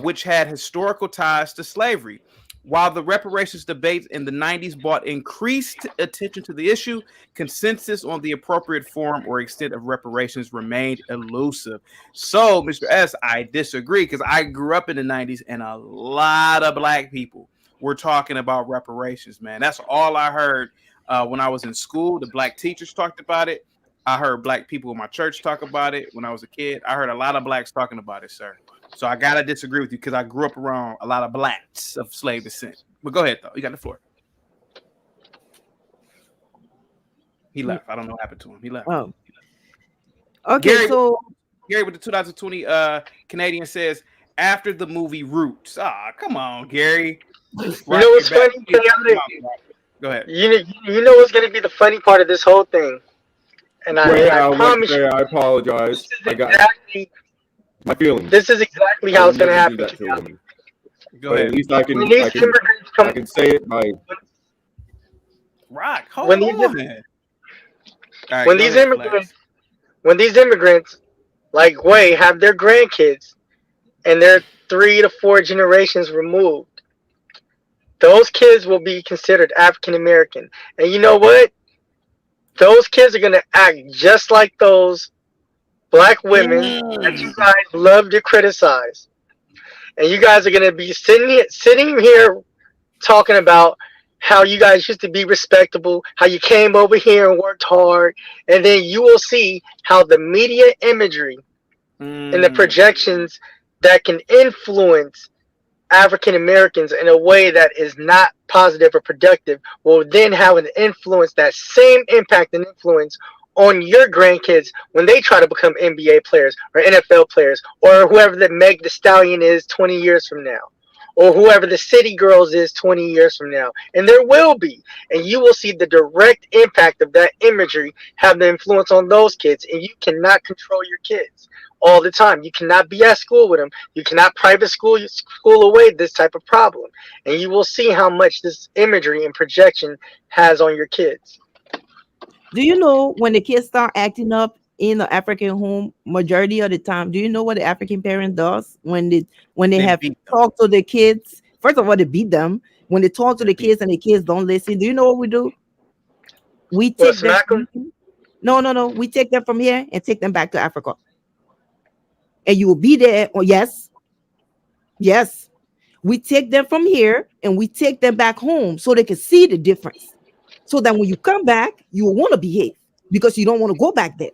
which had historical ties to slavery. While the reparations debate in the 90s brought increased attention to the issue, consensus on the appropriate form or extent of reparations remained elusive. So, Mr. S, I disagree, because I grew up in the 90s and a lot of Black people were talking about reparations, man. That's all I heard when I was in school. The Black teachers talked about it. I heard Black people in my church talk about it when I was a kid. I heard a lot of Blacks talking about it, sir. So I gotta disagree with you, because I grew up around a lot of Blacks of slave descent. But go ahead, though. You got the floor. He left. I don't know what happened to him. He left. Oh. Okay, Gary with the 2020 Canadian says, after the movie Roots. Come on, Gary. You know what's funny? Go ahead. You know what's gonna be the funny part of this whole thing? And I promise you, I apologize. I got my feelings. This is exactly how it's gonna happen. Go ahead. At least I can say it by Rock. Hold on. Right, when these immigrants like Way have their grandkids and they're 3 to 4 generations removed, those kids will be considered African American. And you know what? Those kids are gonna act just like those black women that you guys love to criticize. And you guys are gonna be sitting here talking about how you guys used to be respectable, how you came over here and worked hard, and then you will see how the media imagery and the projections that can influence African Americans in a way that is not positive or productive will then have an influence, that same impact and influence on your grandkids when they try to become NBA players or NFL players or whoever the Meg the Stallion is 20 years from now, or whoever the City Girls is 20 years from now. And there will be. And you will see the direct impact of that imagery have the influence on those kids. And you cannot control your kids all the time. You cannot be at school with them. You cannot private school away this type of problem. And you will see how much this imagery and projection has on your kids. Do you know when the kids start acting up in the African home, majority of the time, do you know what the African parent does when they have to talk to the kids? First of all, they beat them. When they talk to the kids and the kids don't listen, do you know what we do? We take them. No. We take them from here and take them back to Africa. And you will be there. Oh, yes. We take them from here and we take them back home so they can see the difference. So that when you come back, you will want to behave because you don't want to go back there.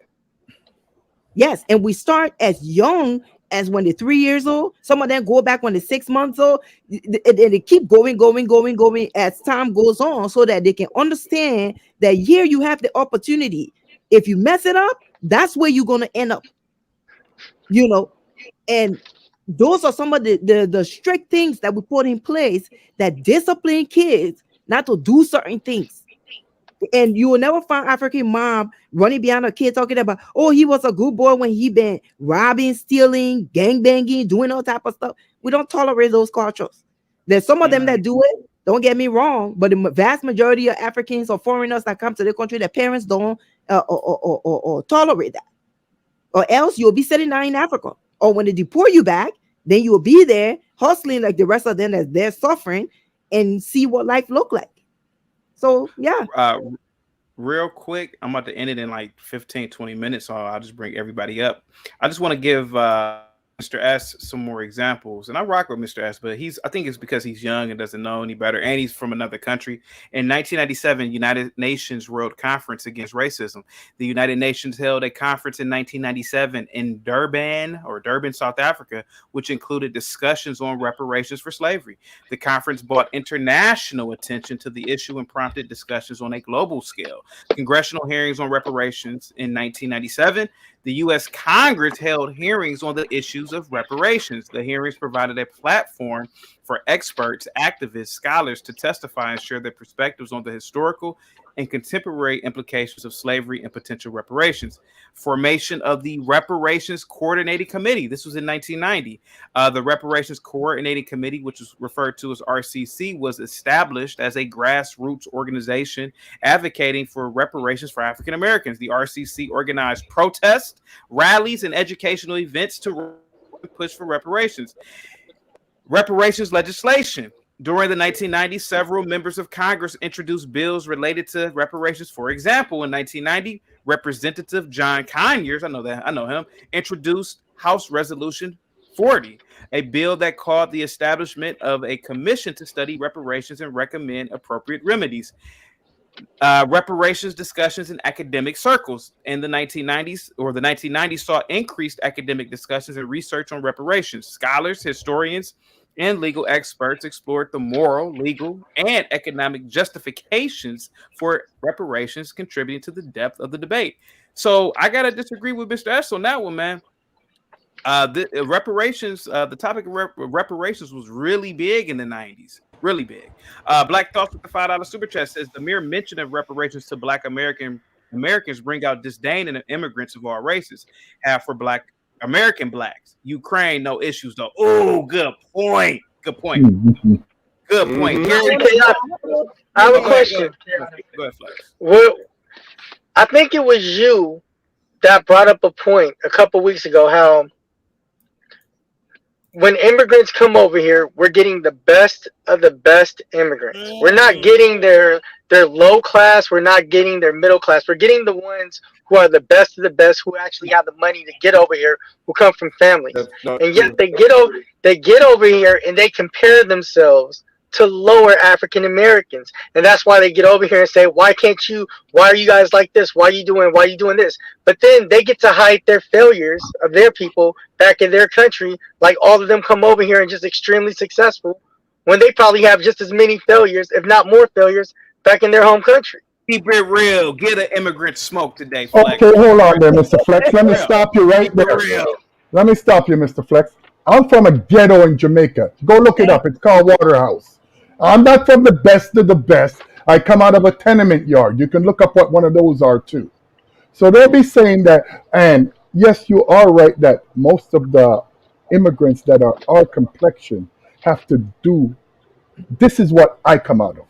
Yes, and we start as young as when they're 3 years old. Some of them go back when they're 6 months old. And they keep going as time goes on so that they can understand that here you have the opportunity. If you mess it up, that's where you're going to end up. And those are some of the strict things that we put in place that discipline kids not to do certain things. And you will never find African mom running behind a kid talking about, oh, he was a good boy when he been robbing, stealing, gangbanging, doing all type of stuff. We don't tolerate those cultures. There's some of them that do it. Don't get me wrong, but the vast majority of Africans or foreigners that come to the country, their parents don't or tolerate that. Or else you'll be sitting down in Africa. Or when they deport you back, then you'll be there hustling like the rest of them as they're suffering and see what life look like. So, yeah. Real quick, I'm about to end it in like 15, 20 minutes, so I'll just bring everybody up. I just want to give Mr. S some more examples. And I rock with Mr. S, but I think it's because he's young and doesn't know any better, and he's from another country. In 1997, United Nations World Conference Against Racism. The United Nations held a conference in 1997 in Durban, South Africa, which included discussions on reparations for slavery. The conference brought international attention to the issue and prompted discussions on a global scale. Congressional hearings on reparations in 1997. The U.S. Congress held hearings on the issues of reparations. The hearings provided a platform for experts, activists, scholars to testify and share their perspectives on the historical and contemporary implications of slavery and potential reparations. Formation of the Reparations Coordinating Committee. This was in 1990. The Reparations Coordinating Committee, which was referred to as RCC, was established as a grassroots organization advocating for reparations for African Americans. The RCC organized protests, rallies, and educational events to push for reparations. Reparations legislation. During the 1990s, several members of Congress introduced bills related to reparations. For example, in 1990, Representative John Conyers, I know him, introduced House Resolution 40, a bill that called the establishment of a commission to study reparations and recommend appropriate remedies. Reparations discussions in academic circles in the 1990s saw increased academic discussions and research on reparations. Scholars, historians, and legal experts explored the moral, legal, and economic justifications for reparations, contributing to the depth of the debate. So I gotta disagree with Mr. S on that one, man. The topic of reparations was really big in the 90s. Really big. Black Thoughts with the $5 super chat says the mere mention of reparations to Black Americans bring out disdain in the immigrants of all races have for Black American Blacks. Ukraine, no issues though. Oh, good point. Good point. I have a question. Go ahead, Flex. I think it was you that brought up a point a couple weeks ago how when immigrants come over here, we're getting the best of the best immigrants. We're not getting their low class. We're not getting their middle class. We're getting the ones who are the best of the best, who actually have the money to get over here, who come from families. And yet they get over here and they compare themselves to lower African Americans. And that's why they get over here and say, why are you guys like this? Why are you doing this? But then they get to hide their failures of their people back in their country, like all of them come over here and just extremely successful when they probably have just as many failures, if not more failures, back in their home country. Keep it real. Get an immigrant smoke today, Flex. Okay, hold on there, Mr. Flex. Let me stop you right there. Let me stop you, Mr. Flex. I'm from a ghetto in Jamaica. Go look it up. It's called Waterhouse. I'm not from the best of the best. I come out of a tenement yard. You can look up what one of those are too. So they'll be saying that, and yes, you are right that most of the immigrants that are our complexion have to do, this is what I come out of.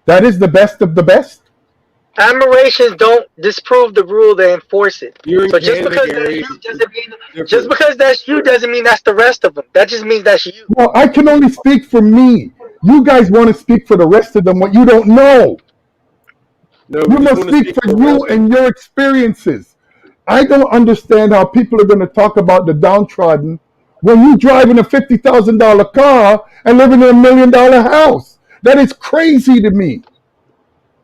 That is the best of the best. Admirations don't disprove the rule; they enforce it. So just because that's you doesn't mean that's the rest of them. That just means that's you. Well, I can only speak for me. You guys want to speak for the rest of them, what you don't know. You must speak for you and your experiences. I don't understand how people are going to talk about the downtrodden when you driving a $50,000 car and living in $1 million house. That is crazy to me.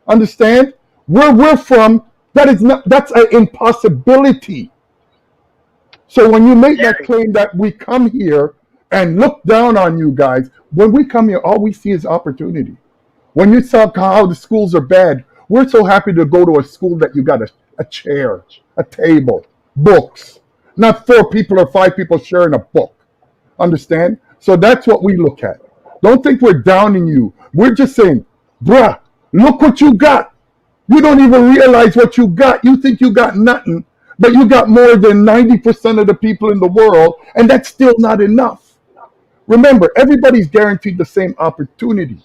Understand? Where we're from, that's an impossibility. So when you make that claim that we come here and look down on you guys, when we come here, all we see is opportunity. When you talk how the schools are bad, we're so happy to go to a school that you got a chair, a table, books, not 4 people or 5 people sharing a book. Understand? So that's what we look at. Don't think we're downing you. We're just saying, bruh, look what you got. You don't even realize what you got. You think you got nothing, but you got more than 90% of the people in the world, and that's still not enough. Remember, everybody's guaranteed the same opportunity,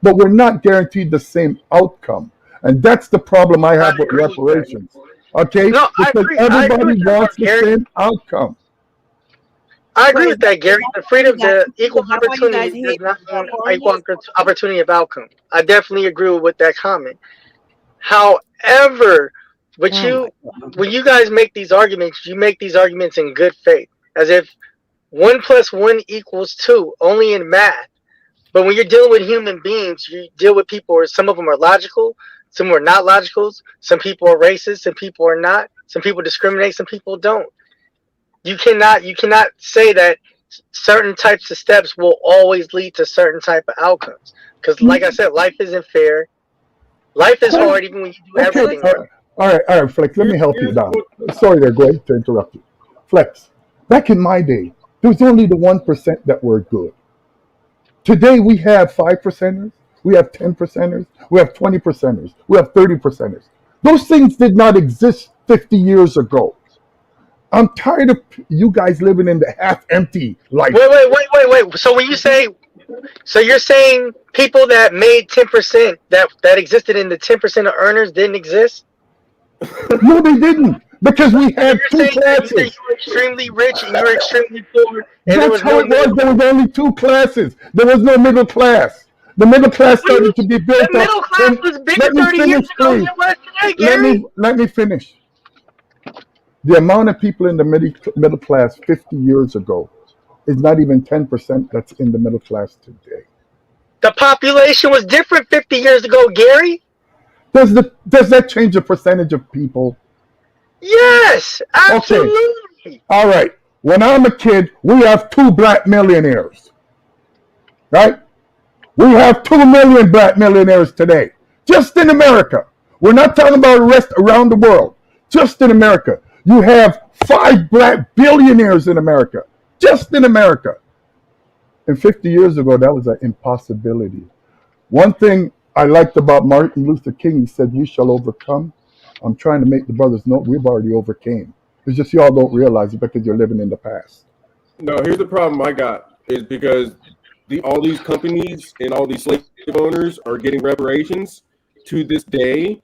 but we're not guaranteed the same outcome. And that's the problem I have with reparations. Okay? No, because everybody wants the same outcome. I agree with that, Gary. The freedom, the equal opportunity does not mean equal opportunity of outcome. I definitely agree with that comment. However, when you guys make these arguments, you make these arguments in good faith, as if 1 + 1 = 2, only in math. But when you're dealing with human beings, you deal with people where some of them are logical, some are not logical, some people are racist, some people are not, some people discriminate, some people don't. You cannot say that certain types of steps will always lead to certain type of outcomes. Because like I said, life isn't fair. Life is hard even when you do everything. All right, Flex, let me help you down. Sorry there, Greg, to interrupt you. Flex, back in my day, there was only the 1% that were good. Today we have 5%ers, we have 10%ers, we have 20%ers, we have 30%ers. Those things did not exist 50 years ago. I'm tired of you guys living in the half-empty life. Wait. So when you say, so you're saying people that made 10% that existed in the 10% of earners didn't exist? No, they didn't, because we had so two classes. You were extremely rich and you were extremely poor. And That's how it was. There was only 2 classes. There was no middle class. The middle class started to be built up. The middle class was bigger 30 years ago than it was today, Gary. Let me finish. The amount of people in the middle class 50 years ago is not even 10% that's in the middle class today. The population was different 50 years ago, Gary. Does that change the percentage of people? Yes, absolutely. Okay. All right. When I'm a kid, we have 2 black millionaires. Right? We have 2 million black millionaires today. Just in America. We're not talking about the rest around the world. Just in America. You have 5 black billionaires in America. Just in America. And 50 years ago, that was an impossibility. One thing I liked about Martin Luther King, he said, "We shall overcome." I'm trying to make the brothers know we've already overcame. It's just y'all don't realize it because you're living in the past. No, here's the problem I got is because all these companies and all these slave owners are getting reparations to this day,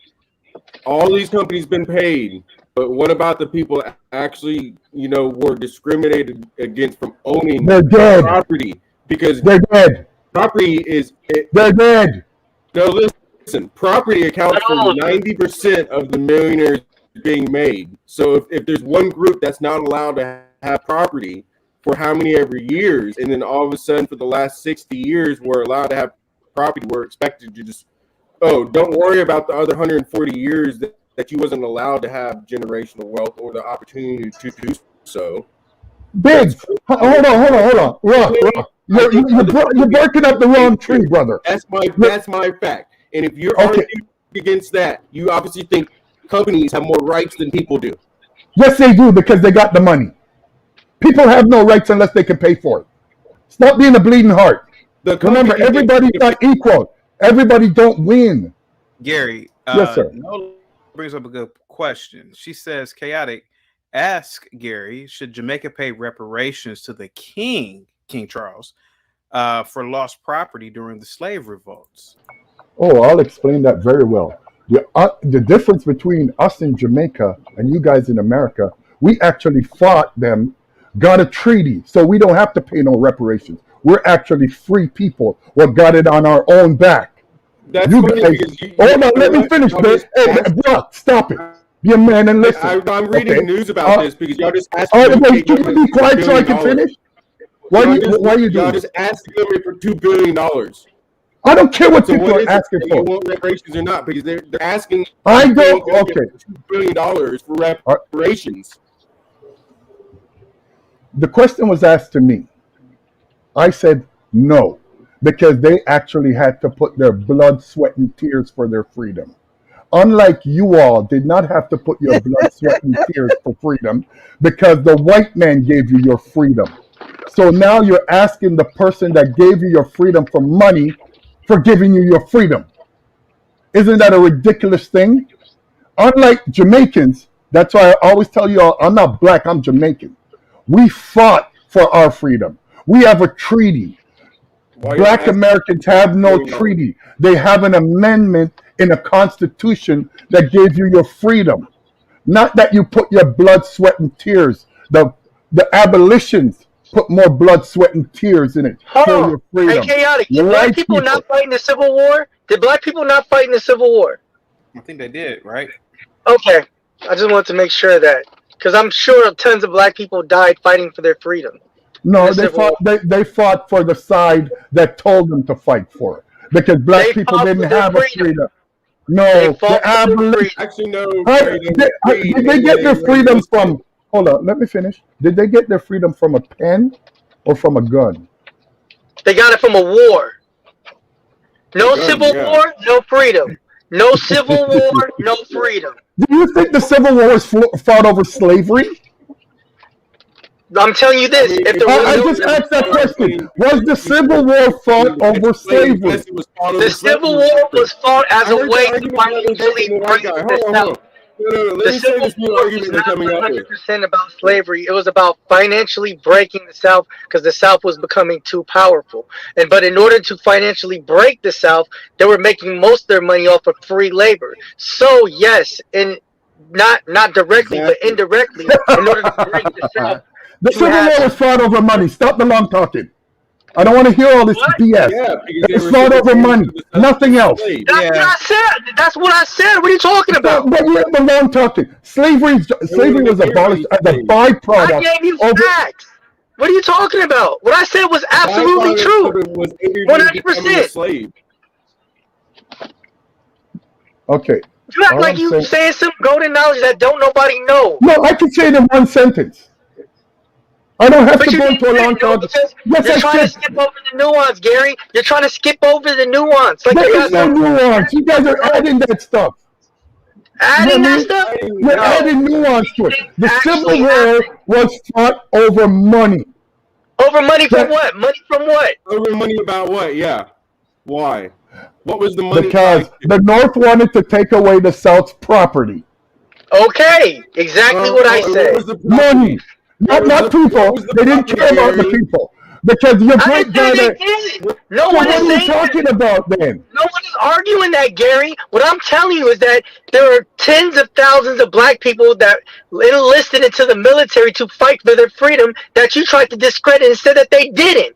all these companies been paid, but what about the people actually, were discriminated against from owning They're dead. property? Because they're dead. Property is they're dead. No, listen. Property accounts for 90% of the millionaires being made. So if there's one group that's not allowed to have property for how many every years, and then all of a sudden for the last 60 years we're allowed to have property, we're expected to just don't worry about the other 140 years that you wasn't allowed to have generational wealth or the opportunity to do so. Biggs, hold on. Rock. You're barking up the wrong tree, brother. That's my fact. And if you're arguing against that, you obviously think companies have more rights than people do. Yes, they do, because they got the money. People have no rights unless they can pay for it. Stop being a bleeding heart. Remember, everybody's not equal. Everybody don't win. Gary, yes, sir. Nola brings up a good question. She says, chaotic, ask Gary, should Jamaica pay reparations to the King Charles, for lost property during the slave revolts? Oh, I'll explain that very well. The difference between us in Jamaica and you guys in America, we actually fought them, got a treaty, so we don't have to pay no reparations. We're actually free people. What got it on our own back. That's you funny guys, hold on, let me finish, man. Hey, Brock, stop it. Be a man and listen. I'm reading news about this because y'all just asked me. Can you be quiet so I can finish? Why are you doing y'all just asked me for $2 billion. I don't care what people are asking for. You want reparations or not? Because they're asking. I don't. Okay. $2 billion for reparations. The question was asked to me. I said no, because they actually had to put their blood, sweat, and tears for their freedom. Unlike you all did not have to put your blood, sweat, and tears for freedom, because the white man gave you your freedom. So now you're asking the person that gave you your freedom for money for giving you your freedom. Isn't that a ridiculous thing? Unlike Jamaicans, that's why I always tell you all, I'm not black, I'm Jamaican. We fought for our freedom. We have a treaty. Black Americans have no treaty. They have an amendment in a constitution that gave you your freedom. Not that you put your blood, sweat, and tears. The abolitions put more blood, sweat, and tears in it for your freedom. Hey, chaotic. Did black people not fight in the Civil War? Did black people not fight in the Civil War? I think they did, right? Okay. I just wanted to make sure that, because I'm sure tons of black people died fighting for their freedom. No, they fought for the side that told them to fight for it, because black people didn't have a freedom. No, the abolition. Actually, no. Did they get their freedom from? Hold on, let me finish. Did they get their freedom from a pen or from a gun? They got it from a war. No Civil War, no freedom. No Civil War, no freedom. Do you think the Civil War was fought over slavery? I'm telling you this. I just asked that question. Was the Civil War fought over slavery? The Civil War was fought as a way to financially break the South. The Civil War was not 100% about slavery. It was about financially breaking the South because the South was becoming too powerful. But in order to financially break the South, they were making most of their money off of free labor. So yes, and not directly, but indirectly, in order to break the South. The Civil War was fought over money. Stop the long talking. I don't want to hear all this BS. It's fought over money. Nothing else. That's what I said. That's what I said. What are you talking about? But you're the long talking. Slavery was abolished as a byproduct. I gave you facts. What are you talking about? What I said was absolutely true. 100%. Okay. You act like you saying some golden knowledge that don't nobody know. No, I can say it in one sentence. I don't have to go into a long talk. Yes, you're trying to skip over the nuance, Gary. You're trying to skip over the nuance. Like there is no nuance. You guys are adding that stuff. Adding that stuff? You're adding nuance to it. The Civil War was fought over money. Over money from what? Money from what? Over money about what? Yeah. Why? What was the money? Because the North wanted to take away the South's property. Okay, exactly what I said. Money. Not people. They didn't care about the people. Because your I great didn't say brother. they did. No So one what is are you saying that. talking about then? No one is arguing that, Gary. What I'm telling you is that there are tens of thousands of black people that enlisted into the military to fight for their freedom that you tried to discredit and said that they didn't.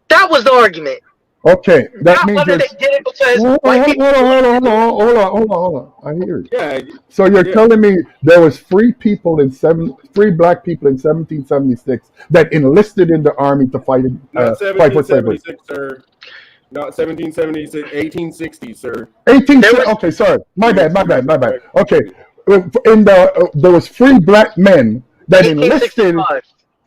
That was the argument. Okay, that Not means whether there's. they did it because Hold white on, people. hold on. I hear you. Yeah. So you're Yeah. telling me there was free black people in 1776 that enlisted in the army to fight Not fight for slavery. 1776, sir. Not 1776, 1860, sir. 18. Okay, sorry. My bad. Okay, there was free black men that enlisted 1865.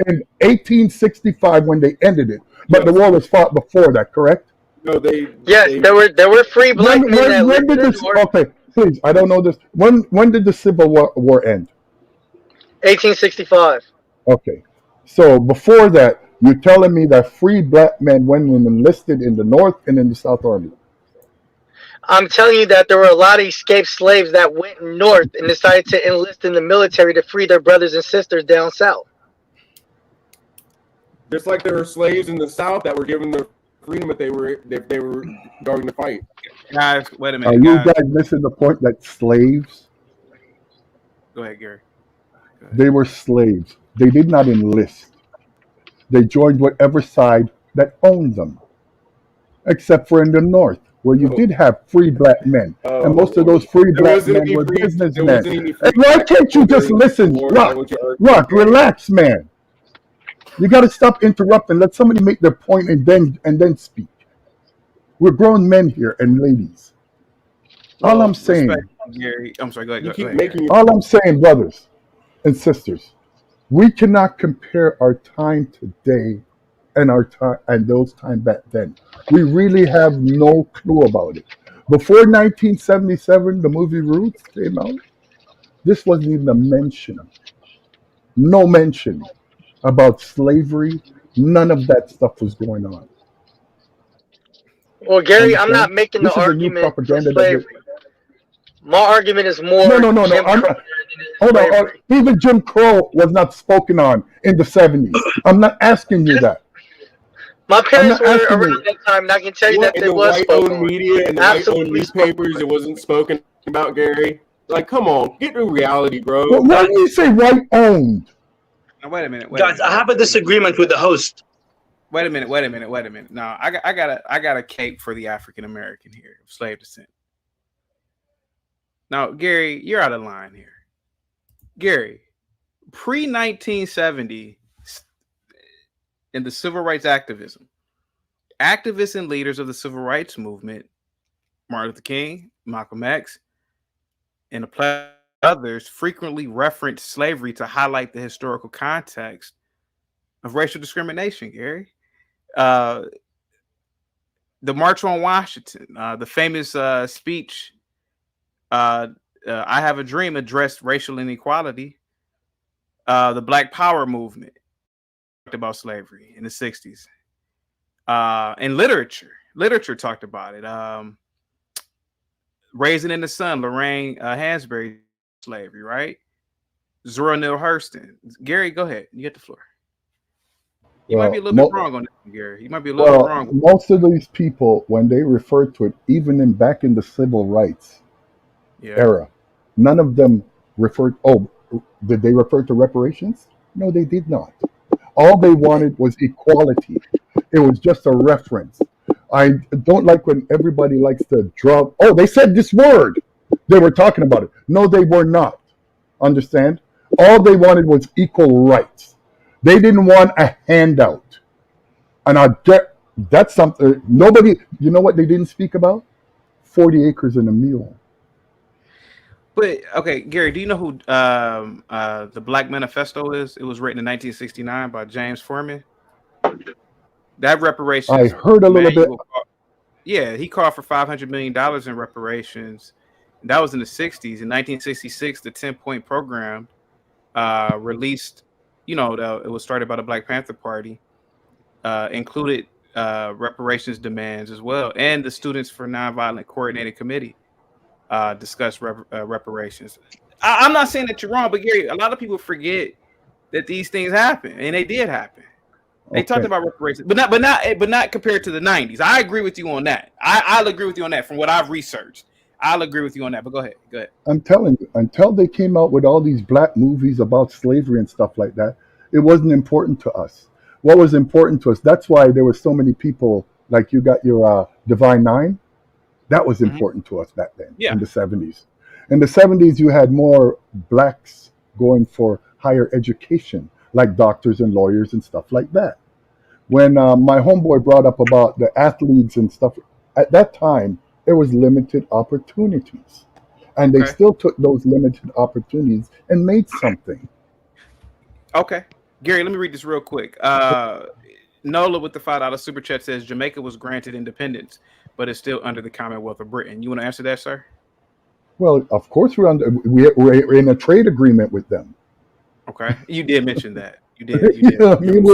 in 1865 when they ended it, but the Yes. war was fought before that, correct? No, Yes, there were free black men that When lived did in the this? north. Okay, please. I don't know this. When did the Civil War end? 1865. Okay, so before that, you're telling me that free black men went and enlisted in the North and in the South Army. I'm telling you that there were a lot of escaped slaves that went north and decided to enlist in the military to free their brothers and sisters down south. Just like there were slaves in the South that were given their freedom if they were going to fight. Guys, wait a Are minute, you guys. guys missing the point that slaves? Go ahead, Gary. They were slaves. They did not enlist. They joined whatever side that owned them, except for in the North, where you did have free black men, and most of those free black men were businessmen. And why can't you just listen? Rock, relax, man. You got to stop interrupting. Let somebody make their point and then speak. We're grown men here and ladies. All I'm saying, Gary. I'm sorry. Go ahead. keep Go ahead. making all I'm saying, brothers and sisters, we cannot compare our time today and our time and those time back then. We really have no clue about it. Before 1977, the movie Roots came out, this wasn't even a mention. No mention about slavery. None of that stuff was going on. Well, Gary, I'm Understand? not making the This is a new argument for propaganda that slavery. My argument is more No. Jim I'm Crow not, than it is hold on. slavery. Even Jim Crow was not spoken on in the 70s. I'm not asking you that. My I'm parents not were asking around you. that time, and I can tell you What that in it the was spoken white-owned on. media and the white-owned Absolutely spoken newspapers, on. it wasn't spoken about, Gary. Like, come on, get to reality, bro. Why do you say white owned? Now, wait a minute. Guys, I have a disagreement with the host. Wait a minute. No, I got a cake for the African American here of slave descent. Now, Gary, you're out of line here. Gary, pre-1970, in the civil rights activism, activists and leaders of the civil rights movement, Martin Luther King, Malcolm X, and a plethora of others frequently referenced slavery to highlight the historical context of racial discrimination, Gary. The March on Washington, the famous speech, I Have a Dream, addressed racial inequality. The Black Power movement talked about slavery in the 60s. And literature talked about it. Raisin in the Sun, Lorraine Hansberry, slavery, right? Zora Neale Hurston. Gary, go ahead. You get the floor. You might be a little bit wrong on that, Gary. You might be a little bit wrong. Most of these people, when they refer to it, even back in the civil rights era, none of them referred. Oh, did they refer to reparations? No, they did not. All they wanted was equality. It was just a reference. I don't like when everybody likes to draw. Oh, they said this word. They were talking about it. No, they were not. Understand? All they wanted was equal rights. They didn't want a handout. And that's something nobody, you know what they didn't speak about? 40 acres and a mule. But okay, Gary, do you know who the Black Manifesto is? It was written in 1969 by James Forman. That reparations. I heard a little bit. Yeah, he called for $500 million in reparations. That was in the 60s. In 1966, the 10-point program released, it was started by the Black Panther Party, included reparations demands as well. And the Students for Nonviolent Coordinated Committee discussed reparations. I'm not saying that you're wrong, but Gary, a lot of people forget that these things happen, and they did happen. They talked about reparations, but not compared to the 90s. I agree with you on that. I'll agree with you on that from what I've researched. I'll agree with you on that. But go ahead. I'm telling you, until they came out with all these black movies about slavery and stuff like that, it wasn't important to us. What was important to us? That's why there were so many people like you got your Divine Nine. That was important to us back then in the 70s. In the 70s, you had more blacks going for higher education, like doctors and lawyers and stuff like that. When my homeboy brought up about the athletes and stuff, at that time, there was limited opportunities. And they still took those limited opportunities and made something. Okay. Gary, let me read this real quick. Nola with the $5 super chat says Jamaica was granted independence, but it's still under the Commonwealth of Britain. You want to answer that, sir? Well, of course we're in a trade agreement with them. Okay, you did mention that. You did. You know what I mean? Do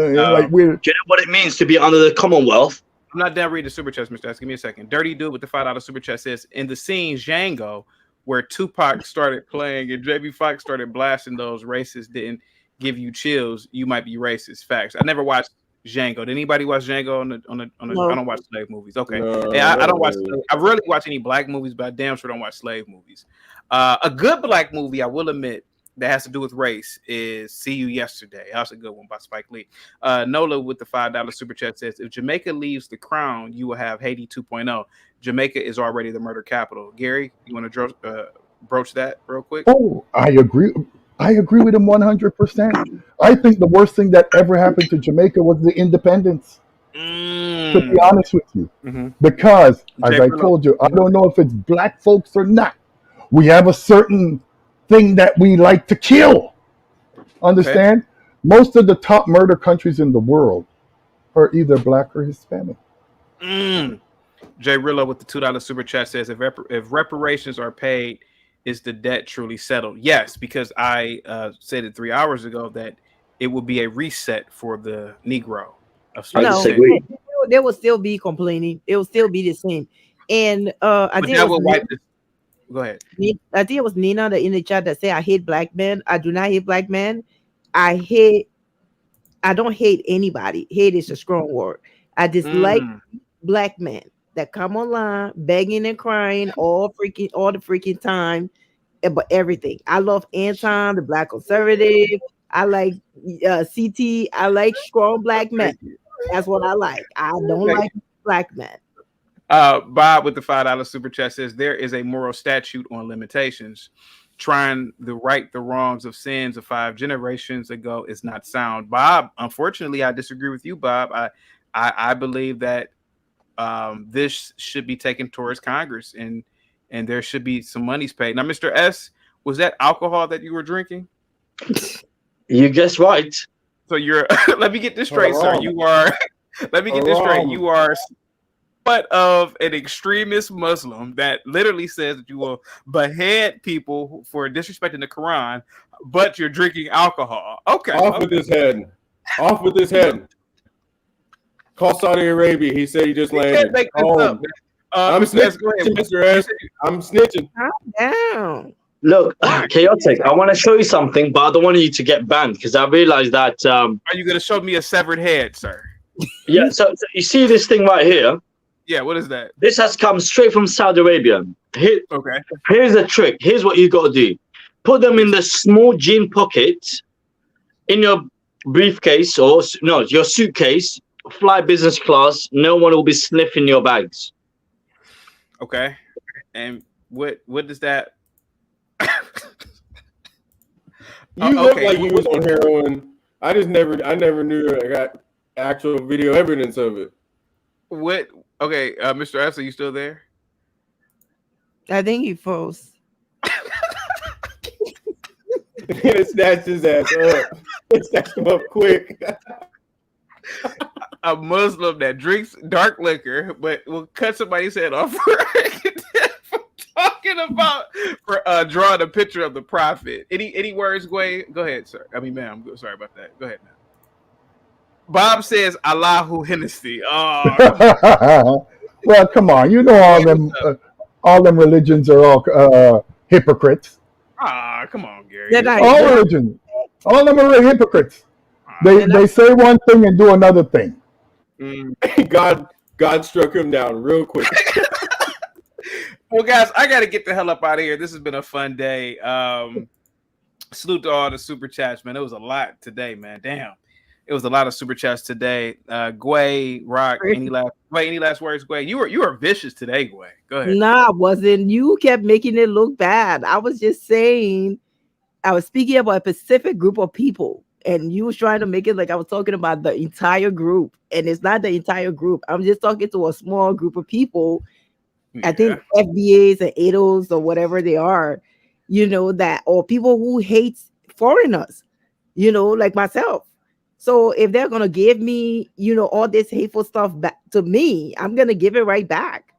you know what it means to be under the Commonwealth? I'm not done reading the super chats, Mr. S. Give me a second. Dirty Dude with the $5 super chat says, in the scene Django, where Tupac started playing and JB Fox started blasting those racists didn't give you chills, you might be racist. Facts. I never watched Django. Did anybody watch Django on the No. I don't watch slave movies. Okay. No, I don't watch. I rarely watch any black movies, but I damn sure don't watch slave movies. A good black movie, I will admit, that has to do with race is See You Yesterday. That's a good one by Spike Lee. Nola with the $5 super chat says, if Jamaica leaves the crown, you will have Haiti 2.0. Jamaica is already the murder capital. Gary, you want to broach that real quick? Oh, I agree. I agree with him 100%. I think the worst thing that ever happened to Jamaica was the independence. To be honest with you, because as I told you, I don't know if it's black folks or not. We have a certain thing that we like to kill. Understand? Most of the top murder countries in the world are either black or Hispanic. Jay Rillo with the $2 super chat says, if reparations are paid, is the debt truly settled? Yes, because I said it 3 hours ago that it will be a reset for the Negro. No, they will still be complaining. It will still be the same. And I think go ahead. I think it was Nina in the chat that said, I hate black men. I do not hate black men. I don't hate anybody. Hate is a strong word. I dislike black men that come online begging and crying all the freaking time about everything. I love Anton, the black conservative. I like CT. I like strong black men. That's what I like. I don't like black men. Bob with the $5 super chat says, there is a moral statute on limitations. Trying to right the wrongs of sins of 5 generations ago is not sound. Bob, unfortunately, I disagree with you, Bob. I believe that this should be taken towards Congress and there should be some monies paid. Now, Mr. S, was that alcohol that you were drinking? You guessed right. So you're let me get this straight, sir. You are let me get this straight. You are somewhat of an extremist Muslim that literally says that you will behead people for disrespecting the Quran, but you're drinking alcohol. Okay. Off with his head. Off with his head. Call Saudi Arabia. He said he just landed. I'm snitching, Mr. S. I'm snitching. Calm down. Look, Chaotic, I want to show you something, but I don't want you to get banned because I realized that. Are you going to show me a severed head, sir? Yeah, so you see this thing right here? Yeah, what is that? This has come straight from Saudi Arabia. Okay. Here's the trick. Here's what you got to do. Put them in the small jean pocket in your briefcase or, no, your suitcase. Fly business class. No one will be sniffing your bags. Okay. And what does that... You look like you was on heroin. I never knew I got actual video evidence of it. What? Okay, Mr. S, are you still there? I think he froze. Snatch his ass up. Snatch him up quick. A Muslim that drinks dark liquor, but will cut somebody's head off for talking about drawing a picture of the prophet. Any words, Gway? Go ahead, sir. I mean, ma'am. Sorry about that. Go ahead, ma'am. Bob says Allahu Hennessy. Oh, well, come on. You know all them religions are all hypocrites. come on, Gary. All religions. All of them are hypocrites. They say one thing and do another thing. God struck him down real quick. Well, guys, I got to get the hell up out of here. This has been a fun day. Salute to all the super chats, man. It was a lot today, man. Damn, it was a lot of super chats today. Gway, Rock, any last words, Gway? You were vicious today, Gway. Go ahead. Nah, I wasn't. You kept making it look bad. I was just saying, I was speaking about a specific group of people, and you was trying to make it like I was talking about the entire group, and it's not the entire group. I'm just talking to a small group of people. I think FBAs and ADOs or whatever they are, that, or people who hate foreigners, like myself. So if they're going to give me, all this hateful stuff back to me, I'm going to give it right back,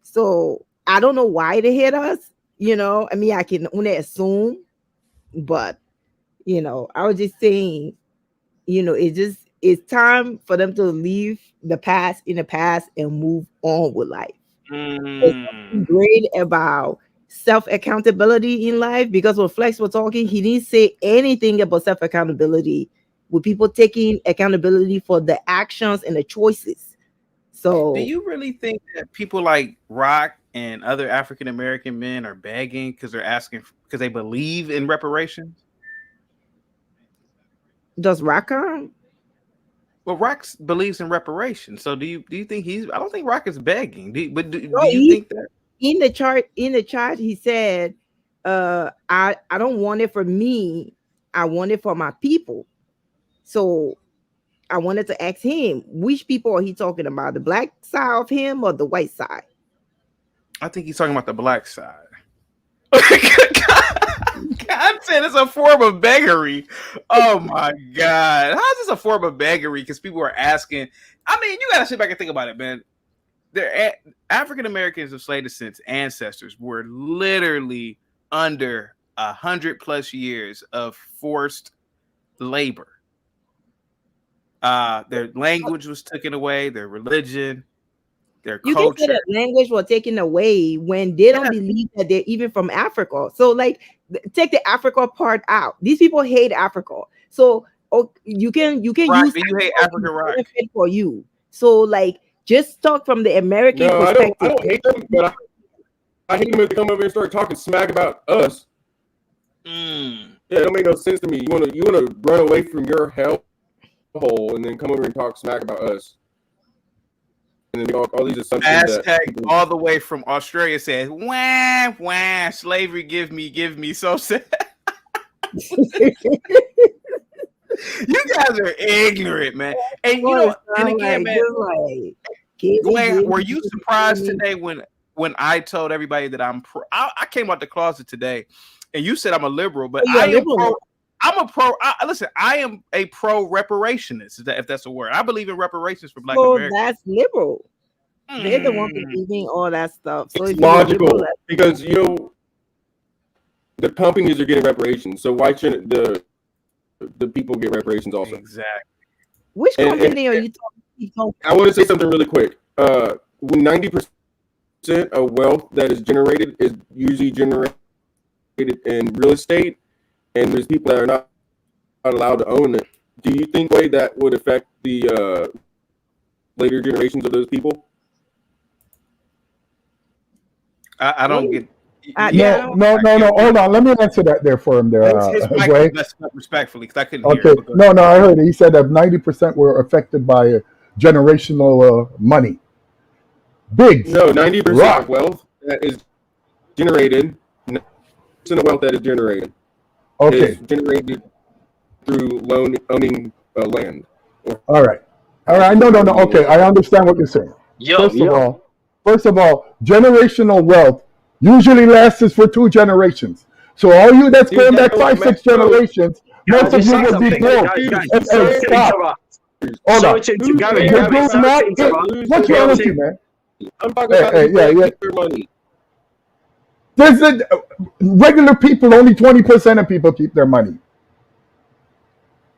So I don't know why they hate us, I mean, I can only assume, but, I was just saying, it's time for them to leave the past in the past and move on with life. There's something great about self-accountability in life, because when Flex was talking, he didn't say anything about self-accountability with people taking accountability for the actions and the choices. So do you really think that people like Rock and other African American men are begging because they're asking because they believe in reparations? Does Rock come? Well, Rock believes in reparations. So do you think I don't think Rock is begging. Do you think that? In the chart, he said, I don't want it for me. I want it for my people. So I wanted to ask him, which people are he talking about? The black side of him or the white side? I think he's talking about the black side. God said it's a form of beggary. Oh my God. How is this a form of beggary? Because people are asking. I mean, you got to sit back and think about it, man. African Americans of slave descent ancestors were literally under 100+ years of forced labor. Their language was taken away, their religion, their culture. You can say that language was taken away when they don't believe that they're even from Africa. So, like, take the Africa part out. These people hate Africa. So, you can Rock, use. do you hate Africa, Rock? For you. So, like, just talk from the American perspective. I don't hate them, but I hate them if they come over and start talking smack about us. Yeah, it don't make no sense to me. You wanna run away from your hell hole and then come over and talk smack about us. And then all these assumptions. Hashtag all the way from Australia says, wah, wah, slavery, give me. So sad. You guys are ignorant, man. And and again, man, Glenn, were you surprised today when I told everybody that I came out the closet today, and you said I'm a liberal, but I am a pro reparationist. If that's a word, I believe in reparations for Black Americans. That's liberal. They're the ones believing all that stuff. So it's logical because the companies are getting reparations, so why shouldn't the people get reparations also? Exactly. Which company are you talking? I want to say something really quick. When 90% of wealth that is generated is usually generated in real estate, and there's people that are not allowed to own it, do you think that would affect the later generations of those people? I don't get. No. Hold on. Let me answer that there for him. His mic was messed up respectfully because I couldn't hear. Okay. No. I heard it. He said that 90% were affected by generational money. Big. No, 90% of wealth that is generated. 90% of wealth that is generated. Okay. Is generated through owning land. All right. No. Okay, I understand what you're saying. First of all, generational wealth usually lasts for 2 generations. So all you that's going back 5-6 generations, most of you will be broke. Stop. Hold on. What's wrong with you, man? I'm talking about their money. There's regular people, only 20% of people keep their money.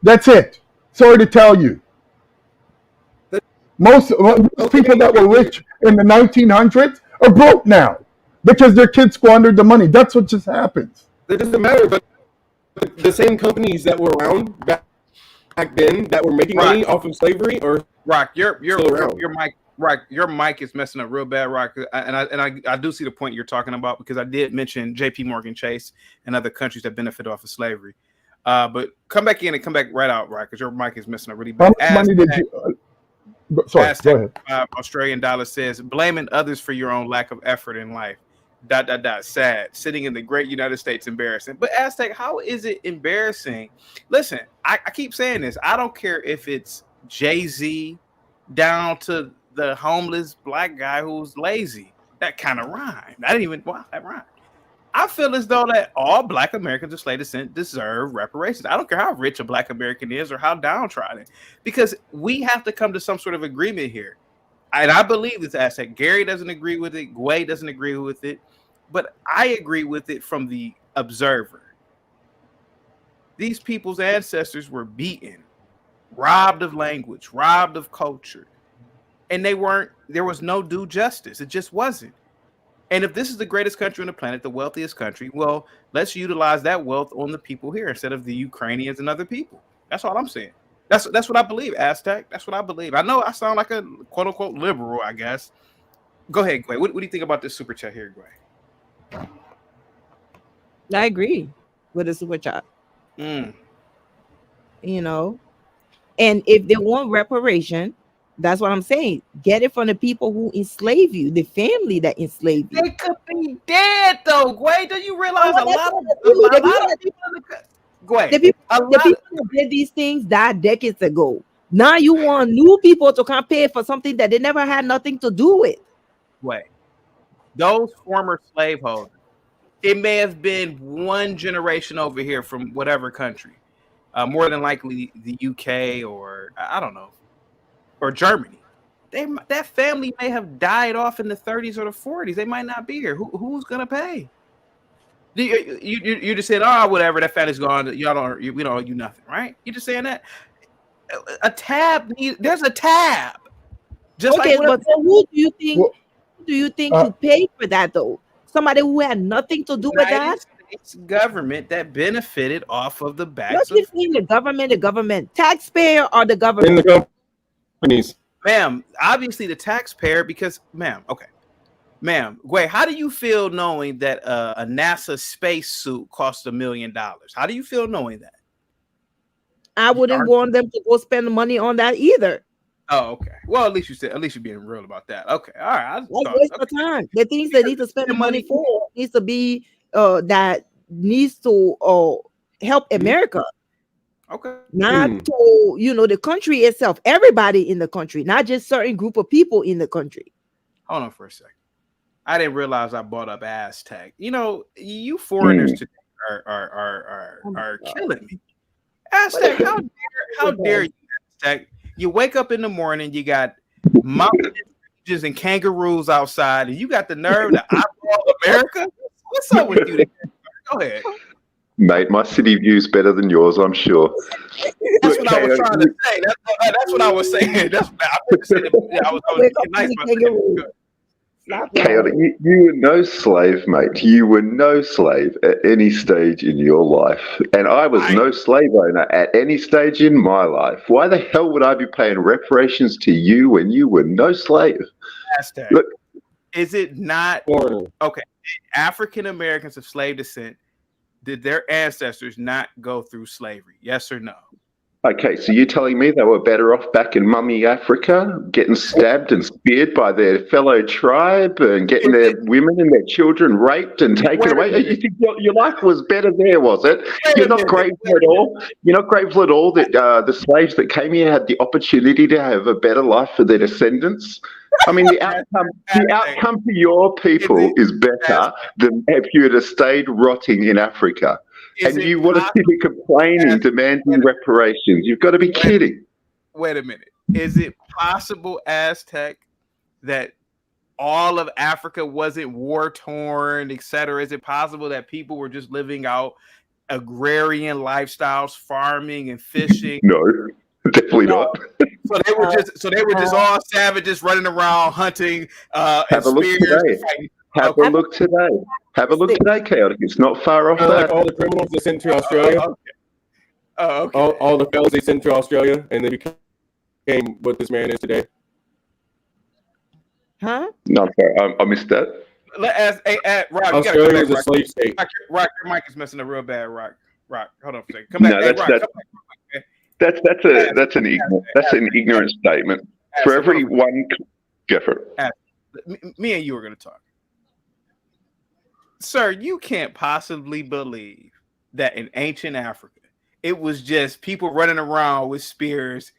That's it. Sorry to tell you. Most people that were rich in the 1900s are broke now because their kids squandered the money. That's what just happens. It doesn't matter, but the same companies that were around back back then that were making money off of slavery, or Rock, your mic, Rock, your mic is messing up real bad, Rock. And I do see the point you're talking about, because I did mention J.P. Morgan Chase and other countries that benefit off of slavery. But come back in and come back right out, Rock, because your mic is messing up really bad. How much money did you? Sorry, go ahead. Australian dollar says, blaming others for your own lack of effort in life. ... Sad. Sitting in the great United States, embarrassing. But Aztec, how is it embarrassing? Listen, I keep saying this. I don't care if it's Jay-Z down to the homeless black guy who's lazy. That kind of rhyme. I didn't even wow, that rhyme. I feel as though that all black Americans of slave descent deserve reparations. I don't care how rich a black American is or how downtrodden, because we have to come to some sort of agreement here. And I believe this Aztec. Gary doesn't agree with it. Gway doesn't agree with it. But I agree with it from the observer. These people's ancestors were beaten, robbed of language, robbed of culture. And there was no due justice. It just wasn't. And if this is the greatest country on the planet, the wealthiest country, well, let's utilize that wealth on the people here instead of the Ukrainians and other people. That's all I'm saying. That's what I believe, Aztec. That's what I believe. I know I sound like a quote unquote liberal, I guess. Go ahead, Gway. What do you think about this super chat here, Gway? I agree with the super chat. You know, and if they want reparation, that's what I'm saying. Get it from the people who enslave you, the family that enslaved you. They could be dead though, Gway. Do you realize The people who did these things died decades ago. Now you want new people to come pay for something that they never had nothing to do with. Way. Those former slaveholders, it may have been one generation over here from whatever country, more than likely the UK or I don't know, or Germany. That family may have died off in the 30s or the 40s. They might not be here. Who's gonna pay? You just said, oh, whatever. That family's gone. We don't owe you nothing, right? You just saying that. A tab. There's a tab. Just okay, like but so who do you think? Who do you think should pay for that though? Somebody who had nothing to do with that. United States government that benefited off of the backs. You're saying the government, taxpayer, or the government? The companies. Ma'am, obviously the taxpayer, because, ma'am, Gway, how do you feel knowing that a NASA spacesuit cost $1 million? How do you feel knowing that? I wouldn't want them to go spend the money on that either. Oh, okay. Well, at least you're being real about that. Okay, all right. Waste of time. The things they need to spend the money for needs to be that needs to help America. Okay. Not to the country itself, everybody in the country, not just certain group of people in the country. Hold on for a second. I didn't realize I brought up Aztec. You foreigners today are killing me. Aztec, how dare you, Aztec? You wake up in the morning, you got mountains and kangaroos outside, and you got the nerve to eyeball America? What's up with you there? Go ahead. Mate, my city view's better than yours, I'm sure. That's what I was trying to say. That's what I was saying. I was being nice, but Chaotic, you were no slave, mate. You were no slave at any stage in your life. And I was no slave owner at any stage in my life. Why the hell would I be paying reparations to you when you were no slave? Look, is it not okay? African Americans of slave descent, did their ancestors not go through slavery? Yes or no? Okay, so you're telling me they were better off back in mummy Africa, getting stabbed and speared by their fellow tribe and getting their women and their children raped and taken away? You think your life was better there, was it? You're not grateful at all? You're not grateful at all that the slaves that came here had the opportunity to have a better life for their descendants? I mean, the outcome for your people is better than if you had stayed rotting in Africa. And you want to sit here complaining, demanding reparations. You've got to be kidding. Wait a minute. Is it possible, Aztec, that all of Africa wasn't war-torn, etc.? Is it possible that people were just living out agrarian lifestyles, farming and fishing? No, definitely not. So they were just all savages running around hunting and spears. Have a look today. Have a look today, Chaotic. It's not far off that. All the criminals are sent to Australia. Oh, okay. All the fellas they sent to Australia, and they became what this man is today. Huh? No, sorry, I missed that. Let ask, hey, Rock, Australia is a Rock. slave state. Rock, your mic is messing up real bad. Rock, hold on for a second. Come back. No, Hey, Rock, come back. That's an ignorant statement. For every one, go for it. Me and you are going to talk. Sir, you can't possibly believe that in ancient Africa, it was just people running around with spears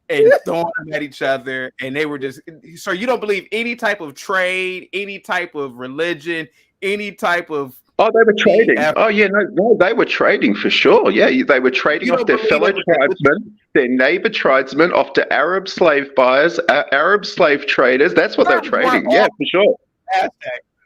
and throwing them at each other, and they were just. Sir, you don't believe any type of trade, any type of religion, any type of. Oh, they were trading. Oh, yeah, no, they were trading for sure. Yeah, they were trading off their fellow tribesmen, their neighbor tribesmen, off to Arab slave buyers, Arab slave traders. That's what they were trading. Yeah, for sure.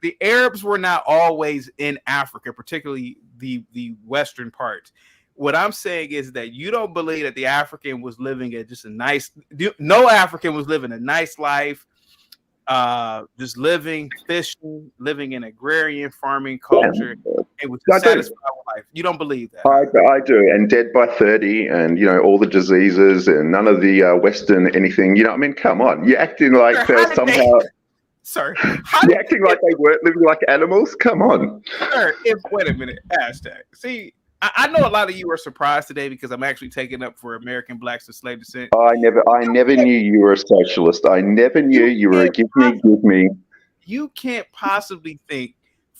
The Arabs were not always in Africa, particularly the western parts. What I'm saying is that you don't believe that the African was living at just a nice. No African was living a nice life. Just living, fishing, living in agrarian farming culture. It was a satisfying life. You don't believe that? I do, and dead by 30, and all the diseases, and none of the Western anything. I mean, come on, you're acting like somehow. Sorry, you're acting like they weren't living like animals. Come on. Sir, wait a minute. Hashtag. See. I know a lot of you are surprised today because I'm actually taking up for American blacks of slave descent. I never knew you were a socialist. I never knew you were a give me. You can't possibly think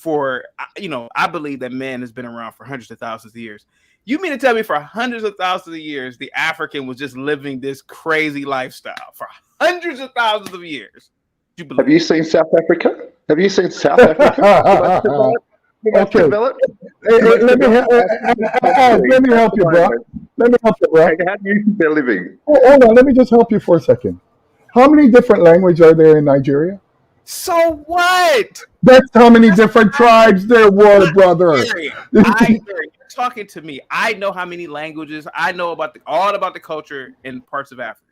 I believe that man has been around for hundreds of thousands of years. You mean to tell me for hundreds of thousands of years, the African was just living this crazy lifestyle for hundreds of thousands of years? Have you seen South Africa? Have you seen South Africa? Okay. Let me help you, bro. Let me help you, bro. How do you think they're living? Hold on. Let me just help you for a second. How many different languages are there in Nigeria? So what? That's how many different tribes there were, brother. You're talking to me. I know how many languages. I know all about the culture in parts of Africa.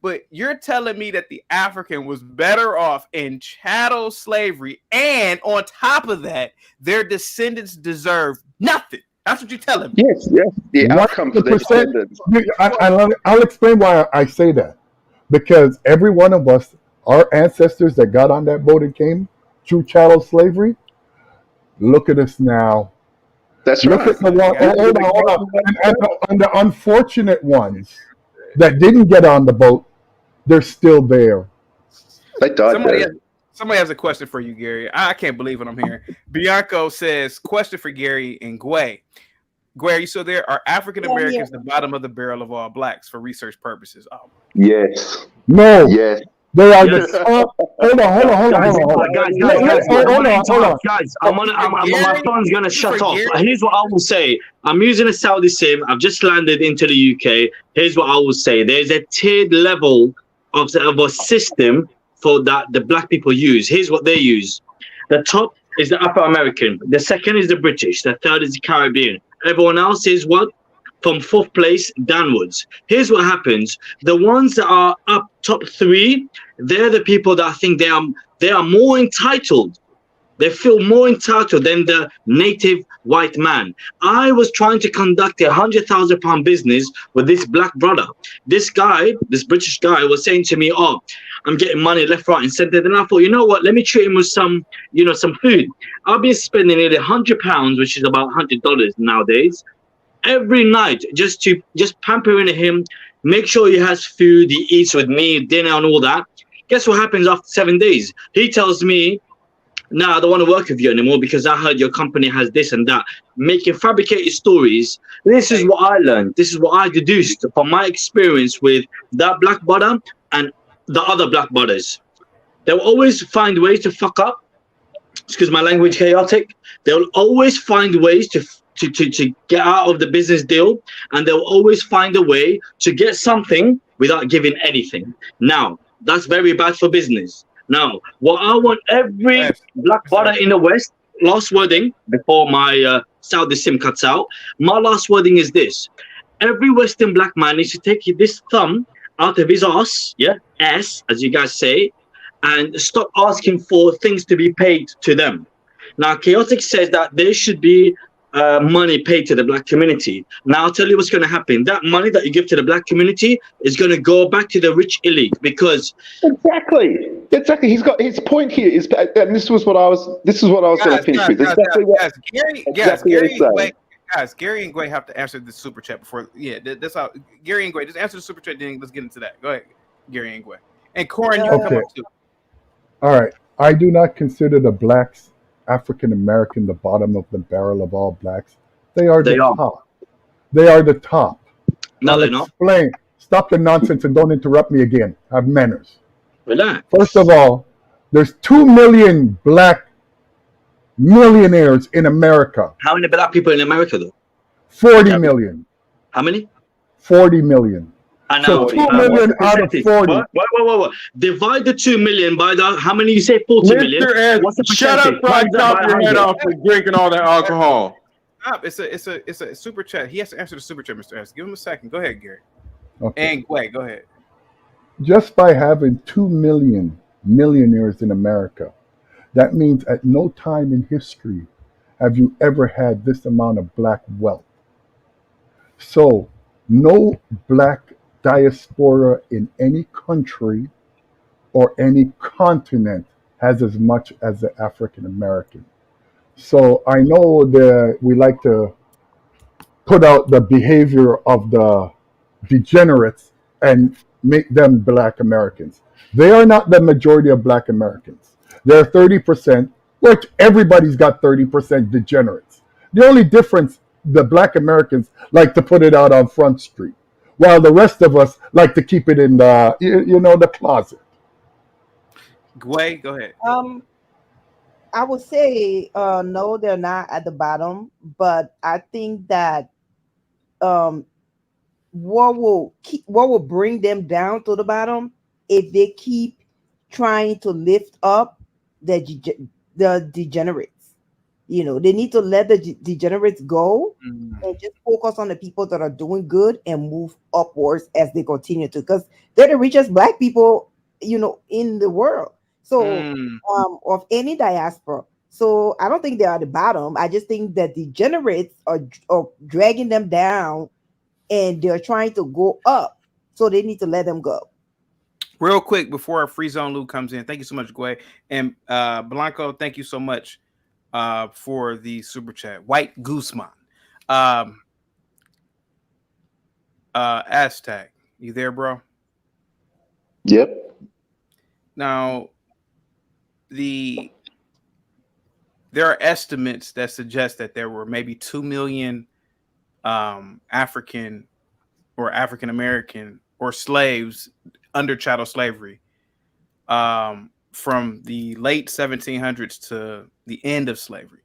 But you're telling me that the African was better off in chattel slavery, and on top of that, their descendants deserve nothing. That's what you're telling me. Yes. The outcome for their descendants. I'll explain why I say that. Because every one of us, our ancestors that got on that boat and came through chattel slavery, look at us now. That's look right. At the one. Hold on. And the unfortunate ones that didn't get on the boat, they're still there. They died. Somebody has a question for you, Gary. I can't believe what I'm hearing. Bianco says, question for Gary and Gway. Gway, are you still there? Are African Americans the bottom of the barrel of all blacks for research purposes? Oh. Yes. No. Yes. They are the hold on. Guys, my phone's gonna shut off. Here's what I will say. I'm using a Saudi SIM. I've just landed into the UK. Here's what I will say. There's a tiered level of a system for that the black people use. Here's what they use. The top is the Afro American. The second is the British. The third is the Caribbean. Everyone else is what? From fourth place downwards. Here's what happens. The ones that are up top three, they're the people that I think they are more entitled. They feel more entitled than the native white man. I was trying to conduct a £100,000 business with this black brother. This British guy was saying to me, oh, I'm getting money left, right, and center. Then I thought, you know what? Let me treat him with some food. I've been spending nearly £100, which is about $100 nowadays, every night just pampering him, make sure he has food, he eats with me, dinner and all that. Guess what happens after 7 days? He tells me, no, I don't want to work with you anymore because I heard your company has this and that. Making fabricated stories. This is what I learned. This is what I deduced from my experience with that black brother and the other black brothers. They'll always find ways to fuck up. Excuse my language, chaotic. They'll always find ways to get out of the business deal, and they'll always find a way to get something without giving anything. Now, that's very bad for business. Now, what I want every black brother in the West, last wording before my Saudi SIM cuts out, my last wording is this. Every Western black man needs to take this thumb out of his ass, ass, as you guys say, and stop asking for things to be paid to them. Now, Chaotic says that there should be money paid to the black community. Now I'll tell you what's going to happen. That money that you give to the black community is going to go back to the rich elite because exactly. He's got his point here is, and this was what I was going to finish with. Gary and Gway have to answer the super chat before. Yeah, that's how Gary and Gway just answer the super chat. Then let's get into that. Go ahead, Gary and Gway. And Corin, you can come up too. All right. I do not consider the blacks, African American, the bottom of the barrel of all blacks. They are the top. They are the top. No, they're not. Explain. Stop the nonsense and don't interrupt me again. Have manners. Relax. First of all, there's 2 million black millionaires in America. How many black people in America, though? 40 million. How many? 40 million. I know. So 2 million out of 40. What? Divide the 2 million by the, how many you say? 40 million. What's the shut up, before I chop your head off for drinking all that alcohol. Stop. It's a super chat. He has to answer the super chat, Mr. S. Give him a second. Go ahead, Gary. Okay. And Gway, go ahead. Just by having 2 million millionaires in America, that means at no time in history have you ever had this amount of black wealth. So no black diaspora in any country or any continent has as much as the African American. So I know that we like to put out the behavior of the degenerates and make them black Americans. They are not the majority of black Americans. They're 30%, which everybody's got 30% degenerates. The only difference, the black Americans like to put it out on Front Street, while the rest of us like to keep it in the, the closet. Gway, go ahead. I would say no, they're not at the bottom, but I think that what will bring them down to the bottom if they keep trying to lift up the degenerates. They need to let the degenerates go and just focus on the people that are doing good and move upwards as they continue to, because they're the richest black people, in the world. So, of any diaspora. So I don't think they are the bottom. I just think that the degenerates are dragging them down and they're trying to go up. So they need to let them go. Real quick before our Free Zone Lou comes in. Thank you so much, Gway. And Blanco, thank you so much for the super chat. White Guzman. Aztec, you there, bro? Yep. Now, there are estimates that suggest that there were maybe 2 million African or African American or slaves under chattel slavery from the late 1700s to the end of slavery.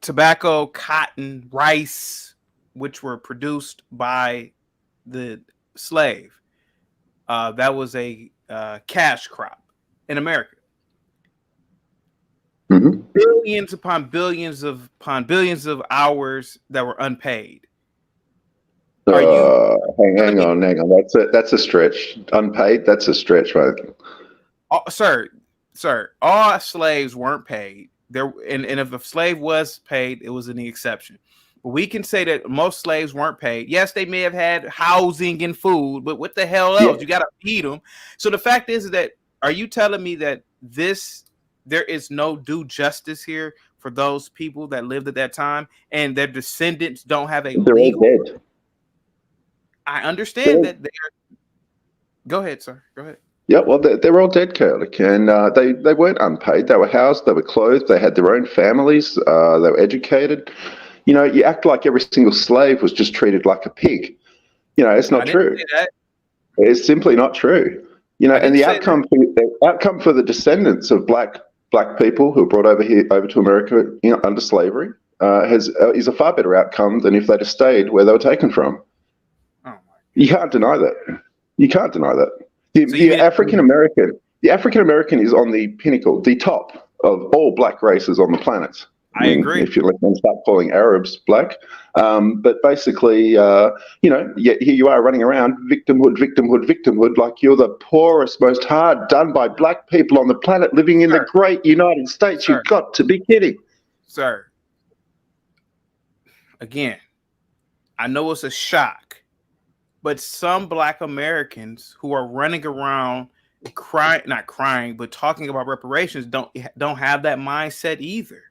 Tobacco, cotton, rice, which were produced by the slave, that was a cash crop in America. Mm-hmm. Billions upon billions of hours that were unpaid. Hang on. That's a stretch. Unpaid. That's a stretch, right? Sir, all slaves weren't paid. And if a slave was paid, it was an exception. But we can say that most slaves weren't paid. Yes, they may have had housing and food, but what the hell else? Yeah. You got to feed them. So the fact is that, are you telling me that there is no due justice here for those people that lived at that time and their descendants don't have They're all dead. I understand that. Go ahead, sir. Go ahead. Yeah, well, they're all dead, Kurlik, and they weren't unpaid. They were housed, they were clothed, they had their own families, they were educated. You act like every single slave was just treated like a pig. It's not true. It's simply not true. And the outcome for the descendants of black people who were brought over to America under slavery is a far better outcome than if they'd have stayed where they were taken from. You can't deny that. You can't deny that. The African American is on the pinnacle, the top of all black races on the planet. I agree. If you let them start calling Arabs black. But basically, here you are running around victimhood, like you're the poorest, most hard done by black people on the planet living in the great United States. You've got to be kidding. Sir. Again, I know it's a shock, but some black Americans who are running around not crying, but talking about reparations don't have that mindset either.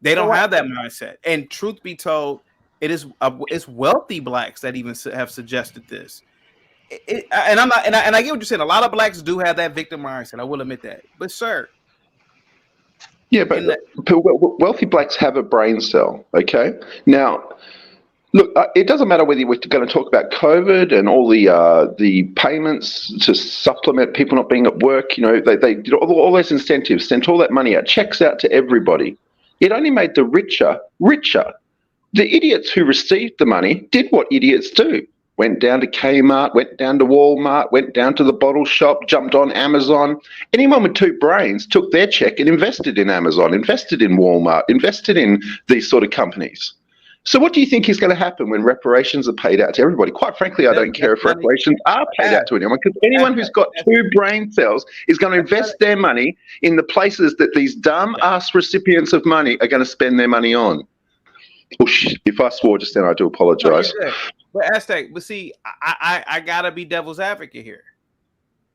They don't have that mindset. And truth be told, it's wealthy blacks that even have suggested this. And I get what you're saying. A lot of blacks do have that victim mindset. I will admit that. But sir, yeah, but wealthy blacks have a brain cell. Okay, now. Look, it doesn't matter whether we're going to talk about COVID and all the payments to supplement people not being at work. They did all those incentives, sent all that money out, checks out to everybody. It only made the richer richer. The idiots who received the money did what idiots do. Went down to Kmart, went down to Walmart, went down to the bottle shop, jumped on Amazon. Anyone with two brains took their check and invested in Amazon, invested in Walmart, invested in these sort of companies. So what do you think is going to happen when reparations are paid out to everybody? Quite frankly, I don't care if reparations are paid out to anyone, because anyone who's got two brain cells is going to invest their money in the places that these dumb-ass recipients of money are going to spend their money on. If I swore just then, I do apologize. But Aztec, see, I got to be devil's advocate here.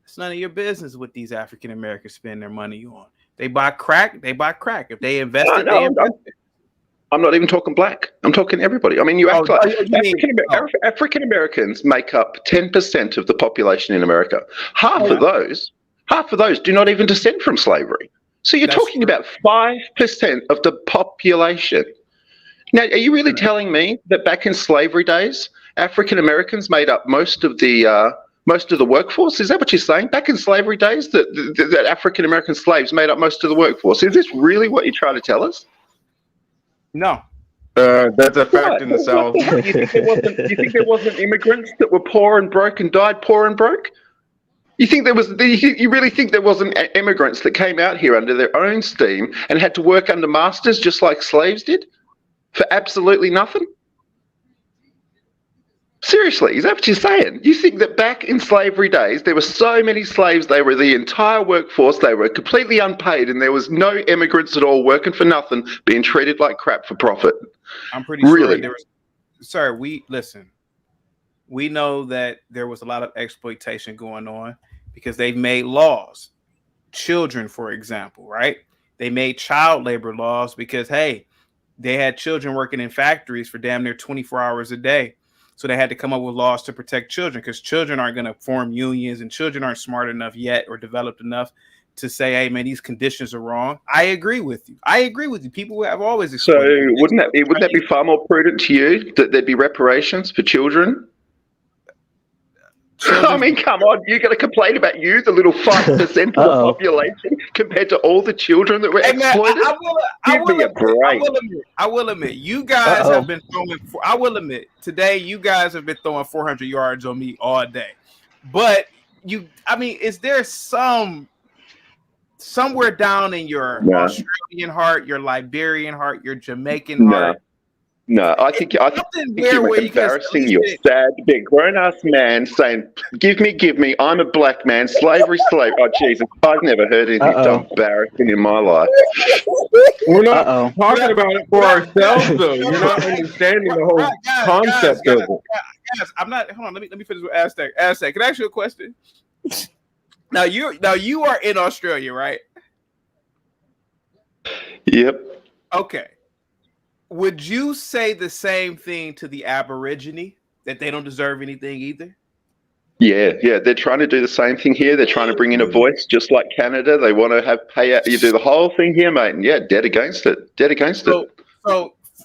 It's none of your business what these African Americans spend their money on. They buy crack, they buy crack. If they invest it, they invest it. I'm not even talking black. I'm talking everybody. I mean, you act like African Americans make up 10% of the population in America. Half of those do not even descend from slavery. So you're talking about 5% of the population. Now, are you really telling me that back in slavery days, African Americans made up most of the workforce? Is that what you're saying? Back in slavery days, that African American slaves made up most of the workforce. Is this really what you're trying to tell us? No. That's a fact in the South. You think there wasn't immigrants that were poor and broke and died poor and broke? You really think there wasn't immigrants that came out here under their own steam and had to work under masters just like slaves did for absolutely nothing? Seriously, is that what you're saying? You think that back in slavery days, there were so many slaves, they were the entire workforce, they were completely unpaid, and there was no immigrants at all working for nothing, being treated like crap for profit? I'm pretty sure there was... Sir, we know that there was a lot of exploitation going on because they've made laws. Children, for example, right? They made child labor laws because, hey, they had children working in factories for damn near 24 hours a day. So they had to come up with laws to protect children, because children aren't going to form unions, and children aren't smart enough yet or developed enough to say, hey, man, these conditions are wrong. I agree with you. People have always... So wouldn't that be far more prudent to you that there'd be reparations for children? I mean, come on, you're going to complain about you, the little 5% of the population, compared to all the children that were exploited? I will admit, you guys have been throwing. I will admit, today you guys have been throwing 400 yards on me all day. But is there somewhere down in your Australian heart, your Liberian heart, your Jamaican heart? No, I think you're embarrassing. You're sad, big grown-ass man saying, give me, I'm a black man, slavery. Oh, Jesus, I've never heard anything so embarrassing in my life. We're not talking about it for ourselves, though. You're not understanding the whole concept of it. Guys, I'm not, hold on, let me finish with Aztec. Aztec, can I ask you a question? Now you are in Australia, right? Yep. Okay. Would you say the same thing to the Aborigine, that they don't deserve anything either? Yeah. They're trying to do the same thing here. They're trying to bring in a voice, just like Canada. They want to have payout. You do the whole thing here, mate. And yeah, dead against it.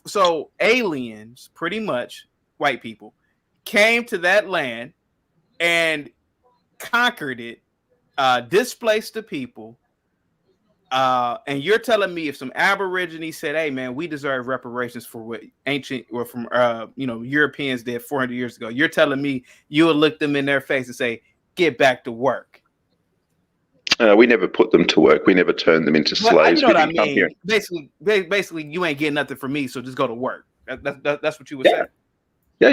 So aliens, pretty much white people, came to that land and conquered it, displaced the people. And you're telling me if some Aborigines said, hey, man, we deserve reparations for what Europeans did 400 years ago, you're telling me you would look them in their face and say, get back to work? We never put them to work. We never turned them into slaves. You know what I didn't come here. mean? Basically, you ain't getting nothing from me, so just go to work. That's what you would say. Yeah.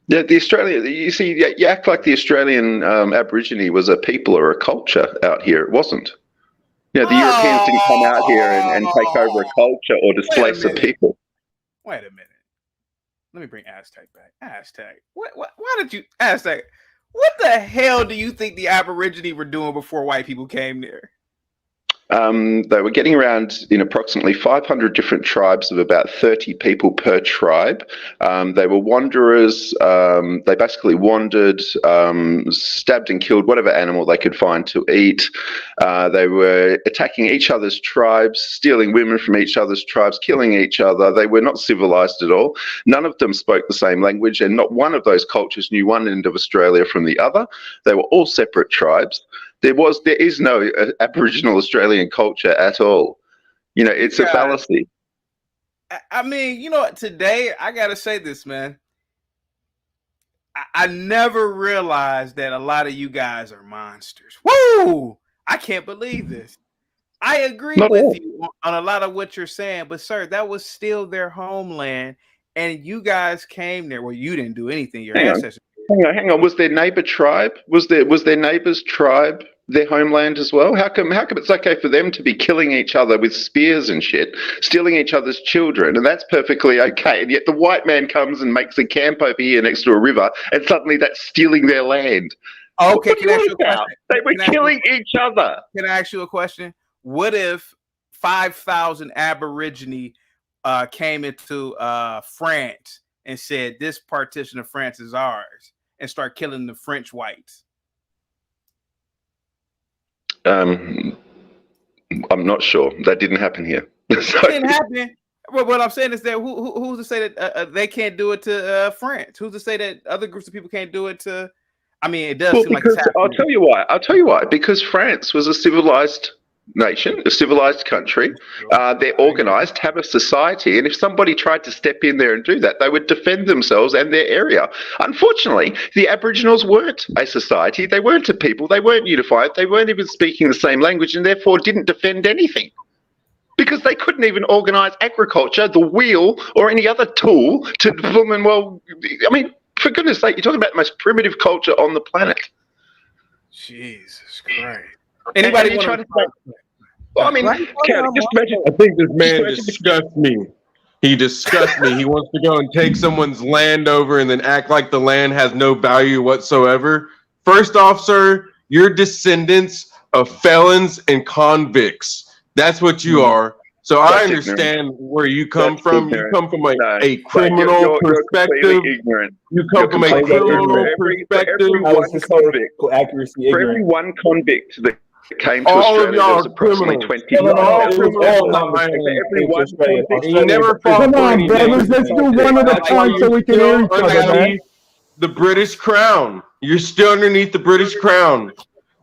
Yeah, the Australian. You see, you act like the Australian Aborigine was a people or a culture out here. It wasn't. The Europeans didn't come out here and take over a culture or displace a people. Wait a minute. Let me bring Aztec back. Aztec. Why did you Aztec? What the hell do you think the Aborigine were doing before white people came there? They were getting around in approximately 500 different tribes of about 30 people per tribe. They were wanderers. They basically wandered, stabbed and killed whatever animal they could find to eat. They were attacking each other's tribes, stealing women from each other's tribes, killing each other. They were not civilized at all. None of them spoke the same language, and not one of those cultures knew one end of Australia from the other. They were all separate tribes. There is no Aboriginal Australian culture at all. It's a fallacy. I mean, today I gotta say this, man. I never realized that a lot of you guys are monsters. Woo! I can't believe this. I agree with you on a lot of what you're saying, but sir, that was still their homeland, and you guys came there. Well, you didn't do anything. Your ancestors. Hang on. Was their neighbor tribe? Was their neighbor's tribe their homeland as well? How come it's okay for them to be killing each other with spears and shit, stealing each other's children, and that's perfectly okay, and yet the white man comes and makes a camp over here next to a river, and suddenly that's stealing their land? Okay, can I ask you a question? They were killing each other. Can I ask you a question? What if 5,000 Aborigine came into France and said this partition of France is ours, and start killing the French whites? I'm not sure. That didn't happen here. It didn't happen. Well, what I'm saying is that who's to say that they can't do it to France? Who's to say that other groups of people can't do it to? I mean, it does seem like it's happening. I'll tell you why. Because France was a civilized nation, a civilized country. They're organized, have a society, and if somebody tried to step in there and do that, they would defend themselves and their area. Unfortunately, the Aboriginals weren't a society. They weren't a people. They weren't unified. They weren't even speaking the same language, and therefore didn't defend anything. Because they couldn't even organize agriculture, the wheel, or any other tool to determine, for goodness sake, you're talking about the most primitive culture on the planet. Jesus Christ. Anybody want to say? Well, I mean, just imagine. I think this man disgusts me. He disgusts me. He wants to go and take someone's land over and then act like the land has no value whatsoever. First off, sir, you're descendants of felons and convicts. That's what you are. So I understand where you come from. You come from a criminal perspective. You come from a criminal perspective. For every one convict that came to Australia, there was approximately 20. He never fought. Come on, brothers, let's do one at a time so we can hear each other, man. The British Crown. You're still underneath the British Crown.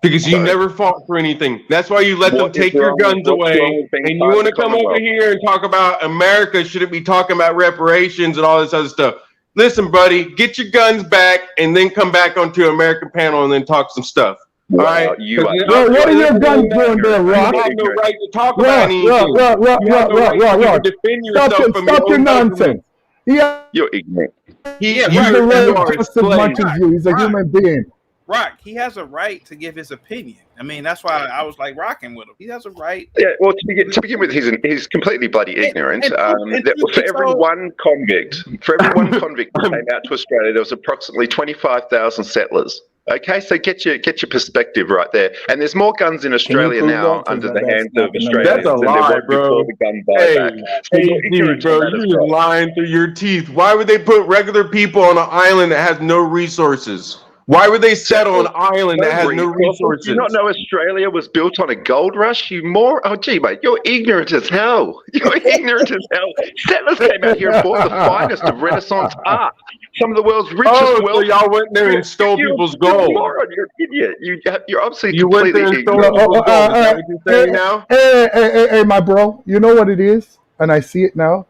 Because you never fought for anything. That's why you let them take your guns away. And you want to come over here and talk about America shouldn't be talking about reparations and all this other stuff. Listen, buddy, get your guns back and then come back onto American panel and then talk some stuff. All right? What are your guns doing there, Rock? You have no right to talk about anything. Rock. Defend yourself from stop your nonsense. You're ignorant. He's a right just as much as you. He's a human being. Rock, he has a right to give his opinion. I mean, that's why I was like rocking with him. He has a right. Yeah, well, to begin with, he's completely bloody ignorant. For every one convict that came out to Australia, there was approximately 25,000 settlers. Okay, so get your perspective right there. And there's more guns in Australia now under the hands of Australians than there was before the gun buyback. You're just lying through your teeth. Why would they put regular people on an island that has no resources? Why would they settle an island that has no resources? Do you not know Australia was built on a gold rush? Oh, gee, mate, you're ignorant as hell. You're ignorant as hell. Settlers came out here and bought the finest of Renaissance art. Some of the world's richest so y'all went there and stole people's gold. You're an idiot. You're obviously completely ignorant. Is that what you're saying now? Hey, my bro, you know what it is? And I see it now.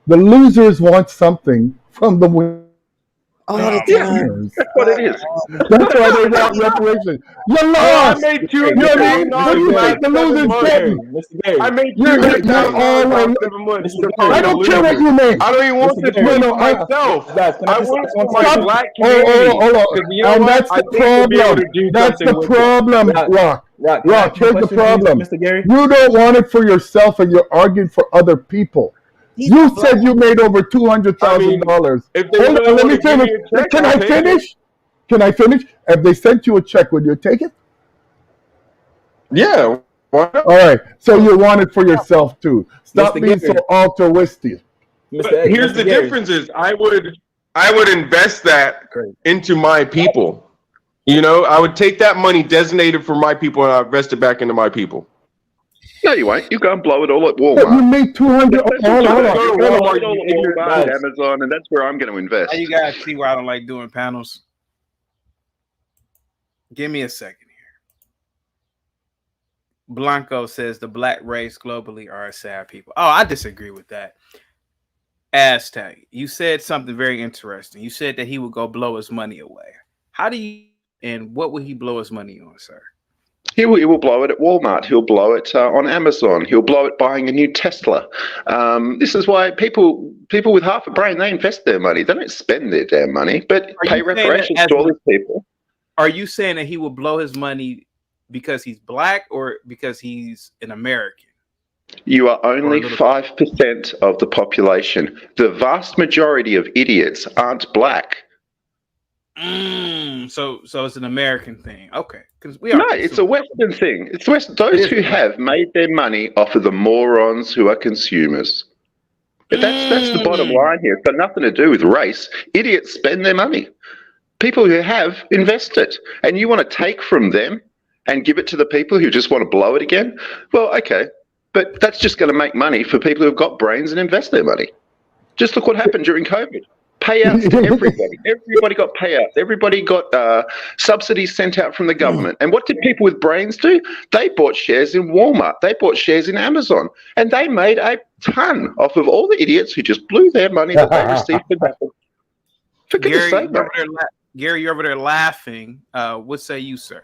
The losers want something from the winners. All the time. That's what it is. That's why they want reparations. You I lost. made You know what I mean? What do you think the losers getting? I made You're all $200,000 7 months. I don't care what you make. I don't even want this money for myself. I want it for my black community. Hold on. Because you know And what? that's I the think we'll be able problem. to do That's the something with it. problem, Rock. Rock, here's the problem. Mr. Gary? You don't want it for yourself, and you're arguing for other people. You said you made over $200,000. If they Hold really on, let want me to give me finish. a check, Can I'll I take finish? Can I finish? If they sent you a check, would you take it? Yeah. Why not? All right. So you want it for yourself too. Stop Mr. being so Gary. altruistic. But here's the difference: is I would invest that into my people. You know, I would take that money designated for my people and I invest it back into my people. No, you won't. You go and blow it all at But you Walmart. made 200. That's Hold what on. you do. Hold Blow on. it all at Walmart, Amazon, and that's where I'm going to invest. Now you guys see why I don't like doing panels. Give me a second here. Blanco says the black race globally are a sad people. Oh, I disagree with that. Aztec, you said something very interesting. You said that he would go blow his money away. How do you, and what would he blow his money on, sir? He will blow it at Walmart. He'll blow it on Amazon. He'll blow it buying a new Tesla. This is why people with half a brain, they invest their money. They don't spend their damn money, but pay reparations to all these people. Are you saying that he will blow his money because he's black or because he's an American? You are only 5% of the population. The vast majority of idiots aren't black. So it's an American thing. Okay. No, it's a Western thing. It's Western. Those who have made their money off of the morons who are consumers. But that's the bottom line here. It's got nothing to do with race. Idiots spend their money. People who have invest it. And you want to take from them and give it to the people who just want to blow it again? Well, okay. But that's just going to make money for people who've got brains and invest their money. Just look what happened during COVID. Payouts to everybody. Everybody got payouts. Everybody got subsidies sent out from the government. And what did people with brains do? They bought shares in Walmart. They bought shares in Amazon. And they made a ton off of all the idiots who just blew their money that they received for nothing. For goodness sake, mate. Gary, you're over there laughing. What say you, sir?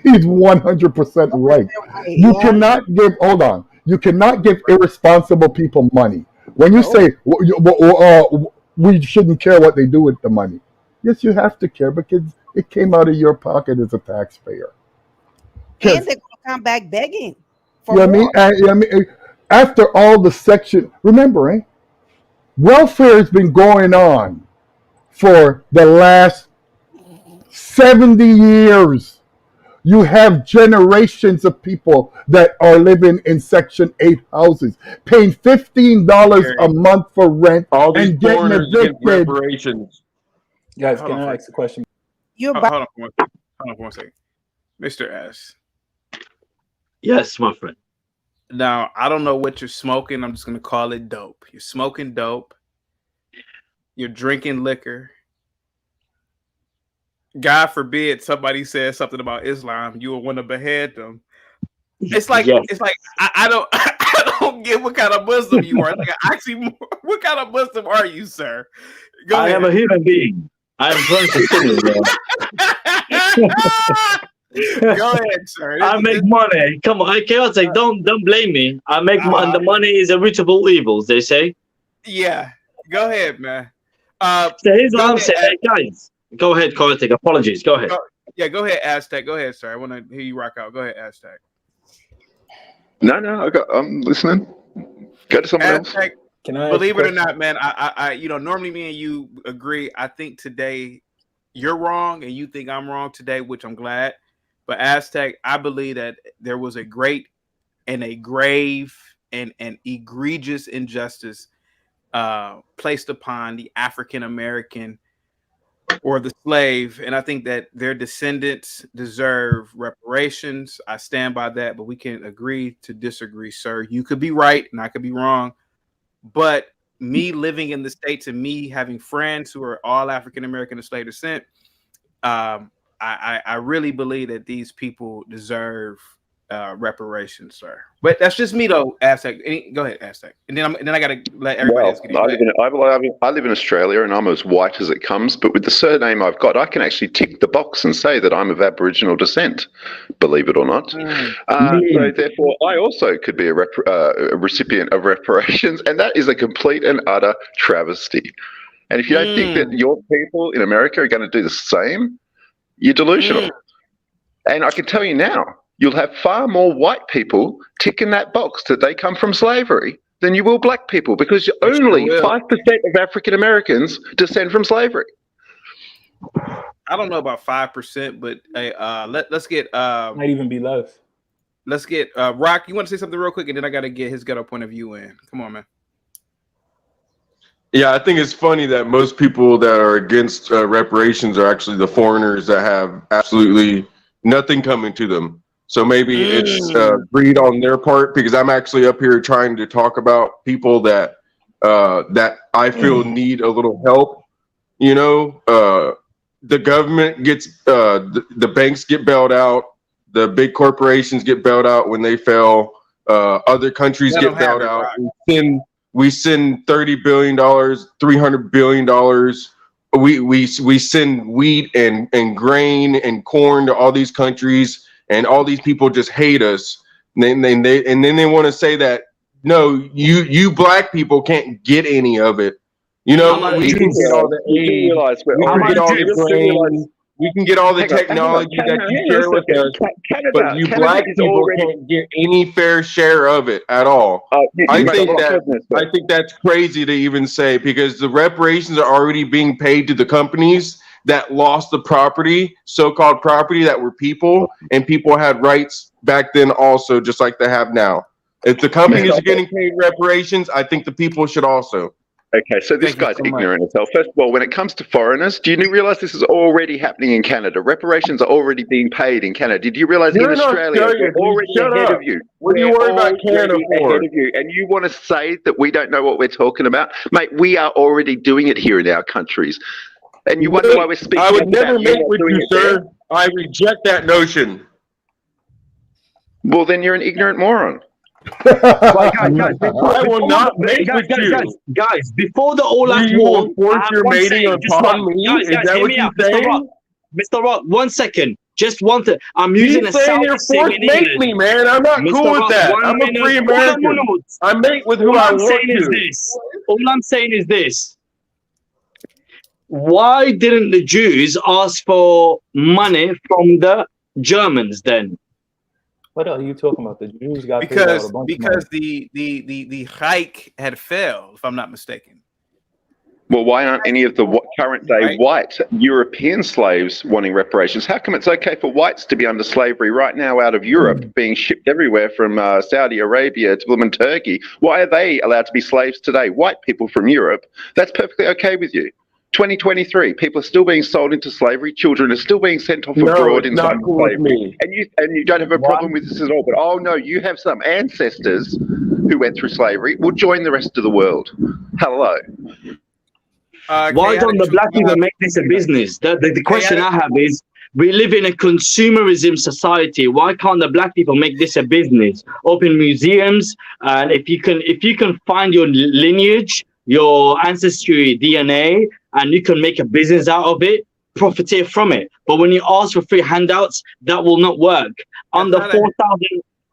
He's 100% right. You cannot give, hold on. You cannot give irresponsible people money. When you say we shouldn't care what they do with the money, yes, you have to care because it came out of your pocket as a taxpayer. And they're gonna come back begging. You know what I mean? After all the section, remember, welfare has been going on for the last 70 years. You have generations of people that are living in Section 8 houses, paying $15 a month for rent all these and getting foreigners get evicted. reparations. Guys, can I ask a question? Hold on for one second. Mr. S. Yes, my friend. Now, I don't know what you're smoking. I'm just going to call it dope. You're smoking dope. You're drinking liquor. God forbid somebody says something about Islam, you will want to behead them. It's like I don't get what kind of Muslim you are. Like, actually, what kind of Muslim are you, sir? Go ahead. am a human being. I am trying to Go ahead, sir. I make money. Come on, chaotic. Don't blame me. I make the money is a reachable evil. They say. Yeah. Go ahead, man. So here's what I'm saying, guys. Go ahead, chaotic. Apologies. Go ahead. Go ahead, Aztec. Go ahead, sir. I want to hear you rock out. Go ahead, Aztec. No, I'm listening. Go to someone else. Can I believe it or not, man? I normally me and you agree. I think today you're wrong and you think I'm wrong today, which I'm glad. But Aztec, I believe that there was a great and a grave and an egregious injustice placed upon the African American or the slave, and I think that their descendants deserve reparations. I stand by that, but we can agree to disagree, sir. You could be right and I could be wrong, but me living in the States and me having friends who are all African American of slave descent, I really believe that these people deserve reparations, sir. But that's just me though, Aztec. Go ahead, Aztec. And then I gotta let everybody else get in. I live in Australia and I'm as white as it comes, but with the surname I've got, I can actually tick the box and say that I'm of Aboriginal descent, believe it or not. So therefore, I also could be a recipient of reparations, and that is a complete and utter travesty. And if you don't think that your people in America are going to do the same, you're delusional. And I can tell you now, you'll have far more white people ticking that box that they come from slavery than you will black people, because only 5% of African Americans descend from slavery. I don't know about 5%, but let's get might even be less. Let's get Rock. You want to say something real quick, and then I got to get his ghetto point of view in. Come on, man. Yeah, I think it's funny that most people that are against reparations are actually the foreigners that have absolutely nothing coming to them. So maybe it's greed on their part, because I'm actually up here trying to talk about people that that I feel need a little help. You know, the government gets the banks get bailed out, the big corporations get bailed out when they fail. Other countries get bailed out. We send $30 billion, $300 billion. We send wheat and grain and corn to all these countries, and all these people just hate us. And then they want to say that no, you black people can't get any of it. You know, we can get all the aid, we can get all the grain, we can get all the technology that you share with us, but you black people can't get any fair share of it at all. I think that's crazy to even say, because the reparations are already being paid to the companies that lost the property, so-called property, that were people, and people had rights back then also, just like they have now. If the companies are getting paid reparations, I think the people should also. Okay, so this guy's ignorant as hell. First of all, when it comes to foreigners, do you realize this is already happening in Canada? Reparations are already being paid in Canada. Did you realize in Australia we're already ahead of you? What do you worry about Canada for? Ahead of you. And you want to say that we don't know what we're talking about? Mate, we are already doing it here in our countries. And you wonder why we're speaking. I would never mate with you, sir. I reject that notion. Well, then you're an ignorant moron. I will not mate with you. Guys, before the all-out war, force your mating upon me. Is that what you're saying? Mr. Rock, 1 second. Just one thing. I'm using a sound force mate me, man. I'm not cool with that. I'm a free American. I mate with who I want to. All I'm saying is this. Why didn't the Jews ask for money from the Germans then? What are you talking about? The Jews got because the hike had failed, if I'm not mistaken. Well, why aren't any of the current day white European slaves wanting reparations? How come it's okay for whites to be under slavery right now out of Europe, being shipped everywhere from Saudi Arabia to Turkey? Why are they allowed to be slaves today? White people from Europe, that's perfectly okay with you. 2023, people are still being sold into slavery. Children are still being sent off abroad in slavery. And you don't have a problem with this at all. But oh no, you have some ancestors who went through slavery. Will join the rest of the world. Hello. Why don't the black people make this a business? The question I have is, we live in a consumerism society. Why can't the black people make this a business? Open museums, and if you can find your lineage, your ancestry DNA, and you can make a business out of it, profiteer from it. But when you ask for free handouts, that will not work. Under 4,000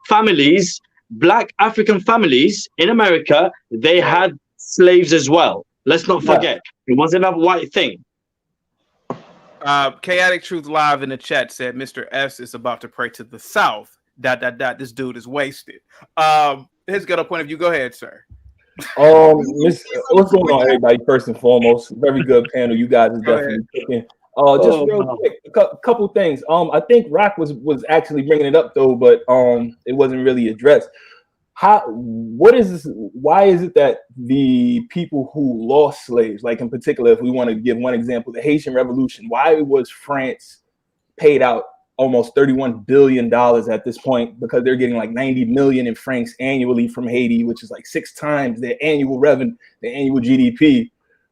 families, black African families in America, they had slaves as well. Let's not forget. It wasn't a white thing. Chaotic Truth Live in the chat said Mr. S is about to pray to the South. ... This dude is wasted. His good point of view. Go ahead, sir. What's going on, everybody? First and foremost, very good panel. You guys are definitely kicking. Just real quick, a couple things. I think Rock was actually bringing it up though, but it wasn't really addressed. What is this? Why is it that the people who lost slaves, like in particular, if we want to give one example, the Haitian Revolution, why was France paid out almost $31 billion at this point, because they're getting like 90 million in francs annually from Haiti, which is like 6 times their annual revenue, their annual GDP,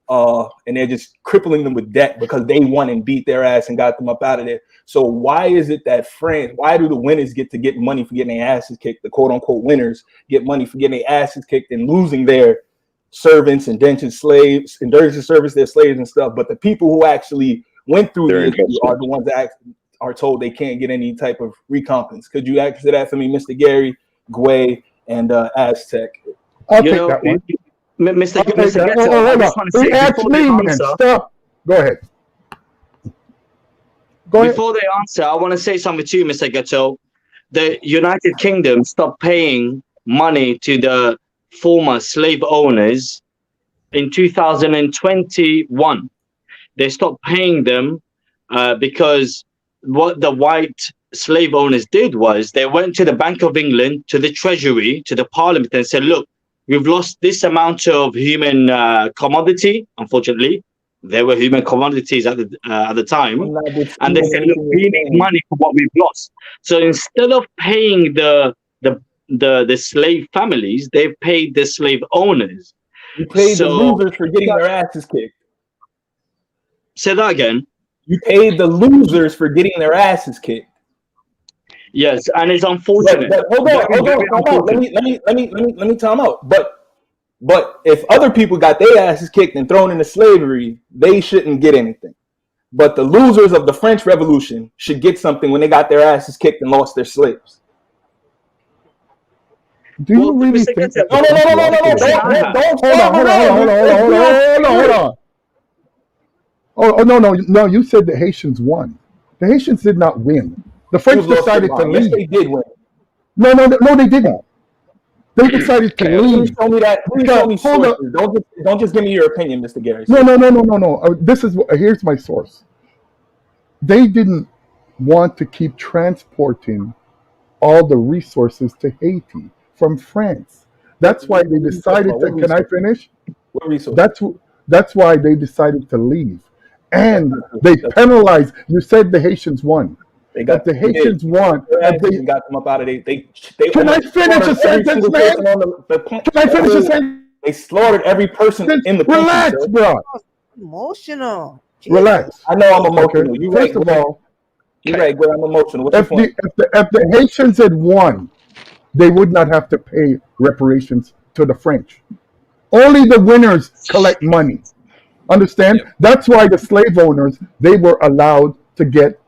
and they're just crippling them with debt because they won and beat their ass and got them up out of there. So why is it that why do the winners get to get money for getting their asses kicked? The quote unquote winners get money for getting their asses kicked and losing their servants, indentured slaves, indentured service, their slaves and stuff. But the people who actually went through the issue are the ones that are told they can't get any type of recompense. Could you answer that for me, Mr. Gary, Gway, and Aztec? I'll take that one. Mr. Ghetto, he asked me, man. Stop. Go ahead. Before they answer, I want to say something to you, Mr. Ghetto. The United Kingdom stopped paying money to the former slave owners in 2021. They stopped paying them because what the white slave owners did was they went to the Bank of England, to the Treasury, to the Parliament and said, look, we've lost this amount of human commodity. Unfortunately, there were human commodities at the time. And they said, look, we need money for what we've lost. So instead of paying the slave families, they've paid the slave owners. You paid the losers for getting their asses kicked. Say that again. You paid the losers for getting their asses kicked. Yes, and it's unfortunate. But hold on. Let me time out. But if other people got their asses kicked and thrown into slavery, they shouldn't get anything. But the losers of the French Revolution should get something when they got their asses kicked and lost their slaves. Do you really think that? No. Hold on. Oh, no. You said the Haitians won. The Haitians did not win. The French decided to leave. Yes, they did win. No, they didn't. They decided to leave. Please show me that. Please show me sources. Don't just give me your opinion, Mr. Gary. No. Here's my source. They didn't want to keep transporting all the resources to Haiti from France. That's why they decided to. Can I finish? What resources? That's why they decided to leave, and they penalized. You said the Haitians won. The Haitians won. They got them up out of there. Can I finish a sentence, man? Can I finish a sentence? They slaughtered every person in the country. Relax, bro. Emotional. Relax. I know I'm emotional. Okay. You're First of all, you're right, Gwen. I'm emotional. What's your point? If the Haitians had won, they would not have to pay reparations to the French. Only the winners collect money. Understand? Yeah. That's why the slave owners, they were allowed to get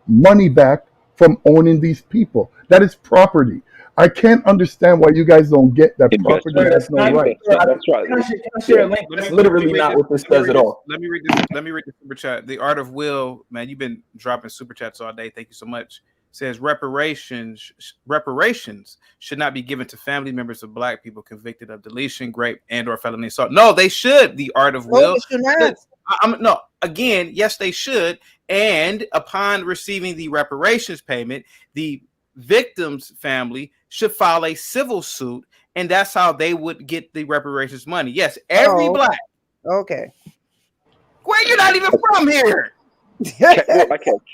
money back from owning these people. That is property. I can't understand why you guys don't get that property. That's no right. That's right. Can I share a link? That's literally not what this says at all. Let me read the super chat. The Art of Will, man, you've been dropping super chats all day. Thank you so much. Says reparations should not be given to family members of Black people convicted of deletion, rape, and/or felony assault. No, they should. The Art of Will. No, again, yes, they should. And upon receiving the reparations payment, the victim's family should file a civil suit, and that's how they would get the reparations money. Yes, every Black. Okay. Well, you're not even from here. Okay,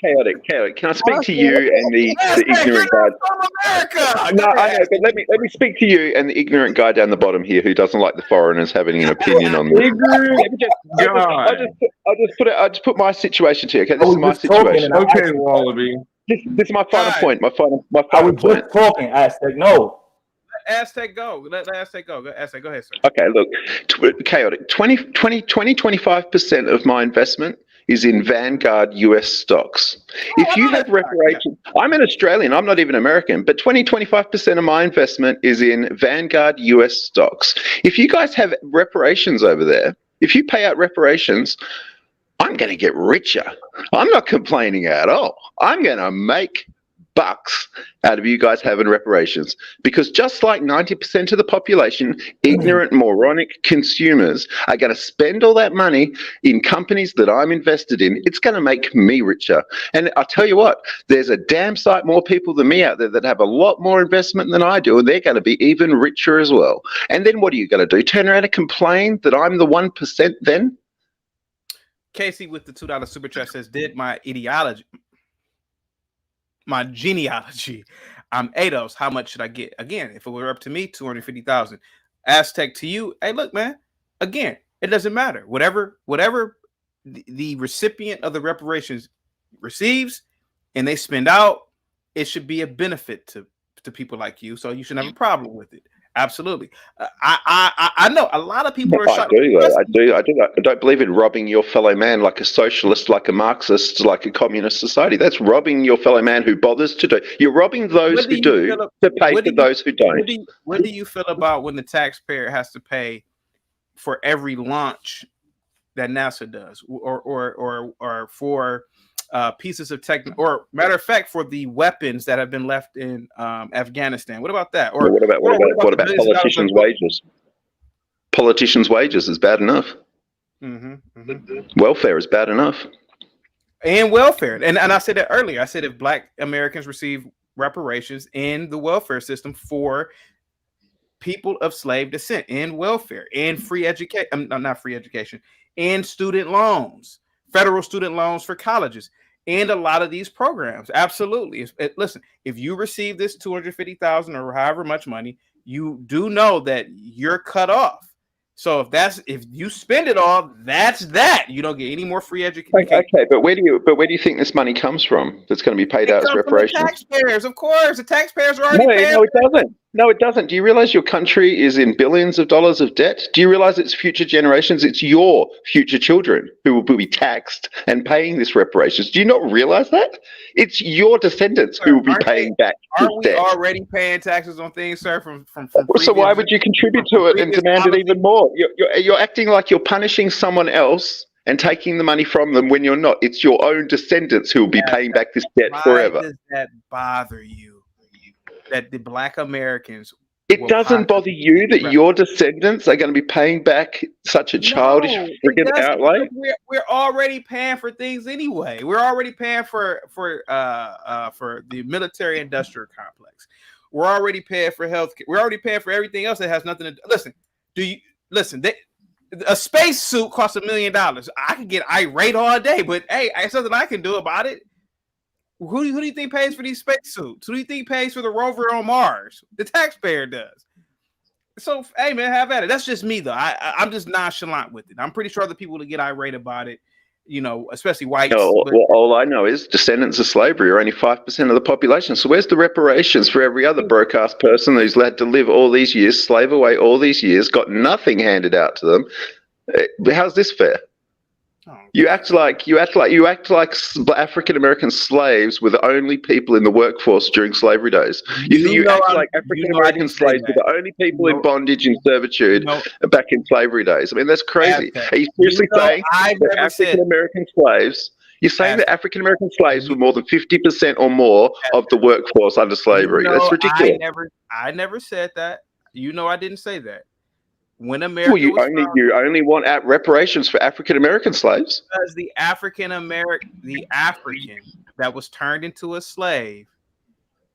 chaotic. Can I speak to you and the ignorant guy? From America. No, I know, but let me speak to you and the ignorant guy down the bottom here who doesn't like the foreigners having an opinion on this. I'll just put my situation to you. Okay, this is my situation. Okay, Wallaby. This is my final point. My final I was just talking, Aztec. No. Aztec go. Let Aztec go. Aztec, go ahead, sir. Okay, look, chaotic. 25% of my investment is in Vanguard US stocks. If you have reparations, I'm an Australian, I'm not even American, but 25% of my investment is in Vanguard US stocks. If you guys have reparations over there, if you pay out reparations, I'm going to get richer. I'm not complaining at all. I'm going to make bucks out of you guys having reparations, because just like 90% of the population, ignorant, moronic consumers are going to spend all that money in companies that I'm invested in. It's going to make me richer. And I'll tell you what, there's a damn sight more people than me out there that have a lot more investment than I do, and they're going to be even richer as well. And then what are you going to do? Turn around and complain that I'm the 1% then? Casey with the $2 super chat says, did my genealogy. I'm ADOS. How much should I get? Again, if it were up to me, 250,000. Aztec to you. Hey, look, man. Again, It doesn't matter. Whatever the recipient of the reparations receives and they spend out, it should be a benefit to people like you. So you shouldn't have a problem with it. Absolutely. I know a lot of people are shocked. I don't believe in robbing your fellow man like a socialist, like a Marxist, like a communist society. That's robbing your fellow man who bothers to do. You're robbing those who do to pay for those who don't. What do you feel about when the taxpayer has to pay for every launch that NASA does, or for pieces of tech, or matter of fact, for the weapons that have been left in Afghanistan? What about that? Or what about politicians' wages? Politicians' wages is bad enough. Welfare is bad enough. And welfare, and I said that earlier. I said if Black Americans receive reparations in the welfare system for people of slave descent, and welfare, and free education, not free education, and student loans, federal student loans for colleges, and a lot of these programs. Absolutely. Listen, if you receive this $250,000 or however much money, you do know that you're cut off. So if you spend it all, that's that. You don't get any more free education. Okay, but where do you think this money comes from? That's going to be paid out as reparations? From the taxpayers, of course. The taxpayers are already paying. No, it doesn't. No, it doesn't. Do you realize your country is in billions of dollars of debt? Do you realize it's future generations? It's your future children who will be taxed and paying this reparations. Do you not realize that? It's your descendants who will be paying back this debt. Aren't we already paying taxes on things, sir? From so why would you contribute to it and demand it even more? You're acting like you're punishing someone else and taking the money from them when you're not. It's your own descendants who will be paying back this debt forever. Why does that bother you? That the Black Americans... It doesn't bother you that your descendants are going to be paying back such a childish friggin' outlay? We're already paying for things anyway. We're already paying for the military-industrial complex. We're already paying for healthcare. We're already paying for everything else that has nothing to do. Listen? A space suit costs $1 million. I can get irate all day, but hey, there's something I can do about it. Who do you think pays for these spacesuits? Who do you think pays for the rover on Mars? The taxpayer does. So, hey, man, have at it. That's just me, though. I'm just nonchalant with it. I'm pretty sure other people will get irate about it, especially whites. All I know is descendants of slavery are only 5% of the population. So where's the reparations for every other broke-ass person who's had to live all these years, slave away all these years, got nothing handed out to them? How's this fair? You act like African American slaves were the only people in the workforce during slavery days. You act like African American slaves were the only people in bondage and servitude back in slavery days. I mean, that's crazy. Are you seriously saying that African American slaves? You're saying that African American slaves were more than 50% or more of the workforce under slavery? That's ridiculous. I never said that. I didn't say that. When America you only want reparations for African American slaves? Because the African that was turned into a slave,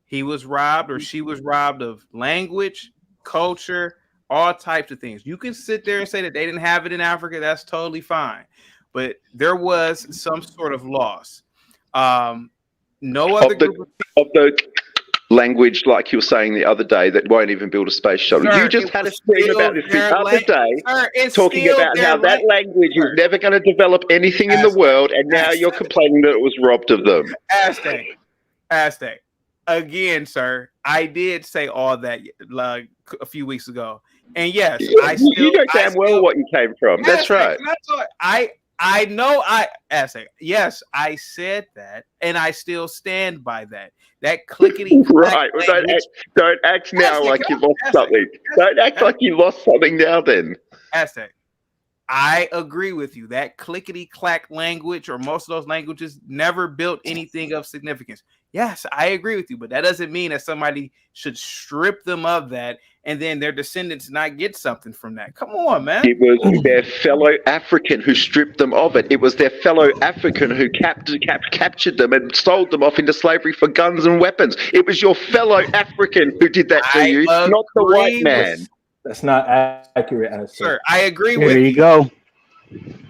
he was robbed or she was robbed of language, culture, all types of things. You can sit there and say that they didn't have it in Africa. That's totally fine. But there was some sort of loss. No other group of the language, like you were saying the other day, that won't even build a space shuttle. You just had a stream about this the other day, talking about how that language is never going to develop anything in the world, and now you're complaining that it was robbed of them. Aztec. Again, sir, I did say all that like a few weeks ago, and yes, you know damn well what you came from. That's right. I know Aztec. Yes, I said that, and I still stand by that. That clickety right. Well, don't act now like you lost something. Don't act like you lost something now. Then Aztec, I agree with you. That clickety clack language, or most of those languages, never built anything of significance. Yes, I agree with you, but that doesn't mean that somebody should strip them of that and then their descendants not get something from that. Come on, man. It was their fellow African who stripped them of it. It was their fellow African who captured them and sold them off into slavery for guns and weapons. It was your fellow African who did that to you, not the white man. That's not accurate, sir. I agree with you. There you go.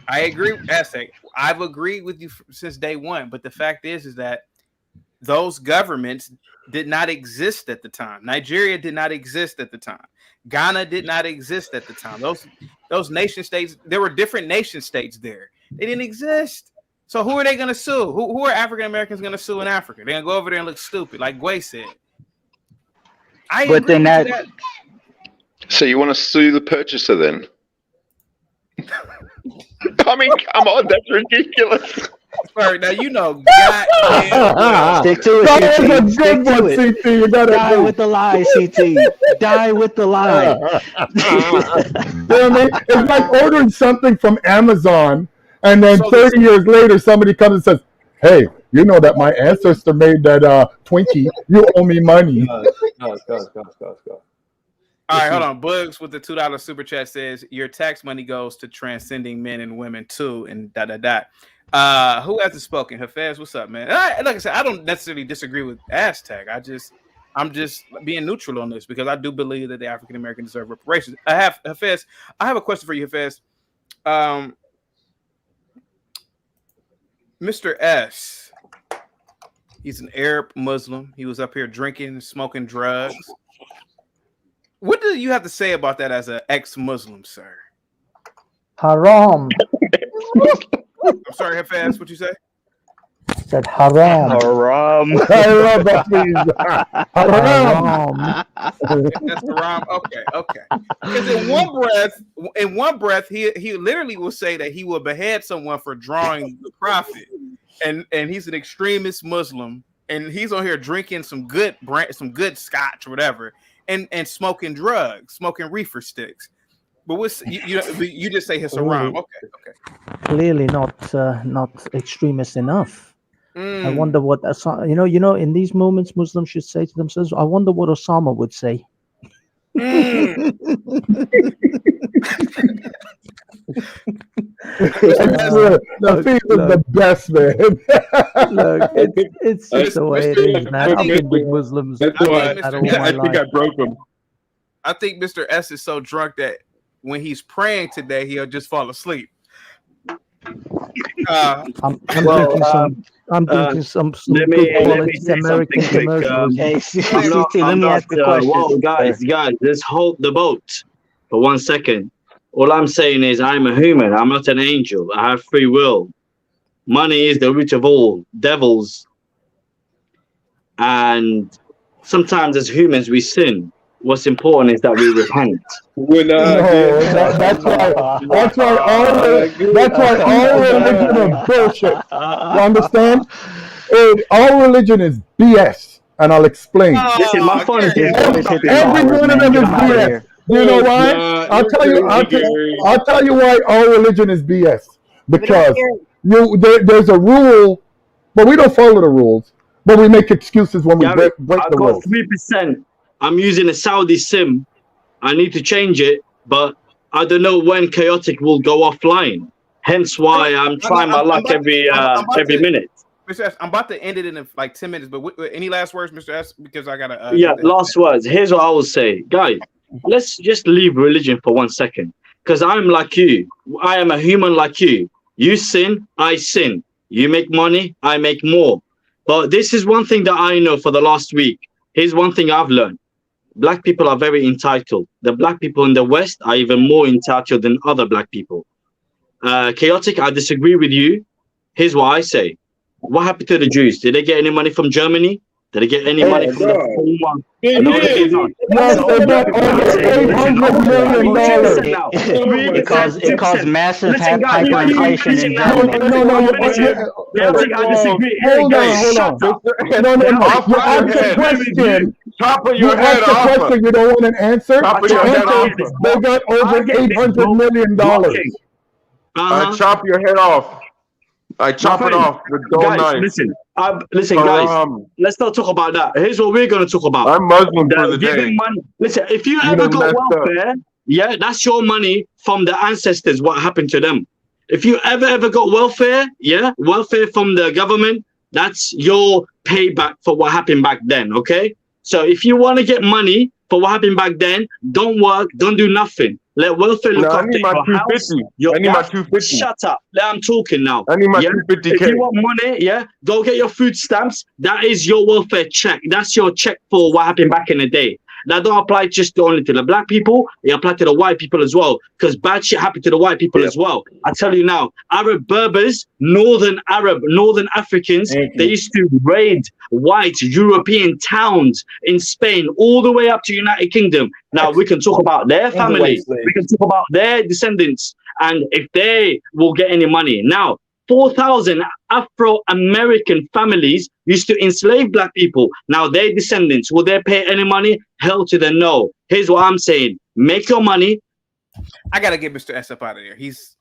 I agree, Aztec. I've agreed with you since day one, but the fact is that those governments did not exist at the time. Nigeria did not exist at the time. Ghana did not exist at the time. Those nation states, there were different nation states there. They didn't exist. So who are they going to sue? Who are African Americans going to sue in Africa? They're going to go over there and look stupid, like Gway said. But then that. So you want to sue the purchaser then? I mean, come on, that's ridiculous. Sorry, now you know. Stick to it. That was a good one, CT. You got Die with the lie, CT. Die with the lie. You know what I mean? It's like ordering something from Amazon, and then 30 years later, somebody comes and says, "Hey, you know that my ancestor made that Twinkie. You owe me money." Go. All right, hold on. Bugs with the $2 super chat says your tax money goes to transcending men and women too, and . Who hasn't spoken? Hafez, what's up, man? Like I said, I don't necessarily disagree with Aztec. I'm just being neutral on this because I do believe that the African Americans deserve reparations. I have a question for you, Hafez. Mr. S, he's an Arab Muslim. He was up here drinking and smoking drugs. What do you have to say about that as an ex-Muslim, sir? Haram. I'm sorry, Hafez, what you say? Said haram. Haram. I love that, please. Haram. That's haram. Okay. Because in one breath, he literally will say that he will behead someone for drawing the prophet, and he's an extremist Muslim, and he's on here drinking some good scotch or whatever, and smoking drugs, smoking reefer sticks. But you just say it's haram. Okay. Clearly not extremist enough. I wonder what in these moments Muslims should say to themselves, I wonder what Osama would say. The best, man. Look, it's just the way it is, man. I've been with Muslims. I think I broke him. I think Mr. S is so drunk that when he's praying today, he'll just fall asleep. I'm drinking some good quality American commercials. Let me ask a question. Whoa, guys, let's hold the boat for 1 second. All I'm saying is I'm a human. I'm not an angel. I have free will. Money is the root of all devils. And sometimes as humans, we sin. What's important is that we repent. That's why all religion is bullshit. You understand? All religion is BS, and I'll explain. Listen, my phone is every one of them is BS. You know why? I'll tell you why all religion is BS. Because there's a rule, but we don't follow the rules. But we make excuses when we break the rules. 3%. I'm using a Saudi SIM. I need to change it, but I don't know when Chaotic will go offline. Hence why I'm trying my luck every minute. Mr. S, I'm about to end it in like 10 minutes, but any last words, Mr. S? Because I gotta. Last words. Here's what I will say, guys. Let's just leave religion for 1 second, because I'm like you. I am a human like you. You sin, I sin. You make money, I make more. But this is one thing that I know for the last week. Here's one thing I've learned. Black people are very entitled. The black people in the West are even more entitled than other black people. Chaotic, I disagree with you. Here's what I say. What happened to the Jews? Did they get any money from Germany? Did they get any money from the one? No, they did not. It caused massive hyperinflation in Germany. I disagree. Hold on. Top of your head off. You don't want an answer? They got over $800 million. Chop your head off. I chop it off with gold knife. Listen, guys. Let's not talk about that. Here's what we're gonna talk about. I'm Muslim for the day. Money. Listen, if you ever got welfare, that's your money from the ancestors. What happened to them? If you ever got welfare, welfare from the government, that's your payback for what happened back then. Okay. So if you want to get money for what happened back then, don't work, don't do nothing. Let welfare look after your house. I need my 250. Shut up. I'm talking now. I need my 250K. If you want money, go get your food stamps. That is your welfare check. That's your check for what happened back in the day. that don't apply just only to the black people, it applies to the white people as well. Because bad shit happened to the white people as well. I tell you now, Arab Berbers, Northern Africans, they used to raid white European towns in Spain all the way up to United Kingdom. Now we can talk about their family, we can talk about their descendants, and if they will get any money. Now, 4,000 Afro-American families used to enslave black people. Now their descendants, will they pay any money? Hell to the no. Here's what I'm saying. Make your money. I got to get Mr. S up out of there. He's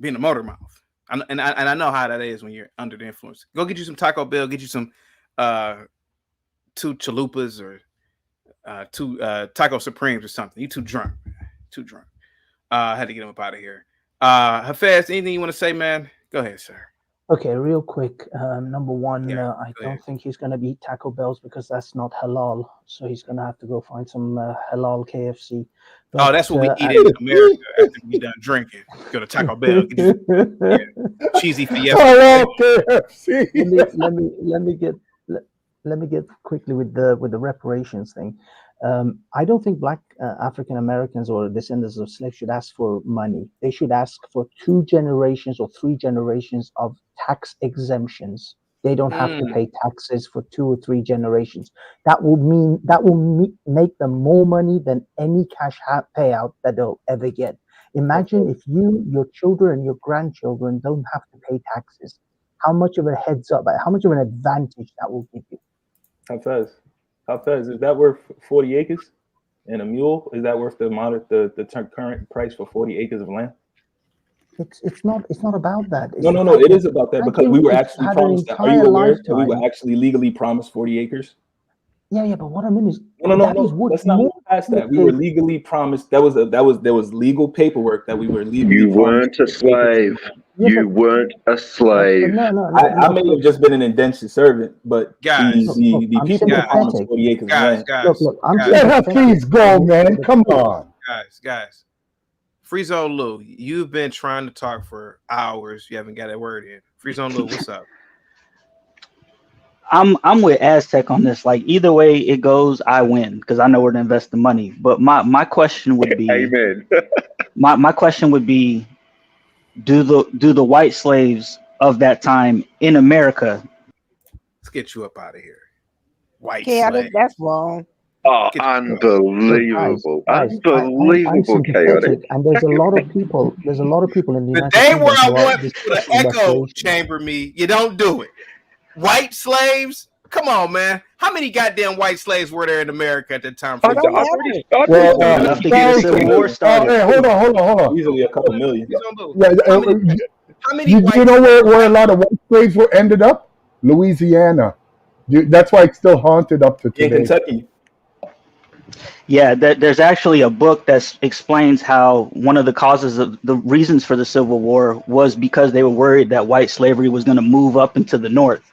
being a motor mouth. And I know how that is when you're under the influence. Go get you some Taco Bell, get you some 2 chalupas or 2 Taco Supremes or something. You too drunk. Too drunk. I had to get him up out of here. Hafez, anything you want to say, man? Go ahead, sir. Okay, real quick. Number one, I don't think he's going to eat Taco Bells because that's not halal. So he's going to have to go find some halal KFC. But, that's what we eat in America after we done drinking. Go to Taco Bell. Get you, cheesy fiesta. Halal KFC. Let me get quickly with the reparations thing. I don't think black African Americans or descendants of slaves should ask for money. They should ask for 2 generations or 3 generations of tax exemptions. They don't have to pay taxes for 2 or 3 generations. That will make them more money than any cash payout that they'll ever get. Imagine if you, your children, and your grandchildren don't have to pay taxes. How much of a heads up, how much of an advantage that will give you? How fast is that worth 40 acres and a mule? Is that worth the current price for 40 acres of land? It's not about that. No, it is about that because we were actually promised that. Are you aware that we were actually legally promised 40 acres? Yeah, but what I mean is no. Let's not move past that. We were legally promised. There was legal paperwork that we were legally. You weren't a slave. You weren't a slave. No. I may have just been an indentured servant, but the people were promised 40 acres of land. Look, let her please go, man. Come on, guys. Freezone Lou, you've been trying to talk for hours. You haven't got a word in. Freezone Lou, what's up? I'm with Aztec on this. Like either way it goes, I win because I know where to invest the money. But my question would be, Amen. my question would be, do the white slaves of that time in America? Let's get you up out of here. White chaotic, that's wrong. Oh, unbelievable. Unbelievable chaotic. And there's a lot of people in the United day where I want people to echo chamber me, you don't do it. White slaves? Come on, man. How many goddamn white slaves were there in America at the time? Enough to get a civil war started. Hold on. Easily a couple million. How many you know where a lot of white slaves were ended up? Louisiana. That's why it's still haunted up to today. In Kentucky. Yeah, there's actually a book that explains how one of the causes of the reasons for the Civil War was because they were worried that white slavery was going to move up into the north.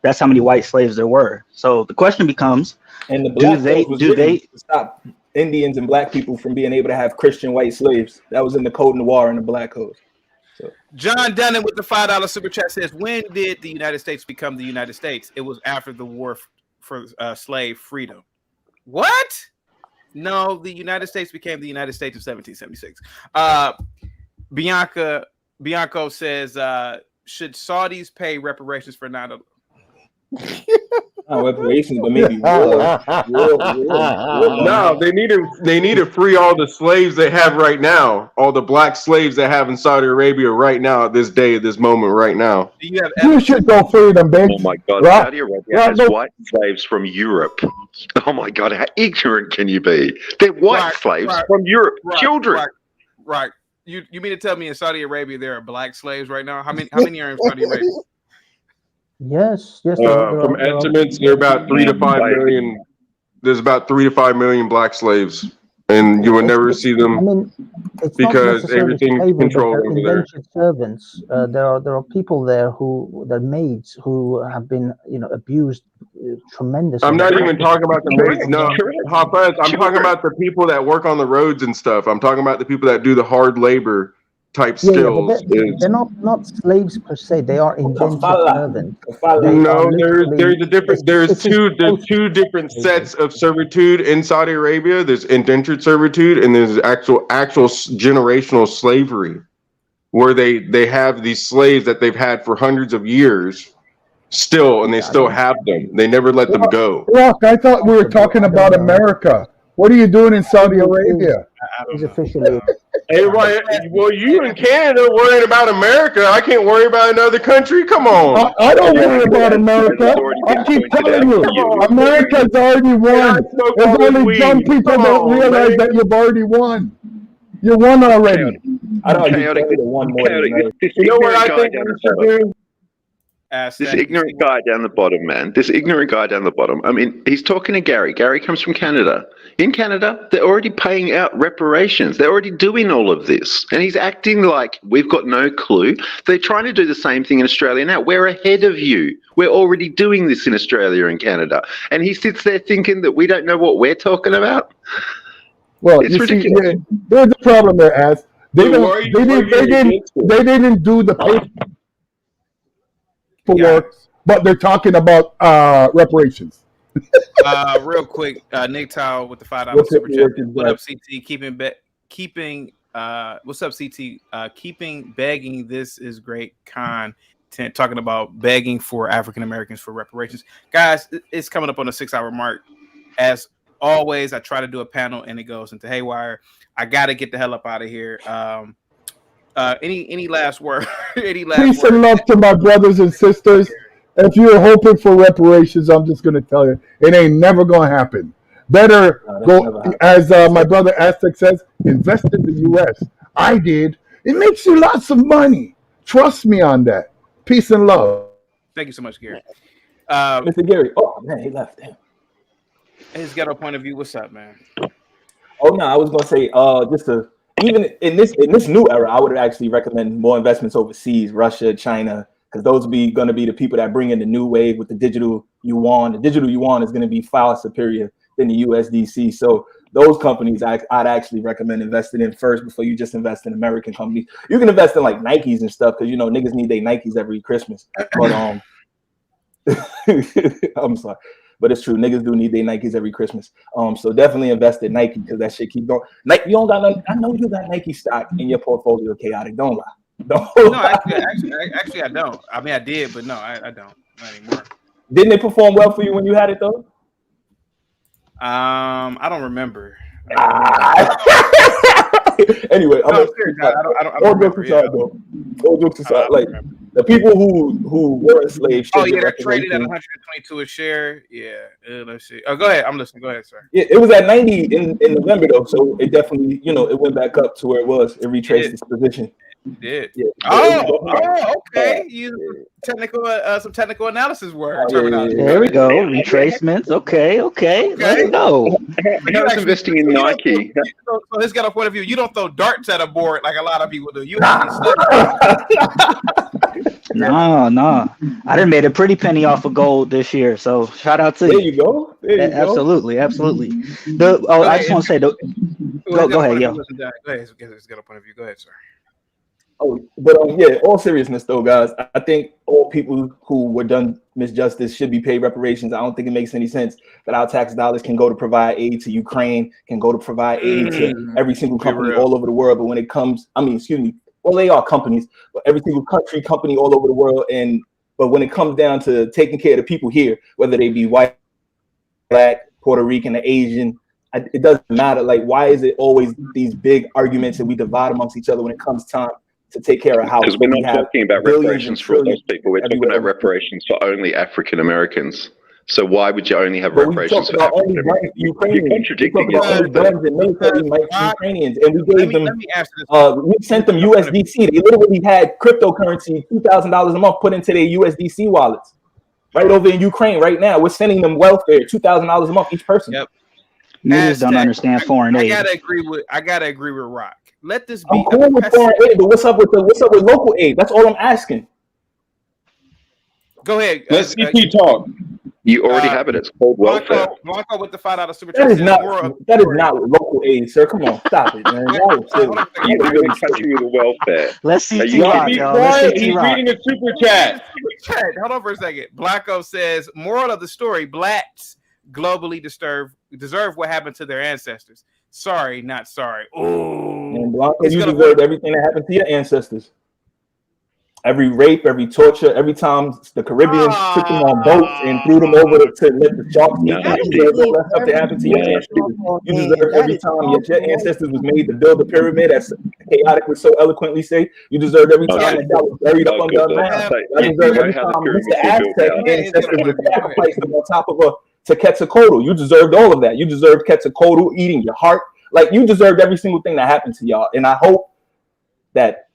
That's how many white slaves there were. So the question becomes, and the black do they stop Indians and black people from being able to have Christian white slaves? That was in the Code Noir and the Black Code. So. John Dunnan with the $5 super chat says, when did the United States become the United States? It was after the war for slave freedom. What? No, the United States became the United States of 1776. Bianco says, should Saudis pay reparations for 9/11? Not reparations, but maybe war. No, they need to free all the slaves they have right now, all the black slaves they have in Saudi Arabia right now, at this day, at this moment, right now. You should go free them, bitch. Oh my God, Saudi Arabia has white slaves from Europe. Oh my God, how ignorant can you be? They're white slaves from Europe, children. Right. You mean to tell me in Saudi Arabia there are black slaves right now? How many are in Saudi Arabia? Yes. From estimates, there are about 3 to 5 million. There's about 3 to 5 million black slaves, and you will never see them because everything is controlled over there. Servants. There are people there they're maids who have been abused tremendously. I'm not even talking about the maids. No, I'm talking about the people that work on the roads and stuff. I'm talking about the people that do the hard labor type Yeah, skills. they're not slaves per se. They are indentured servants. No, there's a different. There's two different sets of servitude in Saudi Arabia. There's indentured servitude, and there's actual generational slavery, where they have these slaves that they've had for hundreds of years, still, and they still have them. They never let them go. Look, I thought we were talking about America. What are you doing in Saudi Arabia? He's officially. Everybody, well, you in Canada worrying about America. I can't worry about another country. Come on. I don't worry about America. I keep telling you, America's already won. It's only some people don't realize that you've already won. You won already. I don't think one more. You know what I think we should do? This ignorant guy down the bottom, man. This ignorant guy down the bottom. I mean, he's talking to Gary. Gary comes from Canada. In Canada, they're already paying out reparations. They're already doing all of this. And he's acting like we've got no clue. They're trying to do the same thing in Australia now. We're ahead of you. We're already doing this in Australia and Canada. And he sits there thinking that we don't know what we're talking about. Well, it's you ridiculous. see, there's a problem there, Az. They didn't do the paperwork, but they're talking about reparations. Real quick, Nick Tao with the $5 super chat. What up, CT? Keeping what's up, CT? Keeping begging. This is great content. Talking about begging for African Americans for reparations, guys. It's coming up on the 6-hour mark. As always, I try to do a panel and it goes into haywire. I got to get the hell up out of here. Any last word? Peace and love to my brothers and sisters. If you're hoping for reparations, I'm just going to tell you, it ain't never going to happen. Better go, as my brother Aztec says, invest in the U.S. I did. It makes you lots of money. Trust me on that. Peace and love. Thank you so much, Gary. Mr. Gary. Oh, man, he left. Damn. His ghetto point of view. What's up, man? Oh, no, I was going to say, even in this new era, I would actually recommend more investments overseas, Russia, China, because those are going to be the people that bring in the new wave with the digital yuan. The digital yuan is going to be far superior than the USDC. So those companies I'd actually recommend investing in first before you just invest in American companies. You can invest in like Nikes and stuff because, you know, niggas need their Nikes every Christmas. But I'm sorry. But it's true. Niggas do need their Nikes every Christmas. So definitely invest in Nike because that shit keep going. Nike, you don't got none. I know you got Nike stock in your portfolio, chaotic. Don't lie. No, actually, I don't. I mean, I did, but no, I don't. Not anymore. Didn't it perform well for you when you had it though? I don't remember. Anyway, all jokes aside, though. All jokes aside, like the people who were enslaved. Oh yeah, they're traded at 122 a share. Yeah, let's see. Oh, go ahead. I'm listening. Go ahead, sir. Yeah, it was at 90 in November though, so it definitely, you know, it went back up to where it was. It retraced its position. It did. Yeah. Okay. You some technical analysis work. There we go. Retracements. Okay. Let's go. I was investing in Nike. So this got a point of view. You don't throw darts at a board like a lot of people do. You No. I done made a pretty penny off of gold this year. So shout out to you. There you go. Absolutely. I just want to say, go ahead, yo. Go ahead. It's got a point of view. Go ahead, sir. Oh, but yeah, all seriousness though, guys, I think all people who were done misjustice should be paid reparations. I don't think it makes any sense that our tax dollars can go to provide aid to Ukraine, can go to provide aid to every single company all over the world. But when it comes, well, they are companies, but every single company all over the world. But when it comes down to taking care of the people here, whether they be white, black, Puerto Rican, or Asian, it doesn't matter. Like, why is it always these big arguments and we divide amongst each other when it comes time to take care of how? Because we're not talking about reparations for all those people. We're talking about reparations for only African Americans. So why would you only have reparations for African Americans? You're contradicting yourself. Ukrainians, and we gave them. We sent them USDC. They literally had cryptocurrency, $2,000 a month put into their USDC wallets. Right over in Ukraine right now, we're sending them welfare, $2,000 a month each person. Yep. Niggas don't understand foreign aid. I gotta agree with Rock. Let this be. I'm cool with foreign aid, but what's up with local aid? That's all I'm asking. Go ahead. Let CT talk. You already have it. It's called welfare. Blanco with the $5 super That chat. is not local aid, sir. Come on, stop it, man. Y'all are silly. You live in a country with welfare. Let's see Are you T-Rock, kidding me? y'all. Let's see T-Rock. Reading a super chat. Hold on for a second. Blanco says, moral of the story, blacks globally deserve what happened to their ancestors. Sorry, not sorry. Oh, and Blanco, you deserved everything that happened to your ancestors. Every rape, every torture, every time the Caribbeans took them on boats and threw them over to let the sharks eat them. You deserve all that stuff that happened to your ancestors. You deserve every time your ancestors was made to build the pyramid, as Chaotic would so eloquently say. You deserved every time that was buried up under a mound. You deserve every time Mr. Aztec ancestors were sacrificed on top of a Quetzalcoatl. You deserved all of that. You deserved Quetzalcoatl eating your heart. Like, you deserved every single thing that happened to y'all. And I hope that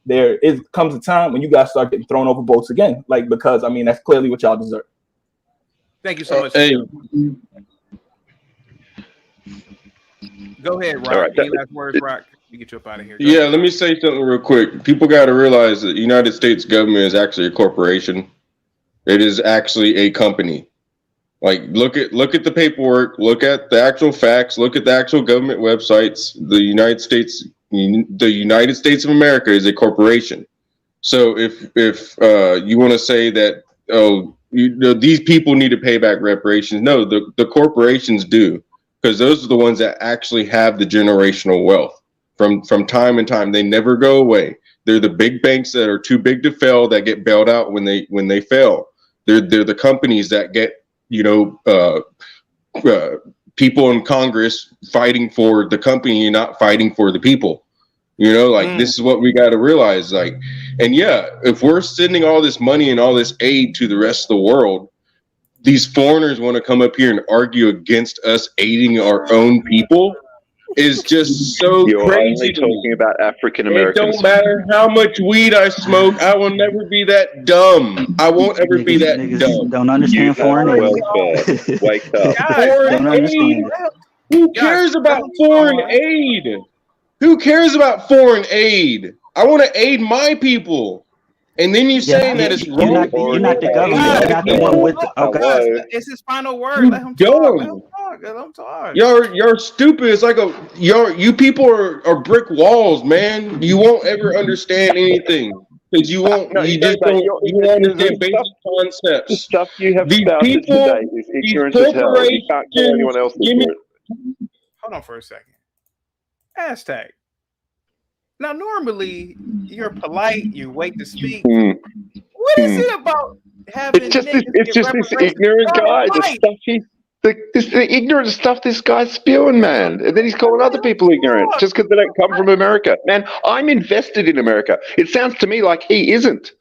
comes a time when you guys start getting thrown over boats again. Like, because I mean, that's clearly what y'all deserve. Thank you so much. Go ahead, Rock. Any last words, Rock? You get you up out of here. Yeah, let me say something real quick. People got to realize that the United States government is actually a corporation. It is actually a company. Like, look at the paperwork, look at the actual facts, look at the actual government websites. The United States of America is a corporation. So if you want to say that, these people need to pay back reparations, no, the corporations do, because those are the ones that actually have the generational wealth from time and time. They never go away. They're the big banks that are too big to fail, that get bailed out when they fail. They're the companies that get people in Congress fighting for the company and not fighting for the people. This is what we got to realize. Like, and yeah, if we're sending all this money and all this aid to the rest of the world, these foreigners want to come up here and argue against us aiding our own people is just so You're crazy. only talking about African Americans. It don't matter how much weed I smoke, I will never be that dumb. I won't ever be that dumb. Don't understand foreign aid. Wake up. Don't understand it. Who cares about foreign aid? Who cares about foreign aid? I want to aid my people. And then you're saying that it's wrong. You're not the government. You're not the one with the... Okay. It's his final word. Let him talk. Let him talk. You're stupid. It's like you people are brick walls, man. You won't ever understand anything. Because you won't. You just don't. You won't understand basic concepts. The stuff you have these spouted people, today is ignorant as hell. You can't call anyone else ignorant. Hold on for a second. Aztec. Now, normally you're polite. You wait to speak. What is it about having? It's just this ignorant guy. The ignorant stuff this guy's spewing, man. And then he's calling other people ignorant just because they don't come from America. Man, I'm invested in America. It sounds to me like he isn't.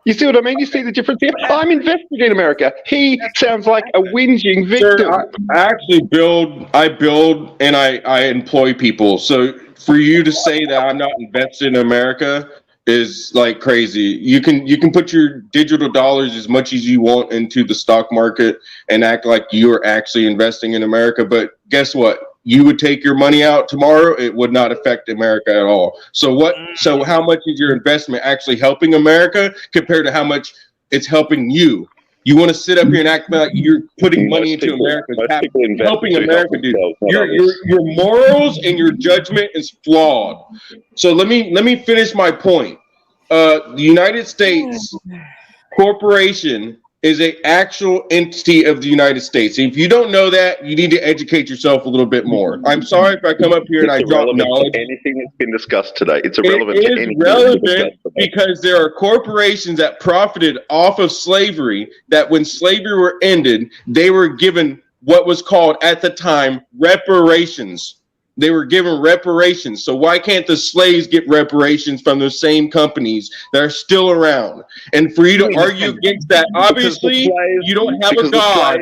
You see what I mean? You see the difference here? I'm invested in America. He sounds like a whinging victim. Sir, I actually build, and I employ people. So for you to say that I'm not invested in America is like crazy. You can put your digital dollars as much as you want into the stock market and act like you're actually investing in America. But guess what? You would take your money out tomorrow, it would not affect America at all. So how much is your investment actually helping America compared to how much it's helping you? You want to sit up here and act like you're putting money into America, helping America, dude. Your morals and your judgment is flawed. So let me finish my point. The United States corporation is an actual entity of the United States. If you don't know that, you need to educate yourself a little bit more. I'm sorry if I come up here and I drop knowledge. Anything that's been discussed today, it's irrelevant to anything. It is relevant because there are corporations that profited off of slavery, that when slavery were ended, they were given what was called at the time reparations. They were given reparations. So why can't the slaves get reparations from those same companies that are still around? And for you to argue against that, obviously you don't have a God.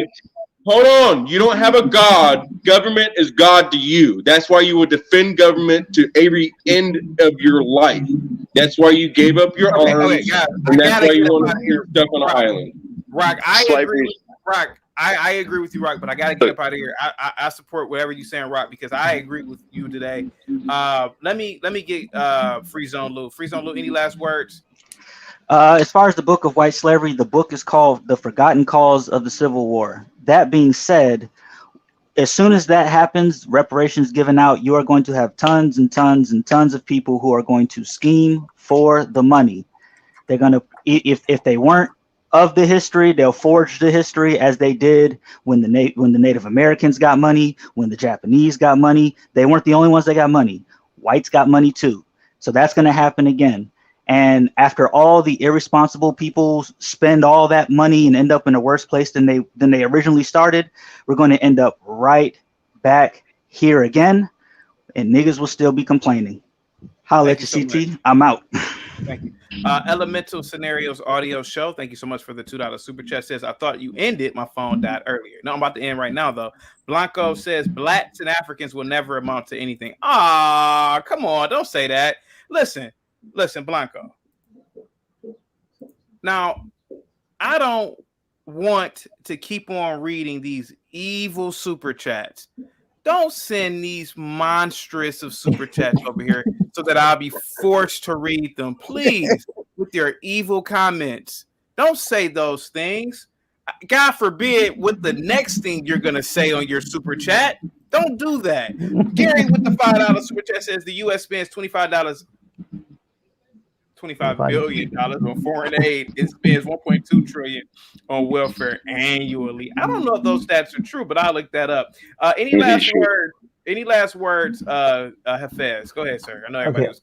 Hold on. You don't have a God. Government is God to you. That's why you would defend government to every end of your life. That's why you gave up your arms. And that's why you want to be stuck on an island. Rock, I agree with Rock. I agree with you, Rock, but I gotta get up out of here. I support whatever you're saying, Rock, because I agree with you today. Let me get Free Zone Lou. Free Zone Lou, any last words? As far as the book of white slavery, the book is called The Forgotten Cause of the Civil War. That being said, as soon as that happens, reparations given out, you are going to have tons and tons and tons of people who are going to scheme for the money. They're going to, if they weren't of the history, they'll forge the history as they did when the Native Americans got money, when the Japanese got money. They weren't the only ones that got money. Whites got money too. So that's going to happen again. And after all the irresponsible people spend all that money and end up in a worse place than they originally started, we're going to end up right back here again, and niggas will still be complaining. Holla at you, CT. I'm out. Thank you. Elemental Scenarios Audio Show. Thank you so much for the $2 super chat. Says, I thought you ended. My phone died earlier. No, I'm about to end right now, though. Blanco says, Blacks and Africans will never amount to anything. Ah, come on. Don't say that. Listen, Blanco. Now, I don't want to keep on reading these evil super chats. Don't send these monstrous of super chats over here so that I'll be forced to read them. Please, with your evil comments. Don't say those things. God forbid what the next thing you're going to say on your super chat. Don't do that. Gary with the $5 super chat says the U.S. spends $25 billion on foreign aid. It spends $1.2 trillion on welfare annually. I don't know if those stats are true, but I'll look that up. Any last words? Hafez? Go ahead, sir. I know everybody was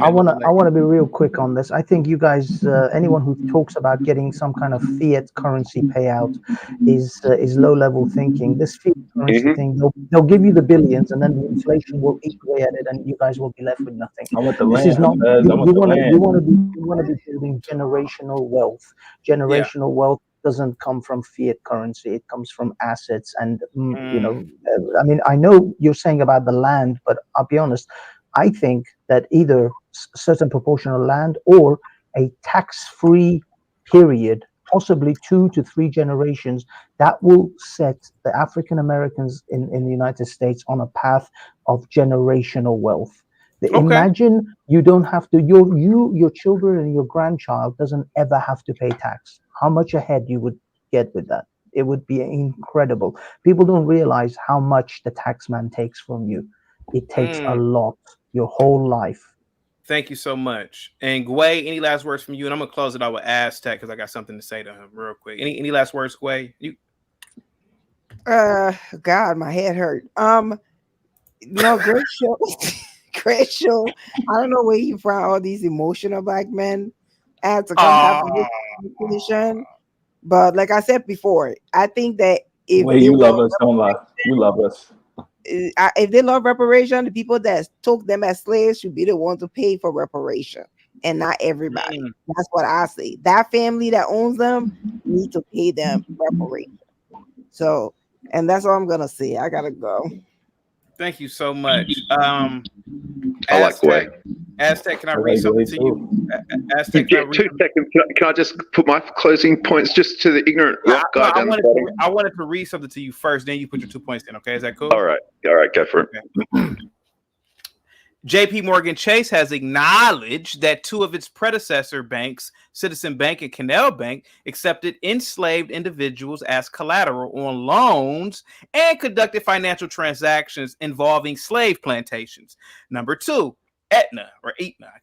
I want to be real quick on this. I think you guys, anyone who talks about getting some kind of fiat currency payout is low-level thinking. This fiat currency thing, they'll give you the billions, and then the inflation will eat away at it, and you guys will be left with nothing. I want the This land. is not. You want to be building generational wealth. Generational wealth doesn't come from fiat currency. It comes from assets. And, I mean, I know you're saying about the land, but I'll be honest. I think that either a certain proportion of land or a tax-free period, possibly 2 to 3 generations, that will set the African Americans in the United States on a path of generational wealth. Imagine you don't have to, your children and your grandchild doesn't ever have to pay tax. How much ahead you would get with that? It would be incredible. People don't realize how much the tax man takes from you. It takes a lot, your whole life. Thank you so much. And Gway, any last words from you? And I'm gonna close it out with Aztec because I got something to say to him real quick. Any last words, Gway? God, my head hurt. No, great show. Great show. I don't know where you found all these emotional black men to come have this conversation. But like I said before, I think that if you love us, don't lie. You love us. If they love reparation, the people that took them as slaves should be the ones to pay for reparation, and not everybody. That's what I say. That family that owns them need to pay them reparation. So, and that's all I'm gonna say. I gotta go. Thank you so much. I like Gway. Aztec, can I read something to you? Aztec, 2 seconds. Can I just put my closing points just to the ignorant rock guy down the bottom? I wanted to read something to you first, then you put your 2 points in. Okay, is that cool? All right, go for it. JP Morgan Chase has acknowledged that 2 of its predecessor banks, Citizen Bank and Canal Bank, accepted enslaved individuals as collateral on loans and conducted financial transactions involving slave plantations. Number 2, Aetna, I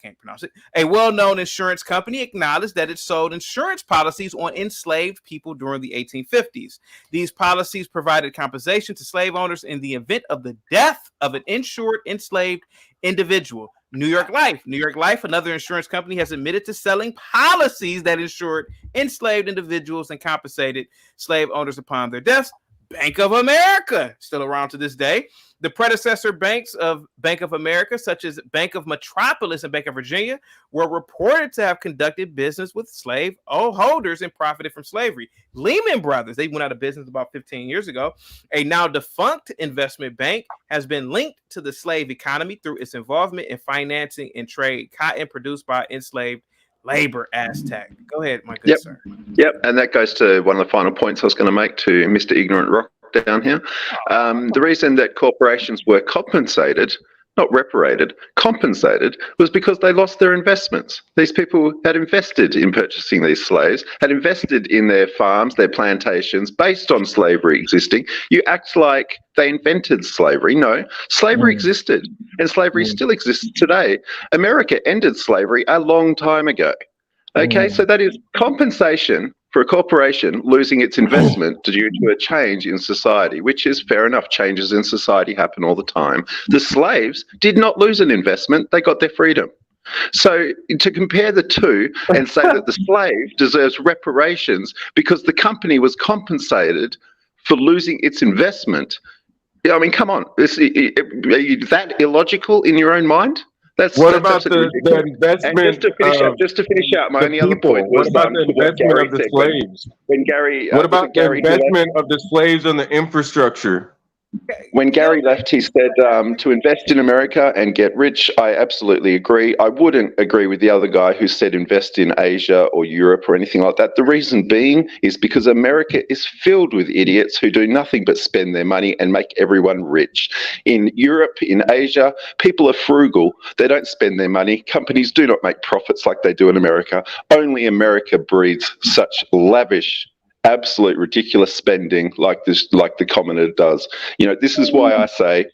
can't pronounce it, a well-known insurance company, acknowledged that it sold insurance policies on enslaved people during the 1850s. These policies provided compensation to slave owners in the event of the death of an insured enslaved individual. New York Life, another insurance company, has admitted to selling policies that insured enslaved individuals and compensated slave owners upon their deaths. Bank of America, still around to this day. The predecessor banks of Bank of America, such as Bank of Metropolis and Bank of Virginia, were reported to have conducted business with slave holders and profited from slavery. Lehman Brothers, they went out of business about 15 years ago. A now defunct investment bank has been linked to the slave economy through its involvement in financing and trade cotton produced by enslaved labor. Aztec. Go ahead, my good sir. Yep, and that goes to one of the final points I was going to make to Mr. Ignorant Rock down here. The reason that corporations were compensated not reparated, compensated, was because they lost their investments. These people had invested in purchasing these slaves, had invested in their farms, their plantations, based on slavery existing. You act like they invented slavery. No, slavery existed, and slavery still exists today. America ended slavery a long time ago. Okay, so that is compensation for a corporation losing its investment due to a change in society, which is fair enough. Changes in society happen all the time. The slaves did not lose an investment, they got their freedom. So to compare the two and say that the slave deserves reparations because the company was compensated for losing its investment, I mean, come on, are you that illogical in your own mind? That's about the investment? And just to finish out, my only other point was what about the investment of the slaves? When Gary, what about the investment of the slaves on the infrastructure? When Gary left, he said to invest in America and get rich. I absolutely agree. I wouldn't agree with the other guy who said invest in Asia or Europe or anything like that. The reason being is because America is filled with idiots who do nothing but spend their money and make everyone rich. In Europe, in Asia, people are frugal. They don't spend their money. Companies do not make profits like they do in America. Only America breeds such lavish, absolute ridiculous spending like this, like the commoner does. You know, this is why I say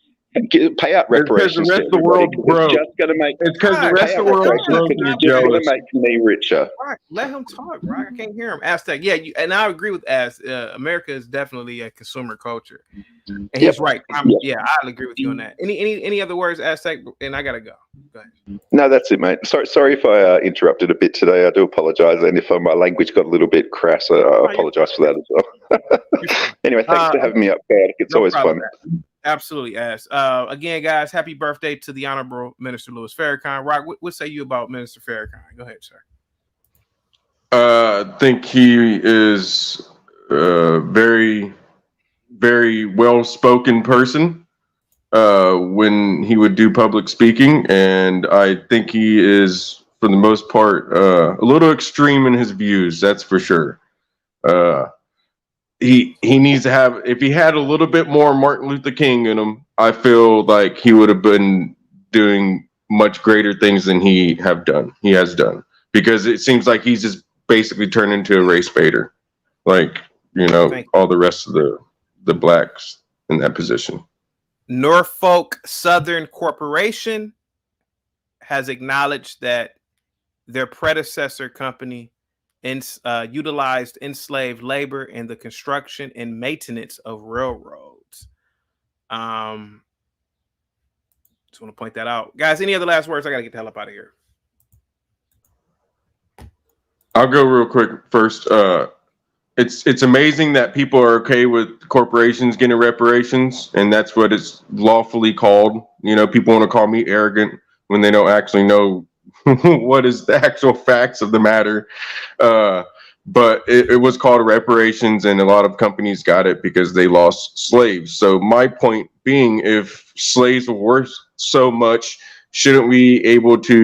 pay out reparations. Because the rest of the world broke. It's just going to make. It's because the rest of the world broke. It's just going to make me richer. Right, let him talk. Right, I can't hear him. Aztec, yeah, and I agree with Az. America is definitely a consumer culture, and he's right. Yeah, I agree with you on that. Any other words, Aztec? And I gotta go. Go ahead. No, that's it, mate. Sorry if I interrupted a bit today. I do apologise, and if my language got a little bit crass, I apologise for that as well. Anyway, thanks for having me up, Brad. It's always fun. Absolutely, Az. Again, guys, happy birthday to the Honorable Minister Louis Farrakhan. Rock, what say you about Minister Farrakhan? Go ahead, sir. I think he is a very, very well-spoken person when he would do public speaking, and I think he is, for the most part, a little extreme in his views. That's for sure. He needs to have, if he had a little bit more Martin Luther King in him, I feel like he would have been doing much greater things than he has done, because it seems like he's just basically turned into a race baiter, like, you know, all the rest of the blacks in that position. Norfolk Southern Corporation has acknowledged that their predecessor company utilized enslaved labor in the construction and maintenance of railroads. Just want to point that out. Guys, any other last words? I got to get the hell up out of here. I'll go real quick first. It's amazing that people are okay with corporations getting reparations, and that's what it's lawfully called. You know, people want to call me arrogant when they don't actually know what is the actual facts of the matter. But it was called reparations, and a lot of companies got it because they lost slaves. So my point being, if slaves were worth so much, shouldn't we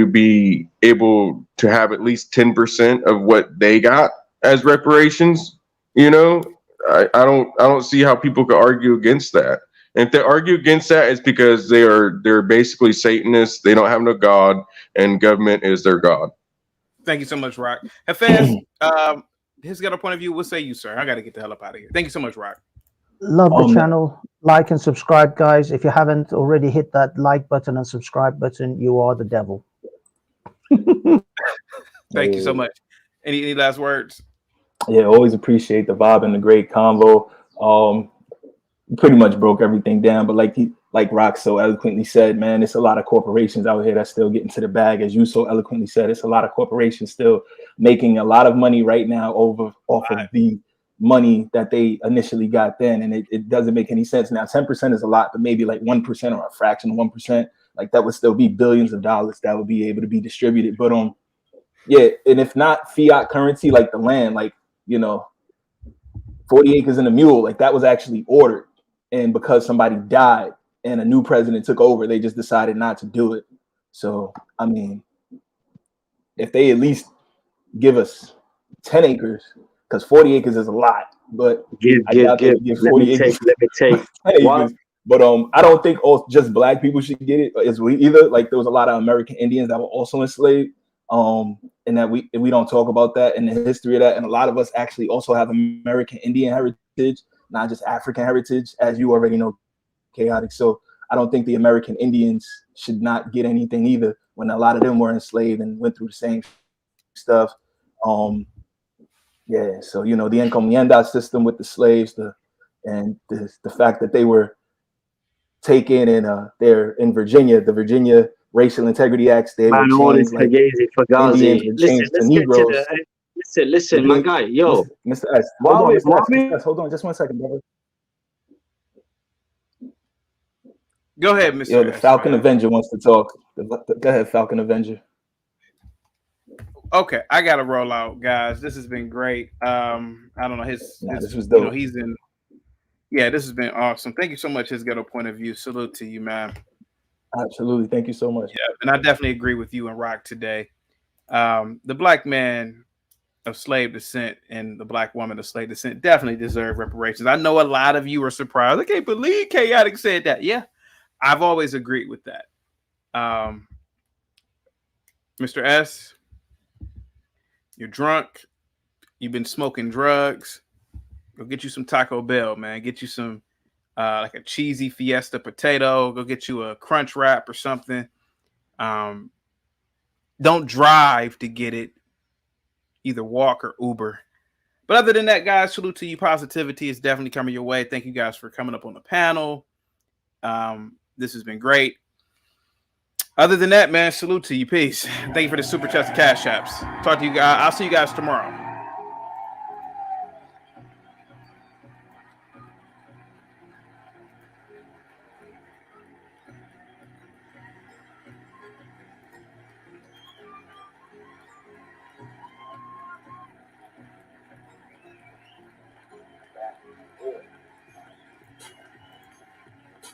be able to have at least 10% of what they got as reparations? You know, I don't see how people could argue against that. And if they argue against that, it's because they're basically Satanists. They don't have no God, and government is their God. Thank you so much, Rock. Hafez, he's got a point of view. What say you, sir? I got to get the hell up out of here. Thank you so much, Rock. Love the channel. Like and subscribe, guys. If you haven't already hit that like button and subscribe button, you are the devil. Thank you so much. Any last words? Yeah, always appreciate the vibe and the great convo. Pretty much broke everything down, but like Rock so eloquently said, man, it's a lot of corporations out here that's still getting to the bag. As you so eloquently said, it's a lot of corporations still making a lot of money right now off of the money that they initially got then, and it doesn't make any sense. Now 10% is a lot, but maybe like 1% or a fraction of 1%, like that would still be billions of dollars that would be able to be distributed. But yeah, and if not fiat currency, like the land, like, you know, 40 acres and a mule, like that was actually ordered, and because somebody died and a new president took over, they just decided not to do it. So I mean, if they at least give us 10 acres, because 40 acres is a lot, but give 40 acres. Let me take. But I don't think just black people should get it as we either. Like there was a lot of American Indians that were also enslaved, and that we don't talk about that and the history of that. And a lot of us actually also have American Indian heritage, not just African heritage, as you already know, chaotic. So I don't think the American Indians should not get anything either, when a lot of them were enslaved and went through the same stuff. Yeah, so the encomienda system with the slaves, and the fact that they were taken and they're in Virginia, the Virginia Racial Integrity Acts, they were changed like Indians were changed to Negroes. Listen, my guy, yo, Mr. S. Mr. S, hold on, just 1 second, brother. Go ahead, Mr. Yo, the Falcon Avenger wants to talk. Go ahead, Falcon Avenger. Okay, I gotta roll out, guys. This has been great. I don't know his this was dope. He's in. Yeah, this has been awesome. Thank you so much, his ghetto point of view. Salute to you, man. Absolutely, thank you so much. Yeah, and I definitely agree with you and Rock today. The black man of slave descent and the black woman of slave descent definitely deserve reparations. I know a lot of you are surprised. I can't believe Chaotic said that. Yeah, I've always agreed with that. Mr. S, you're drunk. You've been smoking drugs. Go get you some Taco Bell, man. Get you some like a cheesy Fiesta potato. Go get you a Crunch Wrap or something. Don't drive to get it. Either walk or Uber. But other than that, guys, salute to you. Positivity is definitely coming your way. Thank you guys for coming up on the panel. This has been great. Other than that, man, salute to you. Peace. Thank you for the super chats and cash apps. Talk to you guys. I'll see you guys tomorrow.